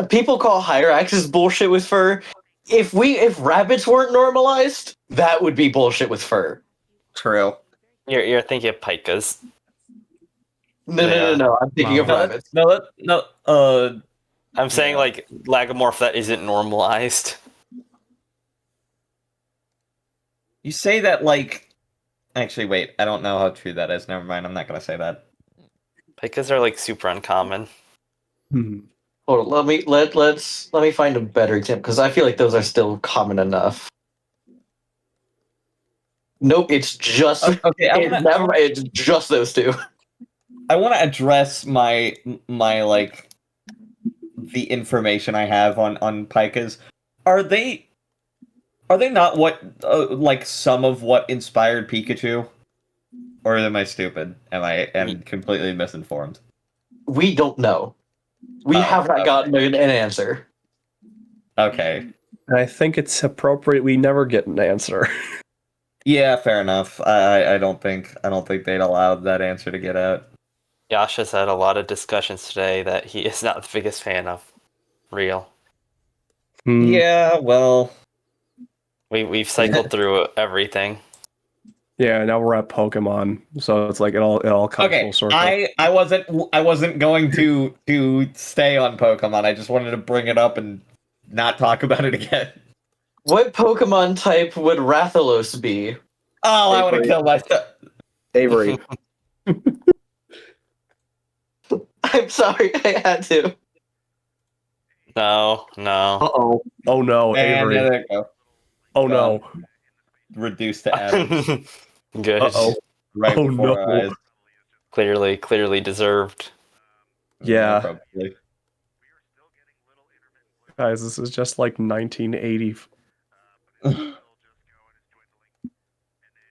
people call hyraxes bullshit with fur. If rabbits weren't normalized, that would be bullshit with fur. True. You're thinking of pikas. No. I'm thinking of Wow. rabbits. No. I'm saying like lagomorph that isn't normalized. You say that like. Actually, wait. I don't know how true that is. Never mind. I'm not gonna say that. Pikas are like super uncommon. Hold on, let me find a better example because I feel like those are still common enough. Nope, it's just Okay. it's just those two. I want to address my like the information I have on pikas. Are they not what like some of what inspired Pikachu? Or am I stupid? Am I completely misinformed? We don't know. We have not gotten an answer. Okay. And I think it's appropriate we never get an answer. Yeah, fair enough. I don't think they'd allow that answer to get out. Yash has had a lot of discussions today that he is not the biggest fan of real. Yeah, well, We've cycled through everything. Yeah, now we're at Pokemon, so it's like it all comes full circle. I wasn't going to stay on Pokemon. I just wanted to bring it up and not talk about it again. What Pokemon type would Rathalos be? Oh, I want to kill myself. Avery. I'm sorry, I had to. No. Uh-oh. Oh no, And Avery. yeah, there you go. Oh no. Reduced to atoms. Good. Uh-oh. Right Oh, before no. our eyes. Clearly deserved. Yeah. Probably. Guys, this is just like 1980.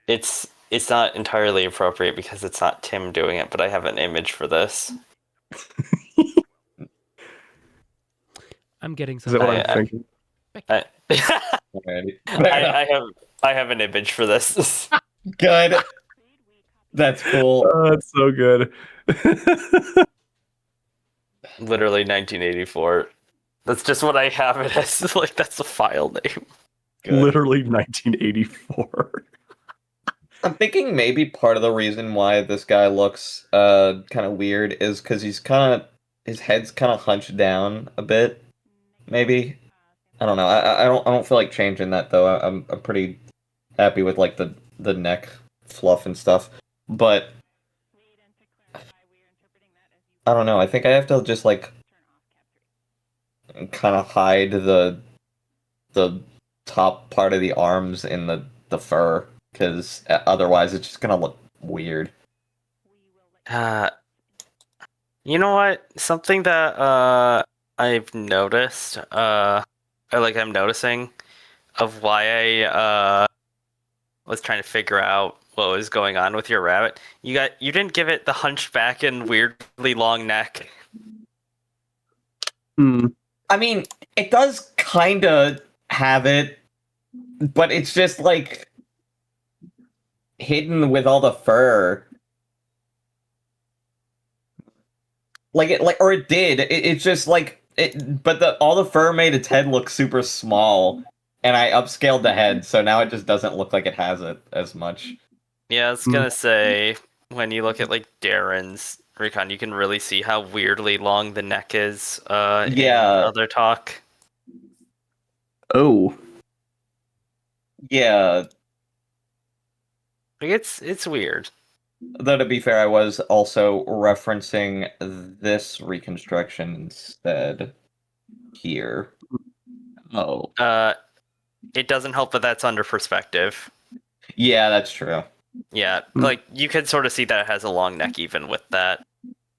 It's not entirely appropriate because it's not Tim doing it, but I have an image for this. I'm getting Is that what something. I'm thinking? Alrighty. I have an image for this. Good. That's cool. Oh, that's so good. Literally 1984. That's just what I have it as. Like that's a file name. Good. Literally 1984. I'm thinking maybe part of the reason why this guy looks kind of weird is because his head's kind of hunched down a bit. Maybe I don't know. I don't feel like changing that though. I'm pretty happy with like the neck fluff and stuff. But I don't know. I think I have to just like kind of hide the top part of the arms in the fur because otherwise it's just gonna look weird. You know what? Something that I've noticed, or like I'm noticing, of why I was trying to figure out what was going on with your rabbit. You didn't give it the hunchback and weirdly long neck. I mean, it does kind of have it, but it's just like hidden with all the fur. Or it did. It's just like it, but all the fur made its head look super small, and I upscaled the head, so now it just doesn't look like it has it as much. Yeah, I was gonna say, when you look at like Darren's recon, you can really see how weirdly long the neck is. In other talk. Oh. Yeah. Like it's weird. Though to be fair, I was also referencing this reconstruction instead here. Oh. It doesn't help that that's under perspective. Yeah, that's true. Yeah, like you can sort of see that it has a long neck even with that.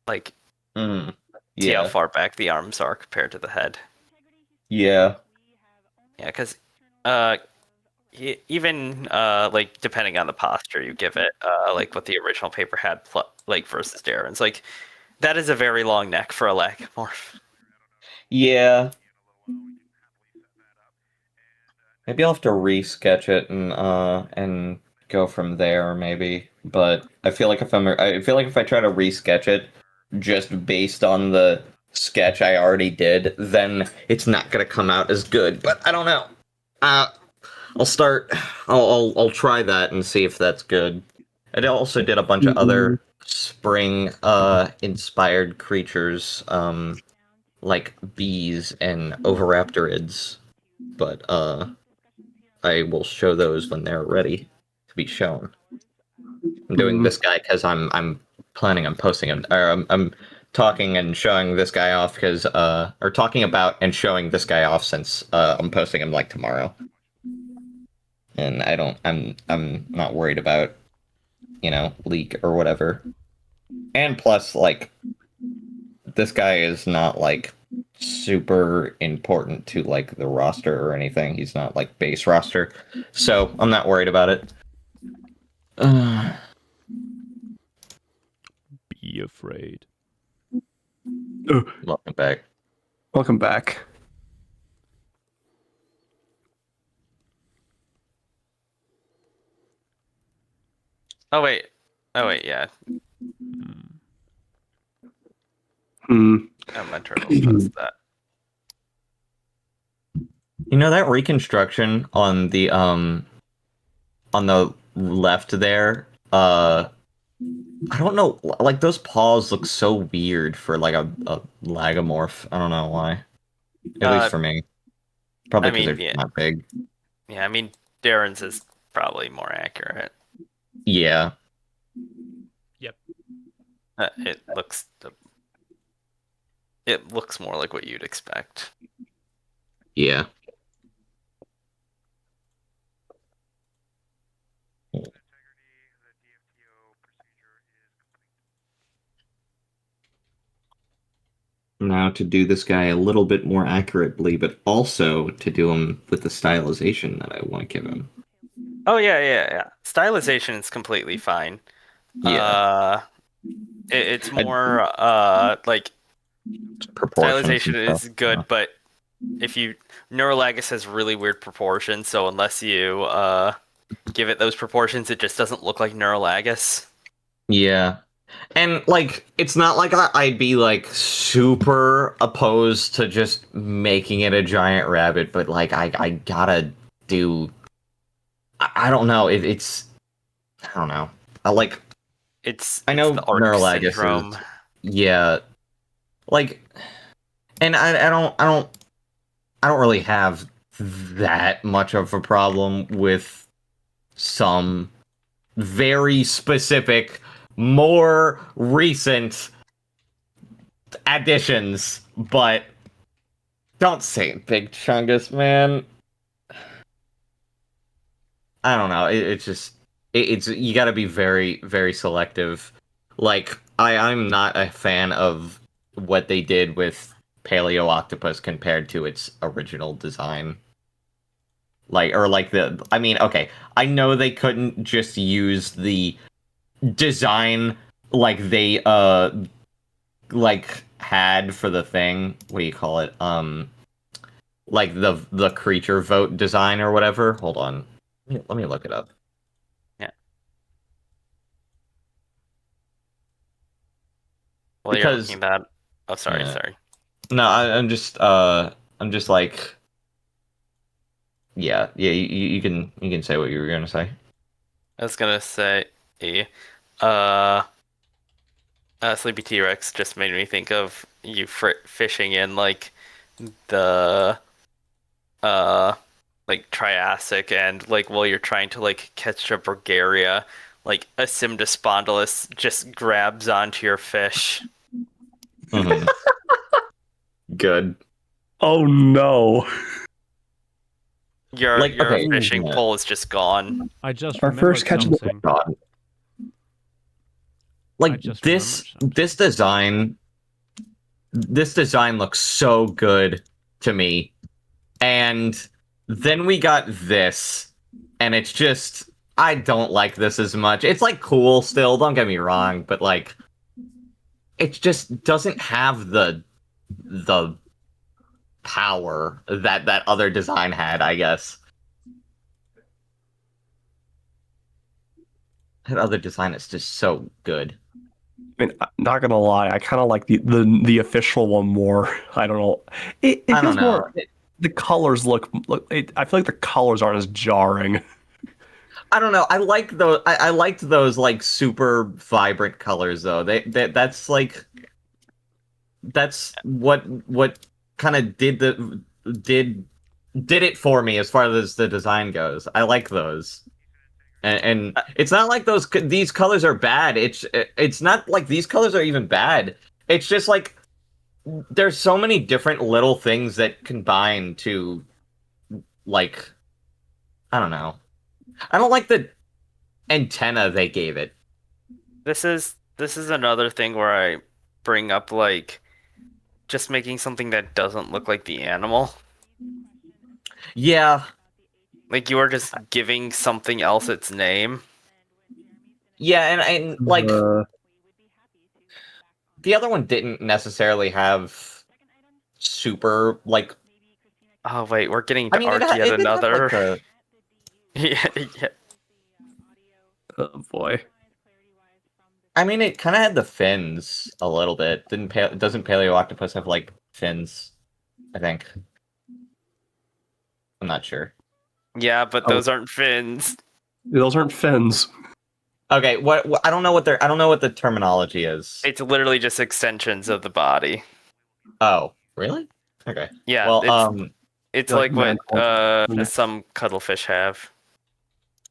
Like, see how far back the arms are compared to the head. Yeah. Yeah, because even like depending on the posture you give it, like what the original paper had, like versus Darren's, like that is a very long neck for a lagomorph. Yeah. Maybe I'll have to resketch it and go from there, maybe. But I feel like if I try to resketch it just based on the sketch I already did, then it's not gonna come out as good. But I don't know. I'll try that and see if that's good. I also did a bunch of other spring inspired creatures, like bees and oviraptorids, but I will show those when they're ready to be shown. I'm doing this guy because I'm planning on posting him. Or I'm talking and showing this guy off because or talking about and showing this guy off since I'm posting him like tomorrow. And I'm not worried about, leak or whatever. And plus, like, this guy is not like super important to like the roster or anything. He's not like base roster, so I'm not worried about it. Be afraid. Welcome back. Welcome back. Oh wait, yeah. My turtle does that. That reconstruction on the left there, I don't know, like those paws look so weird for like a lagomorph. I don't know why. At least for me. Probably because they're not big. Yeah, I mean Darren's is probably more accurate. Yeah. Yep. It looks more like what you'd expect. Yeah. Now to do this guy a little bit more accurately, but also to do him with the stylization that I want to give him. Oh yeah. Stylization is completely fine. Yeah. It's more like stylization is good, but if Neurolagus has really weird proportions, so unless you give it those proportions, it just doesn't look like Neurolagus. Yeah. And, like, it's not like I'd be, like, super opposed to just making it a giant rabbit, but, like, I gotta do... I don't know, it's... I don't know. It's I know the ARC Neuralagus syndrome. is, yeah, like, and I don't really have that much of a problem with some very specific, more recent additions, but don't say Big Chungus, man. I don't know. It's just it's you got to be very very selective. Like I'm not a fan of what they did with Paleo Octopus compared to its original design. I mean, okay, I know they couldn't just use the design like they like had for the thing. What do you call it? Like the creature vote design or whatever. Hold on. Let me look it up. Yeah. Well, you're looking at that. Oh, sorry, Yeah. sorry. No, I'm just like, yeah. You can say what you were gonna say. I was gonna say, Sleepy T-Rex just made me think of you fishing in like the like Triassic, and like while you're trying to like catch a Bulgaria, like a Simdaspondylus just grabs onto your fish. Mhm. Good. Oh no. Your Like, okay, fishing yeah. pole is just gone. I just Our remembered first catch- something. God. I Like just this remembered this design looks so good to me. And then we got this, and it's just I don't like this as much. It's like cool still, don't get me wrong, but like it just doesn't have the power that other design had, I guess. That other design is just so good. I mean, not gonna lie, I kind of like the official one more. I don't know. It I don't has know. more. The colors look. I feel like the colors aren't as jarring. I don't know. I like those. I liked those like super vibrant colors though. That's like that's what kind of did it for me as far as the design goes. I like those. And it's not like these colors are bad. It's not like these colors are even bad. It's just like there's so many different little things that combine to like I don't know. I don't like the antenna they gave it. This is another thing where I bring up like just making something that doesn't look like the animal. Yeah. Like you are just giving something else its name. Yeah, and like the other one didn't necessarily have super like. Oh wait, we're getting to I mean, arc it yet did have, another. like, a- yeah. Oh boy. I mean, it kind of had the fins a little bit. Doesn't Paleo Octopus have like fins? I think. I'm not sure. Yeah, but those aren't fins. Those aren't fins. Okay, what I don't know what the terminology is. It's literally just extensions of the body. Oh, really? Okay. Yeah, well, it's like like what mandibles. some cuttlefish have.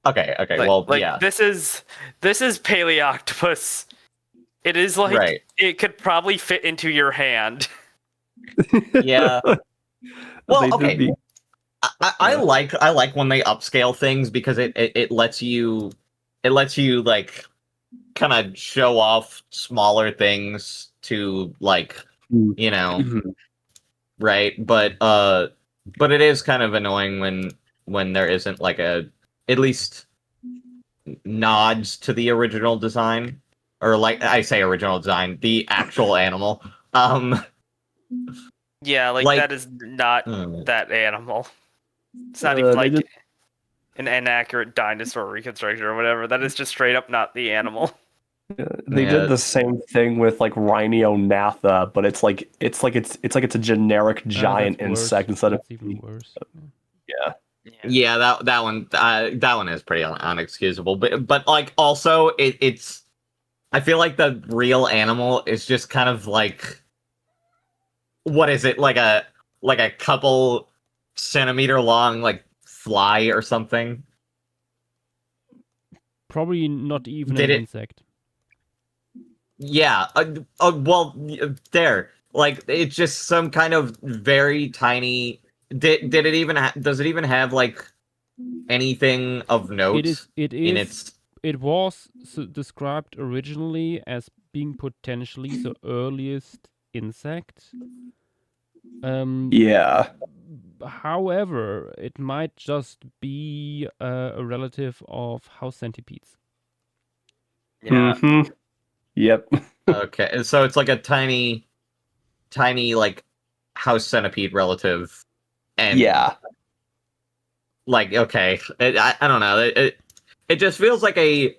Okay, Like, well, like yeah. this is Paleoctopus. It is like Right. it could probably fit into your hand. Yeah. Well, They did okay. the- I like when they upscale things because it lets you like kind of show off smaller things to like you know right, but it is kind of annoying when there isn't like at least nods to the original design, or like I say original design, the actual animal. Yeah, like that is not that animal. It's not even like an inaccurate dinosaur reconstruction or whatever. That is just straight up not the animal. They did the same thing with like Rhinognatha, but it's like it's a generic giant that's worse. insect instead of That's even worse. yeah. Yeah, that one is pretty unexcusable. But like also it's I feel like the real animal is just kind of like, what is it, like a couple centimeter long like fly or something? Probably not even Did an it- insect. Yeah. Well, there. Like it's just some kind of very tiny. Did it even does it even have like anything of note in its? It was described originally as being potentially the earliest insect. Yeah. However, it might just be a relative of house centipedes. Yeah. Mm-hmm. Yep. Okay, so it's like a tiny like house centipede relative, and Yeah. like okay, I don't know, it just feels like a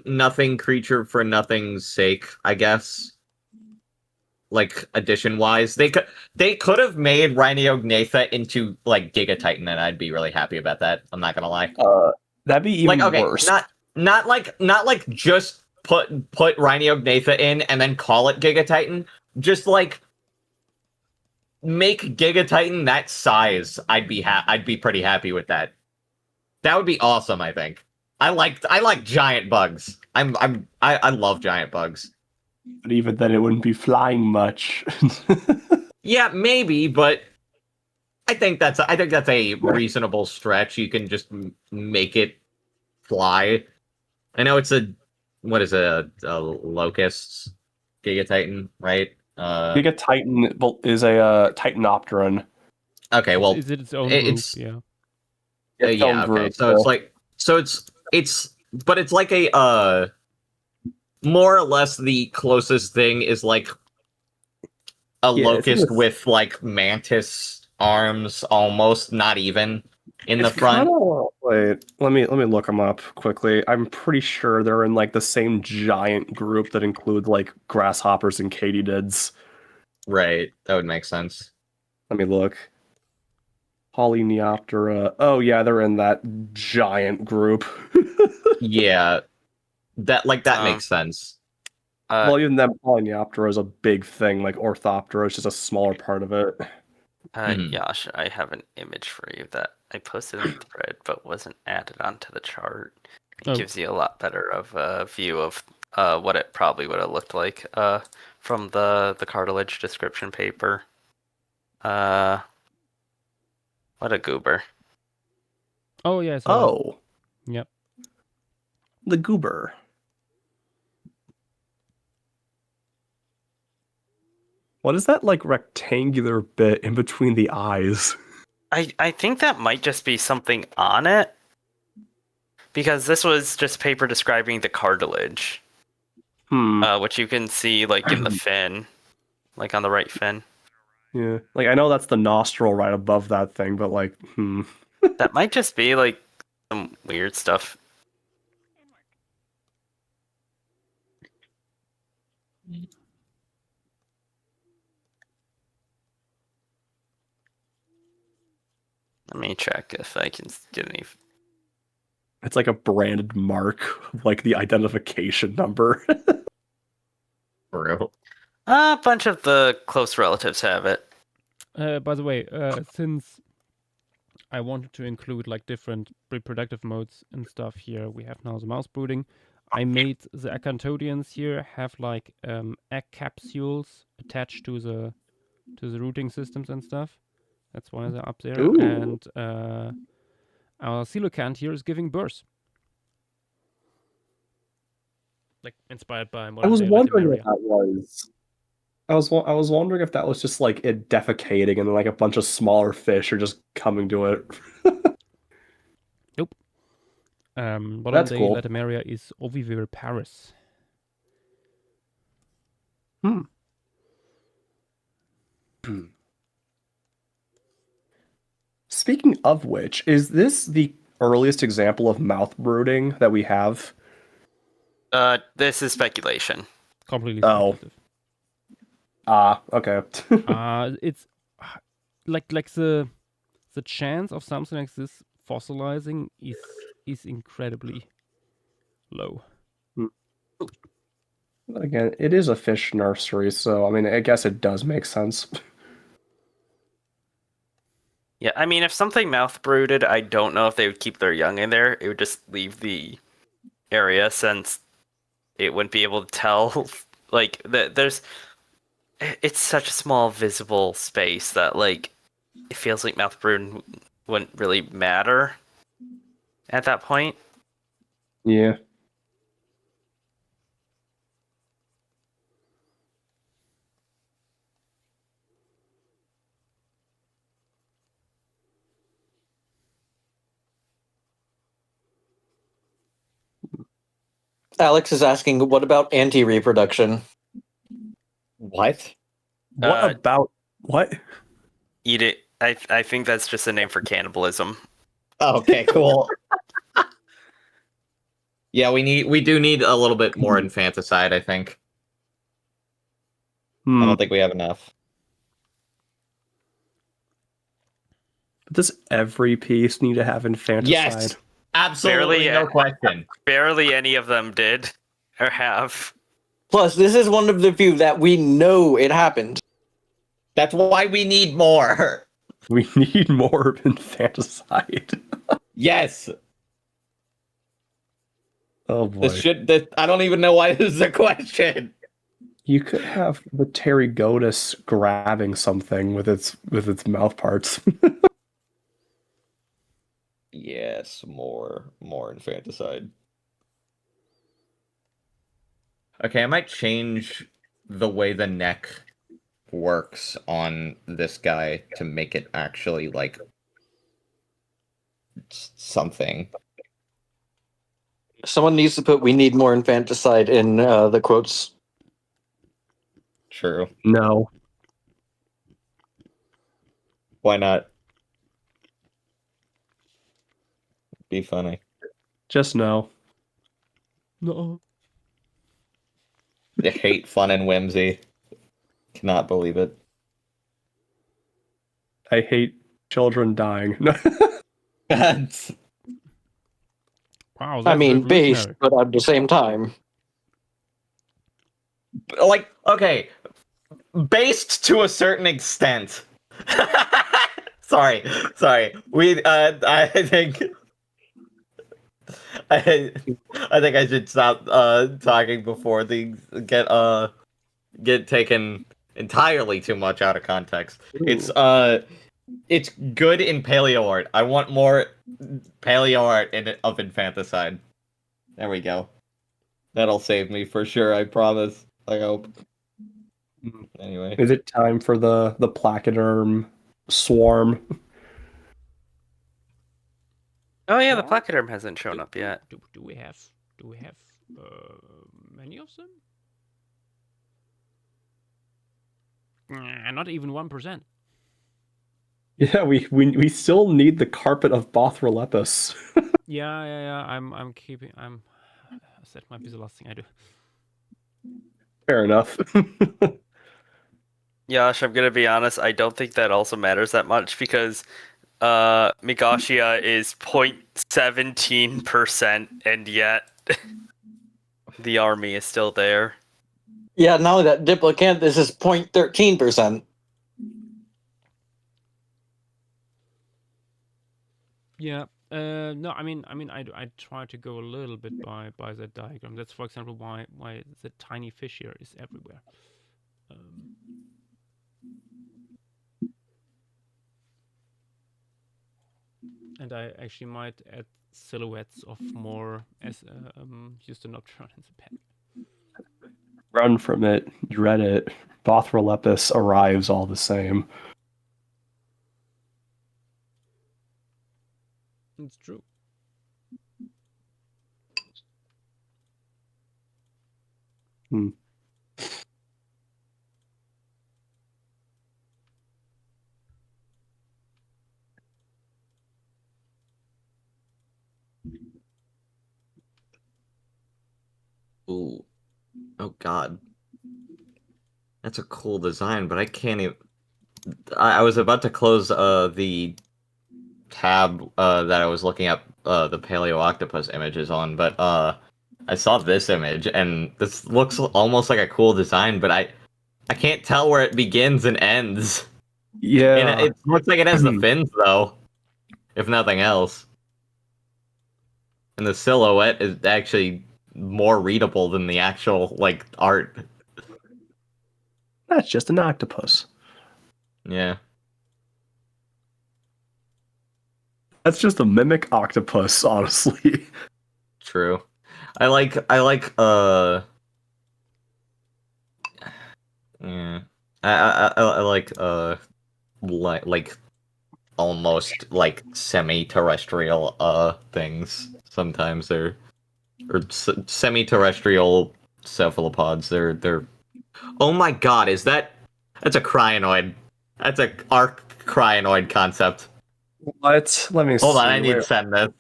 nothing creature for nothing's sake, I guess. Like addition wise, they could have made Rhyniognatha into like Giga Titan, and I'd be really happy about that. I'm not gonna lie. That'd be even Like okay, worse. not like just put Rhyniognatha in and then call it Giga Titan. Just like make Giga Titan that size. I'd be pretty happy with that. That would be awesome, I think. I like giant bugs. I love giant bugs. But even then, it wouldn't be flying much. Yeah, maybe, but I think that's a reasonable stretch. You can just make it fly. I know it's a locust Giga Titan, right? Giga Titan is a Titanopteran. Okay, well, Is it its own it's group? yeah. Its own Okay, group, so it's like but it's like a more or less the closest thing is like a locust with like mantis arms, almost, not even in the front. Wait, let me look them up quickly. I'm pretty sure they're in like the same giant group that include like grasshoppers and katydids. Right, that would make sense. Let me look. Polyneoptera. Oh yeah, they're in that giant group. Yeah, that makes sense. Well, even then, Polyneoptera is a big thing. Like Orthoptera is just a smaller part of it. Yash, I have an image for you that I posted in the thread but wasn't added onto the chart. It gives you a lot better of a view of what it probably would have looked like from the cartilage description paper. What a goober. Oh yes. Oh. Yep. The goober. What is that like rectangular bit in between the eyes? I think that might just be something on it. Because this was just paper describing the cartilage. Which you can see like in the fin. Like on the right fin. Yeah. Like I know that's the nostril right above that thing, but like, That might just be like some weird stuff. Let me check if I can get any. It's like a branded mark, like the identification number. For real. A bunch of the close relatives have it. By the way, since I wanted to include like different reproductive modes and stuff here, we have now the mouse brooding. I made the acanthodians here have like egg capsules attached to the rooting systems and stuff. That's why they're up there. Ooh. And our coelacanth here is giving birth. Like inspired by I was modern-day wondering Latimeria. what that was. I was wondering if that was just like it defecating and then like a bunch of smaller fish are just coming to it. Nope. Modern That's day cool. Latimeria is oviviviparous. Speaking of which, is this the earliest example of mouth brooding that we have? This is speculation. Completely Oh. speculative. Okay. It's like the the chance of something like this fossilizing is incredibly low. Again, it is a fish nursery, so I mean, I guess it does make sense. Yeah, I mean, if something mouth brooded, I don't know if they would keep their young in there. It would just leave the area, since it wouldn't be able to tell. Like, it's such a small visible space that, like, it feels like mouth brood wouldn't really matter at that point. Yeah. Alex is asking, what about anti-reproduction? What? What about what? Eat it. I think that's just a name for cannibalism. Okay, cool. Yeah, we do need a little bit more infanticide, I think. I don't think we have enough. Does every piece need to have infanticide? Yes, absolutely, no question. Barely any of them did or have. Plus, this is one of the few that we know it happened. That's why we need more. We need more infanticide. Yes. Oh boy. I don't even know why this is a question. You could have the pterygotus grabbing something with its mouth parts. Yes, more infanticide. Okay, I might change the way the neck works on this guy to make it actually like something. Someone needs to put "we need more infanticide" in the quotes. True. No. Why not? Be funny. Just no. No. They hate fun and whimsy. Cannot believe it. I hate children dying. Wow, I mean, based, revolutionary. but at the same time. Like, okay, based to a certain extent. sorry. We, I think I should stop talking before things get taken entirely too much out of context. Ooh. It's good in paleo art. I want more paleo art of infanticide. There we go. That'll save me for sure, I promise. I hope. Anyway. Is it time for the placoderm swarm? Oh yeah, the placoderm hasn't shown up yet. Do we have many of them? Not even 1%. Yeah, we still need the carpet of Bothrolepis. Yeah. I'm that might be the last thing I do. Fair enough. Yash, I'm gonna be honest, I don't think that also matters that much, because Megashia is 0.17%, and yet the army is still there. Yeah, now that Diplocanthus is 0.13%. Yeah. No, I mean, I try to go a little bit by that diagram. That's, for example, why the tiny fish here is everywhere. And I actually might add silhouettes of more as Eusthenopteron in the pack. Run from it, dread it. Bothrolepis arrives all the same. It's true. Ooh. Oh god. That's a cool design, but I can't even... I was about to close the tab that I was looking at the paleooctopus images on, but I saw this image, and this looks almost like a cool design, but I can't tell where it begins and ends. Yeah. And it looks like it has the fins, though, if nothing else. And the silhouette is actually more readable than the actual, like, art. That's just an octopus. Yeah. That's just a mimic octopus, honestly. True. I like yeah. I like almost like semi-terrestrial things. Sometimes they're semi-terrestrial cephalopods. They're Oh my god, that's a cryonoid. That's a arc cryonoid concept. What? Let me see. Hold on, I need to send this.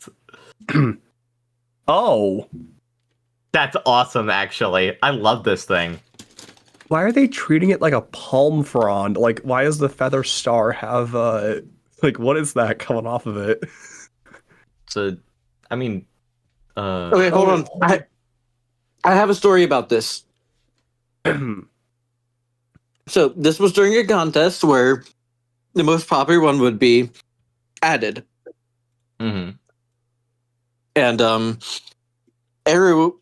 Oh. That's awesome, actually. I love this thing. Why are they treating it like a palm frond? Like, why does the feather star have, like, what is that coming off of it? Okay, hold on. I have a story about this. So, this was during a contest where the most popular one would be added. Mm-hmm. And, Eru,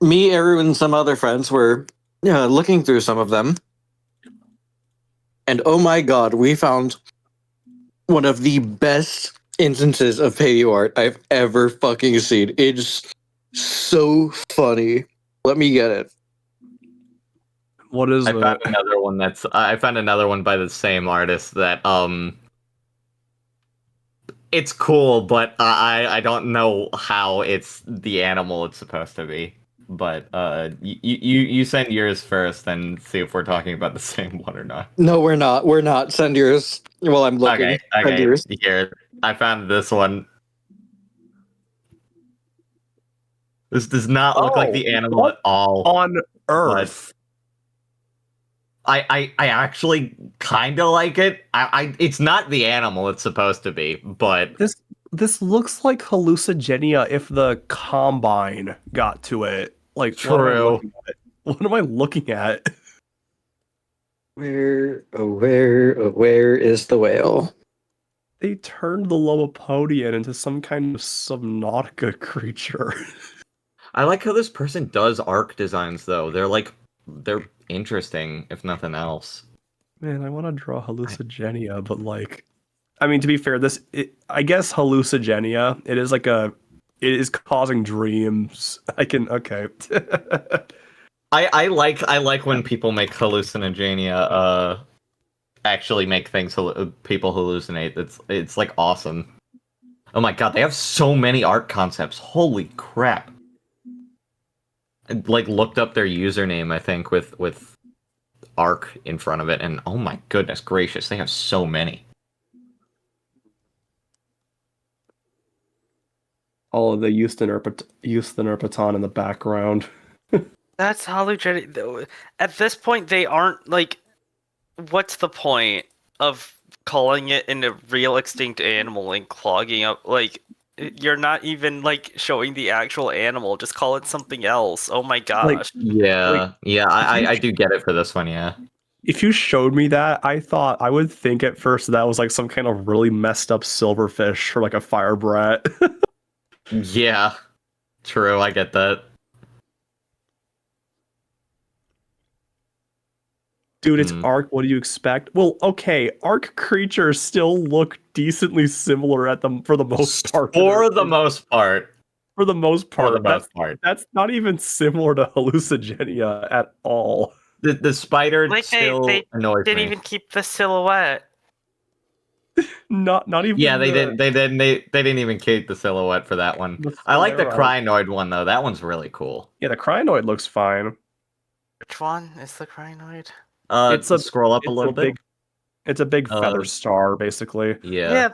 and some other friends were looking through some of them. And oh my god, we found one of the best instances of paleo art I've ever fucking seen. It's so funny. Let me get it. What is I found another one by the same artist that it's cool, but I don't know how it's the animal it's supposed to be. But you send yours first, and see if we're talking about the same one or not. No, we're not. We're not. Send yours. Well, I'm looking. Send yours. Here, I found this one. This does not look like the animal at all. On Earth. I actually kind of like it. It's not the animal it's supposed to be, but This looks like hallucigenia if the combine got to it. Like, true. What am I looking at? Where is the whale? They turned the Lobopodian into some kind of Subnautica creature. I like how this person does arc designs, though. They're interesting, if nothing else. Man, I want to draw hallucigenia, but like, I mean, to be fair, I guess hallucigenia. It is causing dreams. Okay. I like when people make hallucinogenia. Actually, make things people hallucinate. It's like awesome. Oh my god, they have so many art concepts. Holy crap! I, like, looked up their username, I think, with arc in front of it, and oh my goodness gracious, they have so many. All of the Eusthenurpaton in the background. That's hallucinogenic. At this point, they aren't like. What's the point of calling it a real extinct animal and clogging up? Like, you're not even like showing the actual animal. Just call it something else. Oh my gosh. I do get it for this one. Yeah. If you showed me that, I would think at first that was like some kind of really messed up silverfish or like a fire brat. Yeah, true. I get that. Dude, it's Ark. What do you expect? Well, okay, Ark creatures still look decently similar for the most part. For the most part. That's not even similar to hallucigenia at all. The spider Like still annoys didn't me. even keep the silhouette. Not even. Yeah, they didn't even keep the silhouette for that one. I like the crinoid one though. That one's really cool. Yeah, the crinoid looks fine. Which one is the crinoid? Scroll up a little bit. It's a big feather star, basically. Yeah.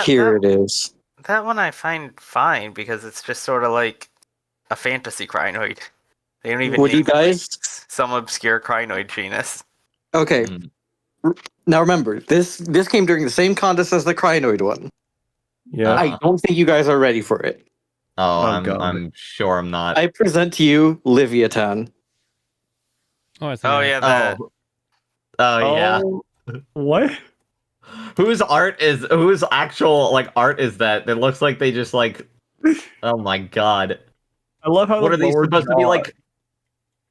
Here it is. That one I find fine because it's just sort of like a fantasy crinoid. They don't even. Would you guys? Some obscure crinoid genus. Okay. Now remember, this came during the same contest as the Crinoid one. Yeah. I don't think you guys are ready for it. Oh, God. I'm sure I'm not. I present to you Liviatan. Oh, I think Oh I yeah, have. that. Oh yeah. What? Whose actual like art is that? That looks like they just like. Oh my god. I love how What the are these lower supposed to be jaw- like?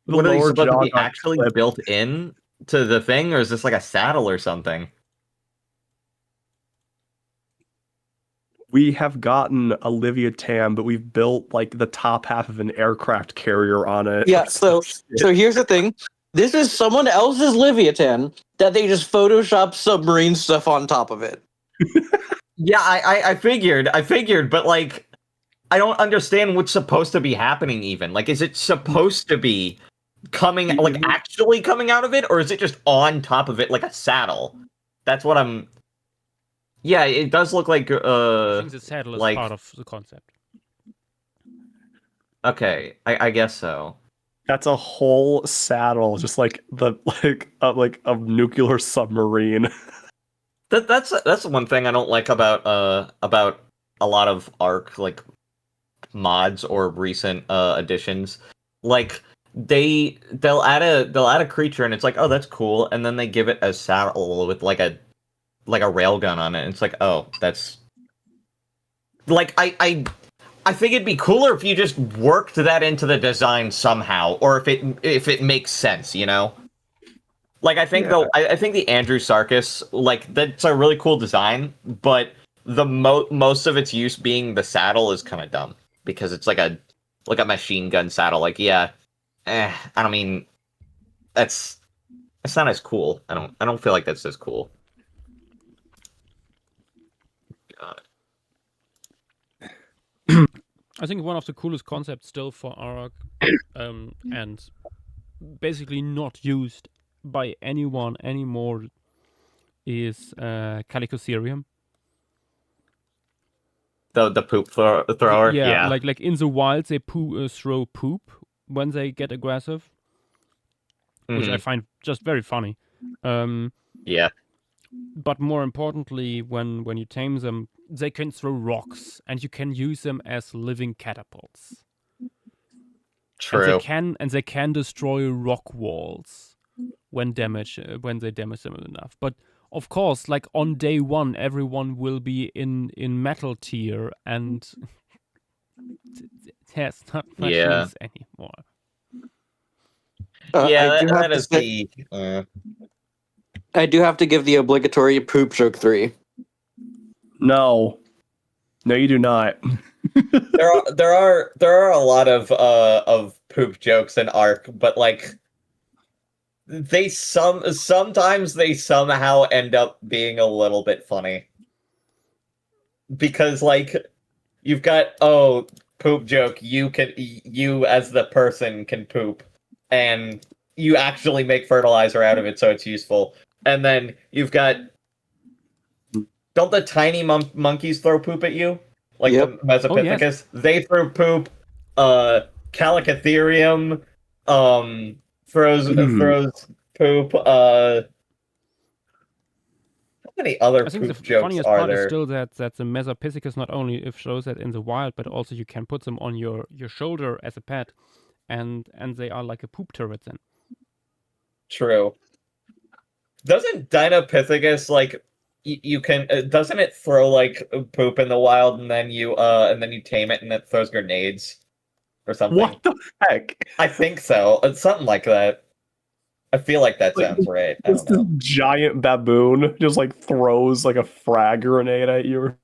the What are these lower supposed to jaw be got actually clipped. built in to the thing, or is this like a saddle or something? We have gotten a Liviatan, but we've built like the top half of an aircraft carrier on it. Yeah, so here's the thing. This is someone else's Liviatan that they just Photoshop submarine stuff on top of it. Yeah, I figured, but like, I don't understand what's supposed to be happening even. Like, is it supposed to be coming, like, actually coming out of it, or is it just on top of it like a saddle? That's what I'm... Yeah, it does look like, I think the saddle is like... part of the concept. Okay, I guess so. That's a whole saddle, just like the like a nuclear submarine. That's one thing I don't like about a lot of Ark like mods or recent additions. Like they'll add a creature and it's like, oh, that's cool, and then they give it a saddle with like a railgun on it. And it's like, oh, that's like I think it'd be cooler if you just worked that into the design somehow, or if it makes sense, you know. Like, I think I think the Andrew Sarkis, like, that's a really cool design, but the most of its use being the saddle is kind of dumb because it's like a machine gun saddle. Like, yeah, I don't mean that's not as cool. I don't feel like that's as cool. God. I think one of the coolest concepts still for Ark, and basically not used by anyone anymore, is Calicocerium. The poop thrower. Yeah, Yeah. like in the wild they throw poop when they get aggressive, which I find just very funny. Yeah. But more importantly, when you tame them, they can throw rocks, and you can use them as living catapults. True. And they can destroy rock walls when they damage them enough. But of course, like on day one, everyone will be in metal tier, and there's not machines anymore. Yeah, I do have to give the obligatory poop joke 3. No, you do not. there are a lot of poop jokes in Ark, but like sometimes they somehow end up being a little bit funny. Because like you've got poop joke, you as the person can poop and you actually make fertilizer out of it so it's useful. And then you've got, don't the tiny monkeys throw poop at you? Like the Mesopithecus? yes. They throw poop. Calicotherium throws poop. How many other I think poop the jokes funniest are part there? is still that the Mesopithecus not only if shows that in the wild, but also you can put them on your shoulder as a pet, and they are like a poop turret then. True. Doesn't Dinopithecus like you can? Doesn't it throw like poop in the wild and then you tame it and it throws grenades or something? What the heck? I think so. It's something like that. I feel like that sounds right. I don't know. This giant baboon just like throws like a frag grenade at you.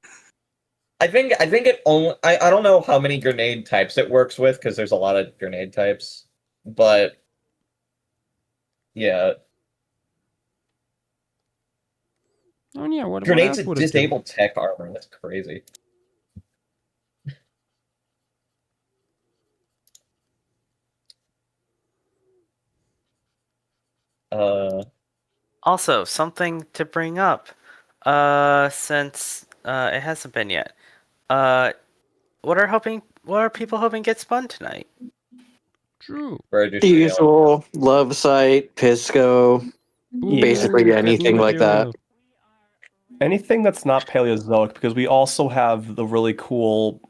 I think it only. I don't know how many grenade types it works with because there's a lot of grenade types, but yeah. Oh yeah, what Grenades else that would it do? disable tech armor. That's crazy. Also, something to bring up, since it hasn't been yet. What are people hoping gets spun tonight? True. The usual love site, Pisco. Basically Ooh, anything like that. material. Anything that's not Paleozoic, because we also have the really cool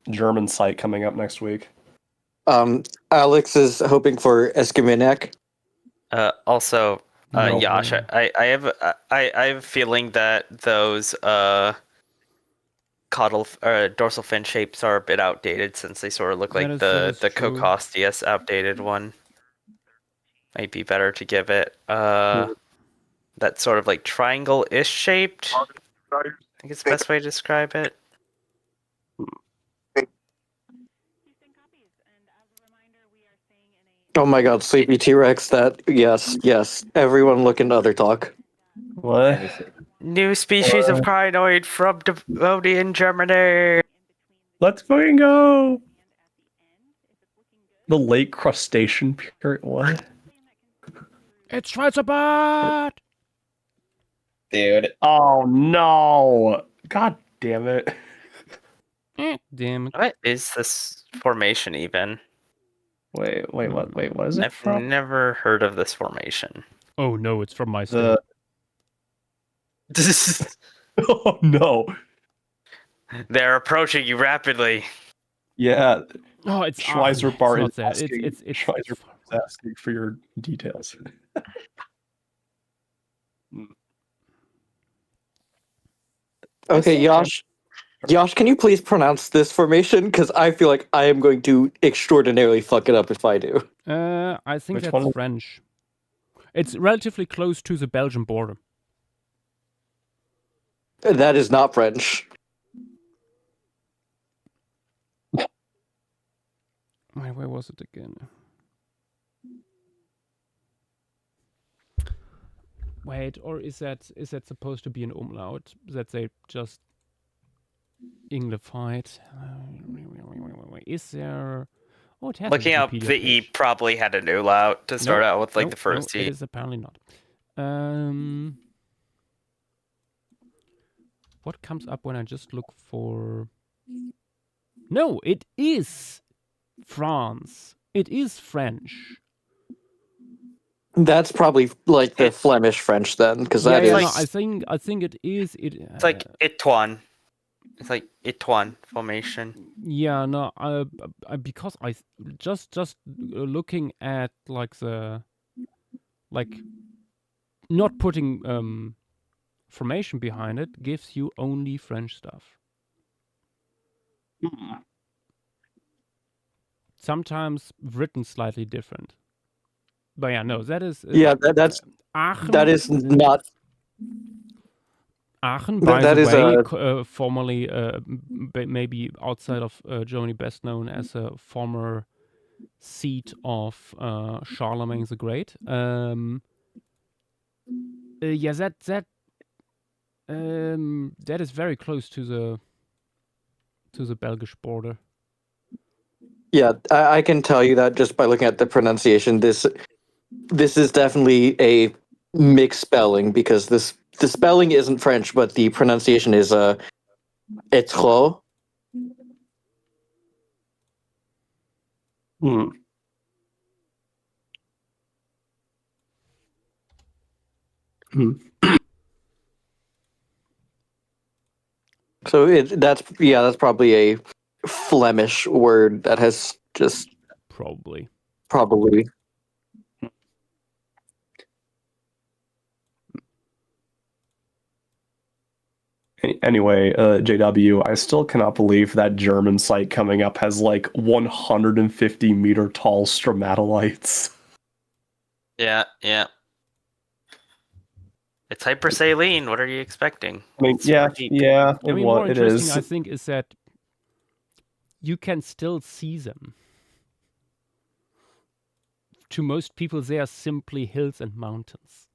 German site coming up next week. Alex is hoping for Escuminac. Also, No. Yash, I have a feeling that those dorsal fin shapes are a bit outdated since they sort of look like That is the true. Kokostius outdated one. Might be better to give it that sort of like triangle-ish shaped. I think it's the best way to describe it. Oh my god, Sleepy T-Rex, that, yes. Everyone look into other talk. What? New species of crinoid from Devonian Germany. Let's fucking go! The late crustacean period. What? It's Schweizerbat! Dude. Oh no! God damn it. Damn it. What is this formation even? Wait, what is it I've from? never heard of this formation. Oh no, it's from my state. Oh no. They're approaching you rapidly. Yeah, Oh, it's Schweizer Aachen. Bar It's is not there. asking, Schweizer It's Bar is asking for your details. Okay, Yash, can you please pronounce this formation? Because I feel like I am going to extraordinarily fuck it up if I do. I think Which that's one? French. It's relatively close to the Belgian border. That is not French. Wait, where was it again? Wait, or is that supposed to be an umlaut that they just Englified? Is there? Oh, it has a Looking up Wikipedia the E page. probably had a new out to start out with like the first no, E. it is apparently not. What comes up when I just look for? No, it is France. It is French. That's probably like the Flemish French then, because that is. No, I think it is. It's like Itoine. It's like Itoine formation. Yeah, no, because I just looking at like the not putting formation behind it gives you only French stuff. Sometimes written slightly different. But yeah, no, that is that's Aachen. that is not. Aachen, by that the is way, formerly maybe outside of Germany, best known as a former seat of Charlemagne the Great. Yeah, that is very close to the Belgish border. Yeah, I can tell you that just by looking at the pronunciation. This is definitely a mixed spelling because the spelling isn't French, but the pronunciation is etro. So that's probably a Flemish word that has just probably. Anyway, JW, I still cannot believe that German site coming up has like 150-meter tall stromatolites. Yeah. It's hypersaline. What are you expecting? I mean, More it interesting, is. I think, is that you can still see them. To most people, they are simply hills and mountains.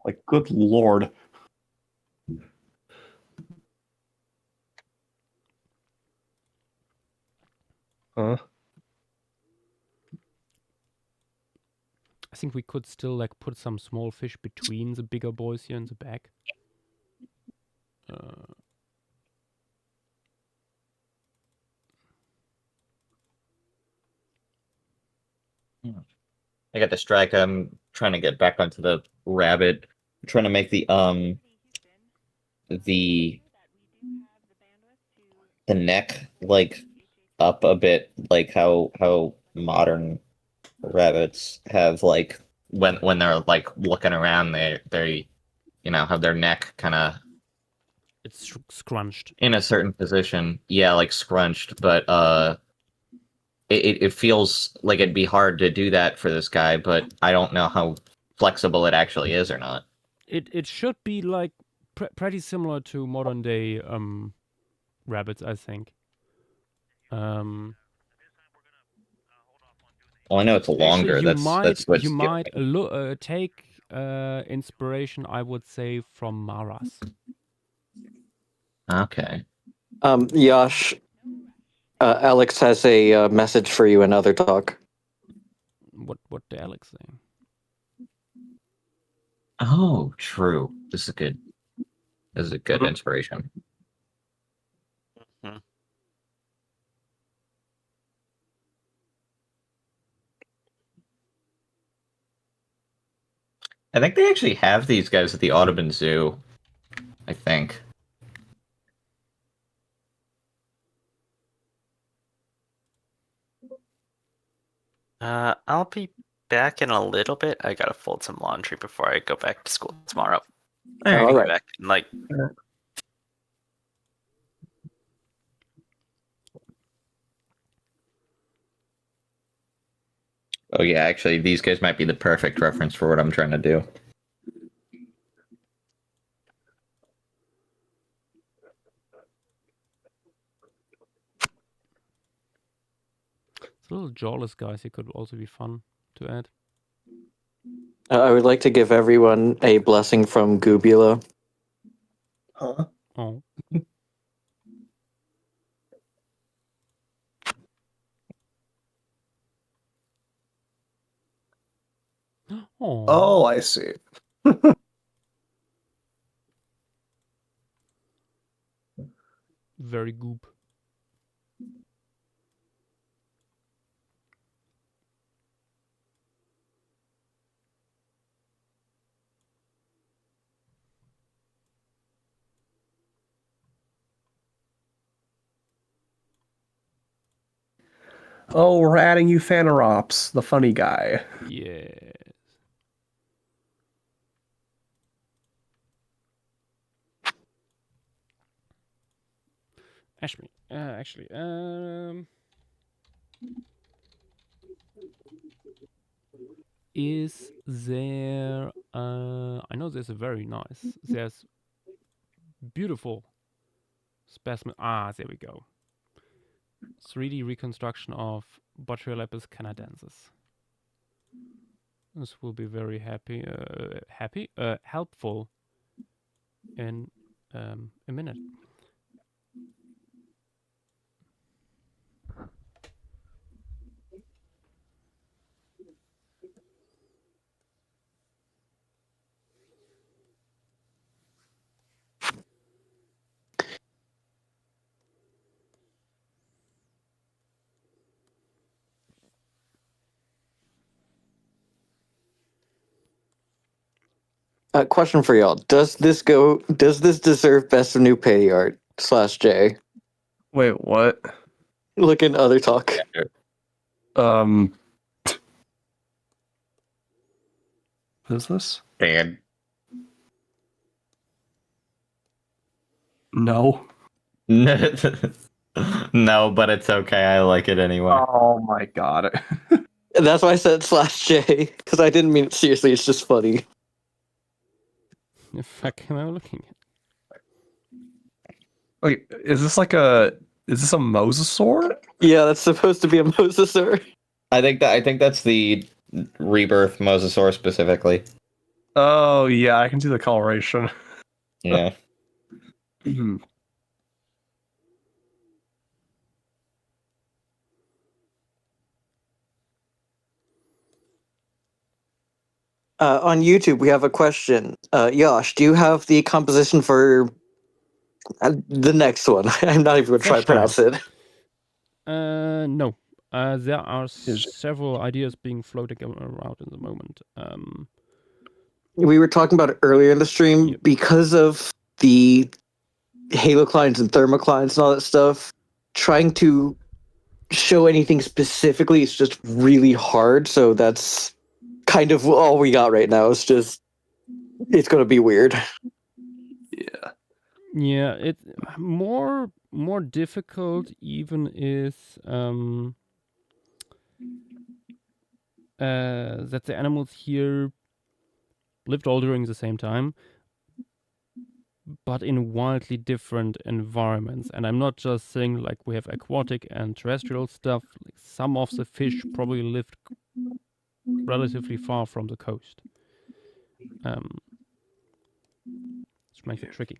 Like, good lord. Huh? I think we could still like put some small fish between the bigger boys here in the back. I got distracted. I'm trying to get back onto the rabbit. I'm trying to make the neck like up a bit, like how modern rabbits have, like when they're like looking around, they have their neck kind of It's scrunched. in a certain position. Yeah, like scrunched, but it feels like it'd be hard to do that for this guy, but I don't know how flexible it actually is or not. It should be like pretty similar to modern day rabbits, I think. Well, I know it's longer. Actually, That's what's you might take inspiration, I would say, from Maras. okay. Yash, Alex has a message for you in other talk. What did Alex say? Oh, true. This is good. This is a good inspiration. Mhm. I think they actually have these guys at the Audubon Zoo. I think. I'll be back in a little bit. I gotta fold some laundry before I go back to school tomorrow. All I'll be right. back in like Oh yeah, actually, these guys might be the perfect reference for what I'm trying to do. Little jawless guys here could also be fun to add. I would like to give everyone a blessing from Gubula. Huh? Oh. Oh, I see. Very goop. Oh, we're adding you Phanarops, the funny guy. Yes. Actually, is there? I know there's a very nice. There's beautiful specimen. Ah, there we go. 3D reconstruction of Botryopus canadensis. This will be very helpful in a minute. Question for y'all: Does this deserve best of new pay art /J? Wait, what? Look in other talk. What is this? Dan. No. No, but it's okay. I like it anyway. Oh my god. That's why I said /J, because I didn't mean it seriously. It's just funny. The fuck am I looking at? Wait, is this a mosasaur? Yeah, that's supposed to be a mosasaur. I think that's the rebirth mosasaur specifically. Oh yeah, I can see the coloration. Yeah. On YouTube, we have a question. Yosh, do you have the composition for the next one? I'm not even going to try to pronounce it. No. There are several ideas being floated around in the moment. We were talking about it earlier in the stream. Yep. Because of the haloclines and thermoclines and all that stuff. Trying to show anything specifically is just really hard. So that's kind of all we got right now. It's just it's going to be weird. Yeah. Yeah, it more difficult even is that the animals here lived all during the same time, but in wildly different environments. And I'm not just saying like we have aquatic and terrestrial stuff. Like some of the fish probably lived relatively far from the coast, which makes it tricky.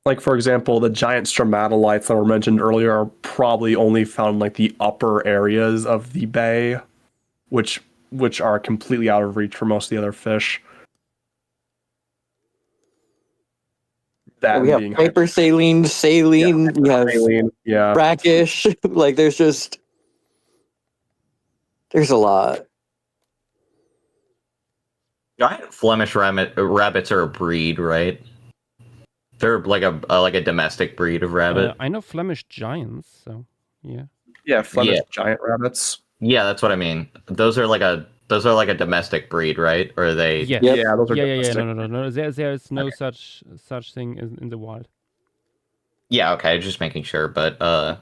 Like, for example, the giant stromatolites that were mentioned earlier are probably only found in like the upper areas of the bay, which are completely out of reach for most of the other fish. That we have being hypersaline, saline, we have saline, brackish. Like there's a lot. Giant Flemish rabbits are a breed, right? They're like a domestic breed of rabbit. I know Flemish giants, so yeah. Yeah, Flemish giant rabbits. Yeah, that's what I mean. Those are like a domestic breed, right? Or are they? Yes. Yep. Yeah, those are Yeah. domestic. No. There is no such thing in the wild. Yeah, okay, just making sure, but I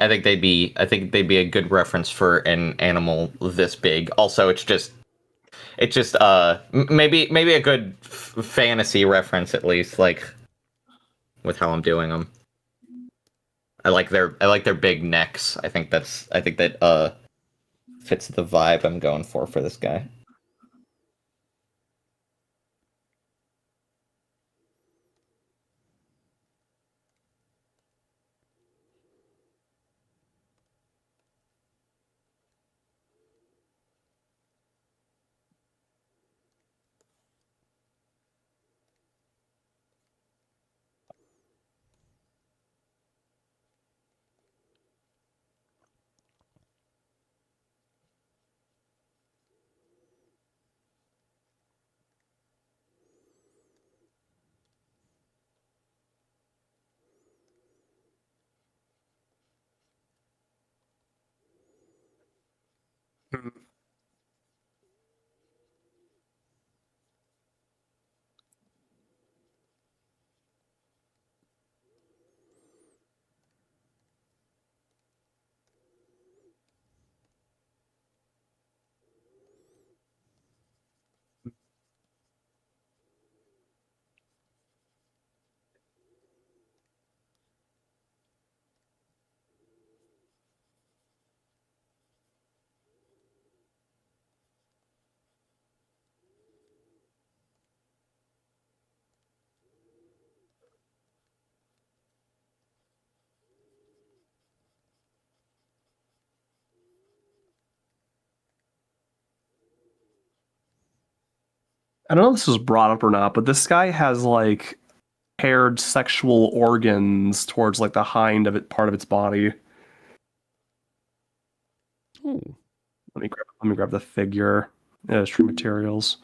think they'd be a good reference for an animal this big. Also, it's just maybe a good fantasy reference at least, like with how I'm doing them. I like their big necks. I think that fits the vibe I'm going for this guy. I don't know if this was brought up or not, but this guy has like paired sexual organs towards like the hind of it part of its body. Oh. Let me grab the figure. True materials.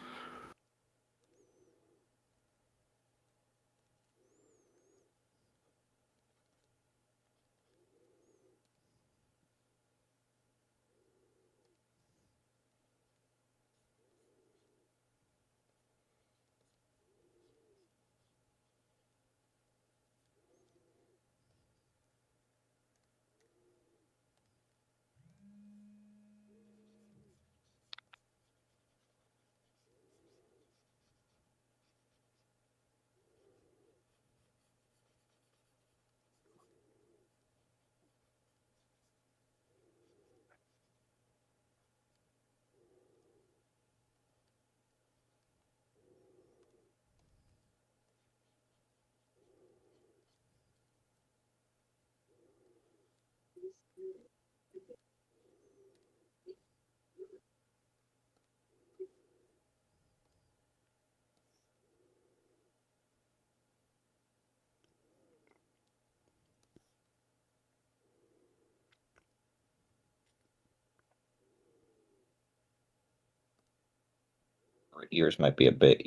Ears might be a bit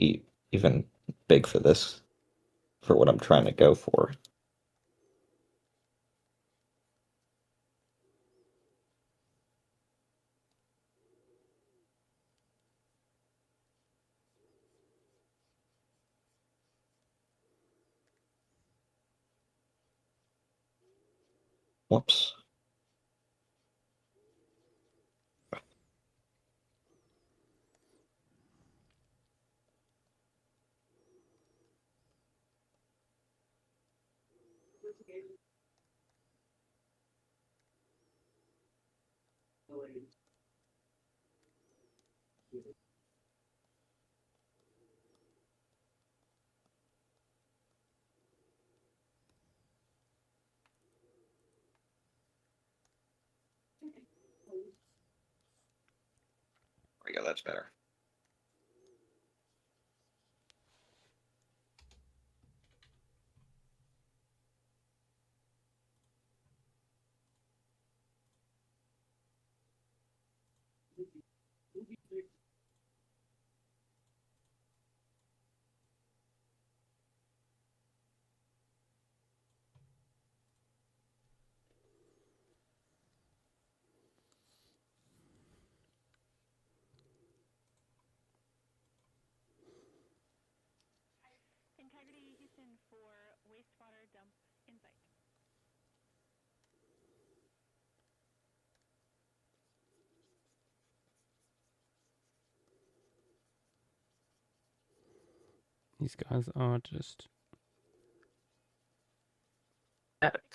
even big for this, for what I'm trying to go for. Whoops. There we go, that's better. These guys are just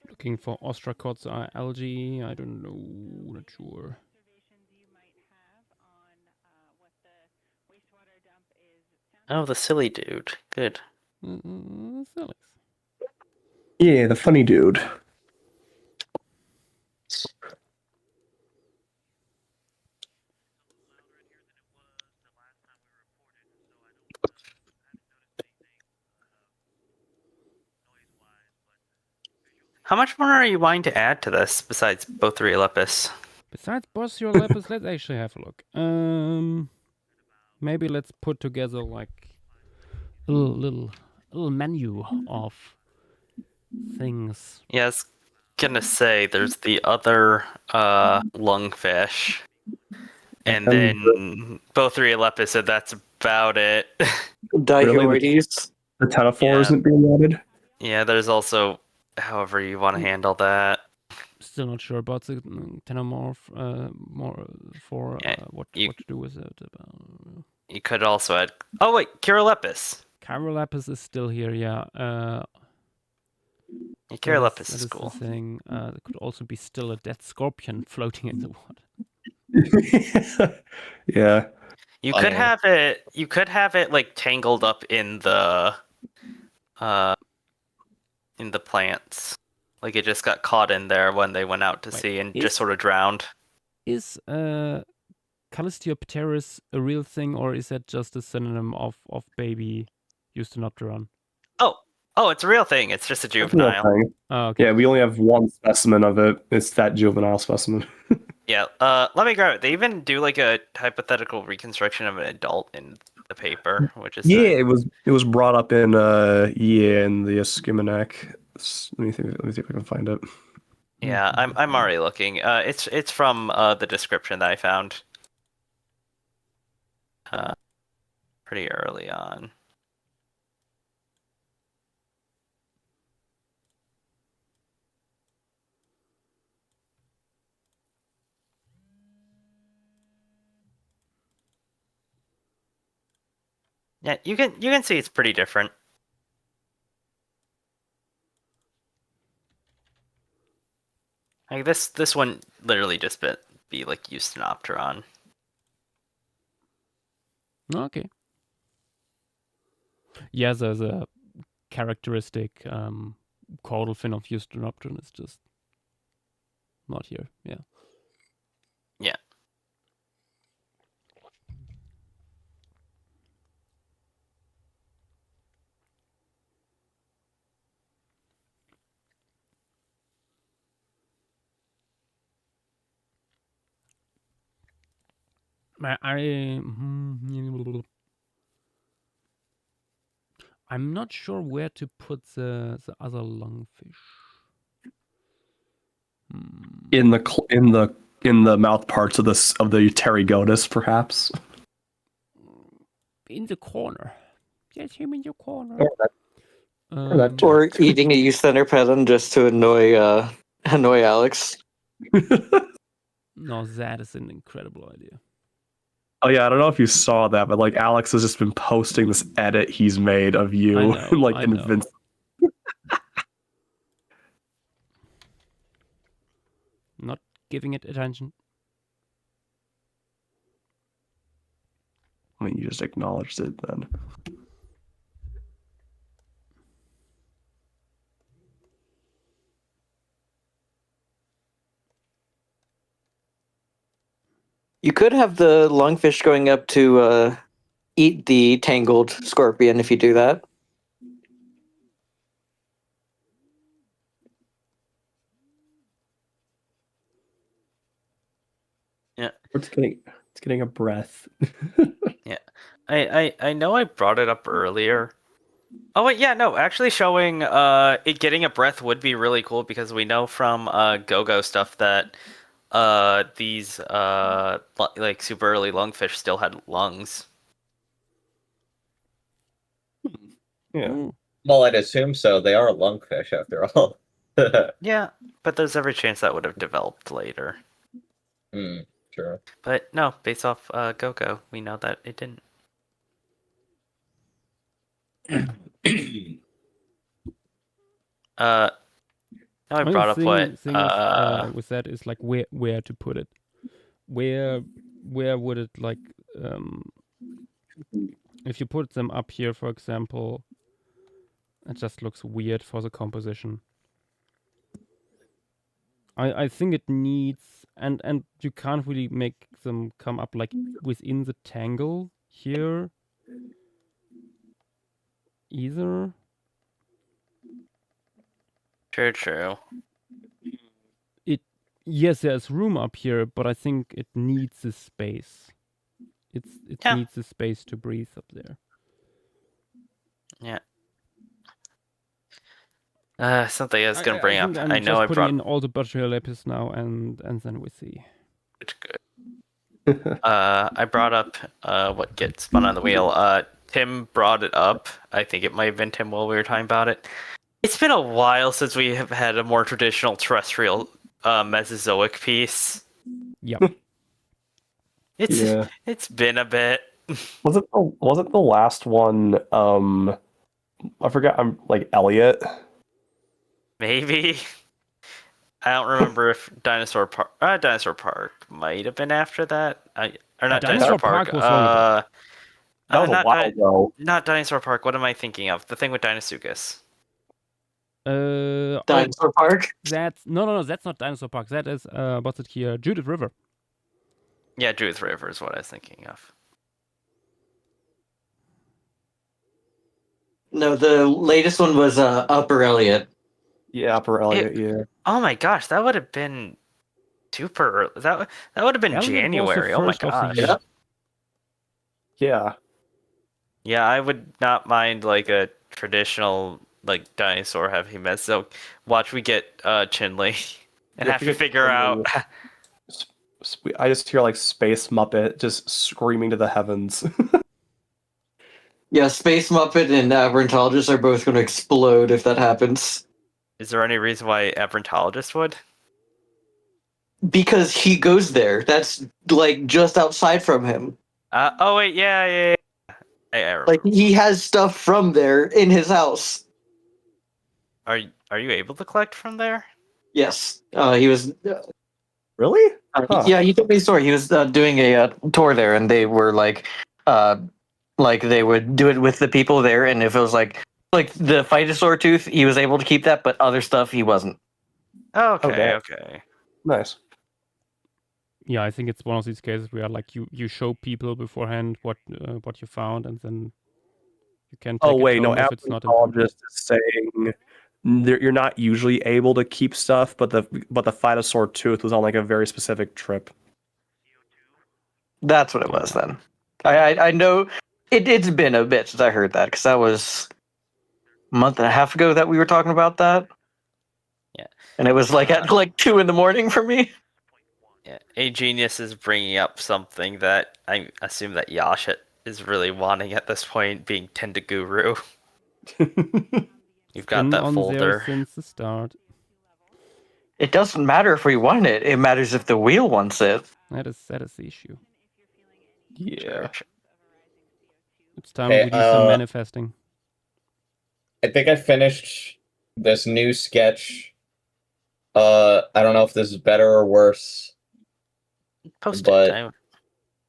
looking for ostracods or algae. I don't know, not sure. Oh, the silly dude. Good. Sillies. Yeah, the funny dude. How much more are you wanting to add to this besides Bothrialepis? Besides Bothrialepis, let's actually have a look. Maybe let's put together like a little menu of things. Yeah, I was gonna say there's the other lungfish, and then Bothrialepis, so that's about it. Dihyoides. The Tenaphor Yeah. isn't being added. Yeah, there's also however you want to handle that. Still not sure about the Tenomorph. More for Yeah, what you- to do with it. You could also add. Oh wait, Chirolepis. Chirolepis is still here. Yeah. Yeah, That Chirolepis is is the cool. thing. There could also be still a dead scorpion floating in the water. Yeah. You Funny. could have it. You could have it like tangled up in the plants. Like it just got caught in there when they went out to Wait, sea and is- just sort of drowned. Is Callisteopteris a real thing, or is that just a synonym of baby Eusthenopteron? Oh, it's a real thing. It's just a That's a real juvenile. thing. Oh, okay. Yeah, we only have one specimen of it. It's that juvenile specimen. Yeah. Let me grab it. They even do like a hypothetical reconstruction of an adult in the paper, which is Yeah, nice. it was brought up in in the Escuminac. Let me see if I can find it. Yeah, I'm already looking. It's from the description that I found. Pretty early on. Yeah, you can see it's pretty different. Like this one literally just be like Eusthenopteron. Okay. Yeah, there's a characteristic caudal fin of Eusthenopteron is just not here. Yeah. Yeah. I'm not sure where to put the other lungfish. In the mouth parts of the pterygotus, perhaps. In the corner. Get him in your corner. Or that Or eating a Eusthenopelon just to annoy Alex. No, that is an incredible idea. Oh yeah, I don't know if you saw that, but like Alex has just been posting this edit he's made of you, I know, like I know. invincible. Not giving it attention. I mean, you just acknowledged it then. You could have the lungfish going up to eat the tangled scorpion if you do that. Yeah. It's getting a breath. Yeah. I know I brought it up earlier. Oh wait, yeah, no, actually showing it getting a breath would be really cool because we know from go-go stuff that these like super early lungfish still had lungs. Yeah. Well, I'd assume so. They are lungfish after all. Yeah, but there's every chance that would have developed later. Sure. But no, based off go-go, we know that it didn't. Now I Only brought up what thing is, with that is like where to put it. Where would it like if you put them up here, for example, it just looks weird for the composition. I think it needs and you can't really make them come up like within the tangle here either. True. Yes, there's room up here, but I think it needs the space. It needs the space to breathe up there. Yeah. Something I was gonna bring up. I'm I know just I putting brought in all the Bachelorlepis now, and then we see. it's good. I brought up what gets spun on the wheel. Tim brought it up. I think it might have been Tim while we were talking about it. It's been a while since we have had a more traditional terrestrial Mesozoic piece. Yep. It's been a bit. Was it the last one? I forgot. I'm like Elliot. Maybe. I don't remember if Dinosaur Park might have been after that. Not Dinosaur Park. Was long ago. That was a while ago. Not Dinosaur Park. What am I thinking of? The thing with Dinosuchus. Dinosaur Park? That's no, that's not Dinosaur Park. That is what's it here? Judith River. Yeah, Judith River is what I was thinking of. No, the latest one was Upper Elliot. Yeah, Upper Elliot. Yeah. Oh my gosh, that would have been super early. That would have been Elliot was the January. Oh my first of the gosh. year. Yeah. Yeah, I would not mind like a traditional like dinosaur heavy mess. So watch we get Chinley and have to figure out. I just hear like Space Muppet just screaming to the heavens. Yeah, Space Muppet and Aberrantologist are both going to explode if that happens. Is there any reason why Aberrantologist would? Because he goes there. That's like just outside from him. Oh wait, yeah. I remember. Like he has stuff from there in his house. Are you able to collect from there? Yes, he was. Really? Yeah, he told me the story. He was doing a tour there, and they were like they would do it with the people there, and if it was like the Phytosaur tooth, he was able to keep that, but other stuff he wasn't. Okay. Nice. Yeah, I think it's one of these cases where like you show people beforehand what you found, and then you can take it home if it's not important. Just saying you're not usually able to keep stuff, but the Phytosaur tooth was on like a very specific trip. That's what it was then. I know it's been a bit since I heard that because that was month and a half ago that we were talking about that. Yeah. And it was like at like 2 a.m. for me. Yeah, A Genius is bringing up something that I assume that Yasha is really wanting at this point, being Tendaguru. You've got Been that on there folder. since the start. It doesn't matter if we want it. It matters if the wheel wants it. That is the issue. Yeah. It's time Okay, we do some manifesting. I think I finished this new sketch. I don't know if this is better or worse. Post But, it.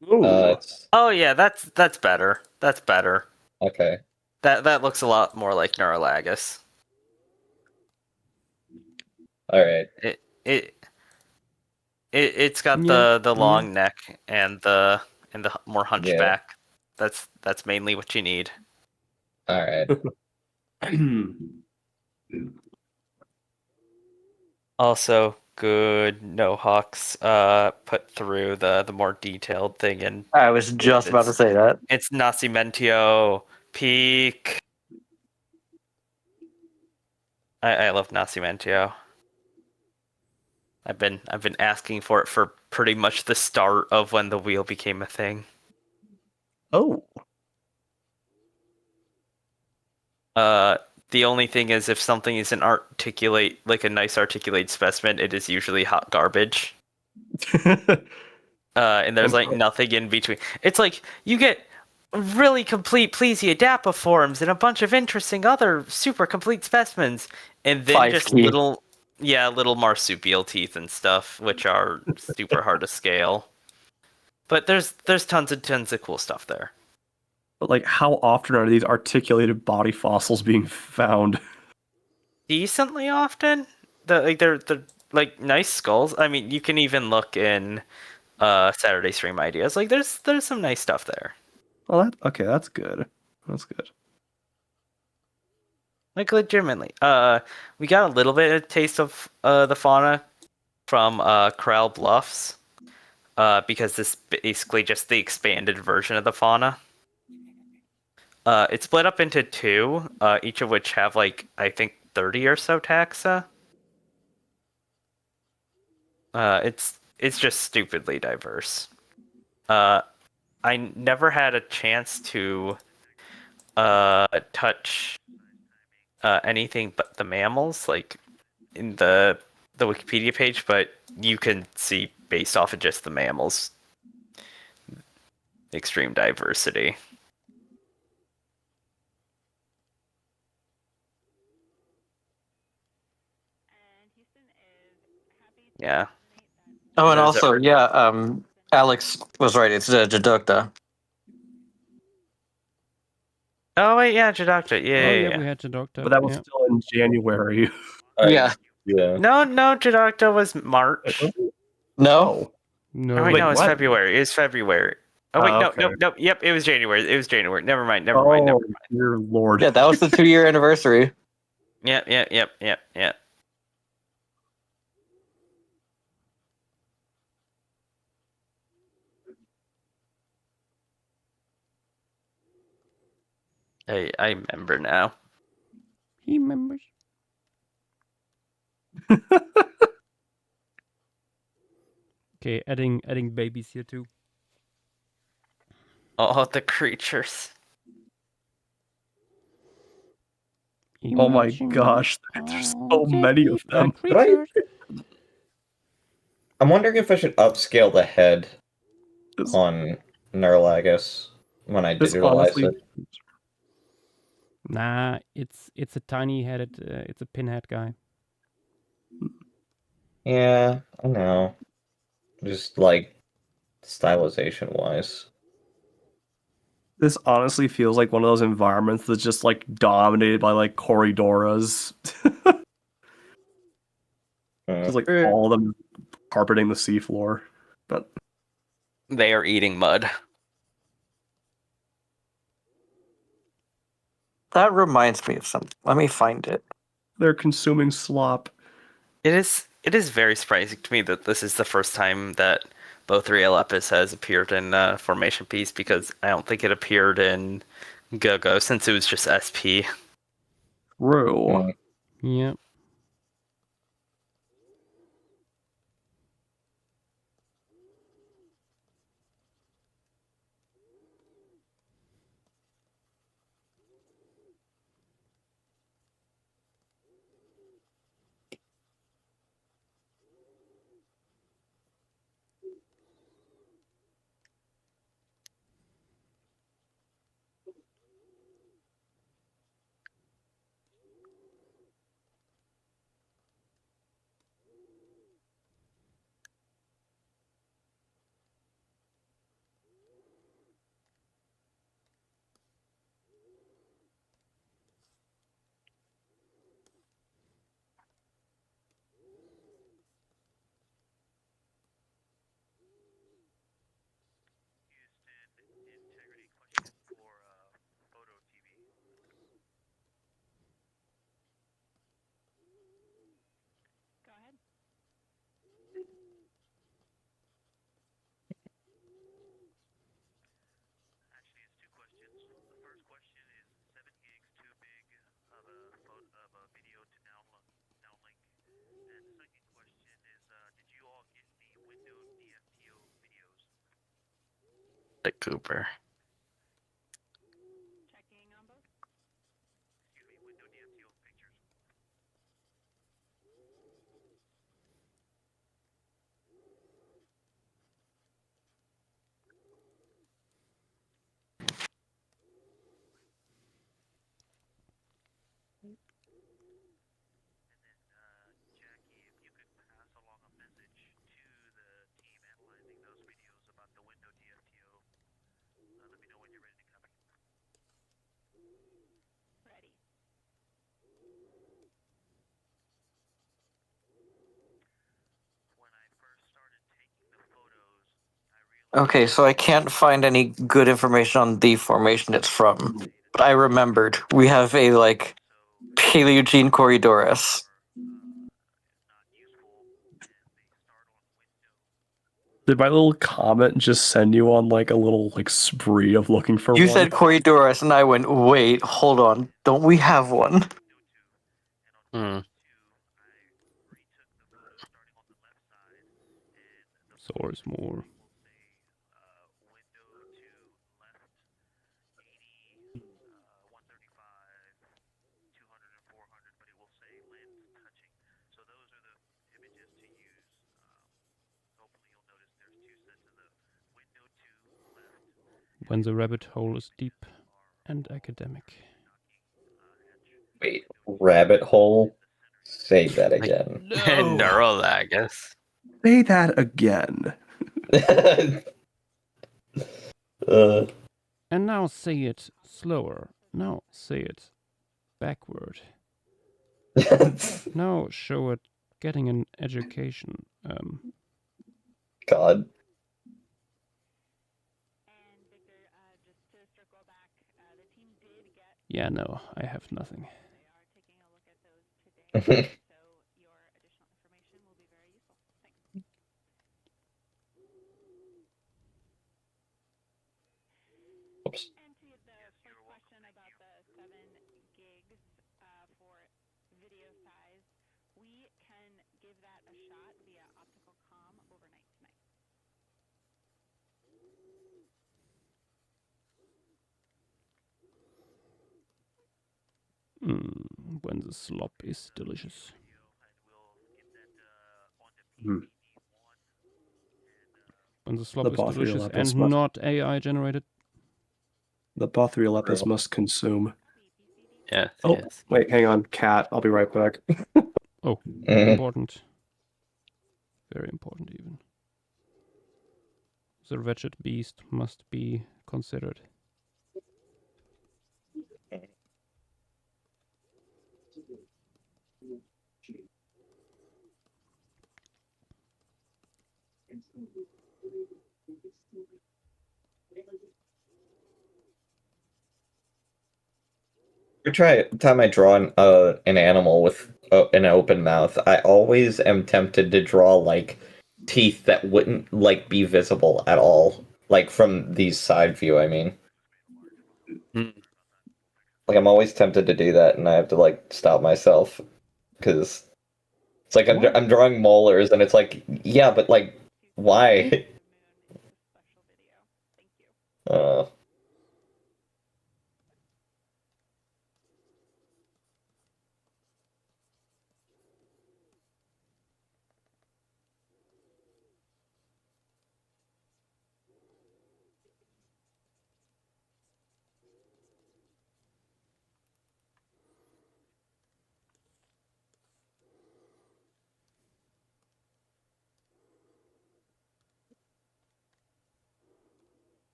it's Oh yeah, that's better. That's better. okay. That looks a lot more like Neuralagus. All right. It's got Yeah, the long neck and the more hunchback. Yeah. That's mainly what you need. All right. Also, good no hawks put through the more detailed thing, and I was just about to say that. it's Nascimento peak. I love Nascimento. I've been asking for it for pretty much the start of when the wheel became a thing. Oh. The only thing is, if something is an articulate, like a nice articulated specimen, it is usually hot garbage. And there's like nothing in between. It's like you get really complete Plesiadapiforms and a bunch of interesting other super complete specimens, and then 5 just teeth. little marsupial teeth and stuff, which are super hard to scale. But there's tons of cool stuff there. But like, how often are these articulated body fossils being found? Decently often. They're like nice skulls. I mean, you can even look in Saturday Stream Ideas. Like there's some nice stuff there. Well, that's good. That's good. Like legitimately. We got a little bit of taste of the fauna from Corral Bluffs. Because this is basically just the expanded version of the fauna. It's split up into 2, each of which have like I think 30 or so taxa. It's just stupidly diverse. I never had a chance to touch anything but the mammals, like in the Wikipedia page, but you can see based off of just the mammals, extreme diversity. Yeah. Oh, and There's also, Alex was right. It's Jaducta. Oh wait, yeah, Jadocta. Yeah, Yeah. we had Jadocta. But that was still in January. Yeah. No, Jadocta was March. No? No. Oh wait, Wait, no, it's what? February. It was February. Oh wait, okay. no. Yep, it was January. It was January. Never mind. Oh, dear lord. Yeah, that was the 2-year anniversary. Yep. I remember now. He remembers. Okay, adding babies here too. Oh, the creatures. Oh my gosh, there's so many of them. Creatures. I'm wondering if I should upscale the head on Neuralagus when I This digitalize honestly, it. Nah, it's a tiny-headed, it's a pinhead guy. Yeah, I know. Just like stylization wise. this honestly feels like one of those environments that's just like dominated by like corridoras. Just like all of them carpeting the seafloor. But They are eating mud. That reminds me of something. Let me find it. they're consuming slop. It is very surprising to me that this is the first time that both Real Epis has appeared in Formation Piece, because I don't think it appeared in Go-Go since it was just SP. True. Yeah. The Cooper. Okay, so I can't find any good information on the formation it's from. But I remembered. We have a, like, Paleogene Corridorus. Did my little comment just send you on, like, a little, like, spree of looking for You one? said Corridorus, and I went, wait, hold on. Don't we have one? Hmm. Source more. When the rabbit hole is deep and academic. Wait, rabbit hole? Say that Like, again. neural, I guess. Say that again. And now say it slower. Now say it backward. Now show it getting an education. God. Yeah, no, I have nothing. Oops. When the slop is delicious. Hmm. When the slop The is delicious Bothrialepis and must- not AI generated. The Bothrialepis must consume. Yes, Oh, yes. wait, hang on. Cat, I'll be right back. Oh, important. Very important even. The wretched beast must be considered. Every time I draw an animal with an open mouth, I always am tempted to draw like teeth that wouldn't like be visible at all, like from the side view. I mean, Like, I'm always tempted to do that, and I have to, like, stop myself. Because it's like I'm drawing molars, and it's like, yeah, but, like, why? Uh,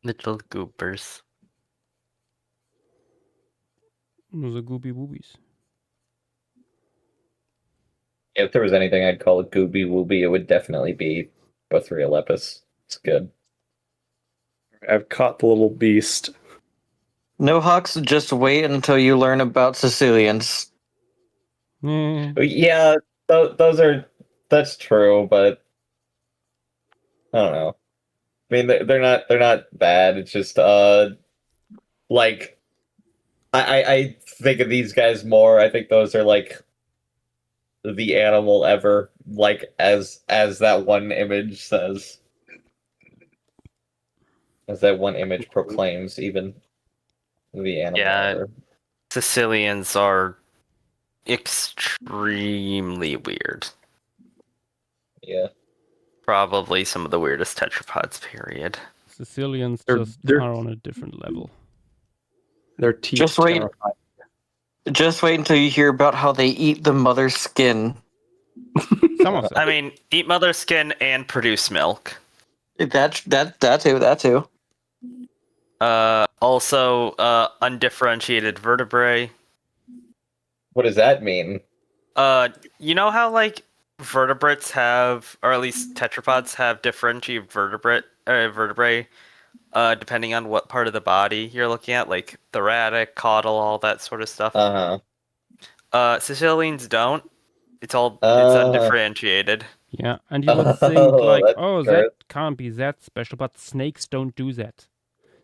Little goopers. Those are goopy boobies. if there was anything I'd call a gooby wooby, it would definitely be Bothrialepis. It's good. I've caught the little beast. No, Hawks, just wait until you learn about Sicilians. Yeah, those are... That's true, but... I don't know. I mean, they're not bad. It's just, like... I think of these guys more. I think those are, like... the animal ever, like, as that one image says. As that one image proclaims, even the animal ever. Sicilians are extremely weird. Yeah. Probably some of the weirdest tetrapods, period. Sicilians They're- just they're- are on a different level. Their teeth Just wait. terrify. Just wait until you hear about how they eat the mother's skin. Some of them. I mean, eat mother skin and produce milk. That too. Also, undifferentiated vertebrae. What does that mean? You know how, like, vertebrates have, or at least tetrapods have differentiated vertebrae, depending on what part of the body you're looking at, like thoracic, caudal, all that sort of stuff. Sicilians don't. It's undifferentiated. Yeah, and you would think like, that's oh, great. that can't be that special, but snakes don't do that.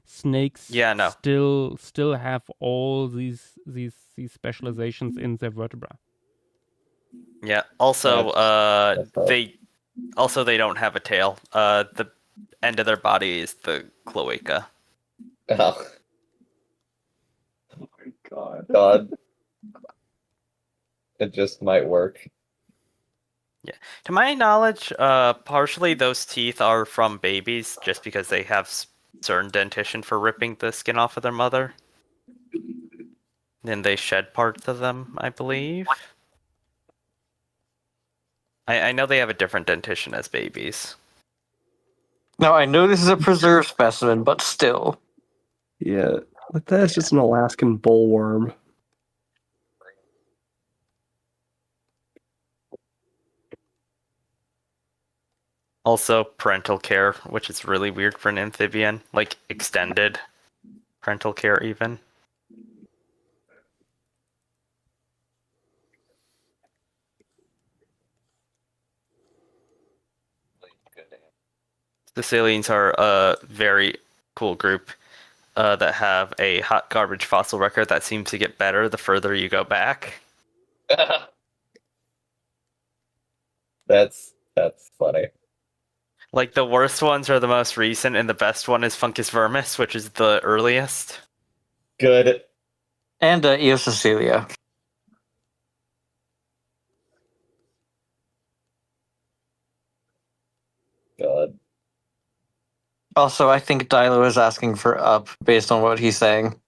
Snakes no. still have all these specializations in their vertebra. Yeah. Also, that's they don't have a tail. The end of their body is the cloaca. Oh. Oh my god. God. It just might work. Yeah. To my knowledge, partially those teeth are from babies, just because they have certain dentition for ripping the skin off of their mother. Then they shed parts of them, I believe. I know they have a different dentition as babies. Now I know this is a preserved specimen, but still. Yeah, like that's just an Alaskan bullworm. Also, parental care, which is really weird for an amphibian. Like, extended parental care, even. Sicilians are a very cool group that have a hot garbage fossil record that seems to get better the further you go back. That's funny. Like, the worst ones are the most recent, and the best one is Fungus vermis, which is the earliest. Good. And Eosicilia. God. Also, I think Dilo is asking for up based on what he's saying.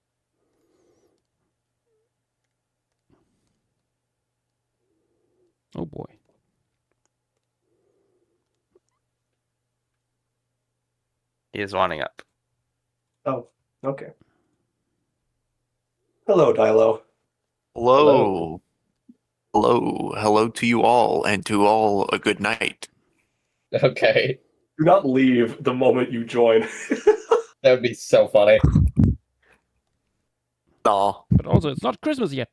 Oh boy. He is wanting up. Oh, okay. Hello, Dilo. Hello. Hello to you all, and to all a good night. Okay. Do not leave the moment you join. That would be so funny. No, But also, it's not Christmas yet.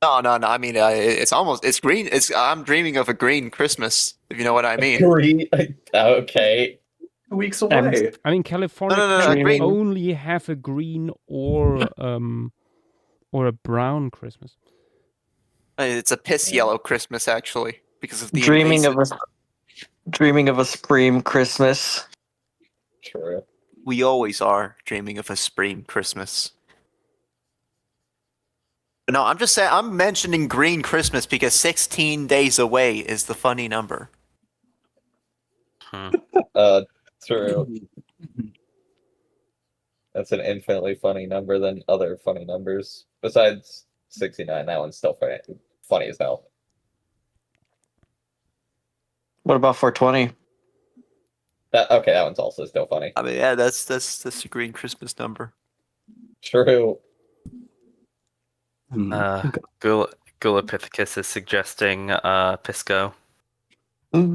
no. I mean, it's green. I'm dreaming of a green Christmas, if you know what I mean. Green. Okay. 2 weeks away. I mean, California No, can green. only have a green or a brown Christmas. It's a piss yellow Christmas, actually, because of the Dreaming invasive. of a spring Christmas. True. We always are dreaming of a spring Christmas. No, I'm just saying. I'm mentioning green Christmas because 16 days away is the funny number. True. That's an infinitely funny number than other funny numbers. Besides 69, that one's still funny as hell. What about 420? That one's also still funny. I mean, yeah, that's a green Christmas number. True. Gulapithecus is suggesting Pisco.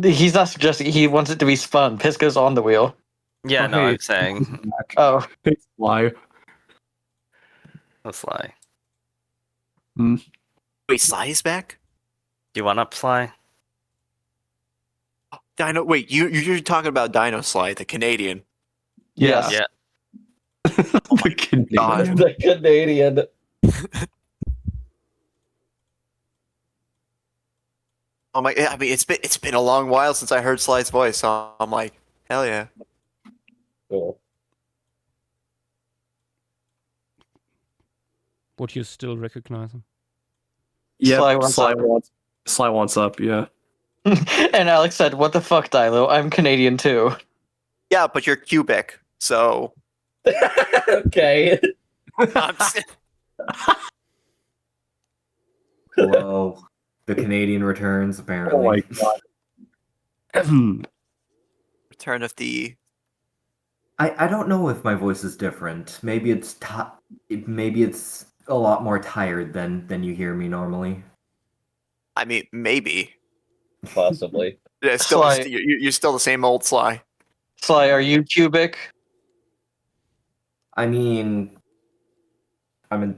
He's not suggesting. He wants it to be spun. Pisco's on the wheel. Yeah, Oh, no, hey. I'm saying Oh, Big lie. that's Sly. Wait, Sly is back? Do you want up, Sly? Dino. Wait, you're talking about Dino Sly, the Canadian. yes. Yeah. The Canadian. God. The Canadian. Oh my! I mean, it's been a long while since I heard Sly's voice, so I'm like, hell yeah. Cool. Would you still recognize him? Yeah, Sly wants Sly wants up, yeah. And Alex said, "What the fuck, Dilo? I'm Canadian too." Yeah, but you're Quebec, so. Okay. I'm s- Whoa. The Canadian returns, apparently. Oh my god. Return of the. I don't know if my voice is different. Maybe it's maybe it's a lot more tired than you hear me normally. I mean, maybe. Possibly. Yeah, still, Sly. you're still the same old Sly. Sly, are you cubic? I mean, I'm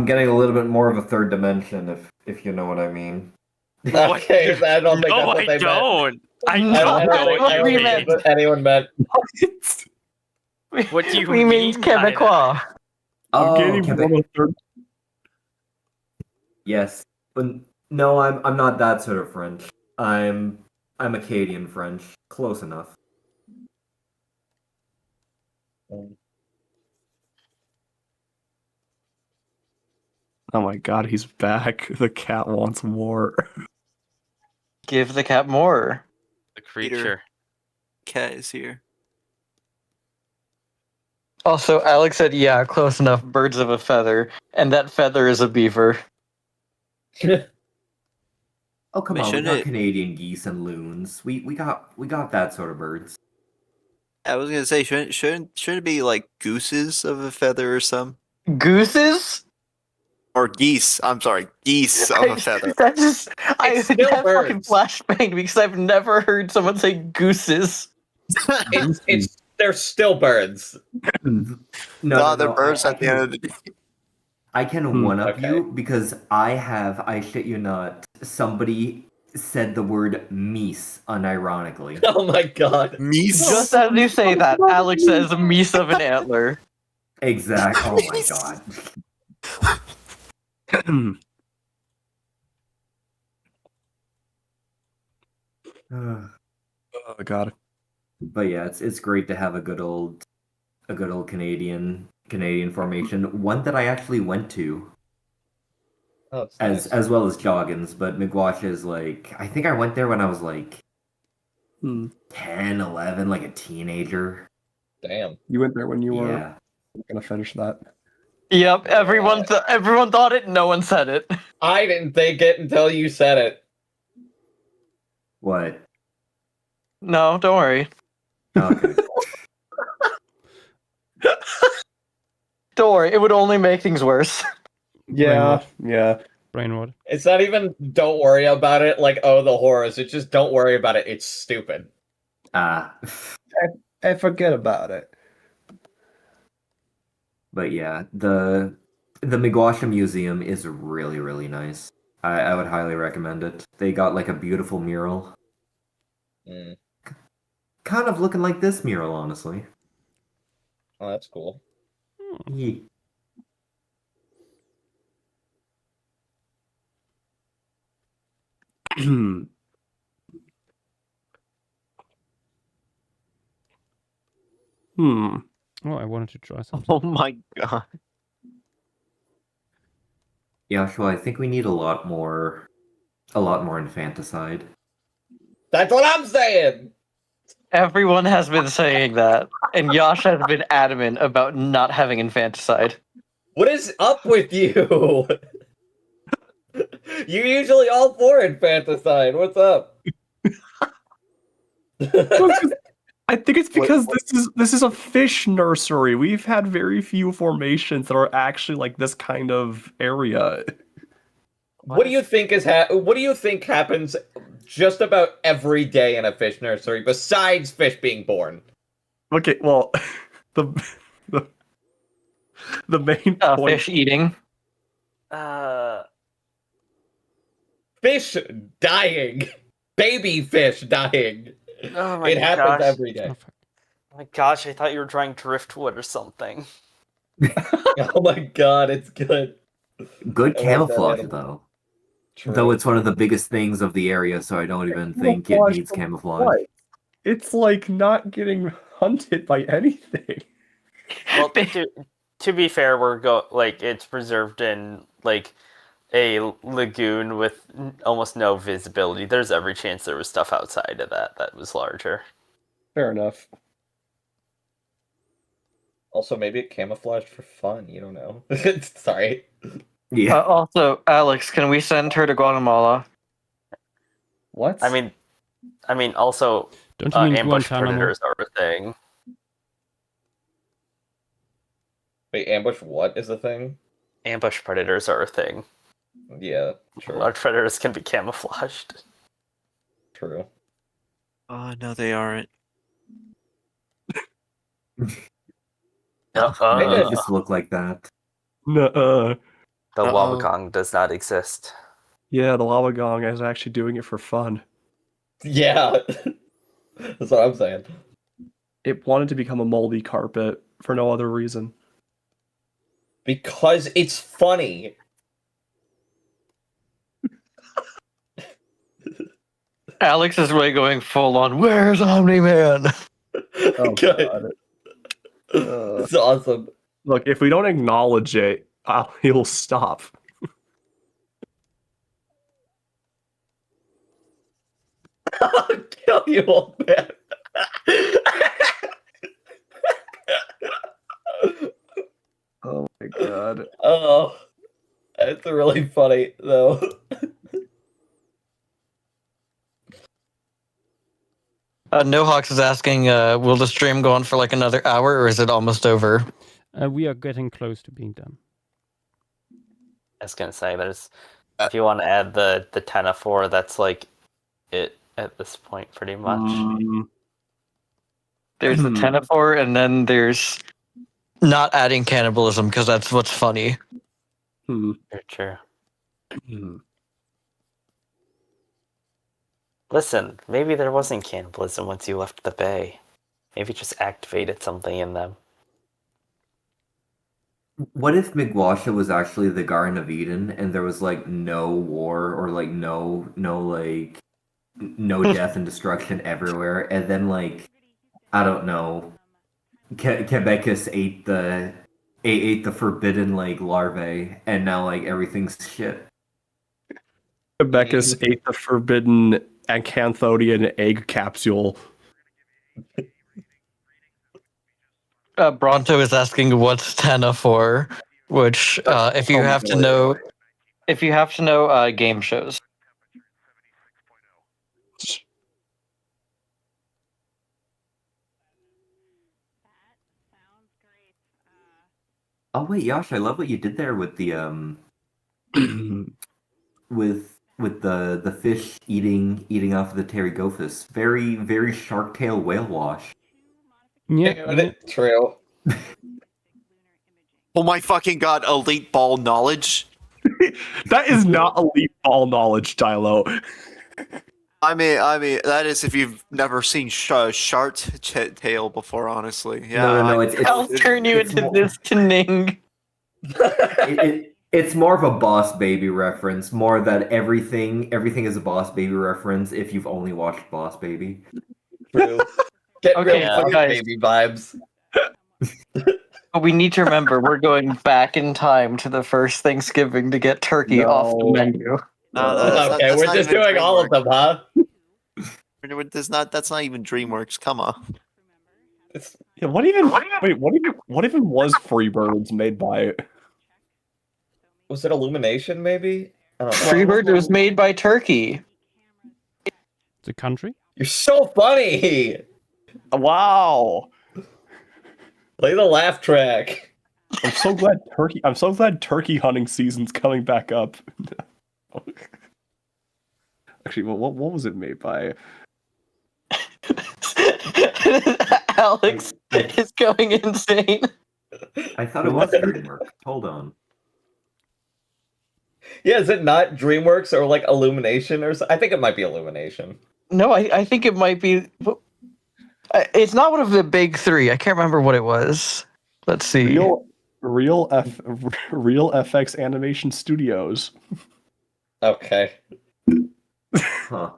getting a little bit more of a third dimension, if you know what I mean. Okay, I don't think that's what they meant. I I don't think that's what anyone meant. What do you We mean mean by that? Quebecois. Oh, getting Quebec. more of a third. Yes, but no, I'm not that sort of French. I'm Acadian French. Close enough. Oh my god, he's back. The cat wants more. Give the cat more. The creature. Cat is here. Also, Alex said, "Yeah, close enough. Birds of a feather, and that feather is a beaver." Oh come Wait, on, we shouldn't got it- Canadian geese and loons. We got that sort of birds. I was gonna say, shouldn't it be like gooses of a feather or some? Gooses? Or geese? I'm sorry, geese of a feather. That just It's that still fucking birds. flashbanged because I've never heard someone say gooses. They're still birds. No, they're birds at the end of the day. I can one up Okay. you because I shit you not, somebody said the word meese unironically. Oh my god. Meese? Just as you say that, Alex says a meese of an antler. Exact. Oh my god. Oh god. But yeah, it's great to have a good old Canadian formation. One that I actually went to Oh, it's nice. as well as Joggins, but Miguacha is like I think I went there when I was like 10, 11, like a teenager. Damn. You went there when you were Yeah. gonna finish that. Yep, everyone thought it. No one said it. I didn't think it until you said it. What? No, don't worry. Okay. Don't worry, it would only make things worse. Yeah, yeah. Brainward. It's not even don't worry about it, like, oh, the horrors. It's just don't worry about it. It's stupid. Ah. I forget about it. But yeah, the Miguasha Museum is really, really nice. I would highly recommend it. They got like a beautiful mural. Mm. Kind of looking like this mural, honestly. Oh, that's cool. Yeah. Hmm. Oh, I wanted to try something. Oh my god. Joshua, I think we need a lot more infanticide. That's what I'm saying! Everyone has been saying that, and Yash has been adamant about not having infanticide. What is up with you? You're usually all for infanticide. What's up? I think it's because this is a fish nursery. We've had very few formations that are actually like this kind of area. What do you think what do you think happens just about every day in a fish nursery besides fish being born? Okay, well, the the main point. Fish eating. Fish dying. Baby fish dying. Oh my It happens gosh. every day. Oh my gosh, I thought you were drawing driftwood or something. Oh my god, it's good. Good I like that camouflage, animal. though. True. Though it's one of the biggest things of the area, so I don't even think it Camouflage needs from camouflage. what? It's like not getting hunted by anything. Well, to be fair, it's preserved in like a lagoon with almost no visibility. There's every chance there was stuff outside of that was larger. Fair enough. Also, maybe it camouflaged for fun. You don't know. Sorry. Yeah. Also, Alex, can we send her to Guatemala? What? I mean, also, Don't you mean ambush Guantanamo? predators are a thing. Wait, ambush what is a thing? Ambush predators are a thing. Yeah, true. Large predators can be camouflaged. True. Oh, no, they aren't. They just look like that. Nuh-uh. The Wabagong does not exist. Yeah, the lava gong is actually doing it for fun. Yeah. That's what I'm saying. It wanted to become a moldy carpet for no other reason. Because it's funny. Alex is really going full on, where's Omni-Man? Oh, Good. God. It's awesome. Look, if we don't acknowledge it, he'll stop. I'll kill you, old man. Oh my god. Oh, it's really funny, though. NoHawks is asking, will the stream go on for like another hour, or is it almost over? We are getting close to being done. I was gonna say, if you want to add the Tenaphore, that's like it at this point, pretty much. There's the Tenaphore, and then there's not adding cannibalism, because that's what's funny. True. Listen, maybe there wasn't cannibalism once you left the bay. Maybe it just activated something in them. What if Miguasha was actually the Garden of Eden and there was like no war or like no death and destruction everywhere, and then like I don't know, Quebecus ate the forbidden like larvae, and now like everything's shit. Quebecus ate the forbidden Acanthodian egg capsule. Bronto is asking what's Tenaphore, which if you have to know game shows. Oh wait, Yash, I love what you did there with the with the fish eating off of the pterygophus. Very very shark tail whale wash. Yeah. True. Oh my fucking god, elite ball knowledge. That is not elite ball knowledge, Dilo. I mean, that is if you've never seen Shark Tail before, honestly. Yeah, No, I'll turn you into this Ning. It's more of a Boss Baby reference. More that everything is a Boss Baby reference if you've only watched Boss Baby. True. Get Okay, real guys. baby vibes. But we need to remember we're going back in time to the first Thanksgiving to get turkey off the menu. Okay, we're just doing all of them, huh? That's not even DreamWorks. Come on. Yeah, what even was Freebirds made by? Was it Illumination, maybe? I don't know. Freebirds was made by Turkey. It's a country? You're so funny! Wow. Play the laugh track. I'm so glad turkey hunting season's coming back up. Actually, what was it made by? Alex is going insane. I thought it was DreamWorks. Hold on. Yeah, is it not DreamWorks or like Illumination or something? I think it might be Illumination. No, I think it might be. It's not one of the big three. I can't remember what it was. Let's see. Real FX Animation Studios. Okay. Huh.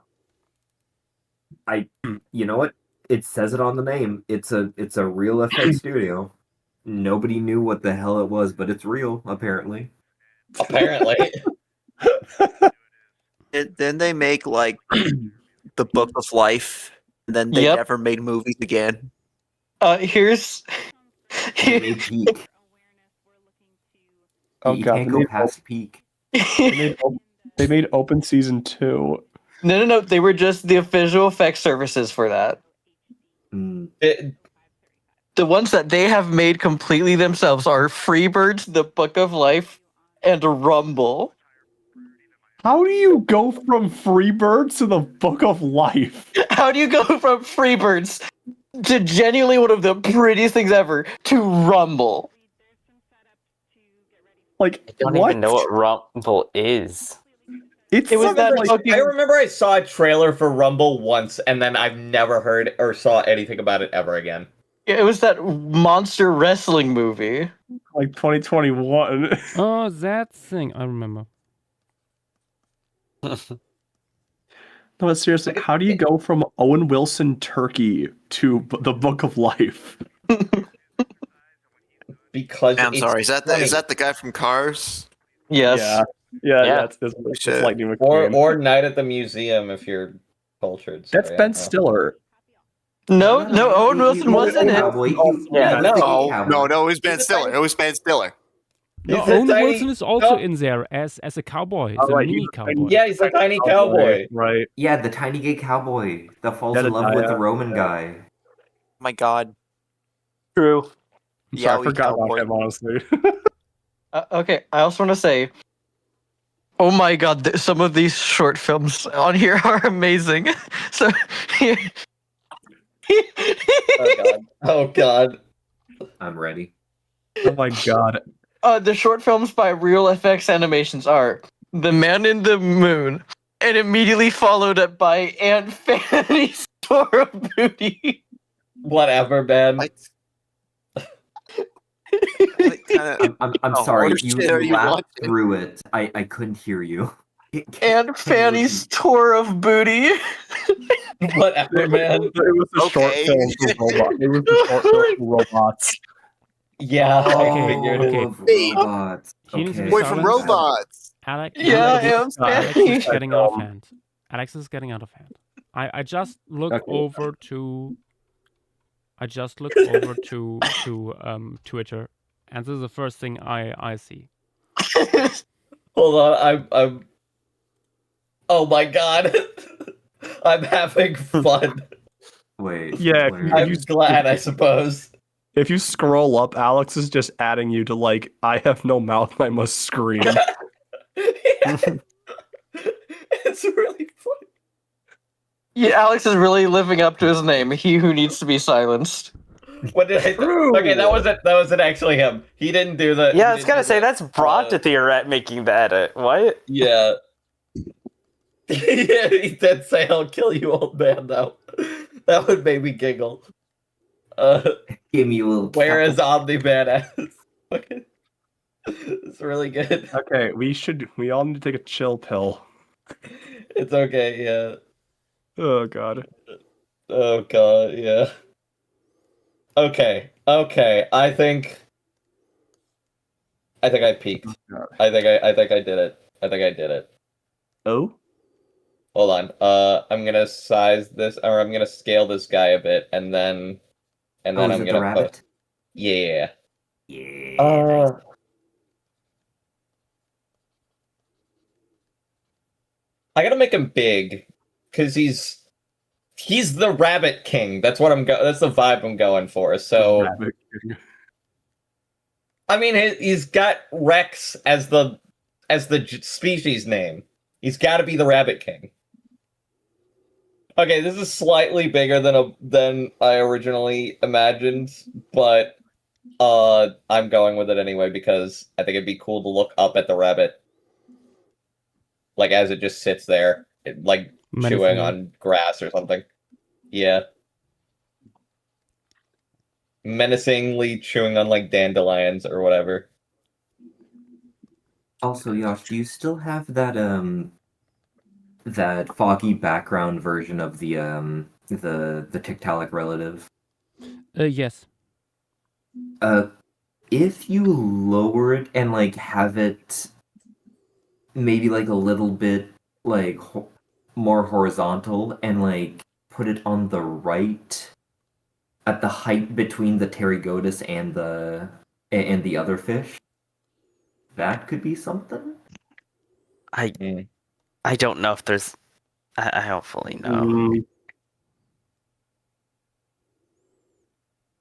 You know what? It says it on the name. It's a real FX studio. Nobody knew what the hell it was, but it's real, apparently. Apparently. Then they make like the Book of Life, and then they never made movies again. Here's. They made Peak. Oh you god, can't go past Peak. They made Open Season 2. No. They were just the visual effects services for that. The ones that they have made completely themselves are Freebirds, The Book of Life, and Rumble. How do you go from Freebirds to the Book of Life? How do you go from Freebirds to genuinely one of the prettiest things ever to Rumble? Like, I don't even know what Rumble is. It was that I remember I saw a trailer for Rumble once, and then I've never heard or saw anything about it ever again. It was that monster wrestling movie. Like 2021. Oh, that thing. I remember. No, but seriously, how do you go from Owen Wilson Turkey to the Book of Life? Because I'm sorry, is that the guy from Cars? Yes. Yeah. It's Lightning McQueen. Or Night at the Museum if you're cultured. That's Ben Stiller. No, Owen Wilson wasn't it. No, it was Ben Stiller. It was Ben Stiller. No, Owen Wilson is also in there as a cowboy. He's a mini cowboy. Yeah, he's a tiny cowboy. Right. Yeah, the tiny gay cowboy that falls in love with the Roman guy. My god. True. I forgot about him, honestly. Okay, I also want to say, oh my god, some of these short films on here are amazing. So, Oh god. I'm ready. Oh my god. The short films by Real FX Animations are The Man in the Moon, and immediately followed up by Aunt Fanny's Store of Booty. Whatever, man. I'm sorry, you laughed through it. I couldn't hear you. Aunt Fanny's Tour of Booty. Whatever, man. It was a short film for robots. It was a short film for robots. Yeah, I figured it. Robots. Away from robots. Alex, Yeah, Alex Alex is getting out of hand. Alex is getting out of hand. I just look over to Twitter, and this is the first thing I see. Hold on, I'm. Oh my god, I'm having fun. Wait. Yeah, I'm glad, I suppose. If you scroll up, Alex is just adding you to like, I have no mouth, I must scream. It's really funny. Yeah, Alex is really living up to his name. He who needs to be silenced. What did I? Okay, that wasn't actually him. He didn't do the. Yeah, I was gonna say that's Brontothere making the edit. What? Yeah. Yeah, he did say I'll kill you, old man. Though that would make me giggle. Give me a little. Where is Omni-Man at? It's really good. Okay, we all need to take a chill pill. It's okay. Yeah. Oh god. Oh god. Yeah. Okay. I think I peaked. I think I did it. Oh? Hold on. I'm gonna size this, or I'm gonna scale this guy a bit, and then I'm is it gonna the rabbit? Yeah. Yeah. I gotta make him big, cause he's the Rabbit King. That's what that's the vibe I'm going for. So I mean, he's got Rex as the species name. He's got to be the Rabbit King. Okay, this is slightly bigger than I originally imagined, but I'm going with it anyway because I think it'd be cool to look up at the rabbit, like as it just sits there, like chewing on grass or something. Yeah. Menacingly chewing on like dandelions or whatever. Also, Yosh, do you still have that that foggy background version of the Tiktaalik relative? Yes. If you lower it and like have it maybe like a little bit like more horizontal and like put it on the right at the height between the pterygotus and the other fish, that could be something. I don't know if there's. I don't fully know.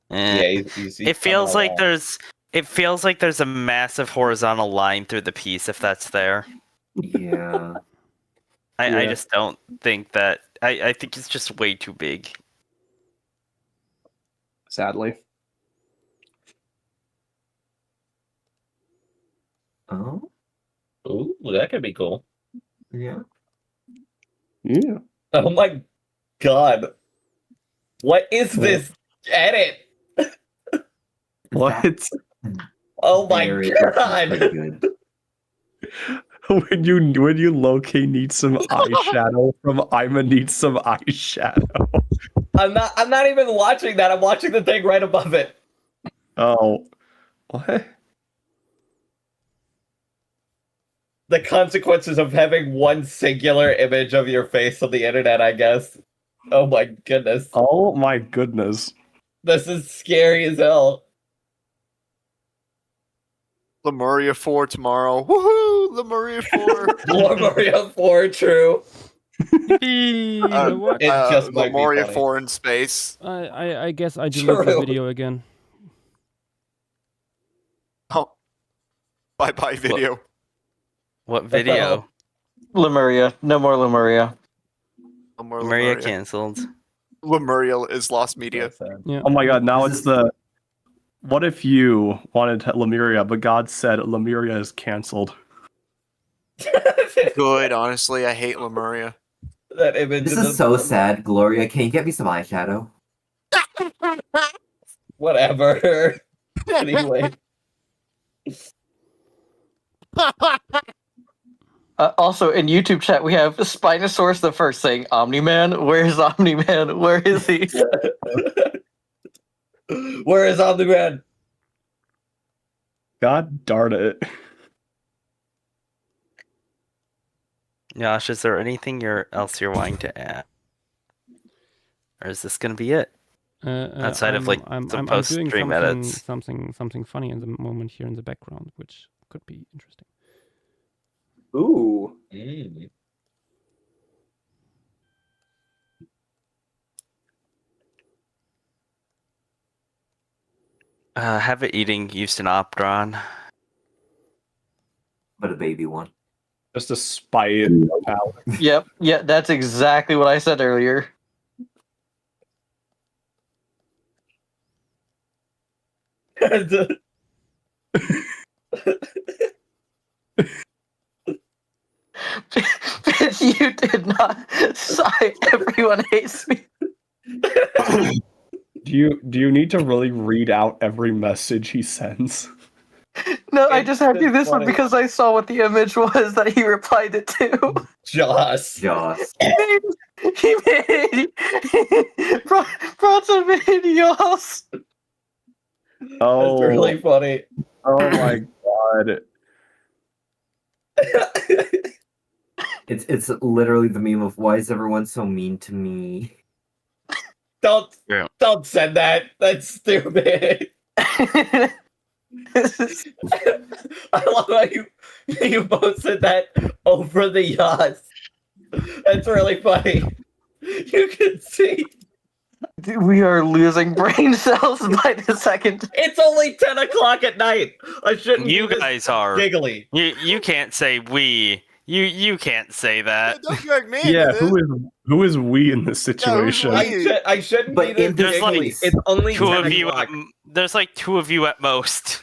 Yeah, he's it feels like there's. It feels like there's a massive horizontal line through the piece. If that's there. Yeah. I just don't think that. I think it's just way too big. Sadly. Oh. Ooh, that could be cool. Yeah. Yeah. Oh my god. What is this edit? What? Oh my god. Good. When you low-key need some eyeshadow from Ima needs some eyeshadow. I'm not even watching that. I'm watching the thing right above it. Oh. What? The consequences of having one singular image of your face on the internet, I guess. Oh my goodness. Oh my goodness. This is scary as hell. Lemuria 4 tomorrow. Woohoo! Lemuria 4. Lemuria 4, true. You know what? It just might be Lemuria funny. 4 in space. I guess I delete the video again. Oh. Bye-bye video. What video? Lemuria. No more Lemuria. No more Lemuria canceled. Lemuria is lost media. Yeah. Oh my god, now it's the... What if you wanted Lemuria, but God said Lemuria is canceled? Good, honestly. I hate Lemuria. That image This is so sad, Gloria. Can you get me some eyeshadow? Whatever. Anyway. Also, in YouTube chat, we have Spinosaurus the First saying, Omni-Man? Where's Omni-Man? Where is he? Where is Omni-Man? God darn it. Josh, is there anything else you're wanting to add? Or is this going to be it? Outside of like I'm some doing post-stream edits. something funny in the moment here in the background, which could be interesting. Ooh. Have it eating Eustonopteron. But a baby one. Just to spite Alex. Yep, yeah, that's exactly what I said earlier. Bitch, you did not sigh. Everyone hates me. Do you need to really read out every message he sends? No, I just had to do this one funny. because I saw what the image was that he replied it to. Joss. Joss. He made brought some videos. Oh, That's really funny. oh my god. It's literally the meme of why is everyone so mean to me? Don't Yeah. don't send that. That's stupid. I love how you posted that over the yachts. That's really funny. You can see We are losing brain cells by the second. it's only 10 o'clock at night. I shouldn't. You be this guys are. giggly. You can't say we. You can't say that. Don't drag me Yeah, into this. who is we in this who's situation? we? I shouldn't But be this in this giggly. case- It's only Two 10 of you. o'clock. There's like two of you at most.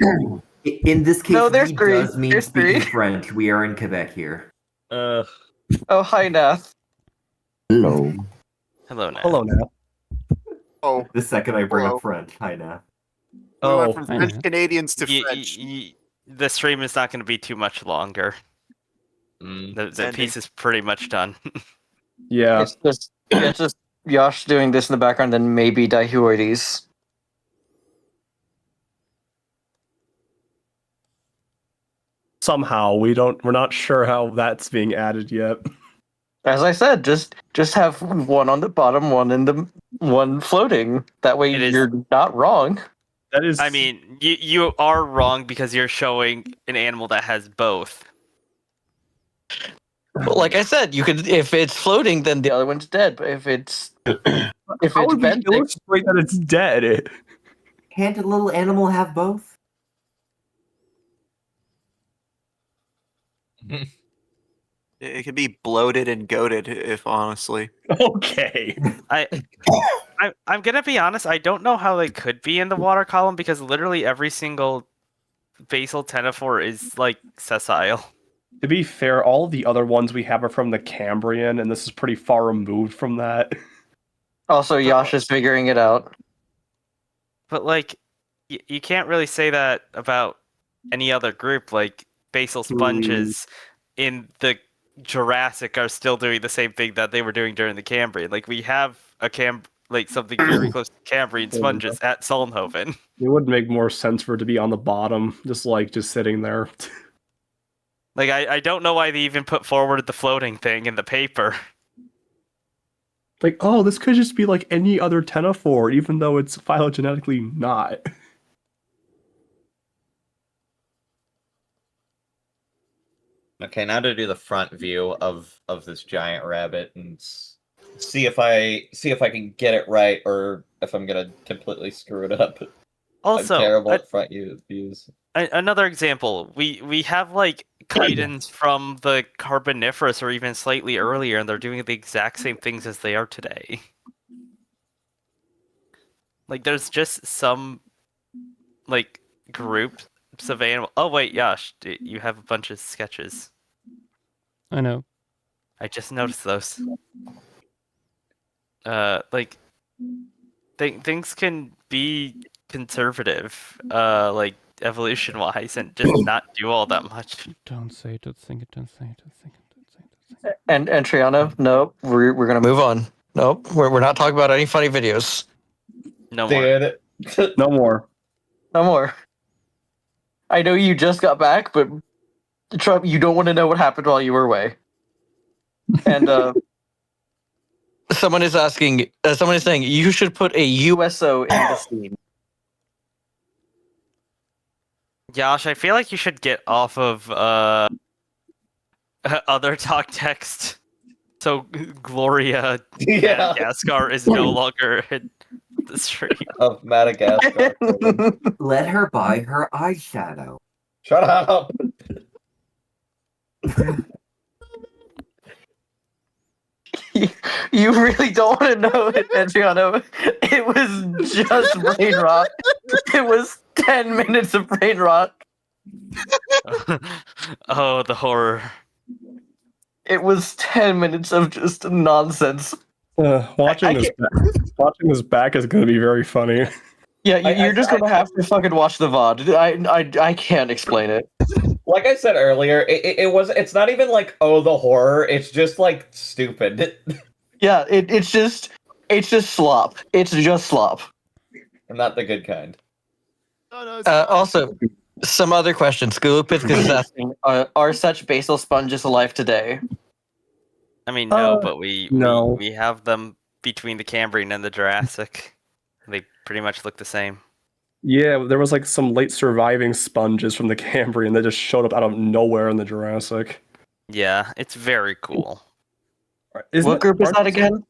In this case, No, there's we three. does mean There's speaking three. French. We are in Quebec here. Oh, hi, Nath. Hello. Hello now. Hello now. Oh, The second I bring Hello. up French, hi now. we Oh, went from I French know. Canadians to French. The stream is not going to be too much longer. The Sending. piece is pretty much done. yeah. It's just Yosh doing this in the background, and maybe Daihuides. Somehow we're not sure how that's being added yet. As I said, just have one on the bottom, one in the one floating. That way, It is- you're not wrong. That is I mean, you are wrong because you're showing an animal that has both. Well, like I said, you could if it's floating, then the other one's dead. But if it's how it's would we bending, illustrate that it's dead? Can't a little animal have both? It could be bloated and goated, if honestly. Okay. I'm gonna be honest. I don't know how they could be in the water column because literally every single basal ctenophore is like sessile. To be fair, all the other ones we have are from the Cambrian, and this is pretty far removed from that. also Yosh is figuring it out. But like, you can't really say that about any other group. Like basal sponges in the Jurassic are still doing the same thing that they were doing during the Cambrian. Like we have something very close to Cambrian sponges at Solnhofen. It would make more sense for it to be on the bottom, just sitting there. Like I don't know why they even put forward the floating thing in the paper. Like, oh, this could just be like any other ctenophore, even though it's phylogenetically not. Okay, now to do the front view of this giant rabbit and see if I can get it right or if I'm gonna completely screw it up. Also, I'm terrible at front views. Another example, we have like chitons from the Carboniferous or even slightly earlier, and they're doing the exact same things as they are today. Like there's just some like groups of animal. Oh wait, Yash, you have a bunch of sketches. I know. I just noticed those. Things can be conservative, like evolution-wise, and just not do all that much. Don't say it. Don't think it. Don't say it. Don't think it. Don't say it. Don't say it. And Triana, nope, we're gonna move on. Nope, we're not talking about any funny videos. No more. Dude. No more. No more. I know you just got back, but Trump, you don't want to know what happened while you were away. And someone is asking. Someone is saying you should put a USO in the scene. Yash, I feel like you should get off of other talk text. So Gloria Yeah. Madagascar is no longer the stream. Of Madagascar. Let her buy her eyeshadow. Shut up. You really don't want to know it, Adriano. It was just brain rot. It was 10 minutes of brain rot. Oh, the horror. It was 10 minutes of just nonsense. Watching this back is going to be very funny. Yeah, you're just going to have to fucking watch the VOD. I can't explain it. Like I said earlier, it's not even like, oh, the horror. It's just like stupid. Yeah, it's just slop. It's just slop. And not the good kind. No, no, it's fine. Also, some other questions. Gulupith is asking, are such basal sponges alive today? I mean, no, but we have them between the Cambrian and the Jurassic. They pretty much look the same. Yeah, there was like some late surviving sponges from the Cambrian that just showed up out of nowhere in the Jurassic. Yeah, it's very cool. What group is that again?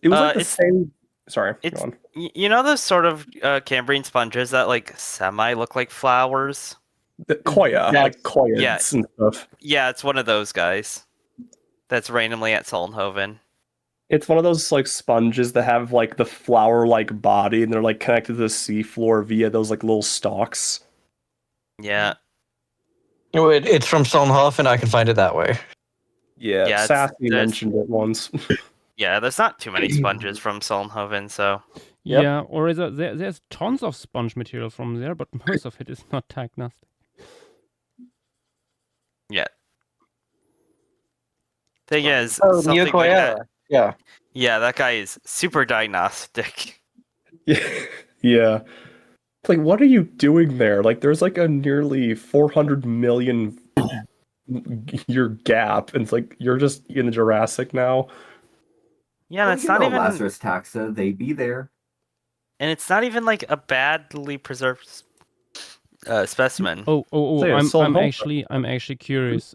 It was like the same. Sorry, It's go on. you know those sort of Cambrian sponges that like semi look like flowers. The Koya, like Koyas Yeah. and stuff. Yeah, it's one of those guys. That's randomly at Solnhoven. It's one of those like sponges that have like the flower-like body, and they're like connected to the seafloor via those like little stalks. Yeah. It's from Solnhofen. I can find it that way. Yeah, Yeah, Sassy there's- mentioned it once. Yeah, there's not too many sponges from Solnhoven, so Yep. Yeah, or is there's tons of sponge material from there, but most of it is not diagnostic. yeah. Thing is, Oh, something like that. Yeah. Yeah, that guy is super diagnostic. Yeah. It's like, what are you doing there? Like, there's like a nearly 400 million year gap, and it's like you're just in the Jurassic now. Yeah, and it's You not know, even Lazarus taxa. They be there. and it's not even like a badly preserved specimen. Oh, Say it's I'm Solnhofen. actually curious.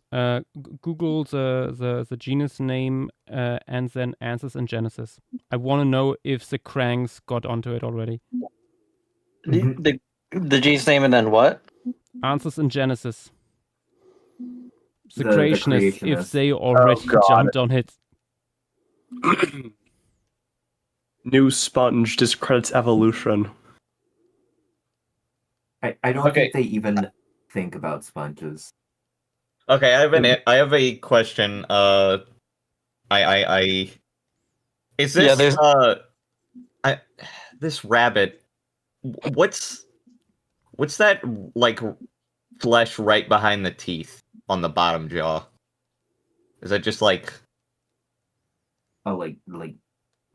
Google the genus name and then answers in Genesis. I want to know if the cranks got onto it already. The G's name and then what? Answers in Genesis. The The creationists, if creationists. they already God. jumped on it. New sponge discredits evolution. I don't Okay. think they even think about sponges. Okay, I have a question. Is this Yeah, there's- this rabbit? What's that like flesh right behind the teeth on the bottom jaw? Is that just like Oh, like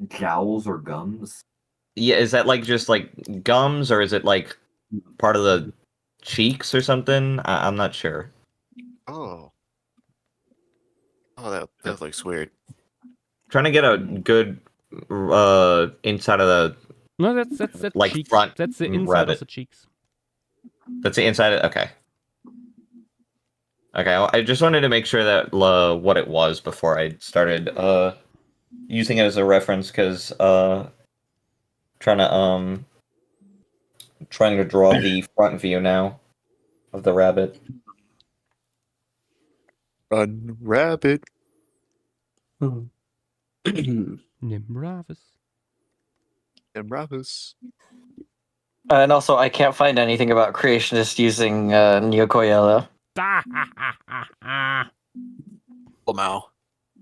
jowls or gums. yeah? Is that like just like gums, or is it like part of the cheeks or something? I'm not sure. Oh. Oh, that looks weird. Trying to get a good inside of the No, that's like cheeks. front That's the inside rabbit. of the cheeks. That's the inside. Okay. Okay. I just wanted to make sure that what it was before I started using it as a reference, because trying to draw the front view now of the rabbit. Run, rabbit. Nimbravis. And rabbits. And also, I can't find anything about creationists using Neocoyella. Lamau.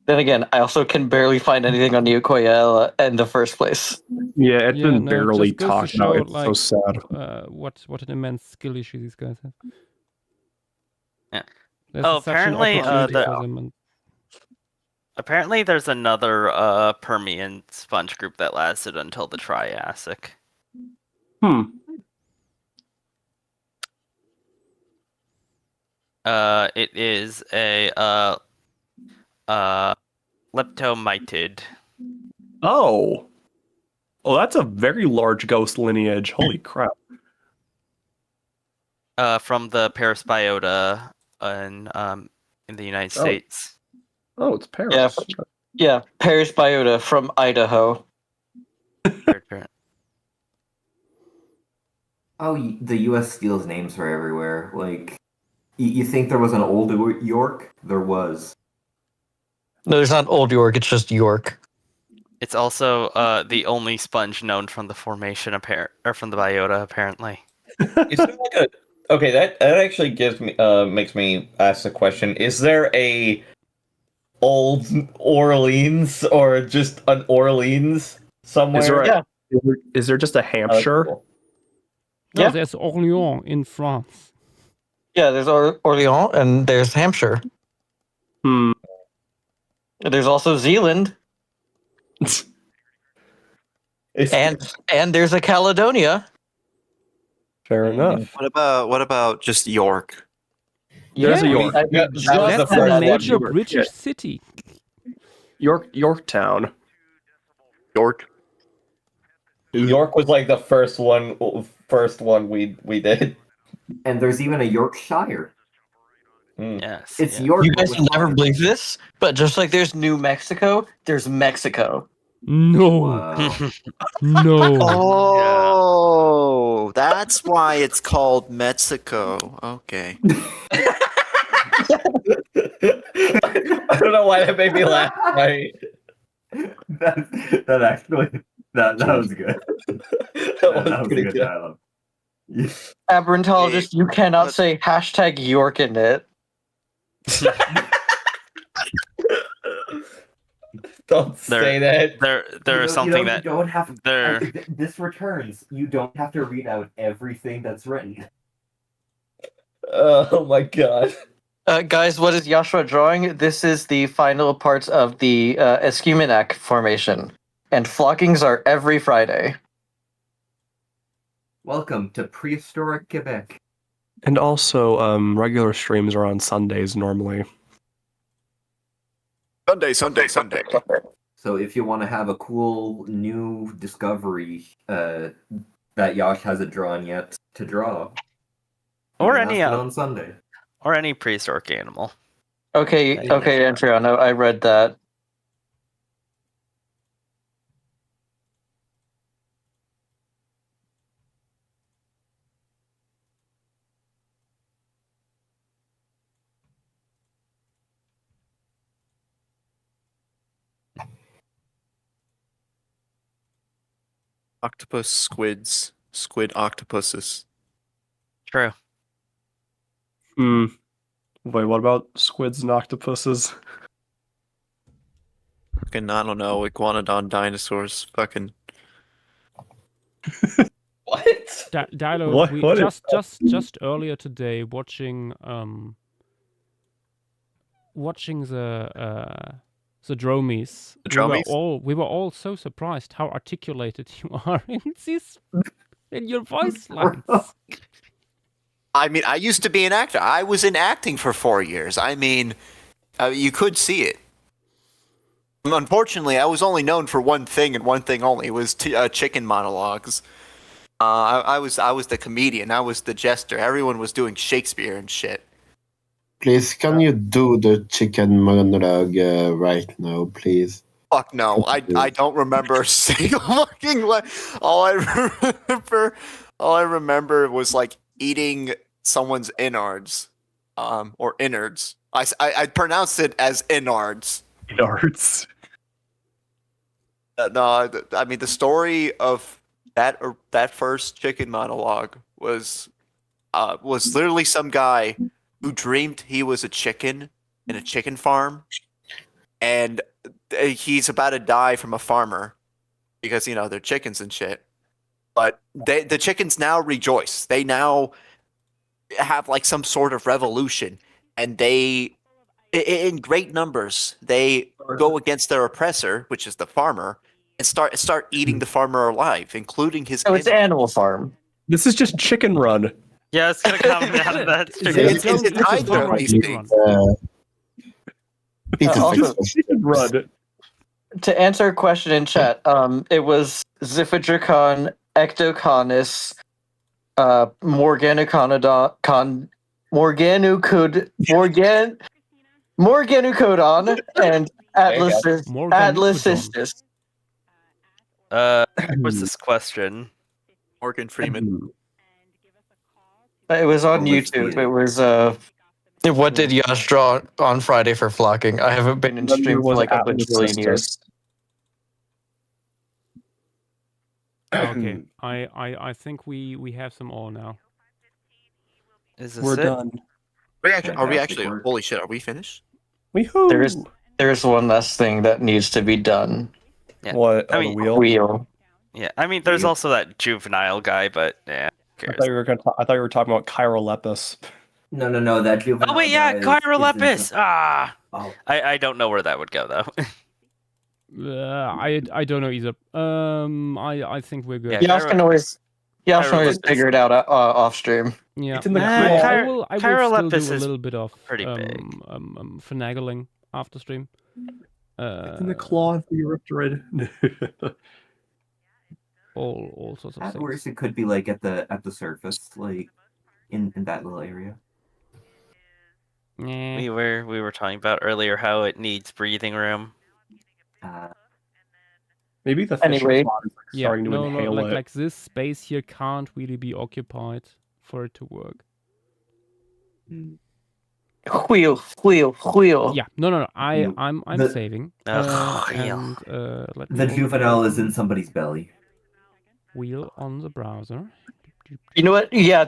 Then again, I also can barely find anything on Neocoyella in the first place. Yeah, it's been no, barely just goes to talked show, about. It's so sad. What an immense skill issue these guys have. Yeah. There's Oh, such an apparently, opportunity for them, and Apparently, there's another Permian sponge group that lasted until the Triassic. It is a leptomitid. Oh, that's a very large ghost lineage. Holy crap! From the Parisbiota in the United States. Oh, it's Paris. Yeah, Paris Biota from Idaho. Sure. Oh, the U.S. steals names from everywhere. Like, you think there was an old York? There was. No, there's not Old York. It's just York. It's also the only sponge known from the formation or from the biota, apparently. Is there like a okay? That actually gives me makes me ask the question: is there a old Orleans or just an Orleans somewhere? Is there just a Hampshire? Cool. No, Yeah. there's Orléans in France. Yeah, there's Orleans and there's Hampshire. Hmm. There's also Zealand. and there's a Caledonia. Fair enough. What about just York? There's a York. That's a major British city. Yorktown. York. York was like the first one we did. And there's even a Yorkshire. Yes. It's yeah. York. You guys will never believe this, but just like there's New Mexico, there's Mexico. No. Wow. No. Oh, that's why it's called Mexico. Okay. I don't know why that made me laugh. that actually that was good. That was pretty good good. dialogue. Aberrantologist, you cannot say hashtag York in it. Don't say that. There is something that you don't have there. this returns. You don't have to read out everything that's written. Oh my god. Guys, what is Joshua drawing? This is the final parts of the Escuminac formation. And flockings are every Friday. Welcome to prehistoric Quebec. And also, regular streams are on Sundays normally. Sunday. So if you want to have a cool new discovery that Yash hasn't drawn yet to draw, Or you can any ask it on Sunday. Or any prehistoric animal. Okay, Andrea, I read that. Octopus, squids, squid octopuses. True. Wait, what about squids and octopuses? Fucking, I don't know, iguanodon dinosaurs. Fucking. What? Dilo, What- we what is just earlier today watching the dromies. We were all so surprised how articulated you are in your voice lines. I mean, I used to be an actor. I was in acting for 4 years. I mean, you could see it. Unfortunately, I was only known for one thing and one thing only. It was chicken monologues. I was the comedian. I was the jester. Everyone was doing Shakespeare and shit. Please, can you do the chicken monologue right now, please? Fuck no. I don't remember a single fucking all I remember was like eating someone's innards. Or innards. I pronounced it as innards. Innards. No, I mean the story of that first chicken monologue was literally some guy who dreamed he was a chicken in a chicken farm, and he's about to die from a farmer because they're chickens and shit. But the chickens now rejoice. They now have like some sort of revolution, and they, in great numbers, they go against their oppressor, which is the farmer, and start eating the farmer alive, including his. Oh, it's Animal Farm. This is just Chicken Run. Yeah, it's gonna come out of that. Is it either of these things? Also, Chicken Run. to answer a question in chat, it was Ziphodricon, Ectoconus, Morganocodon, and Atlasistus. What's this question? Morgan Freeman. It was on Well, let's see YouTube. it. It was what did Yash draw on Friday for flocking? I haven't been in Remember stream for was like a Atlas bajillion Sisters. years. Okay, I think we have some all now. Is this We're it? done. Are we Fantastic actually? work. Holy shit! Are we finished? Weehoo! There's one last thing that needs to be done. Yeah. What? I Oh, mean, the wheel? Wheel. Yeah, I mean, there's Wheel. also that juvenile guy, but yeah. Who I cares? thought you were gonna. I thought you were talking about Chirolepis. No. That juvenile. Oh wait, yeah, guy is Chirolepis. Ah, Oh, I don't know where that would go though. I don't know either. I think we're good. Yeah, Yash can always Chirolepis. figure it out off stream. Yeah, It's in the I claw. will still Chirolepis do a is little bit of pretty big. finagling after stream. It's in the claw of the Eurypterid. All sorts of at things. worst, it could be like at the surface, like in that little area. Yeah. We were talking about earlier how it needs breathing room. Maybe the fish Anyway. are starting to inhale it. Like this space here can't really be occupied for it to work. Wheel. Yeah, no. You- I'm the- saving. Ugh, And let me The also juvenile is in somebody's belly. wheel on the browser. You know what? Yeah,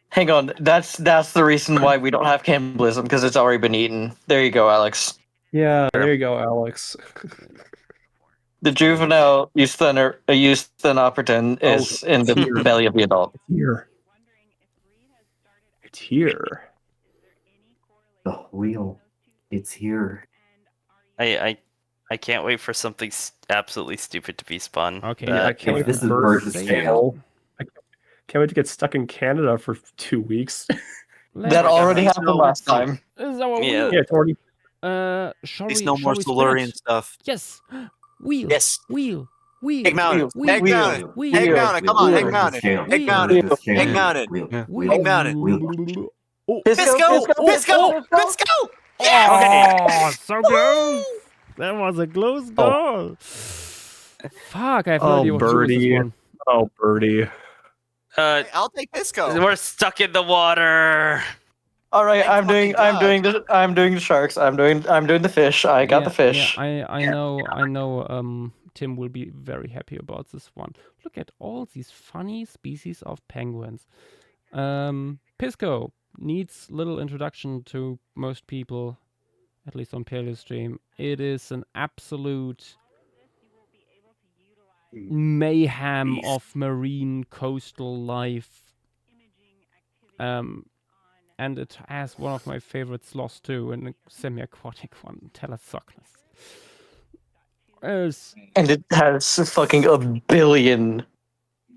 hang on. That's the reason why we don't have cannibalism, because it's already been eaten. There you go, Alex. Yeah, there you go, Alex. The juvenile eusthenoperatin is in the belly of the adult. Here. It's here. The wheel. It's here. I can't wait for something absolutely stupid to be spun. Okay, That- I can't wait This for is birds versus to scale. fail. I can't wait to get stuck in Canada for 2 weeks. That already happened last time. This is our Yeah. wheel. Yeah, it's already. Shall There's we? no shall more we spin Silurian it? stuff. Yes. Wheel. Yes. Wheel. Egg mountain. Wheel. Egg mountain. Wheel. Egg mountain. Come on, Wheel. egg mountain. Scale. Egg mountain. Versus scale. Egg mountain. Wheel. Wheel. Egg mountain. Oh. Pisco. Oh, so close. That was a close call. Fuck, I have no Oh, idea what to do with birdie. this one. Oh, birdie. I'll take Pisco. We're stuck in the water. All right, I'm doing the sharks. I'm doing the fish. I got the fish. Yeah, I know. Tim will be very happy about this one. Look at all these funny species of penguins. Pisco needs little introduction to most people, at least on PaleoStream. It is an absolute mayhem of marine coastal life. And it has one of my favorite sloths too, and a semi-aquatic one, Telesocnus. And it has fucking a billion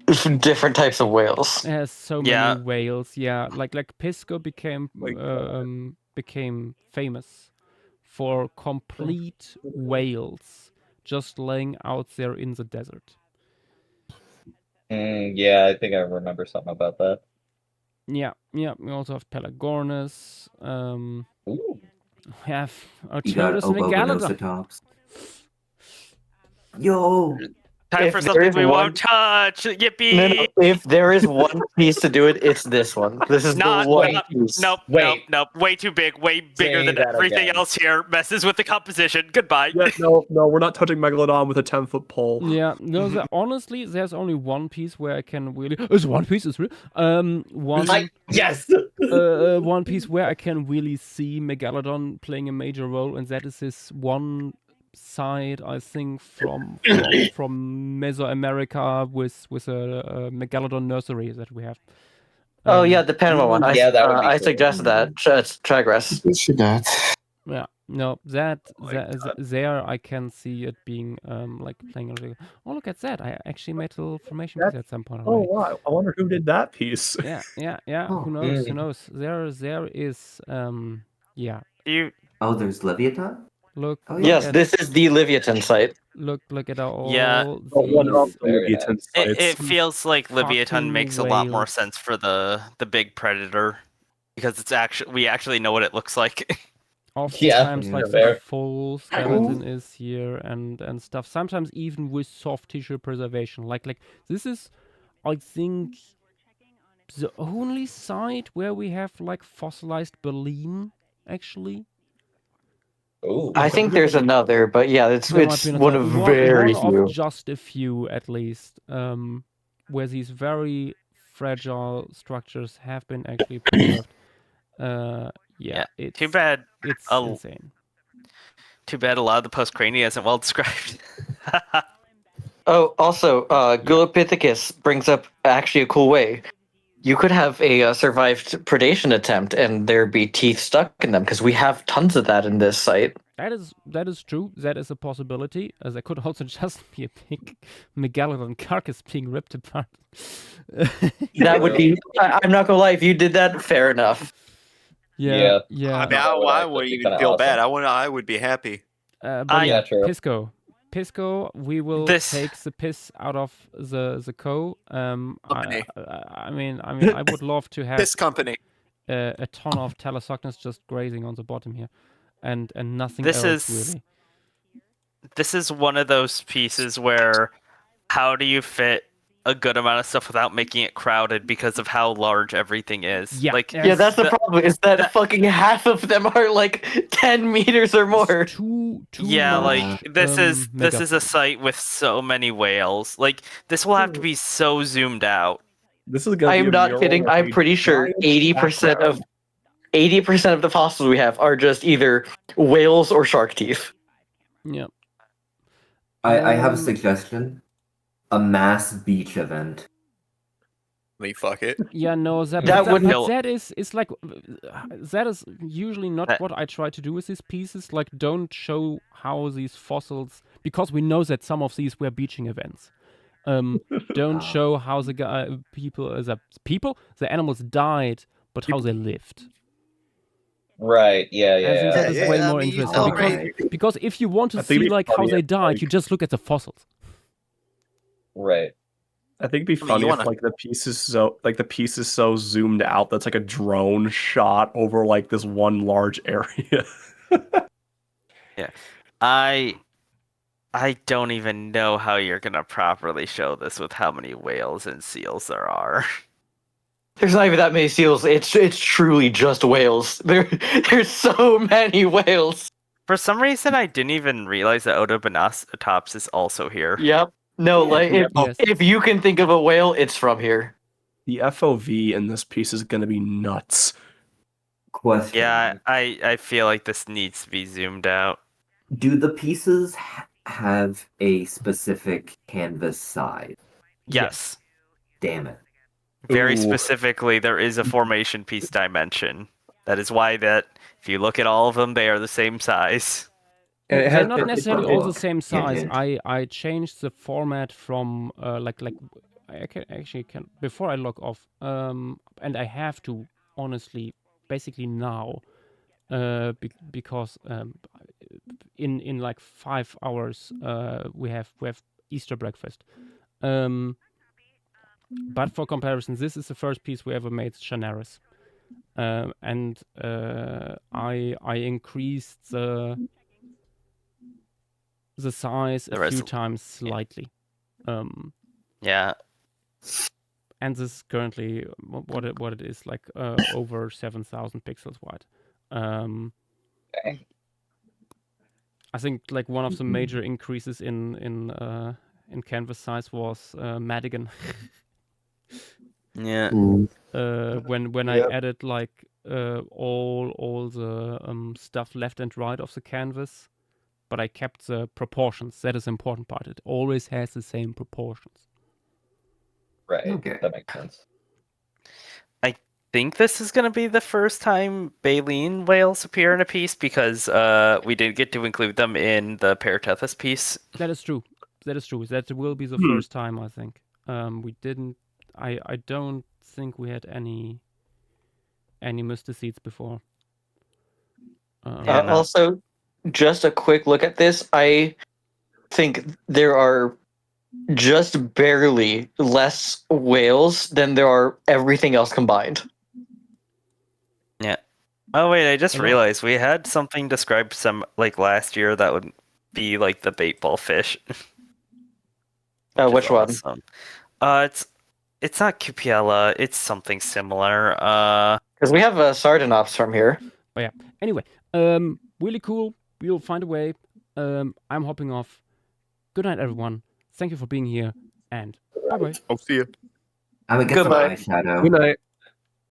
different types of whales. It has so Yeah. many whales, yeah. Like Pisco became famous for complete whales just laying out there in the desert. Yeah, I think I remember something about that. Yeah. We also have Pelagornis. We have You got Arcturus and Megalodon. Obogonosatops. Yo! Time If for there something is we one- won't touch. Yippee! No, if there is one piece to do it, it's this one. This is Not- the one not- piece. Nope. Way too big, way bigger Say than that everything again. else here. Messes with the composition. Goodbye. Yeah, no, we're not touching Megalodon with a 10-foot pole. Yeah, no, honestly, there's only one piece where I can really. It's one piece, it's real. Yes. One piece where I can really see Megalodon playing a major role, and that is this one side, I think, from Mesoamerica with a Megalodon nursery that we have. Oh yeah, the Panama one. Yeah, that would be I cool. suggested that. Tragress. You see that? Yeah, no, there I can see it being like playing. Oh, look at that! I actually made a little formation piece at some point. Oh Already. wow! I wonder who did that piece. Yeah. Oh. Who knows? Who knows? There is yeah. You Oh, there's Leviathan? Look. Oh, look Yes, at- this is the Leviathan site. Look at all. Yeah. One of these- the Leviathan it sites. feels like Leviathan Fucking makes a lot more whales. sense for the big predator because it's we actually know what it looks like. Oftentimes, Yeah, like fair. the full skeleton is here and stuff. Sometimes even with soft tissue preservation. Like this is, I think, the only site where we have like fossilized baleen, actually. Ooh. I think there's another, but yeah, it's There might be one another- of very one few. of just a few at least, where these very fragile structures have been actually preserved. Yeah, it's Too bad. It's a- insane. Too bad a lot of the postcrania isn't well described. Oh, also, Gulopithecus brings up actually a cool way. You could have a survived predation attempt, and there'd be teeth stuck in them because we have tons of that in this site. That is true. That is a possibility. As there could also just be a big megalodon carcass being ripped apart. That would be. I'm not gonna lie. If you did that, fair enough. Yeah. I mean, I wouldn't even feel bad. I would be happy. But yeah, true. Pisco, we will take the piss out of the co. I mean, I would love to have Piss company. A ton of Thalassocnus just grazing on the bottom here, and nothing This else is- really. This is one of those pieces where how do you fit a good amount of stuff without making it crowded because of how large everything is? Yeah, like Yeah, that's the problem. Is that fucking half of them are like 10 meters or more. Too yeah, much, like this is mega- a site with so many whales. Like this will have to be so zoomed out. This is gonna I be am a not mural kidding. with I'm a pretty sure giant 80% of 80% of the fossils we have are just either whales or shark teeth. Yeah. I have a suggestion. A mass beach event. I mean, fuck it. Yeah, no, that wouldn't- that is like that is usually not what I try to do with these pieces. Like, don't show how these fossils, because we know that some of these were beaching events. Don't show how the the animals died, but how they lived. Right. Yeah. I think that is Yeah, way I more mean, you interesting know, because if you want to I think see it'd be like how funny they if, died, like- you just look at the fossils. Right. I think it'd be I mean, funny you if wanna- like the piece is so zoomed out that's like a drone shot over like this one large area. I don't even know how you're gonna properly show this with how many whales and seals there are. There's not even that many seals. It's truly just whales. There's so many whales. For some reason, I didn't even realize that Odobenatops is also here. Yep. No, like Yes. if you can think of a whale, it's from here. The FOV in this piece is gonna be nuts. Question. Yeah, I feel like this needs to be zoomed out. Do the pieces have a specific canvas size? Yes. Damn it. Very Ooh. specifically, there is a formation piece dimension. That is why that if you look at all of them, they are the same size. And it They're has- not it's necessarily okay. all the same size. Yeah. I changed the format from like I can before I log off. And I have to honestly, basically now, because in like 5 hours we have Easter breakfast. But for comparison, this is the first piece we ever made, Chanaris. And I increased the size The a few resol- times slightly. Yeah. And this is currently what it is, like over 7,000 pixels wide. Okay. I think like one of the major increases in canvas size was Madigan. Yeah. When I added like all the stuff left and right of the canvas, but I kept the proportions. That is the important part. It always has the same proportions. Right. Okay. That makes sense. I think this is going to be the first time baleen whales appear in a piece because we did get to include them in the Paratethus piece. That is true. That will be the first time, I think. We didn't. I don't think we had any mysticetes before. Yeah, no. Also, just a quick look at this. I think there are just barely less whales than there are everything else combined. Yeah. Oh wait, I just Yeah. realized we had something described some like last year that would be like the bait ball fish. Which one? Awesome. It's It's not Cupiella. It's something similar. Because we have Sardinops from here. But yeah. Anyway, really cool. We'll find a way. I'm hopping off. Good night, everyone. Thank you for being here, and bye bye. I'll see you. I'm a Goodbye. Shadow. Good night.